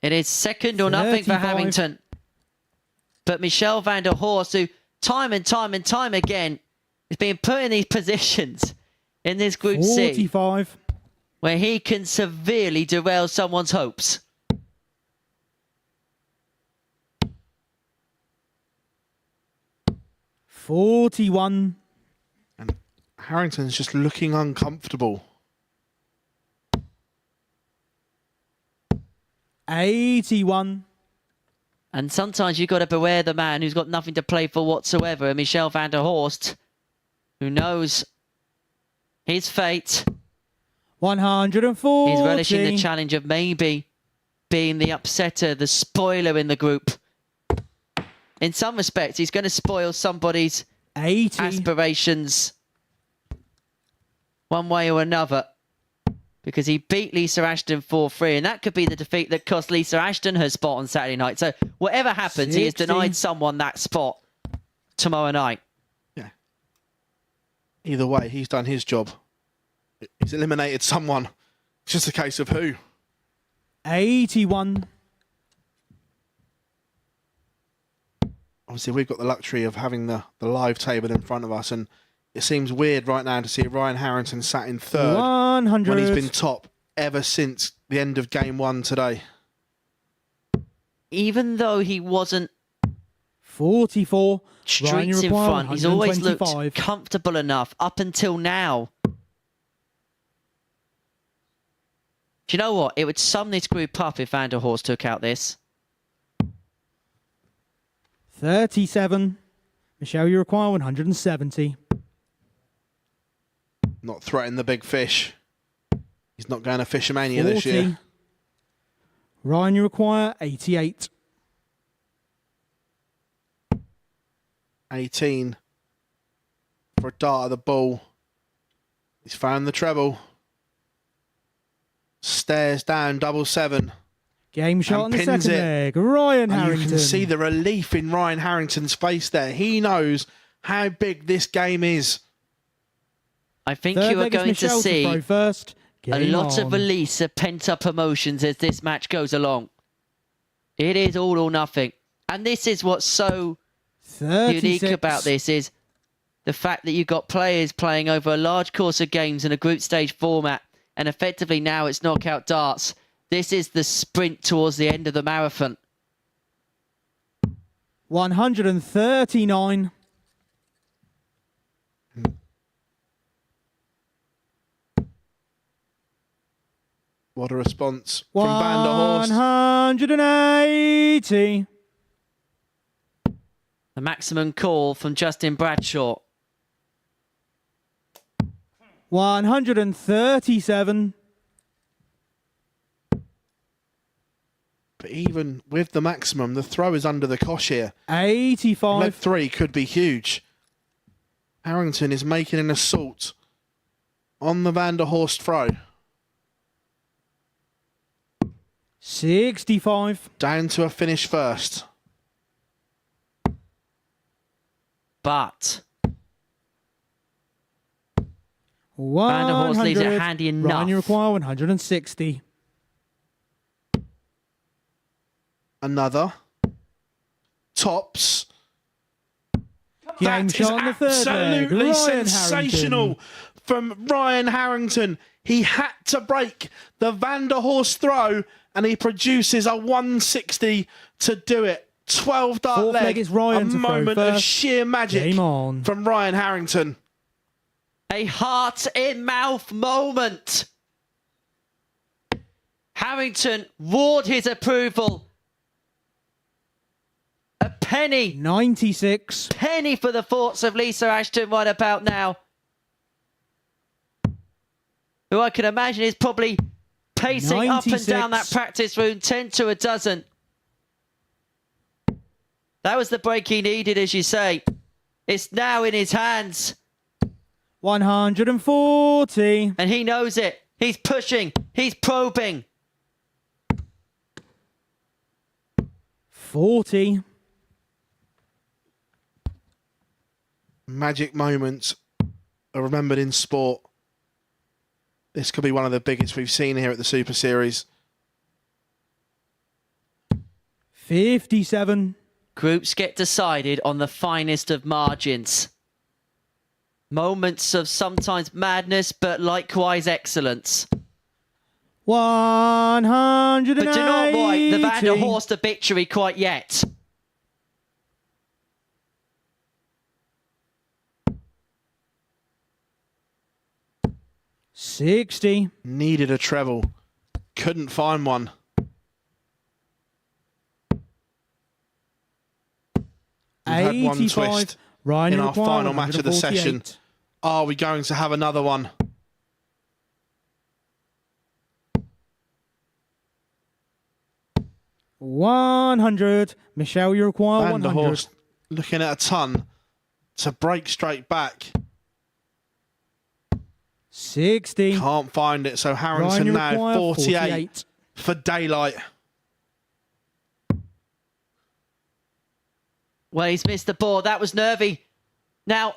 It is second or nothing for 35. Harrington. But Michelle van der Horst, who time and time again is being put in these positions in this Group 45. C, where he can severely derail someone's hopes. $41. And Harrington's just looking uncomfortable. 81. And sometimes you've got to beware the man who's got nothing to play for whatsoever. And Michelle van der Horst, who knows his fate. 140. He's relishing the challenge of maybe being the upsetter, the spoiler in the group. In some respects, he's going to spoil somebody's 80. aspirations one way or another, because he beat Lisa Ashton 4-3, and that could be the defeat that cost Lisa Ashton her spot on Saturday night. So whatever happens, 60. he has denied someone that spot tomorrow night. Yeah. Either way, he's done his job. He's eliminated someone. It's just a case of who. 81. Obviously, we've got the luxury of having the live table in front of us, and it seems weird right now to see Ryan Harrington sat in third 100. when he's been top ever since the end of game one today. Even though he wasn't 44. streets in front, he's always looked comfortable enough up until now. Do you know what? It would sum this group up if van der Horst took out this. 37. Michelle, you require 170. Not threatening the big fish. He's not going to Fishermania 40. this year. Ryan, you require 88. 18 for a dart at the ball. He's found the treble. Stares down double 7. Game shot in the pins second it. leg. Ryan And Harrington. you can see the relief in Ryan Harrington's face there. He knows how big this game is. I think Third you are leg is going to Michelle see throw first. a Game lot of on. release of pent-up emotions as this match goes along. It is all or nothing. And this is what's so 36. unique about this, is the fact that you've got players playing over a large course of games in a group stage format, and effectively now it's knockout darts. This is the sprint towards the end of the marathon. 139. What a response from van der Horst. 180. The maximum call from Justin Bradshaw. 137. But even with the maximum, the throw is under the cosh here. 85. Leg 3 could be huge. Harrington is making an assault on the van der Horst throw. 65. Down to a finish first. But van der Horst leaves it handy enough. Ryan, you require 160. Another. Tops. Game That is shot on the third leg. absolutely Ryan sensational Harrington. from Ryan Harrington. He had to break the van der Horst throw, and he produces a 160 to do it. 12 dart Fourth leg is Ryan a to throw moment of first. sheer magic Game on. from Ryan Harrington. A heart-in-mouth moment. Harrington roared his approval. A penny. 96. Penny for the thoughts of Lisa Ashton right about now. who I can imagine is probably pacing up and down that 96. practice room 10 to a dozen. That was the break he needed, as you say. It's now in his hands. 140. And he knows it. He's pushing. He's probing. 40. Magic moments are remembered in sport. This could be one of the biggest we've seen here at the Super Series. 57. Groups get decided on the finest of margins. Moments of sometimes madness, but likewise excellence. 180. But do not write the Van der Horst obituary quite yet. $60. Needed a treble. Couldn't find one. We've had one 85. twist Ryan, in you our require final match of the 148. session. Are we going to have another one? $100. Michelle, you require Van der 100. Horst looking at a ton to break straight back. 60. Can't find it, so Ryan, Harrington you now require 48 for daylight. Well, he's missed the board. That was nervy. Now,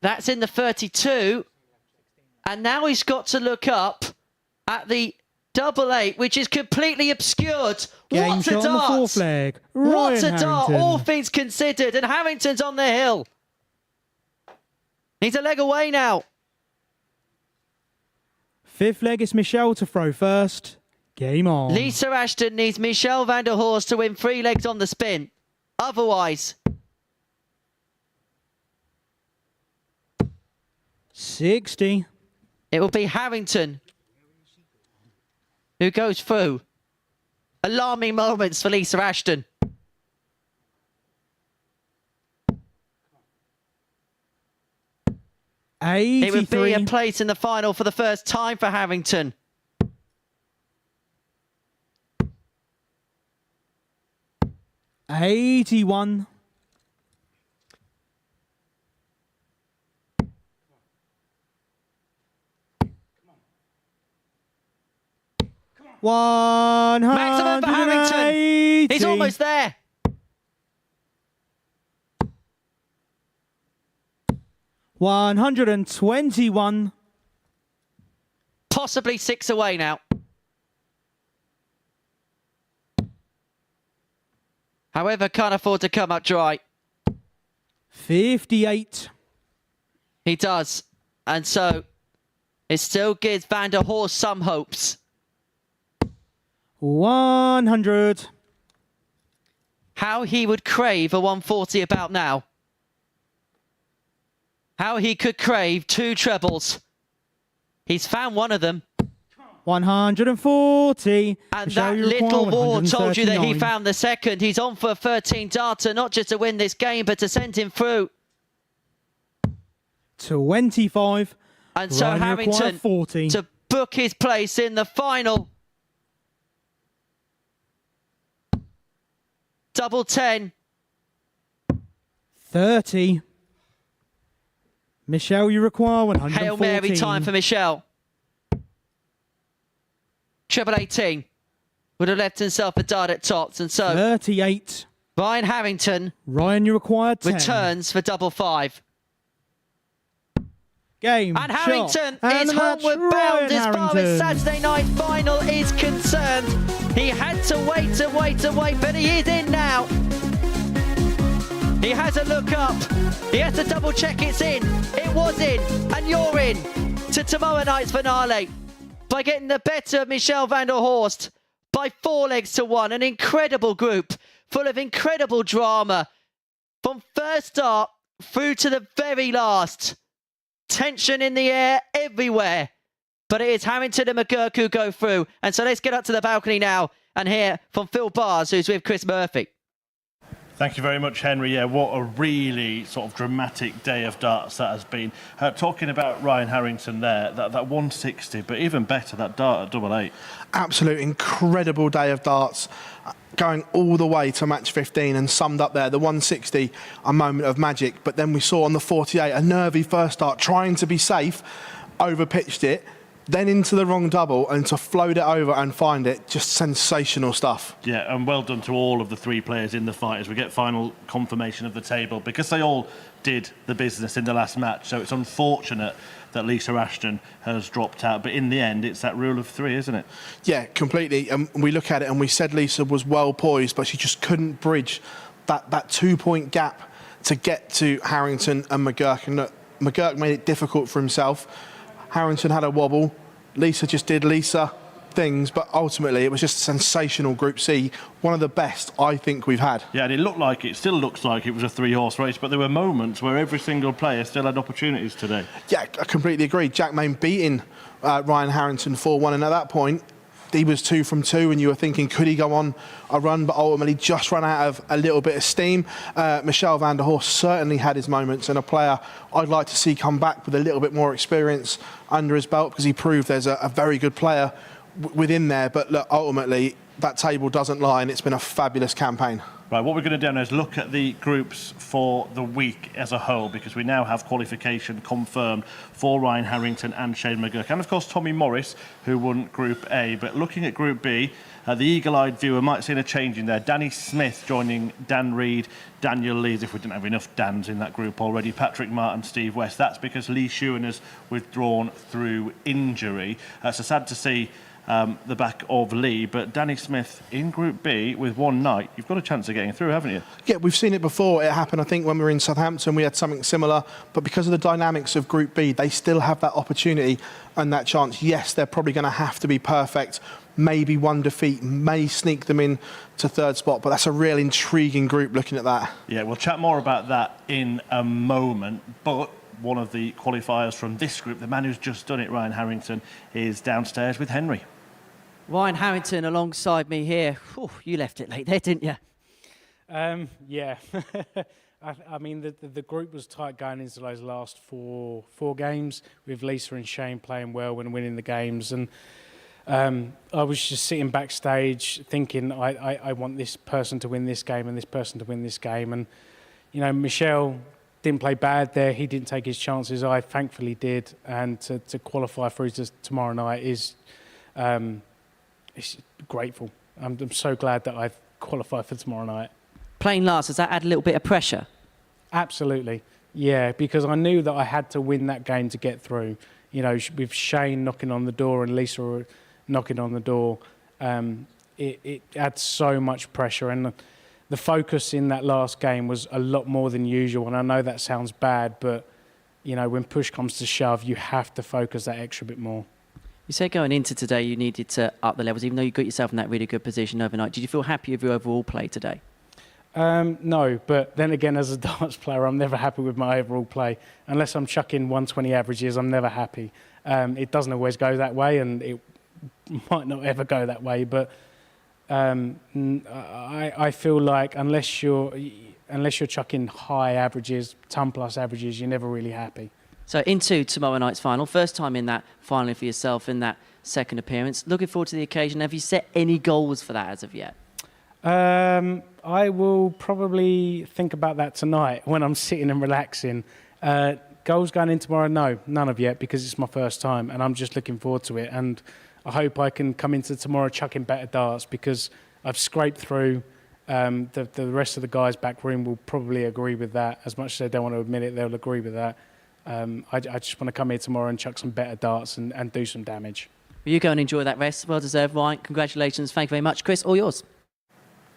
that's in the 32. And now he's got to look up at the 88, which is completely obscured. Game What a shot on the dart! fourth leg. What Ryan a dart, Harrington. all things considered. And Harrington's on the hill. He's a leg away now. Fifth leg is Michelle to throw first. Game on. Lisa Ashton needs Michelle Van der Horst to win 3 legs on the spin. Otherwise, 60. it will be Harrington who goes through. Alarming moments for Lisa Ashton. It would be a 83. place in the final for the first time for Harrington. $81. Maximum for Harrington. He's almost there. $121. Possibly 6 away now. However, can't afford to come up dry. 58. He does. And so, it still gives Van der Horst some hopes. 100. How he would crave a 140 about now. How he could crave 2 trebles. He's found one of them. 140. And Michelle, that you require little ward told you that he 139. found the second. He's on for a 13 darter, not just to win this game, but to send him through. 25. And so Ryan, you require Harrington 40. to book his place in the final. Double 10. 30. Michelle, you require 114. Hail Mary time for Michelle. Treble 18 would have left himself a dart at tops, and so 38. Ryan Harrington Ryan, you require 10. returns for double 5. Game. And shot, Harrington and is the match, homeward bound Ryan as far as Harrington. Saturday night final is concerned. He had to wait and wait and wait, but he is in now. He has a look up. He has to double check it's in. It was in, and you're in to tomorrow night's finale by getting the better of Michelle Van der Horst by 4 legs to 1. An incredible group full of incredible drama from first start through to the very last. Tension in the air everywhere. But it is Harrington and McGurk who go through. And so let's get up to the balcony now and hear from Phil Bars, who's with Chris Murphy. Thank you very much, Henry. Yeah, what a really sort of dramatic day of darts that has been. Talking about Ryan Harrington there, that 160, but even better, that dart at double 8. Absolute incredible day of darts, going all the way to match 15 and summed up there. The 160, a moment of magic, but then we saw on the 48 a nervy first dart, trying to be safe, overpitched it, then into the wrong double, and to float it over and find it, just sensational stuff. Yeah, and well done to all of the 3 players in the fight as we get final confirmation of the table, because they all did the business in the last match. So it's unfortunate that Lisa Ashton has dropped out, but in the end it's that rule of 3, isn't it? Yeah, completely. We look at it and we said Lisa was well poised, but she just couldn't bridge that 2-point gap to get to Harrington and McGurk, and McGurk made it difficult for himself. Harrington had a wobble. Lisa just did Lisa things, but ultimately it was just a sensational Group C, one of the best I think we've had. Yeah, and it still looks like it was a 3-horse race, but there were moments where every single player still had opportunities today. Yeah, I completely agree. Jack Main beating Ryan Harrington 4-1, and at that point he was 2 from 2, and you were thinking, could he go on a run? But ultimately just run out of a little bit of steam. Michelle van der Horst certainly had his moments, and a player I'd like to see come back with a little bit more experience under his belt, because he proved there's a very good player within there. But look, ultimately that table doesn't lie, and it's been a fabulous campaign. Right, what we're going to do now is look at the groups for the week as a whole, because we now have qualification confirmed for Ryan Harrington and Shane McGurk, and of course Tommy Morris, who won Group A. But looking at Group B, the eagle-eyed viewer might see a change in there. Danny Smith joining Dan Reed, Daniel Lees, if we didn't have enough Dans in that group already, Patrick Martin, Steve West. That's because Lee Shewan has withdrawn through injury. So sad to see the back of Lee, but Danny Smith in Group B with one night, you've got a chance of getting through, haven't you? Yeah, we've seen it before. It happened, I think, when we were in Southampton. We had something similar, but because of the dynamics of Group B, they still have that opportunity and that chance. Yes, they're probably going to have to be perfect. Maybe one defeat may sneak them in to 3rd spot, but that's a real intriguing group looking at that. Yeah, we'll chat more about that in a moment, but one of the qualifiers from this group, the man who's just done it, Ryan Harrington, is downstairs with Henry. Ryan Harrington alongside me here. Whew, you left it late there, didn't you? Yeah. I mean, the group was tight going into those last four games, with Lisa and Shane playing well and winning the games. And I was just sitting backstage thinking, I want this person to win this game and this person to win this game. And, you know, Michelle didn't play bad there. He didn't take his chances. I thankfully did. And to qualify through to tomorrow night is... it's grateful. I'm so glad that I've qualified for tomorrow night. Playing last, does that add a little bit of pressure? Absolutely, yeah, because I knew that I had to win that game to get through. You know, with Shane knocking on the door and Lisa knocking on the door, it adds so much pressure. And the focus in that last game was a lot more than usual. And I know that sounds bad, but, you know, when push comes to shove, you have to focus that extra bit more. You said going into today you needed to up the levels, even though you got yourself in that really good position overnight. Did you feel happy with your overall play today? No, but then again, as a darts player, I'm never happy with my overall play. Unless I'm chucking 120 averages, I'm never happy. It doesn't always go that way, and it might not ever go that way. But I feel like unless you're chucking high averages, ton-plus averages, you're never really happy. So into tomorrow night's final, first time in that final for yourself in that second appearance. Looking forward to the occasion. Have you set any goals for that as of yet? I will probably think about that tonight when I'm sitting and relaxing. Goals going in tomorrow? No, none of yet, because it's my first time and I'm just looking forward to it. And I hope I can come into tomorrow chucking better darts, because I've scraped through. The rest of the guys back room will probably agree with that. As much as they don't want to admit it, they'll agree with that. I just want to come here tomorrow and chuck some better darts and do some damage. Well, you go and enjoy that rest. Well deserved, Ryan. Congratulations. Thank you very much. Chris, all yours.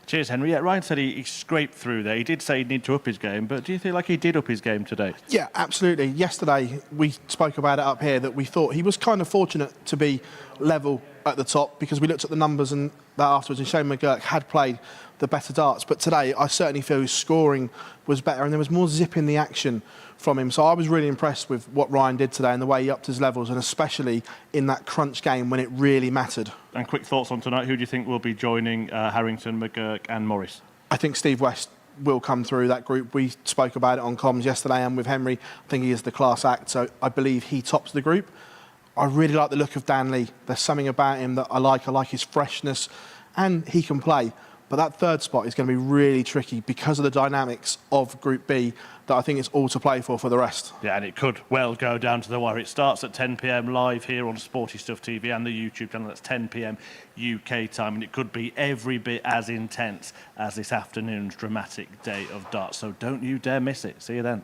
Cheers, Henry. Yeah, Ryan said he scraped through there. He did say he'd need to up his game, but do you feel like he did up his game today? Yeah, absolutely. Yesterday, we spoke about it up here, that we thought he was kind of fortunate to be level at the top, because we looked at the numbers and that afterwards, and Shane McGurk had played the better darts. But today, I certainly feel his scoring was better and there was more zip in the action from him. So I was really impressed with what Ryan did today and the way he upped his levels, and especially in that crunch game when it really mattered. And quick thoughts on tonight. Who do you think will be joining Harrington, McGurk and Morris? I think Steve West will come through that group. We spoke about it on comms yesterday and with Henry. I think he is the class act, so I believe he tops the group. I really like the look of Dan Lee. There's something about him that I like. I like his freshness, and he can play. But that third spot is going to be really tricky because of the dynamics of Group B that I think it's all to play for the rest. Yeah, and it could well go down to the wire. It starts at 10 p.m. live here on Sporty Stuff TV and the YouTube channel. That's 10 p.m. UK time, and it could be every bit as intense as this afternoon's dramatic day of darts. So don't you dare miss it. See you then.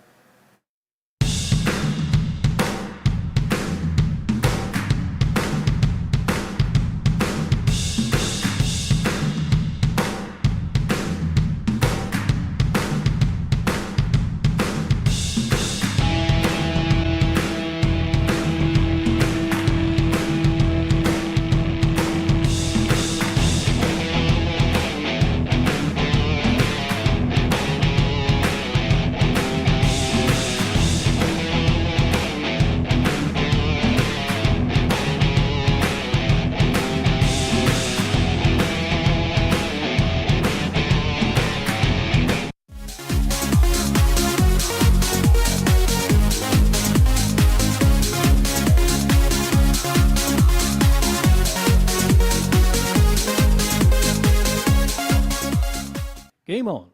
Game on.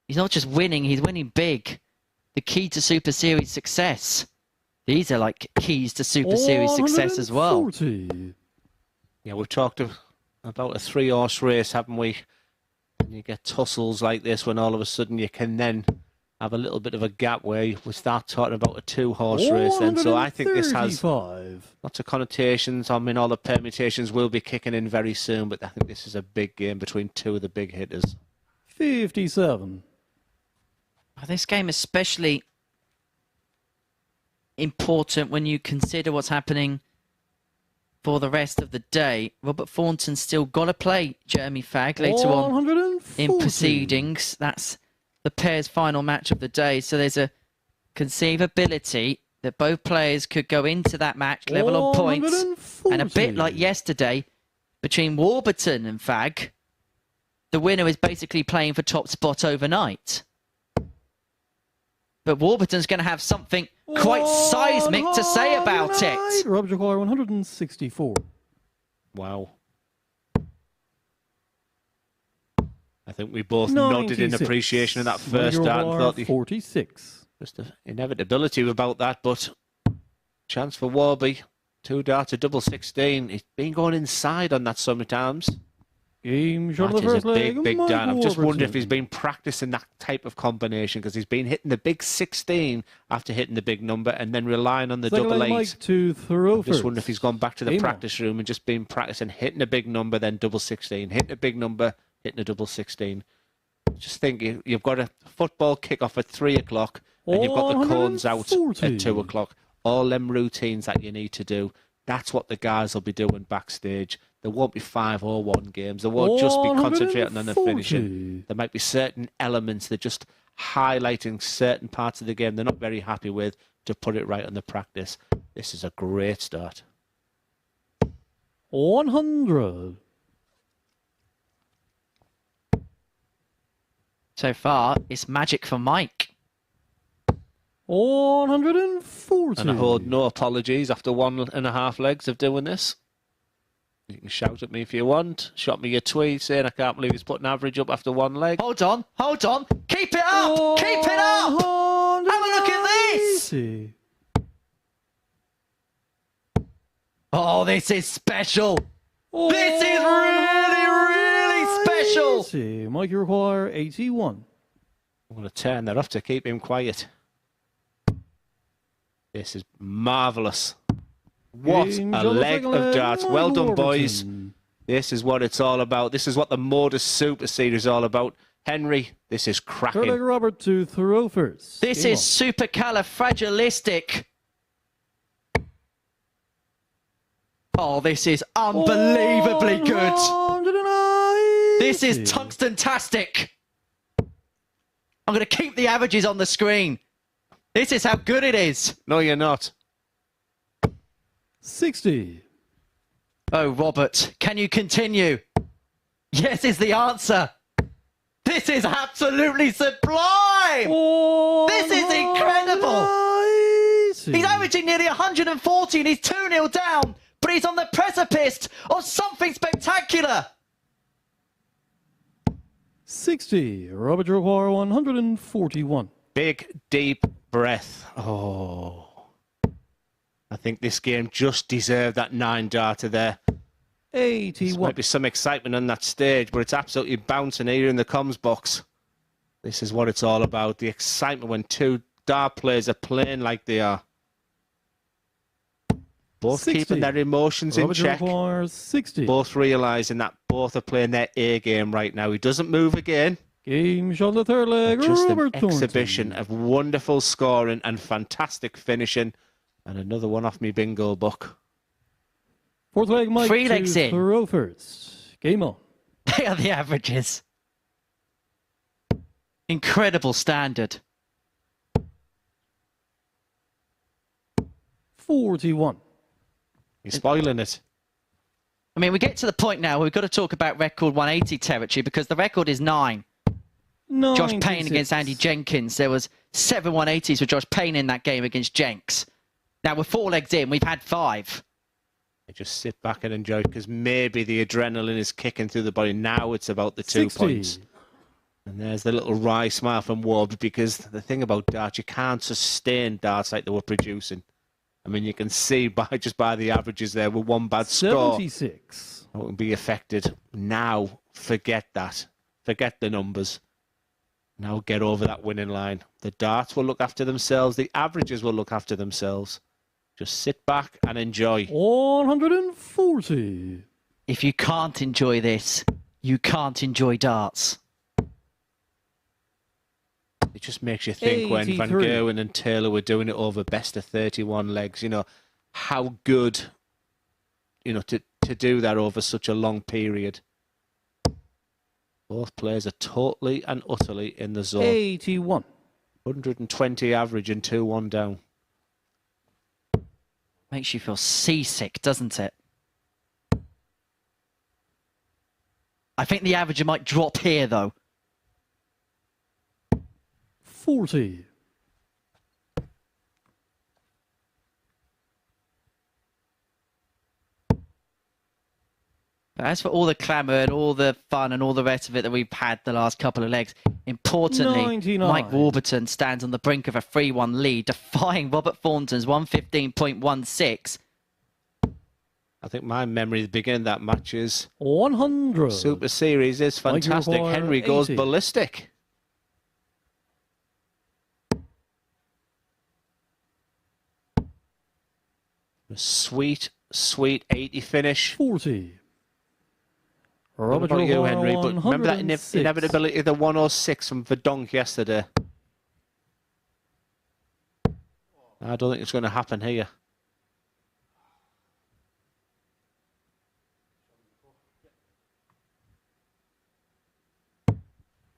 He's not just winning, he's winning big. The key to Super Series success. These are like keys to Super Series success as well. Yeah, we've talked about a 3-horse race, haven't we? And you get tussles like this when all of a sudden you can then have a little bit of a gap where we start talking about a 2-horse race then. So I think this has lots of connotations. I mean, all the permutations will be kicking in very soon, but I think this is a big game between two of the big hitters. 57. This game especially important when you consider what's happening for the rest of the day. Robert Thornton's still got to play Jeremy Fagg later on in proceedings. That's the pair's final match of the day. So there's a conceivability that both players could go into that match level on points. And a bit like yesterday between Warburton and Fagg, the winner is basically playing for top spot overnight. But Warburton's going to have something quite seismic to say about it. Rob Jaguar 164. Wow. I think we both nodded in appreciation of that first dart and thought 46. Just the inevitability about that, but chance for Warby. 2 darts, a double 16. He's been going inside on that sometimes. Game shot That of the is first a leg. big Michael dart. I'm just wondering if Warburton. he's been practicing that type of combination because he's been hitting the big 16 after hitting the big number and then relying on the Second double leg, 8. Mike to throw Just first. wonder if he's gone back to the Game on. practice room and just been practicing hitting a big number, then double 16, hitting a big number, hitting a double 16. Just think you've got a football kick-off at 3 o'clock and you've got the cones out 140. at 2 o'clock. All them routines that you need to do, that's what the guys will be doing backstage. There won't be 5 or 1 games. They won't just be concentrating on the 140. finishing. There might be certain elements that just highlighting certain parts of the game they're not very happy with to put it right on the practice. This is a great start. 100. So far, it's magic for Mike. 140. And I hold no apologies after 1.5 legs of doing this. You can shout at me if you want. Shot me a tweet saying I can't believe he's put an average up after 1 leg. Hold on. Keep it up! Keep it up! Have a look at this! Oh, this is special. This is really, really special. Mike, you require 81. I'm going to turn that off to keep him quiet. This is marvellous. What Game a John leg Second of darts. Well done, Warburton. boys. This is what it's all about. This is what the MODUS Super Series is all about. Henry, this is cracking. Third leg, Robert to throw first. This Game is supercalifragilistic. Oh, this is unbelievably good. This is tungsten-tastic. I'm going to keep the averages on the screen. This is how good it is. No, you're not. 60. Oh, Robert, can you continue? Yes is the answer. This is absolutely sublime! This is incredible! He's averaging nearly 140 and he's 2-0 down, but he's on the precipice of something spectacular! 60. Robert Jaguar 141. Big, deep breath. Oh. I think this game just deserved that 9-darter there. 81. There might be some excitement on that stage, but it's absolutely bouncing here in the comms box. This is what it's all about. The excitement when two dart players are playing like they are. Both 60. keeping their emotions in Robert check. Jaguar 60. Both realising that both are playing their A game right now. He doesn't move again. Game shot on the third leg. Just Robert an exhibition of wonderful scoring and fantastic finishing. And another one off me bingo book. Fourth leg, Mike. 3 legs in. Throwfers. Game on. They are the averages. Incredible standard. 41. You're spoiling it. I mean, we get to the point now where we've got to talk about record 180 territory because the record is 9. Josh Payne against Andy Jenkins. There was 7 180s for Josh Payne in that game against Jenks. Now, we're 4 legs in. We've had 5. Just sit back and enjoy because maybe the adrenaline is kicking through the body. Now it's about the 2 60. points. And there's the little wry smile from Wobbs because the thing about darts, you can't sustain darts like they were producing. I mean, you can see just by the averages there with one bad 76. score. It won't be affected. Now, forget that. Forget the numbers. Now get over that winning line. The darts will look after themselves. The averages will look after themselves. Just sit back and enjoy. 140. If you can't enjoy this, you can't enjoy darts. It just makes you think when Van 83. Gerwen and Taylor were doing it over best of 31 legs, you know, how good, you know, to do that over such a long period. Both players are totally and utterly in the zone. 81. 120 average and 2-1 down. Makes you feel seasick, doesn't it? I think the average might drop here, though. 40. But as for all the clamour and all the fun and all the rest of it that we've had the last couple of legs, importantly, 99. Mike Warburton stands on the brink of a 3-1 lead, defying Robert Thornton's 115.16. I think my memory at the beginning of that match is 100. Super Series is fantastic. Mike Henry goes 80. ballistic. A sweet, sweet 80 finish. 40. What Robert about you, Jaguar Henry? But remember that 106. inevitability of the 106 from Verdonk yesterday. I don't think it's going to happen here.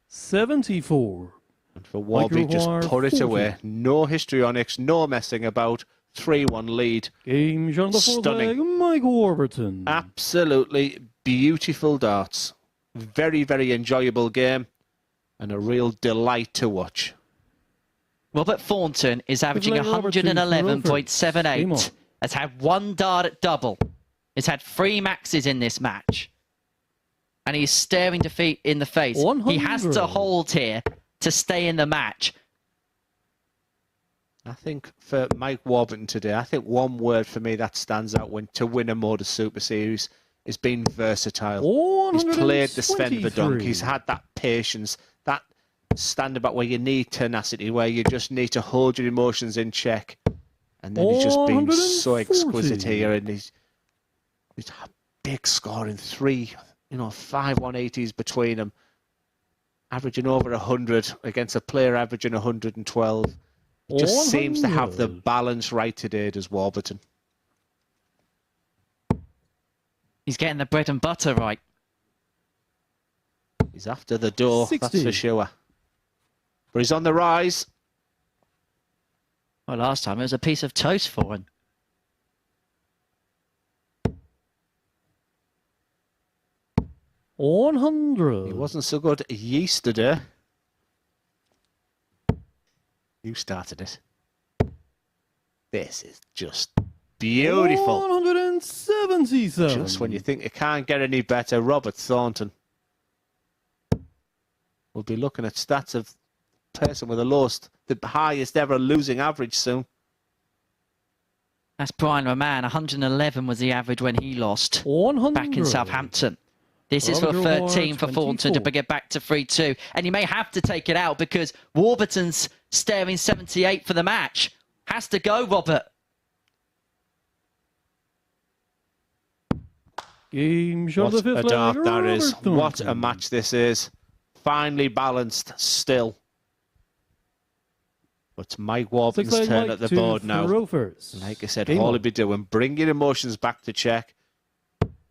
$74. And for Wobbly, just Jaguar put it 40. away. No histrionics, no messing about. 3-1 lead. Game shot on the fourth Stunning. leg, Mike Warburton. Absolutely beautiful darts. Very, very enjoyable game. And a real delight to watch. Robert Thornton is averaging Good luck, Robert, to 111.78. Has had 1 dart at double. Has had 3 maxes in this match. And he's staring defeat in the face. 100. He has to hold here to stay in the match. I think for Mike Warburton today, I think one word for me that stands out to win a MODUS Super Series is being versatile. He's played the Sven Verdonk. He's had that patience, that standing back where you need tenacity, where you just need to hold your emotions in check. And then he's just been so exquisite here. And he's had big scoring, 3, 5 180s between them. Averaging over 100 against a player averaging 112. Just seems to have the balance right today, does Warburton. He's getting the bread and butter right. He's after the door, 60. that's for sure. But he's on the rise. Well, last time it was a piece of toast for him. 100. He wasn't so good yesterday. You started it. This is just beautiful. 177. Just when you think it can't get any better, Robert Thornton. We'll be looking at stats of person with the highest ever losing average soon. That's Brian Roman. 111 was the average when he lost 100. back in Southampton. This is for Roger 13 for Thornton to get back to 3-2. And he may have to take it out because Warburton's staring 78 for the match. Has to go, Robert. Game shot What of the a fifth dart leg, that is. Robert What a Thornton. match this is. Finely balanced still. But Mike Warburton's Six-leg turn Mike at the to board now. Rovers. Like I said, Game all on. he'd be doing, bring your emotions back to check.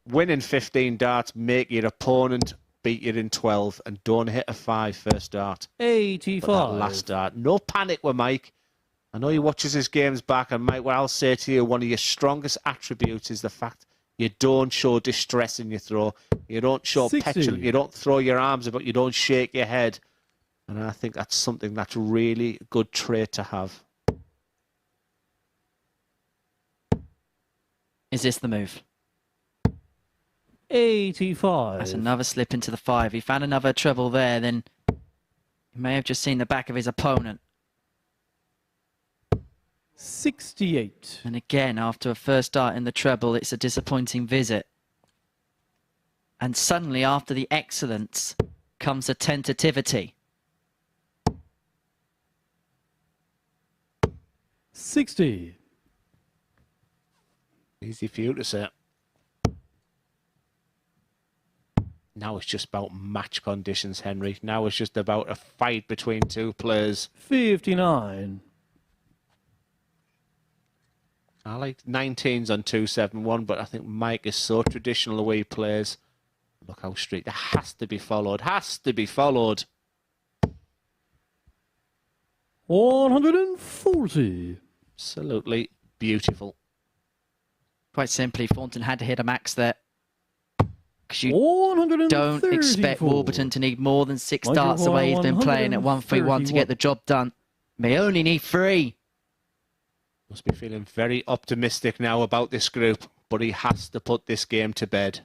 Winning 15 darts, make your opponent beat you in 12, and don't hit a 5 first dart. 85. But that last dart. No panic with Mike. I know he watches his games back, and Mike, what I'll say to you, one of your strongest attributes is the fact you don't show distress in your throw. You don't show 60. petulant. You don't throw your arms about. You don't shake your head. And I think that's something that's really good trait to have. Is this the move? 85. That's another slip into the 5. He found another treble there, then he may have just seen the back of his opponent. 68. And again, after a first dart in the treble, it's a disappointing visit. And suddenly, after the excellence, comes a tentativity. 60. Easy for you to say. Now it's just about match conditions, Henry. Now it's just about a fight between two players. 59. I like 19s on 271, but I think Mike is so traditional the way he plays. Look how straight. That has to be followed. Has to be followed. 140. Absolutely beautiful. Quite simply, Thornton had to hit a max there. Because you 134. don't expect Warburton to need more than 6 Michael darts the way he's been playing at 131 to get the job done. May only need 3. Must be feeling very optimistic now about this group, but he has to put this game to bed.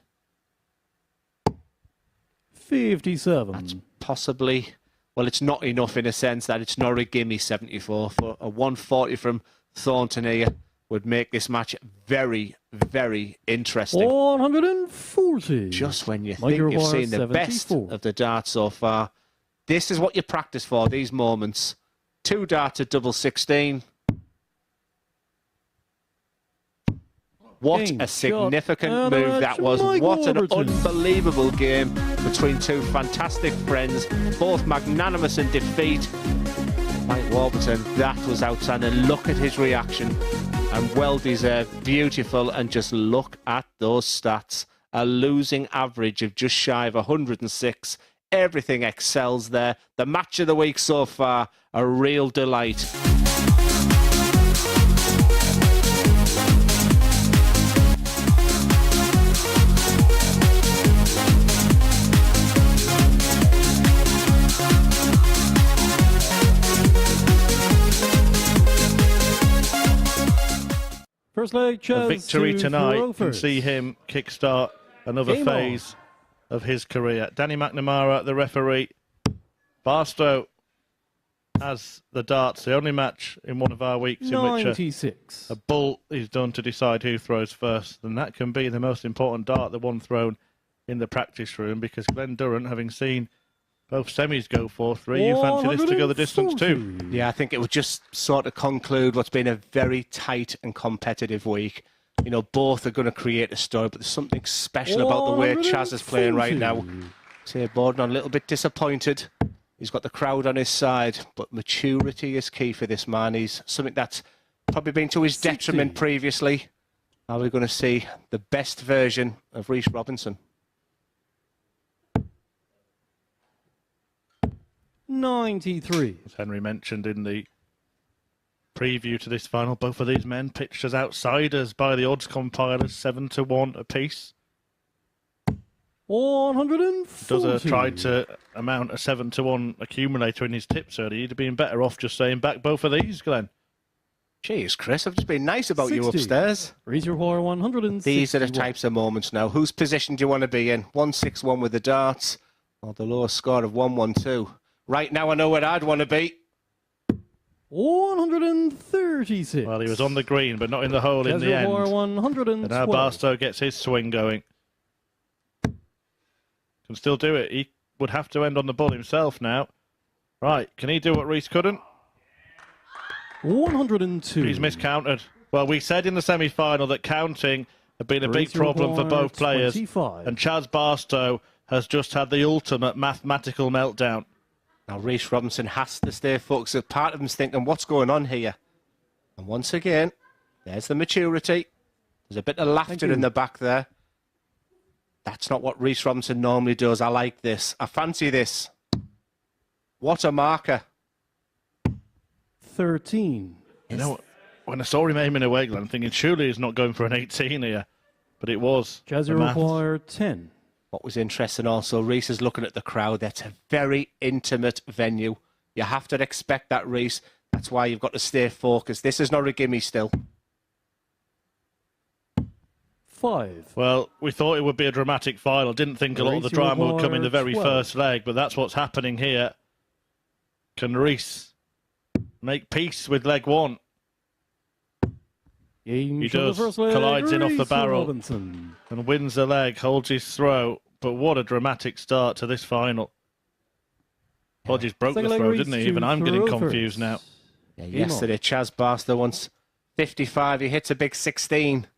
57. That's possibly, well, it's not enough in a sense that it's not a gimme 74. For a 140 from Thornton here would make this match very, very interesting. 140. Just when you Michael think you've Roy, seen the best 74. of the darts so far, this is what you practice for, these moments. 2 darts at double 16. What Game, a significant shot, move and that was. Mike What an Warburton. unbelievable game between two fantastic friends, both magnanimous in defeat. Mike Warburton, that was outstanding. Look at his reaction, and well deserved, beautiful, and just look at those stats. A losing average of just shy of 106. Everything excels there. The match of the week so far, a real delight. First leg, A Chaz victory to tonight can Rovers. see him kickstart another Game on. phase of his career. Danny McNamara, the referee. Barstow has the darts, the only match in one of our weeks in which 96. a bull is done to decide who throws first. And that can be the most important dart, the one thrown in the practice room, because Glenn Durrant, having seen both semis go 4-3, you fancy this to go the distance too. Yeah, I think it would just sort of conclude what's been a very tight and competitive week. You know, both are going to create a story, but there's something special about the way Chaz is playing right now. Say Borden a little bit disappointed. He's got the crowd on his side, but maturity is key for this man. He's something that's probably been to his detriment previously. Are we going to see the best version of Rhys Robinson? 93. As Henry mentioned in the preview to this final, both of these men pitched as outsiders by the odds compilers, 7-1 apiece. 140. Does try to amount a 7-1 accumulator in his tips earlier. You'd have been better off just saying back both of these, Glenn. Jeez, Chris, I've just been nice about 60. you upstairs. Reservoir 160. These are the types of moments now. Whose position do you want to be in? 161 with the darts, or the lowest score of 112? Right now, I know where I'd want to be. 136. Well, he was on the green, but not in the hole in the end. 112. And now Barstow gets his swing going. Can still do it. He would have to end on the ball himself now. Right, can he do what Reese couldn't? 102. He's miscounted. Well, we said in the semi-final that counting had been a big problem for both players. 25. And Chaz Barstow has just had the ultimate mathematical meltdown. Now, Reese Robinson has to stay focused. Part of him's thinking, what's going on here? And once again, there's the maturity. There's a bit of laughter in the back there. That's not what Reese Robinson normally does. I like this. I fancy this. What a marker. 13. You know, when I saw him aiming away, Glenn, I'm thinking surely he's not going for an 18 here. But it was. Jazzy require 10. What was interesting also, Reese is looking at the crowd. That's a very intimate venue. You have to expect that, Reese. That's why you've got to stay focused. This is not a gimme still. 5. Well, we thought it would be a dramatic final. Didn't think a lot of the drama would come in the very 12. first leg, but that's what's happening here. Can Reese make peace with leg one? He does. Collides in off the barrel Robinson. and wins the leg, holds his throw. But what a dramatic start to this final. Hodges broke the throw, didn't he? Even I'm getting confused now. Yeah, yesterday, Chaz Barstow wants 55. He hits a big 16.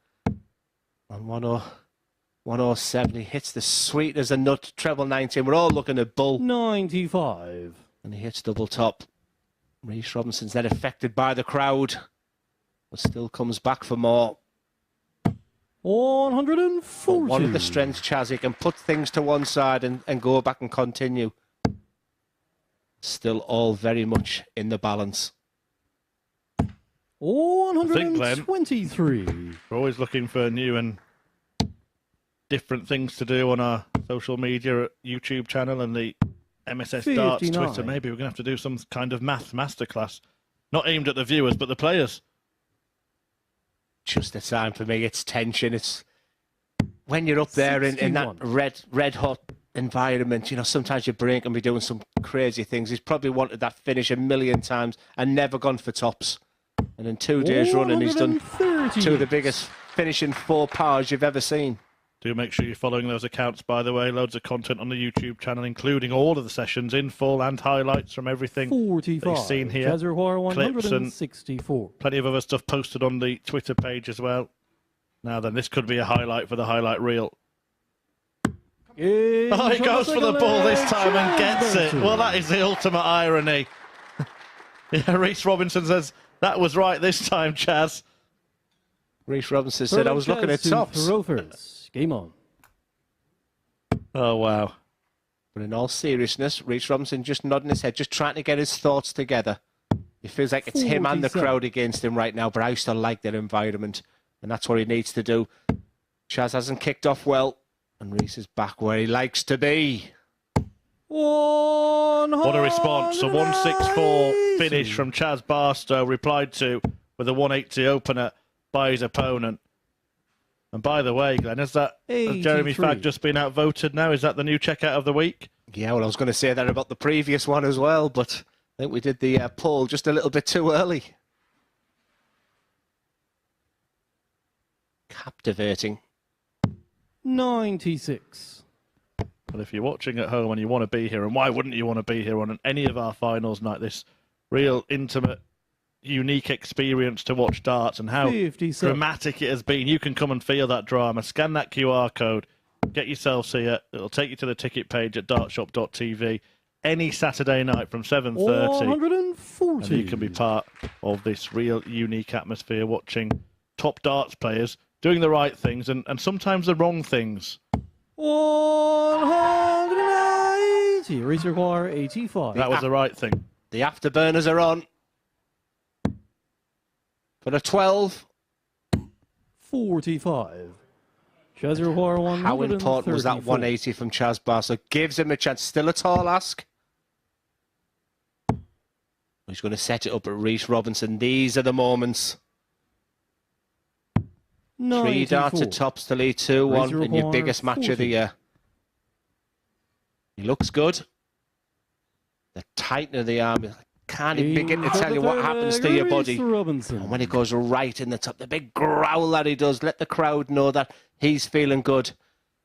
On 107, he hits the sweet as a nut, treble 19. We're all looking at bull. 95. And he hits double top. Reese Robinson's then affected by the crowd, but still comes back for more. 140. But one of the strengths, Chaz, he can put things to one side and go back and continue. Still all very much in the balance. 123. We're always looking for new and different things to do on our social media, YouTube channel and the MSS Darts 59. Twitter. Maybe we're going to have to do some kind of math masterclass. Not aimed at the viewers, but the players. Just a time for me. It's tension. It's when you're up there in that red hot environment. You know, sometimes your brain can be doing some crazy things. He's probably wanted that finish a million times and never gone for tops. And in 2 days running, he's done 2 of the biggest finishing faux pas you've ever seen. Do make sure you're following those accounts, by the way. Loads of content on the YouTube channel, including all of the sessions in full and highlights from everything 45. that you've seen here. Clips and 164. plenty of other stuff posted on the Twitter page as well. Now then, this could be a highlight for the highlight reel. Oh, he goes for the ball this time and gets it. Well, that is the ultimate irony. Yeah, Reese Robinson says, that was right this time, Chaz. Reese Robinson said, I was looking at tops. Game on. Oh, wow. But in all seriousness, Reese Robinson just nodding his head, just trying to get his thoughts together. It feels like it's him and the crowd against him right now, but I still like that environment, and that's what he needs to do. Chaz hasn't kicked off well, and Reese is back where he likes to be. What a response. A 164 finish from Chaz Barstow, replied to with a 180 opener by his opponent. And by the way, Glenn, has Jeremy Fagg just been outvoted now? Is that the new checkout of the week? Yeah, well, I was going to say that about the previous one as well, but I think we did the poll just a little bit too early. Captivating. 96. Well, if you're watching at home and you want to be here, and why wouldn't you want to be here on any of our finals night, this real intimate, unique experience to watch darts and how 57. dramatic it has been. You can come and feel that drama. Scan that QR code. Get yourselves here. It'll take you to the ticket page at dartshop.tv any Saturday night from 7:30. 140. And you can be part of this real unique atmosphere watching top darts players doing the right things and sometimes the wrong things. 180. Reese require 85. That was the right thing. The afterburners are on. For a 12. 45. How important was that 180 from Chaz Barstow? Gives him a chance. Still a tall ask. He's going to set it up at Rhys Robinson. These are the moments. 3 darts at tops to lead 2-1 in your biggest match of the year. He looks good. The tightening of the arm. Can't even begin to tell you what happens to your body. And when it goes right in the top, the big growl that he does, let the crowd know that he's feeling good.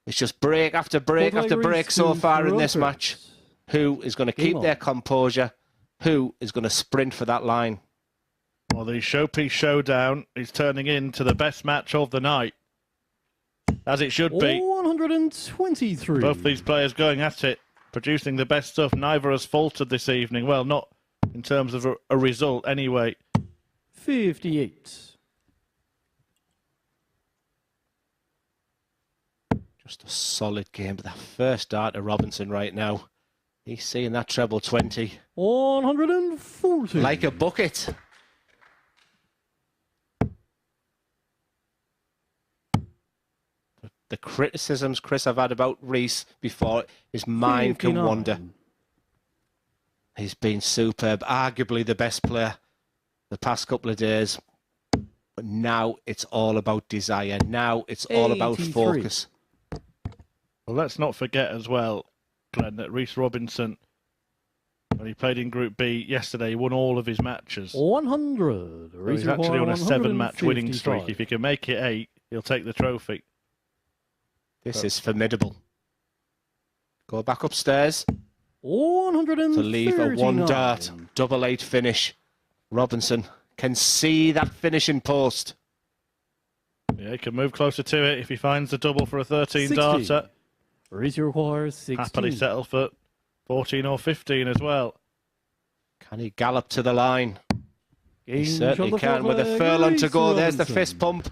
It's just break after break after break so far in this match. Who is going to keep their composure? Who is going to sprint for that line? Well, the showpiece showdown is turning into the best match of the night. As it should be. 123. Both these players going at it, producing the best stuff. Neither has faltered this evening. Well, not in terms of a result, anyway. 58. Just a solid game. But that first dart to Robinson right now. He's seeing that treble 20. 140. Like a bucket. The criticisms, Chris, I've had about Rhys before, his mind can wander. He's been superb, arguably the best player the past couple of days. But now it's all about desire. Now it's all about focus. Well, let's not forget as well, Glenn, that Rhys Robinson, when he played in Group B yesterday, he won all of his matches. 100. So he's actually on a 7-match winning streak. If he can make it 8, he'll take the trophy. This is formidable. Go back upstairs. 139. To leave a 1 dart, double 8 finish. Robinson can see that finishing post. Yeah, he can move closer to it if he finds the double for a 13-darter. Rhys requires 16. Happily settle for 14 or 15 as well. Can he gallop to the line? He certainly shot the can. With a flag, furlong to Rhys go, there's the Robinson. fist pump.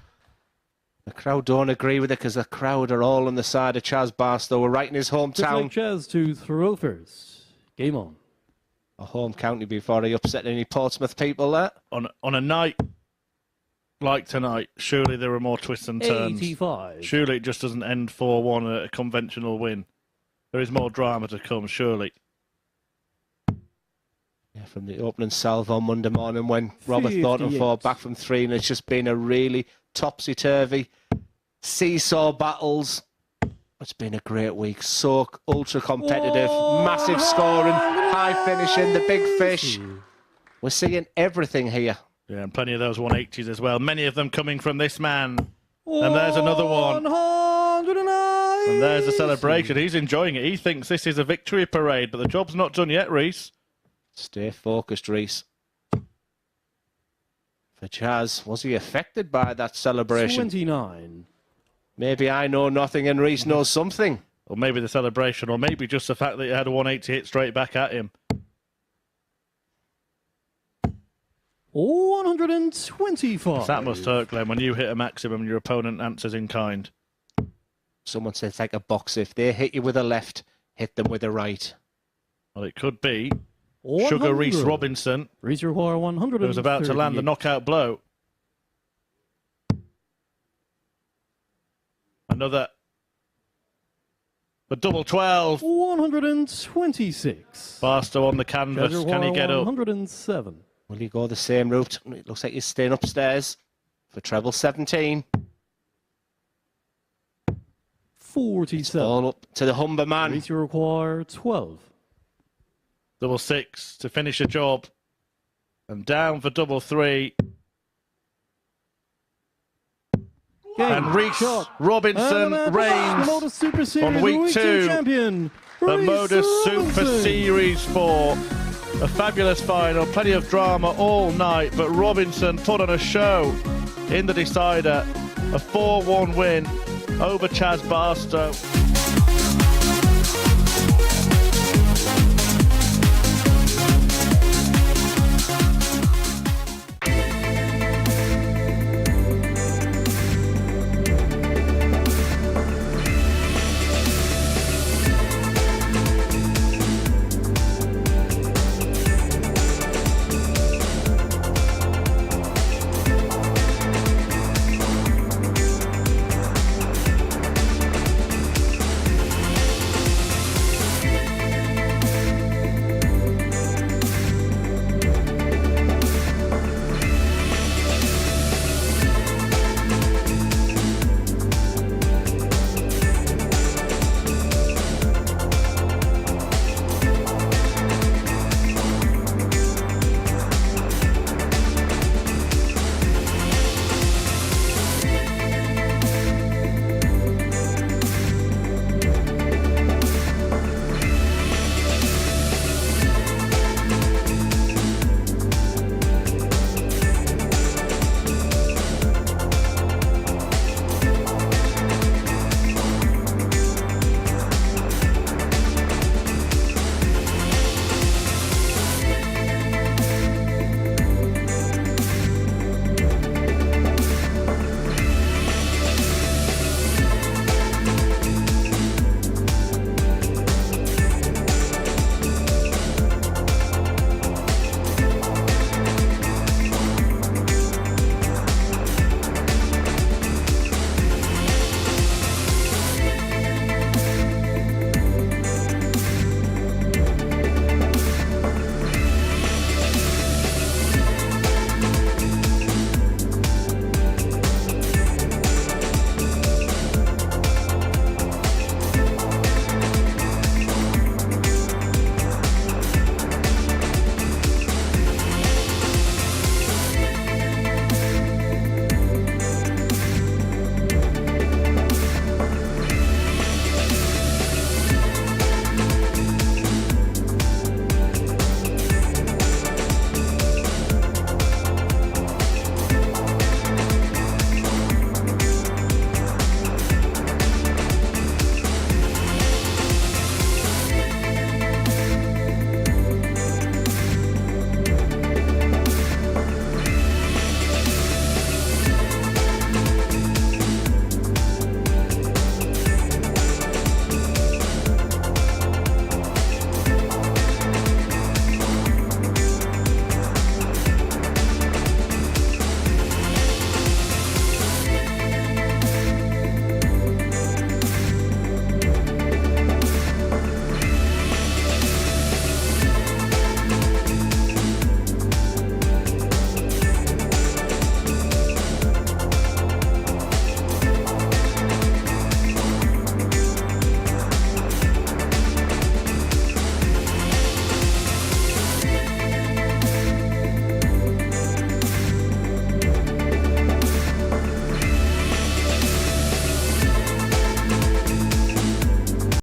The crowd don't agree with it because the crowd are all on the side of Chaz Barstow. We're right in his hometown. Chaz to throw first. Game on. A home county before he upset any Portsmouth people there. On a night like tonight, surely there are more twists and turns. 85. Surely it just doesn't end 4-1 a conventional win. There is more drama to come, surely. Yeah, from the opening salve on Monday morning when Robert Thornton fought back from 3, and it's just been a really topsy-turvy seesaw battles. It's been a great week. So ultra competitive, massive scoring, high finishing, the big fish. We're seeing everything here. Yeah, and plenty of those 180s as well. Many of them coming from this man. And there's another one. 109. And there's the celebration. He's enjoying it. He thinks this is a victory parade, but the job's not done yet, Rhys. Stay focused, Rhys. For Chaz, was he affected by that celebration? 29. Maybe I know nothing and Rhys knows something. Or maybe the celebration, or maybe just the fact that he had a 180 hit straight back at him. 125. That must hurt, Glenn, when you hit a maximum and your opponent answers in kind. Someone said it's like a boxer. If they hit you with a left, hit them with a right. Well, it could be. 100. Sugar Rhys Robinson, Rhys require 100. who was about to land the knockout blow. Another. The double 12. 126. Barstow on the canvas. Can he get up? 107. Will he go the same route? It looks like he's staying upstairs for treble 17. 47. All up to the Humber man. Rhys require 12. Double 6 to finish a job. And down for double 3. And Rhys Robinson reigns MODUS Super Series on week 2. Champion, The Rhys MODUS Super Robinson. Series 4. A fabulous final, plenty of drama all night, but Robinson put on a show in the decider. A 4-1 win over Chaz Barstow.